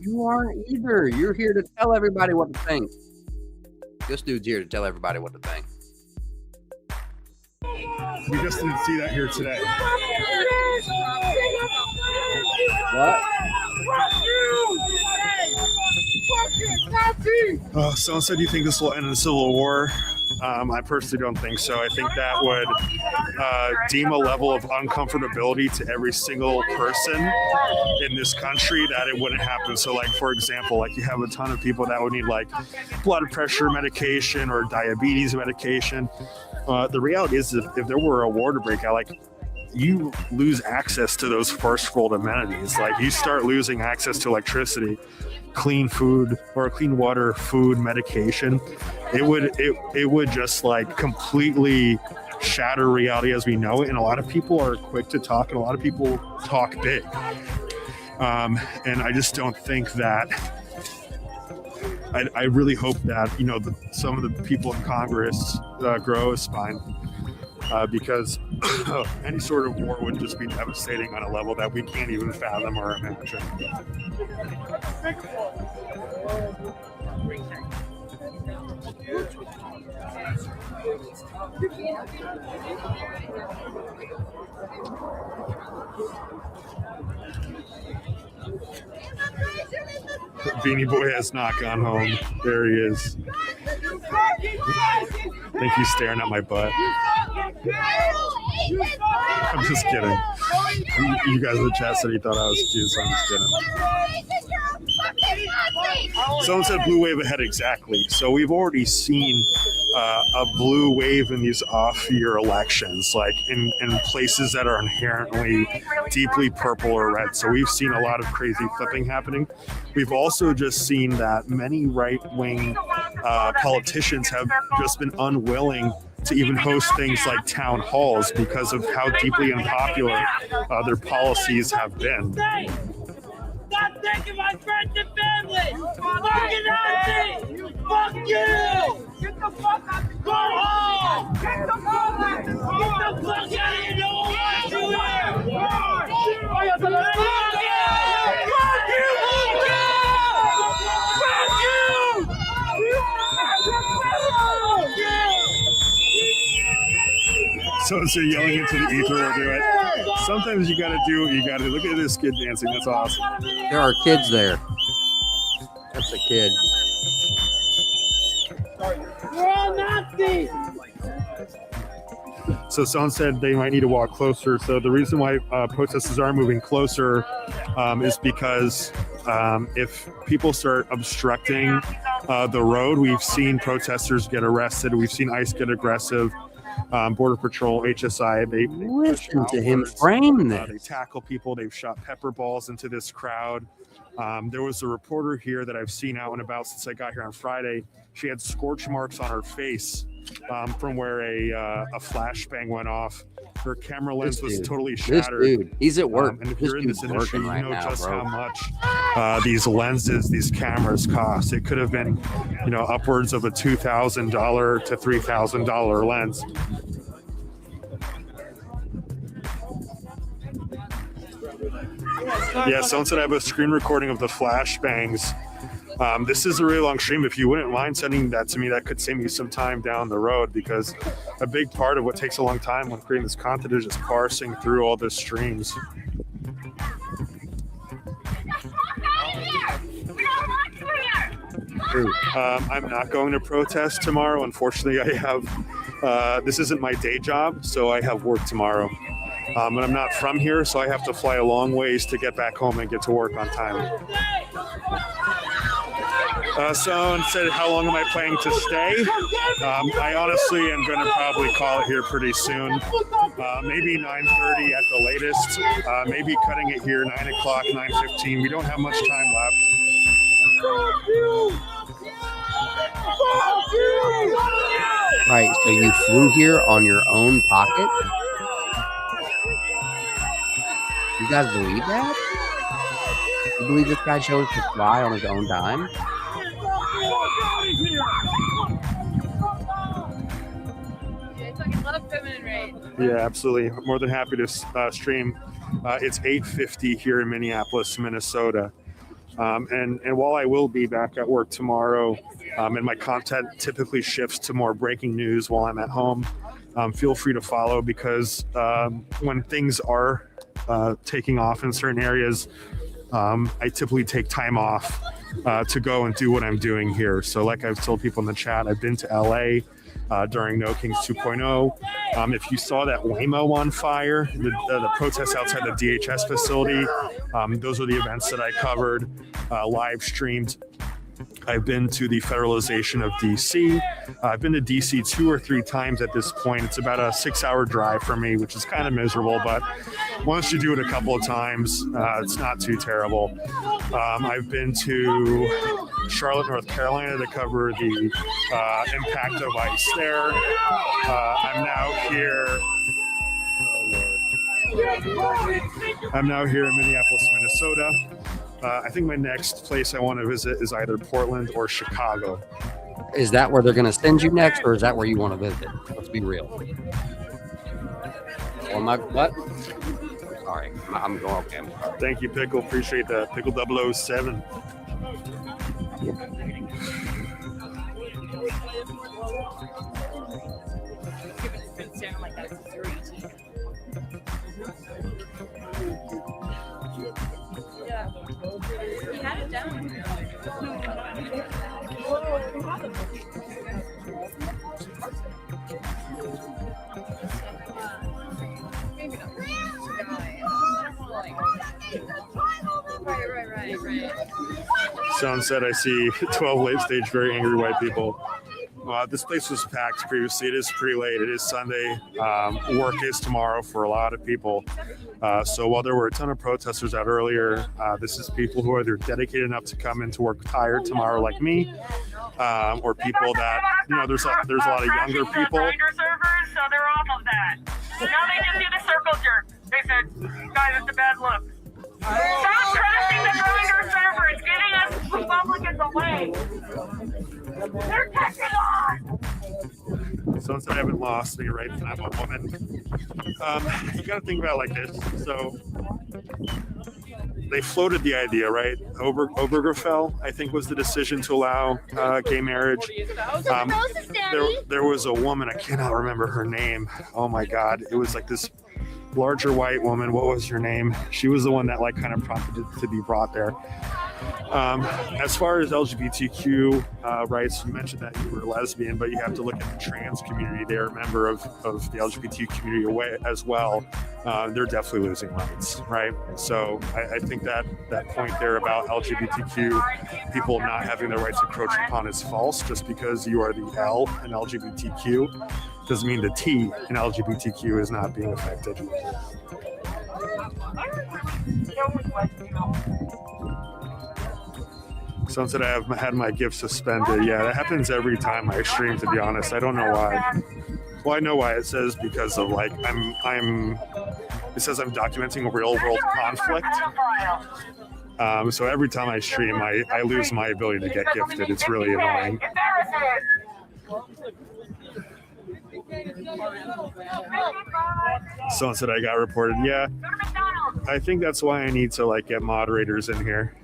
You aren't either. You're here to tell everybody what to think. This dude's here to tell everybody what to think. We just didn't see that here today. What? Someone said, do you think this will end in a civil war? I personally don't think so. I think that would deem a level of uncomfortability to every single person in this country that it wouldn't happen. So, like, for example, like you have a ton of people that would need like blood pressure medication or diabetes medication. The reality is, if there were a war to break out, like, you lose access to those first world amenities. Like, you start losing access to electricity, clean food, or clean water, food, medication. It would just like completely shatter reality as we know it. And a lot of people are quick to talk, and a lot of people talk big. And I just don't think that. I really hope that some of the people in Congress grow a spine. Because any sort of war would just be devastating on a level that we can't even fathom or imagine. Beanie Boy has not gone home. There he is. I think he's staring at my butt. I'm just kidding. You guys in the chat said he thought I was cute, so I'm just kidding. Someone said blue wave ahead, exactly. So we've already seen a blue wave in these off-year elections, like in places that are inherently deeply purple or red. So we've seen a lot of crazy flipping happening. We've also just seen that many right-wing politicians have just been unwilling to even host things like town halls because of how deeply unpopular their policies have been. Stop taking my friends and family! Fucking Nazi! Fuck you! Get the fuck out! Go home! Get the fuck out! Get the fuck out of here! No one wants you here! Fuck you! So yelling into the ether will do it. Sometimes you gotta do what you gotta do. Look at this kid dancing. That's awesome. There are kids there. That's a kid. We're all Nazis! So someone said they might need to walk closer. So the reason why protesters are moving closer is because if people start obstructing the road, we've seen protesters get arrested. We've seen ICE get aggressive. Border Patrol, HSI, they listen to him frame this. They tackle people. They've shot pepper balls into this crowd. There was a reporter here that I've seen out and about since I got here on Friday. She had scorch marks on her face from where a flashbang went off. Her camera lens was totally shattered. This dude, he's at work. And if you're in this industry, you know just how much these lenses, these cameras cost. It could have been, upwards of a $2,000 to $3,000 lens. Yeah, someone said I have a screen recording of the flashbangs. This is a really long stream. If you wouldn't mind sending that to me, that could save me some time down the road, because a big part of what takes a long time when creating this content is just parsing through all the streams. I'm not going to protest tomorrow. Unfortunately, I have, this isn't my day job, so I have work tomorrow. And I'm not from here, so I have to fly a long ways to get back home and get to work on time. Someone said, how long am I planning to stay? I honestly am going to probably call it here pretty soon. Maybe 9:30 at the latest. Maybe cutting it here 9 o'clock, 9:15. We don't have much time left. Right, so you flew here on your own pocket? You guys believe that? You believe this guy chose to fly on his own dime? Yeah, absolutely. More than happy to stream. It's 8:50 here in Minneapolis, Minnesota. And while I will be back at work tomorrow, and my content typically shifts to more breaking news while I'm at home, feel free to follow, because when things are taking off in certain areas, I typically take time off to go and do what I'm doing here. So like I've told people in the chat, I've been to LA during No Kings 2.0. If you saw that Waymo on fire, the protests outside the DHS facility, those are the events that I covered, live streamed. I've been to the federalization of DC. I've been to DC 2 or 3 times at this point. It's about a 6-hour drive for me, which is kind of miserable, but once you do it a couple of times, it's not too terrible. I've been to Charlotte, North Carolina to cover the impact of ICE there. I'm now here in Minneapolis, Minnesota. I think my next place I want to visit is either Portland or Chicago. Is that where they're going to send you next, or is that where you want to visit? Let's be real. Well, what? Sorry, I'm going. Okay. Thank you, Pickle. Appreciate that. Pickle 007. He had it down. Right. Sunset, I see 12 late stage, very angry white people. This place was packed previously. It is pretty late. It is Sunday. Work is tomorrow for a lot of people. So while there were a ton of protesters out earlier, this is people who are either dedicated enough to come into work tired tomorrow like me, or people that, there's a lot of younger people. So they're off of that. Now they just did a circle jerk. They said, guys, it's a bad look. Stop trashing the grinder server. It's getting us Republicans away. They're catching on. Since I haven't lost any rights and I'm a woman, you got to think about it like this. So they floated the idea, right? Obergefell, I think, was the decision to allow gay marriage. There was a woman, I cannot remember her name. Oh my God. It was like this larger white woman. What was her name? She was the one that kind of prompted it to be brought there. As far as LGBTQ rights, you mentioned that you were lesbian, but you have to look at the trans community. They're a member of the LGBT community as well. They're definitely losing rights, right? So I think that point there about LGBTQ people not having their rights encroached upon is false. Just because you are the L in LGBTQ doesn't mean the T in LGBTQ is not being affected. Sunset, I have had my gift suspended. Yeah, that happens every time I stream, to be honest. I don't know why. Well, I know why. It says because of it says I'm documenting a real world conflict. So every time I stream, I lose my ability to get gifted. It's really annoying. Someone said I got reported. Yeah, I think that's why I need to get moderators in here.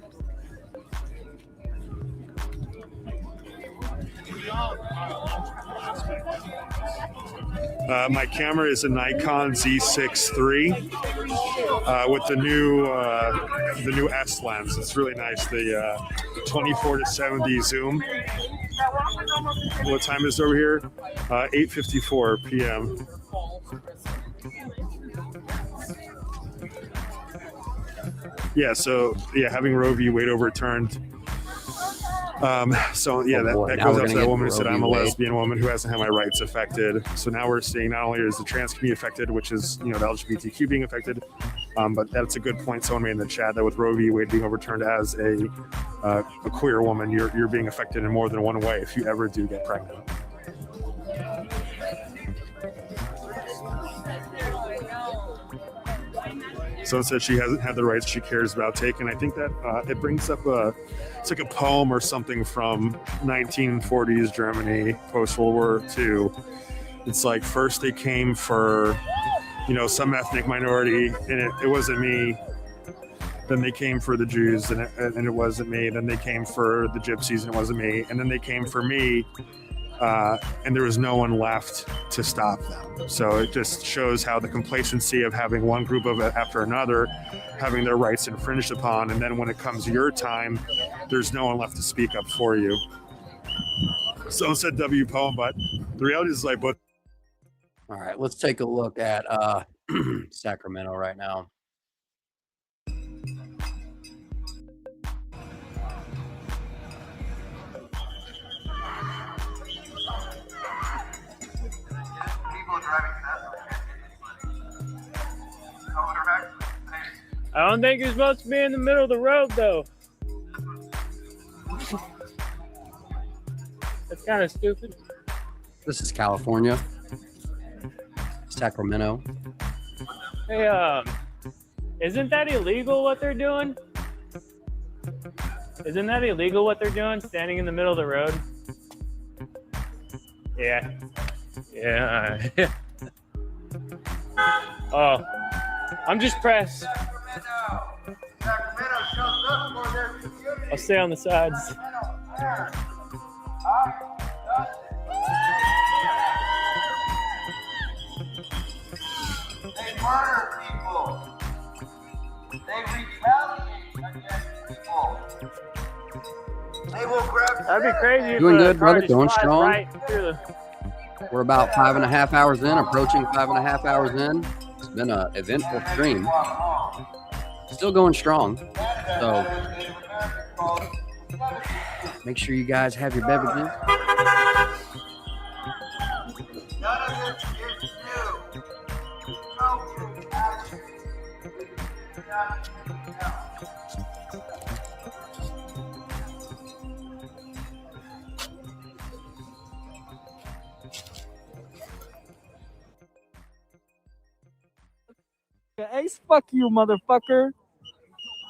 My camera is a Nikon Z6 III with the new S lens. It's really nice. The 24-70 zoom. What time is it over here? 8:54 p.m. Yeah. So having Roe v. Wade overturned. That goes up to that woman who said I'm a lesbian woman who hasn't had my rights affected. So now we're seeing not only is the trans community affected, which is the LGBTQ being affected, but that's a good point someone made in the chat that with Roe v. Wade being overturned as a queer woman, you're being affected in more than one way if you ever do get pregnant. Someone said she hasn't had the rights she cares about taken. I think that it brings up it's like a poem or something from 1940s Germany, post World War II. It's like first they came for, some ethnic minority, and it wasn't me. Then they came for the Jews, and it wasn't me. Then they came for the gypsies, and it wasn't me. And then they came for me, and there was no one left to stop them. So it just shows how the complacency of having one group of it after another, having their rights infringed upon, and then when it comes your time, there's no one left to speak up for you. Someone said W poem, but the reality is like both. All right, let's take a look at Sacramento right now. I don't think you're supposed to be in the middle of the road, though. That's kind of stupid. This is California, Sacramento. Hey, isn't that illegal what they're doing? Isn't that illegal what they're doing, standing in the middle of the road? Yeah. Yeah. Oh, I'm just pressed. I'll stay on the sides. They murder people. They retaliate against people. They will grab. That'd be crazy. Doing if a good, car brother. just Going flies strong. Right through the... We're about 5.5 hours in, approaching 5.5 hours in. It's been an eventful stream. Still going strong. So make sure you guys have your beverages. None of this is new. No action. Ace, fuck you, motherfucker.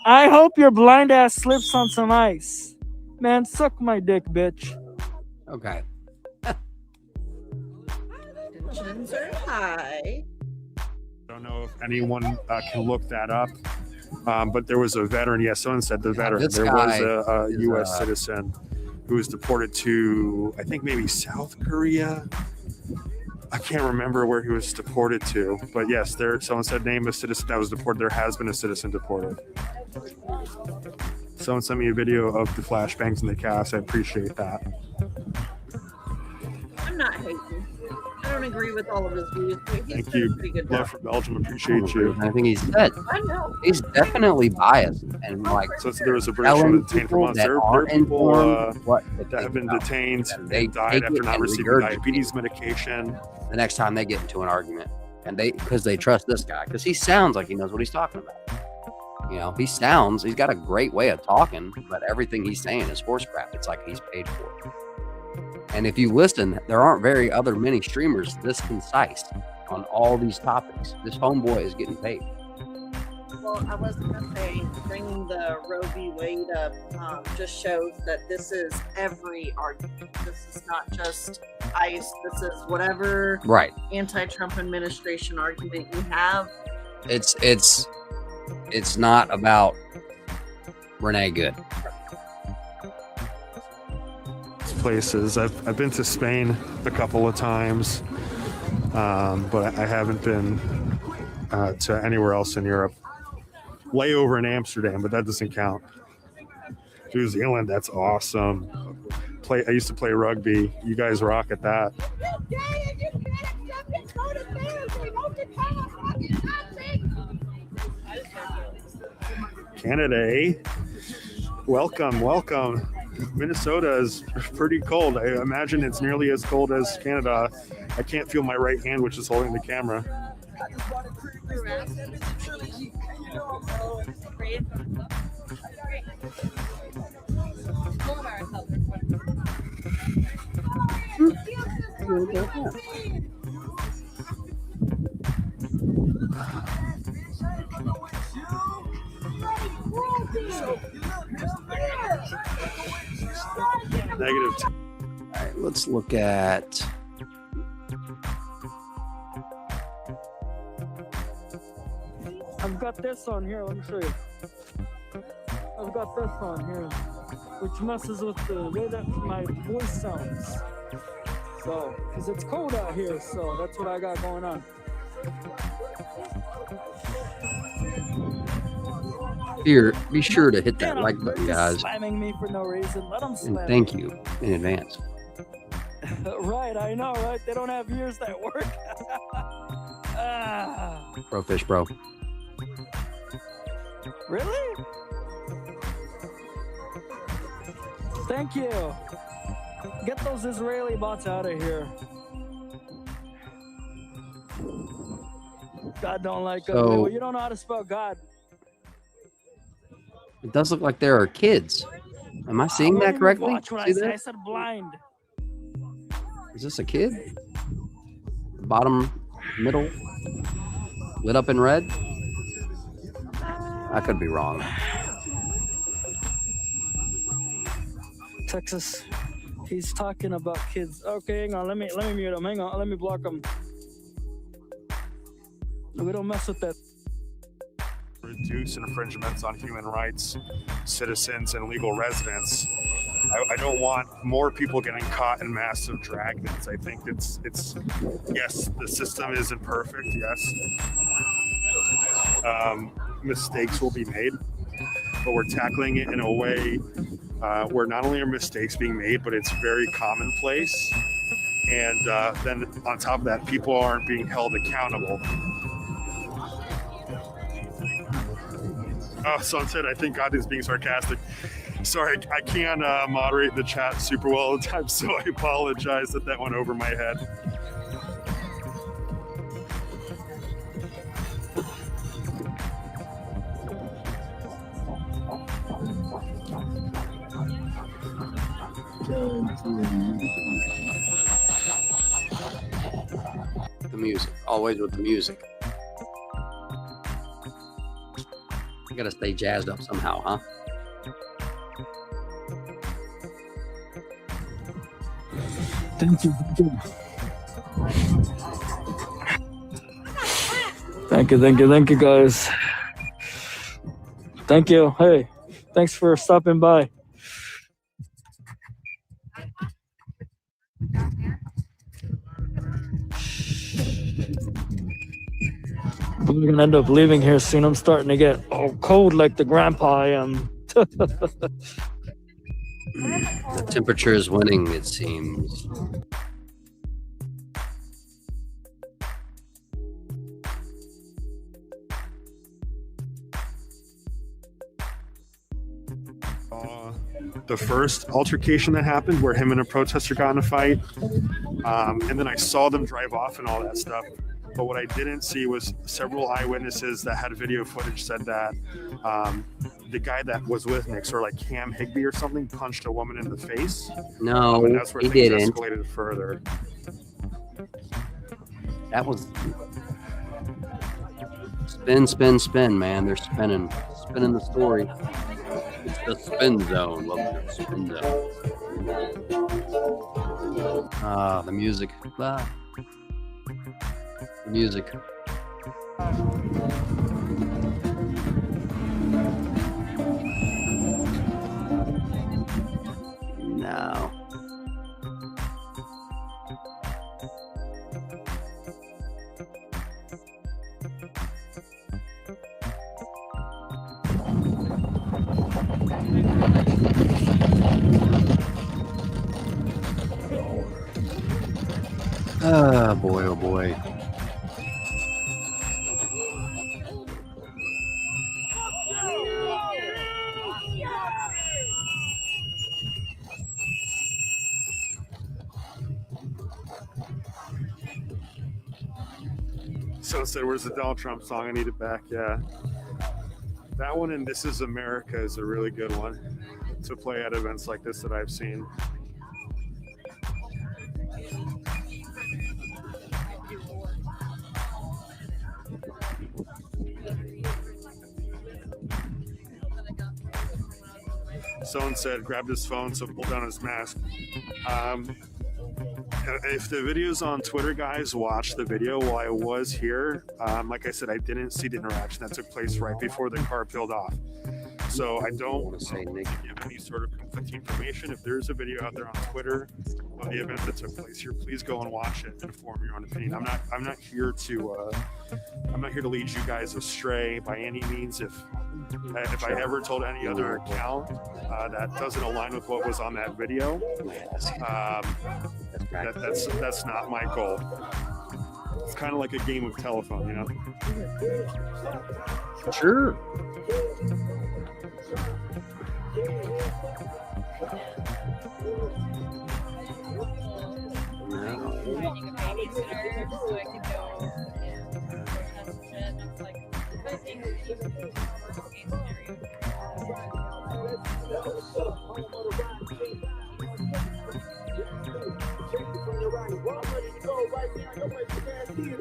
I hope your blind ass slips on some ice. Man, suck my dick, bitch. Okay. Tensions are high. Don't know if anyone can look that up, but there was a veteran. Yes, someone said the veteran. This There guy was a is, U.S. citizen who was deported to, I think maybe South Korea. I can't remember where he was deported to, but yes, there. Someone said name a citizen that was deported. There has been a citizen deported. Someone sent me a video of the flashbangs in the cast. I appreciate that. I'm not hating. I don't agree with all of his views, but he's Thank done a you. pretty good Love job. for Belgium. Appreciate you. I think he's dead. I know. He's definitely biased and like. So there was a British telling woman detained for people months. that There are aren't people informed what that have been detained They and died take after it not and receiving regurgitate diabetes medication. the next time they get into an argument, and because they trust this guy because he sounds like he knows what he's talking about. You know, he's got a great way of talking, but everything he's saying is horse crap. It's like he's paid for it. And if you listen, there aren't many streamers this concise on all these topics. This homeboy is getting paid. Well, I was going to say, bringing the Roe v. Wade up just shows that this is every argument. This is not just ICE. This is whatever anti-Trump administration argument you have. It's not about Renee Good. Places I've been to Spain a couple of times, but I haven't been to anywhere else in Europe. Layover in Amsterdam, but that doesn't count. New Zealand, that's awesome. I used to play rugby. You guys rock at that. Canada, eh? Welcome. Minnesota is pretty cold. I imagine it's nearly as cold as Canada. I can't feel my right hand, which is holding the camera. Negative. All right, let's look at. I've got this on here. Let me show you. I've got this on here, which messes with the way that my voice sounds. So, because it's cold out here, so that's what I got going on. Here, be sure to hit that Man, like button, guys. Slamming me for no reason. Let them And slam thank me. you in advance. Right, I know, right? They don't have ears that work. Bro fish, bro. Really? Thank you. Get those Israeli bots out of here. God don't like us. So- Well, you don't know how to spell God. It does look like there are kids. Am I seeing Let that me correctly? Watch what See I said. that? I said blind. Is this a kid? Bottom, middle, lit up in red? I could be wrong. Texas. He's talking about kids. Okay, hang on. Let me mute him. Hang on. Let me block him. We don't mess with that. Reduce infringements on human rights, citizens, and legal residents. I don't want more people getting caught in massive dragnets. I think it's yes, the system isn't perfect. Yes, mistakes will be made, but we're tackling it in a way where not only are mistakes being made, but it's very commonplace. And then on top of that, people aren't being held accountable. Oh, Sunset, I think God is being sarcastic. Sorry, I can't moderate the chat super well all the time, so I apologize that went over my head. The music. Always with the music. You gotta stay jazzed up somehow, huh? Thank you. Thank you, guys. Thank you. Hey, thanks for stopping by. We're gonna end up leaving here soon. I'm starting to get all cold like the grandpa I am. The temperature is winning, it seems. The first altercation that happened where him and a protester got in a fight, and then I saw them drive off and all that stuff. But what I didn't see was several eyewitnesses that had video footage said that the guy that was with Nick, sort of like Cam Higby or something, punched a woman in the face. No, and that's where he things didn't. escalated further. That was spin, man. They're spinning the story. It's the spin zone. Welcome to the spin zone. Ah, the music. Ah. The music. No. Ah, boy, oh boy. So said, where's the Donald Trump song? I need it back. Yeah. That one and This Is America is a really good one to play at events like this that I've seen. Someone said, grabbed his phone, so pulled down his mask. If the video's on Twitter, guys, watch the video while I was here. Like I said, I didn't see the interaction that took place right before the car peeled off. So I don't want to say give any sort of conflicting information. If there's a video out there on Twitter of the event that took place here, please go and watch it and form your own opinion. I'm not here to lead you guys astray by any means. If I ever told any other account that doesn't align with what was on that video, That's not my goal. It's kind of like a game of telephone, you know? Sure.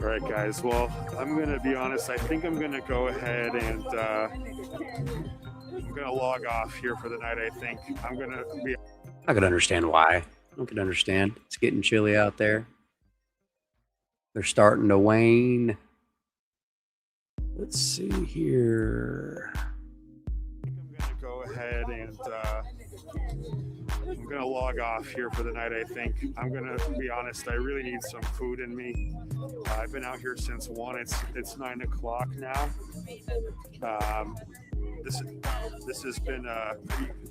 All right, guys. Well, I'm going to be honest. I think I'm going to go ahead and I'm going to log off here for the night. I think I'm going to be... I could understand why. I could understand. It's getting chilly out there. They're starting to wane. Let's see here. I'm going to go ahead and I'm going to log off here for the night. I think I'm going to be honest. I really need some food in me. I've been out here since 1. It's 9 o'clock now. This has been a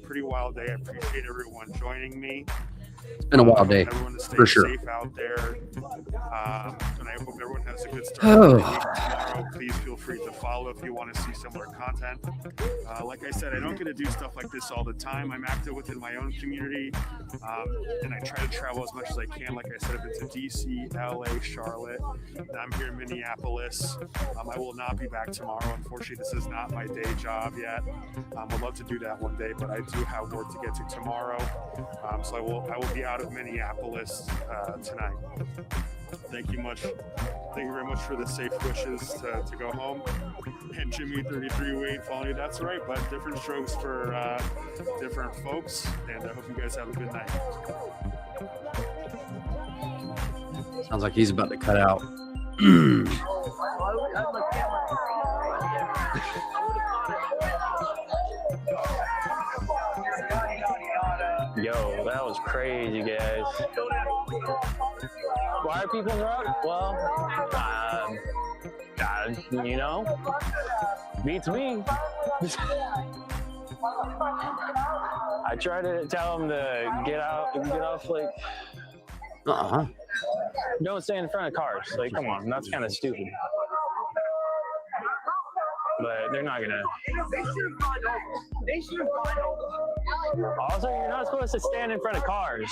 pretty wild day. I appreciate everyone joining me. It's been a wild day, everyone to stay for sure. safe out there. And I hope everyone has a good start Oh. to the week tomorrow. Please feel free to follow if you want to see similar content. Like I said, I don't get to do stuff like this all the time. I'm active within my own community, and I try to travel as much as I can. Like I said, I've been to DC, LA, Charlotte, and I'm here in Minneapolis. I will not be back tomorrow. Unfortunately, this is not my day job yet. I'd love to do that one day, but I do have work to get to tomorrow. So I will be out of Minneapolis tonight. Thank you very much for the safe wishes to go home. And Jimmy 33 Wade following you. That's right, but different strokes for different folks. And I hope you guys have a good night. Sounds like he's about to cut out. Yo, that was crazy, guys. Why are people drunk? Well, you know, beats me. I try to tell them to get off, like, don't stand in front of cars. Like, come on, that's kind of stupid. But they're not gonna. Also, you're not supposed to stand in front of cars.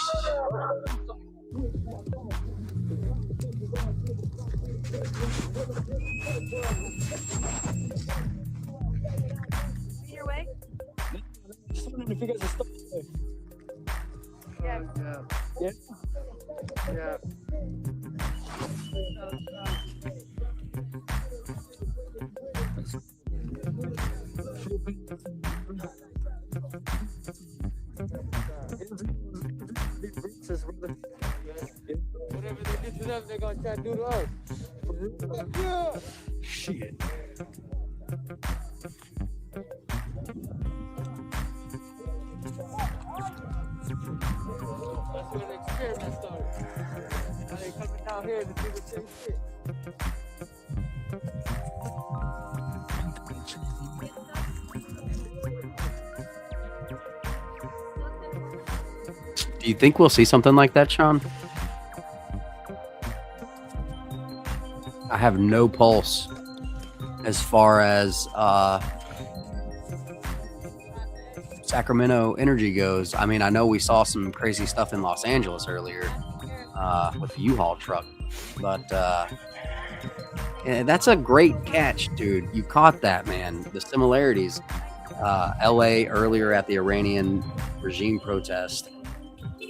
See your way? Just wondering if you guys are stuck there. Yeah. Yeah? Whatever they did to them, they're gonna try to do to us. Yeah. Shit. That's where the experiment started. Now they coming down here to do the same shit. Do you think we'll see something like that, Sean? I have no pulse as far as Sacramento energy goes. I mean, I know we saw some crazy stuff in Los Angeles earlier with the U-Haul truck, but yeah, that's a great catch, dude. You caught that, man. The similarities. LA earlier at the Iranian regime protest,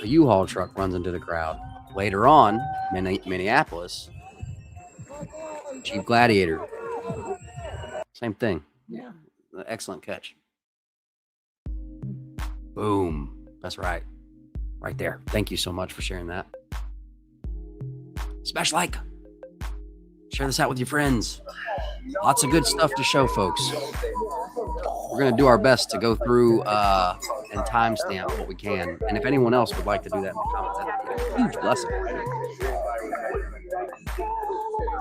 a U-Haul truck runs into the crowd. Later on, Minneapolis, Jeep Gladiator. Same thing. Yeah. Excellent catch. Boom. That's right. Right there. Thank you so much for sharing that. Smash like. Share this out with your friends. Lots of good stuff to show, folks. We're going to do our best to go through and timestamp what we can. And if anyone else would like to do that in the comments, that'd be a huge blessing.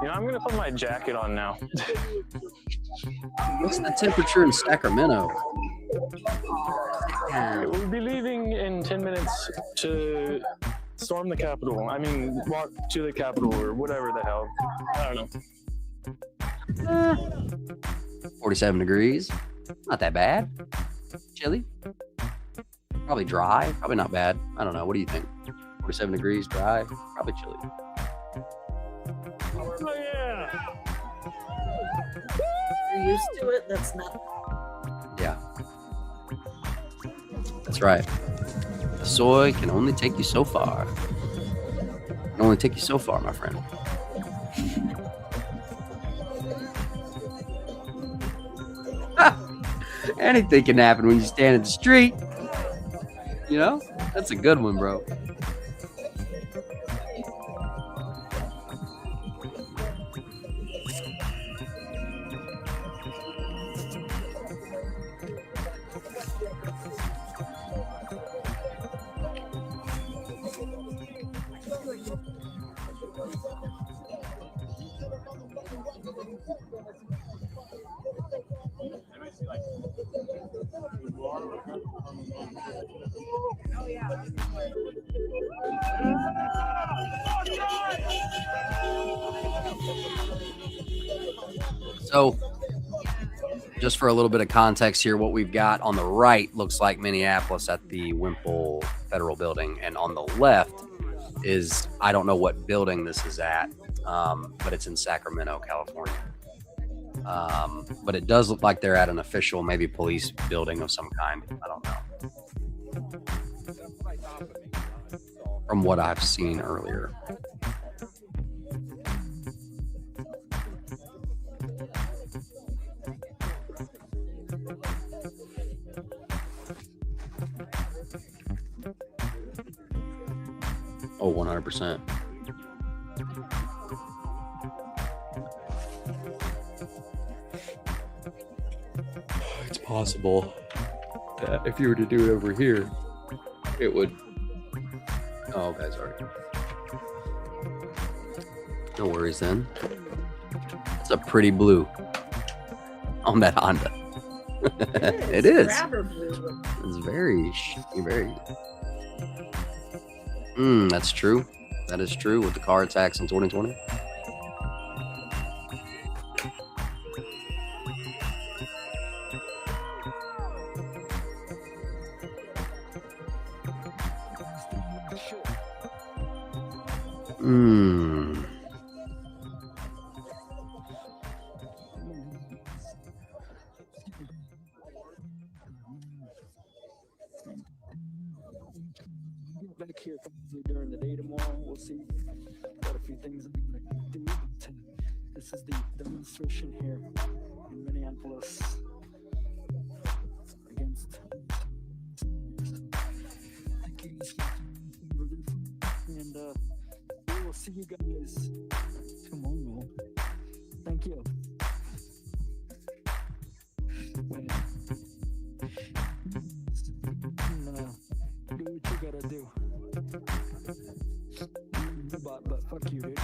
You know, I'm gonna put my jacket on now. What's the temperature in Sacramento? We'll be leaving in 10 minutes to storm the Capitol. I mean, walk to the Capitol or whatever the hell. I don't know. 47 degrees. Not that bad. Chilly. Probably dry. Probably not bad. I don't know. What do you think? 47 degrees, dry. Probably chilly. Oh, yeah. You're used to it. That's not. Yeah. That's right. The soy can only take you so far. Can only take you so far, my friend. Anything can happen when you stand in the street. You know? That's a good one, bro. So, just for a little bit of context here, what we've got on the right looks like Minneapolis at the Wimple Federal Building, and on the left is, I don't know what building this is at, but it's in Sacramento, California. But it does look like they're at an official, maybe police building of some kind. I don't know. From what I've seen earlier. Oh, 100%. It's possible that if you were to do it over here, it would. Oh, okay, sorry. No worries then. It's a pretty blue on that Honda. It is. It's very. That's true. That is true with the car attacks in 2020. Back here probably during the day tomorrow. We'll see. Got a few things I'm gonna do. This is the demonstration here in Minneapolis against and we will see you guys tomorrow. Thank you. Do what you gotta do. But fuck you, dude.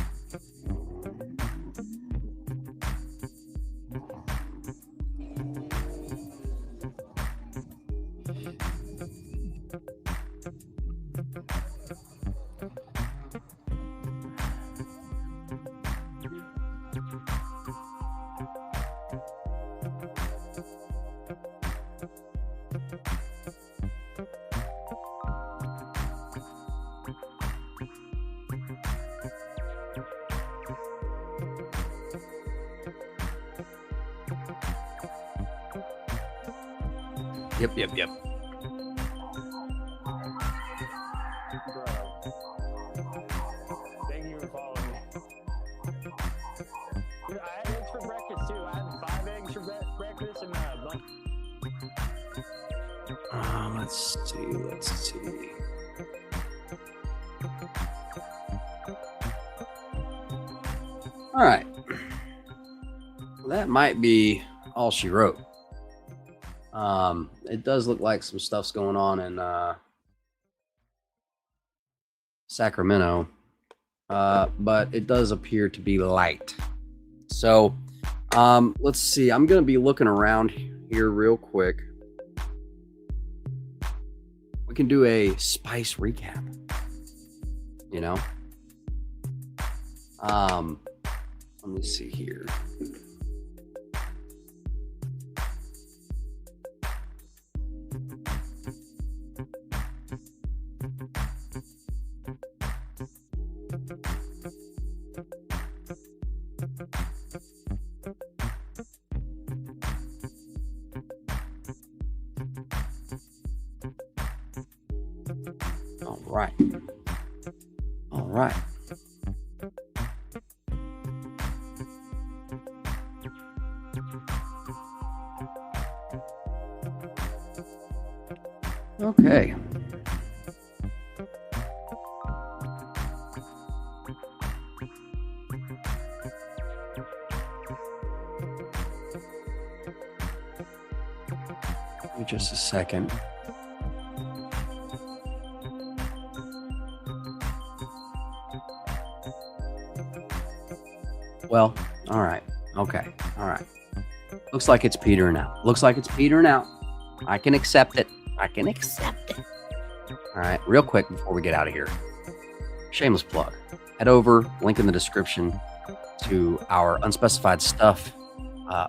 Yep. Thank you for following me. Dude, I had eggs for breakfast too. I had 5 eggs for breakfast and Let's see. All right. Well, that might be all she wrote. It does look like some stuff's going on in Sacramento, but it does appear to be light. So let's see. I'm going to be looking around here real quick. We can do a spice recap. you know? Let me see here. All right. All right. Okay. Give me just a second. Well, all right. Okay. All right. Looks like it's petering out. Looks like it's petering out. I can accept it. I can accept it. All right. Real quick before we get out of here. Shameless plug. Head over, link in the description, to our Unspecified Stuff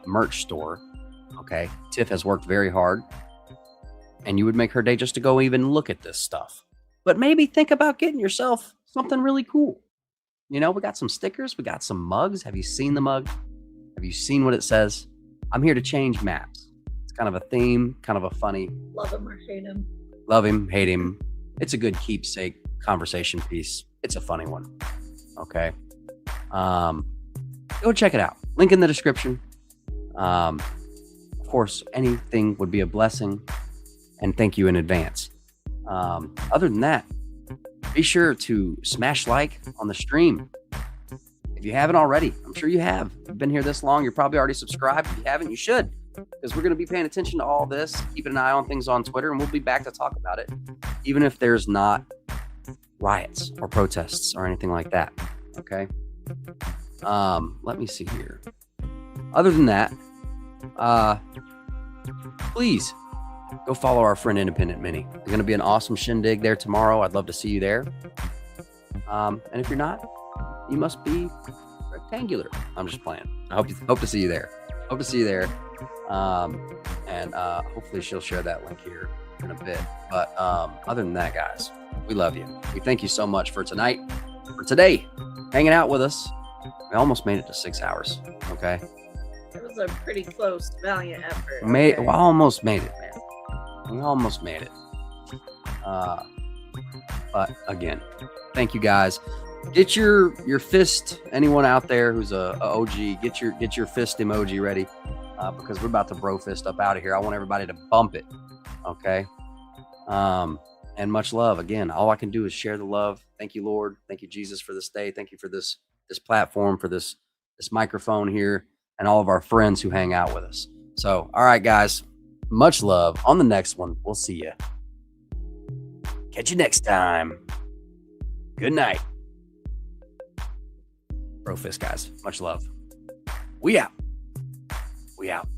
merch store. Okay. Tiff has worked very hard. And you would make her day just to go even look at this stuff. But maybe think about getting yourself something really cool. You know, we got some stickers. We got some mugs. Have you seen the mug? Have you seen what it says? I'm here to change maps. It's kind of a theme, kind of a funny. Love him or hate him. Love him, hate him. It's a good keepsake conversation piece. It's a funny one. Okay. Go check it out. Link in the description. Of course, anything would be a blessing. And thank you in advance. Other than that, be sure to smash like on the stream. If you haven't already, I'm sure you have. If you've been here this long, you're probably already subscribed. If you haven't, you should. Because we're going to be paying attention to all this, keeping an eye on things on Twitter, and we'll be back to talk about it, even if there's not riots or protests or anything like that. Okay? Let me see here. Other than that, please go follow our friend Independent Mini. There's going to be an awesome shindig there tomorrow. I'd love to see you there. And if you're not, you must be rectangular. I'm just playing. I hope to see you there. Hope to see you there. And hopefully she'll share that link here in a bit. But other than that, guys, we love you. We thank you so much for tonight, for today, hanging out with us. We almost made it to 6 hours. Okay. It was a pretty close, valiant effort. We almost made it, man. We almost made it. But again, thank you guys. Get your fist. Anyone out there who's a OG, get your fist emoji ready, because we're about to bro fist up out of here. I want everybody to bump it. Okay. And much love. Again, all I can do is share the love. Thank you, Lord. Thank you, Jesus, for this day. Thank you for this platform, for this microphone here, and all of our friends who hang out with us. So, all right, guys. Much love. On the next one, we'll see you. Catch you next time. Good night. Bro fist, guys. Much love. We out. We out.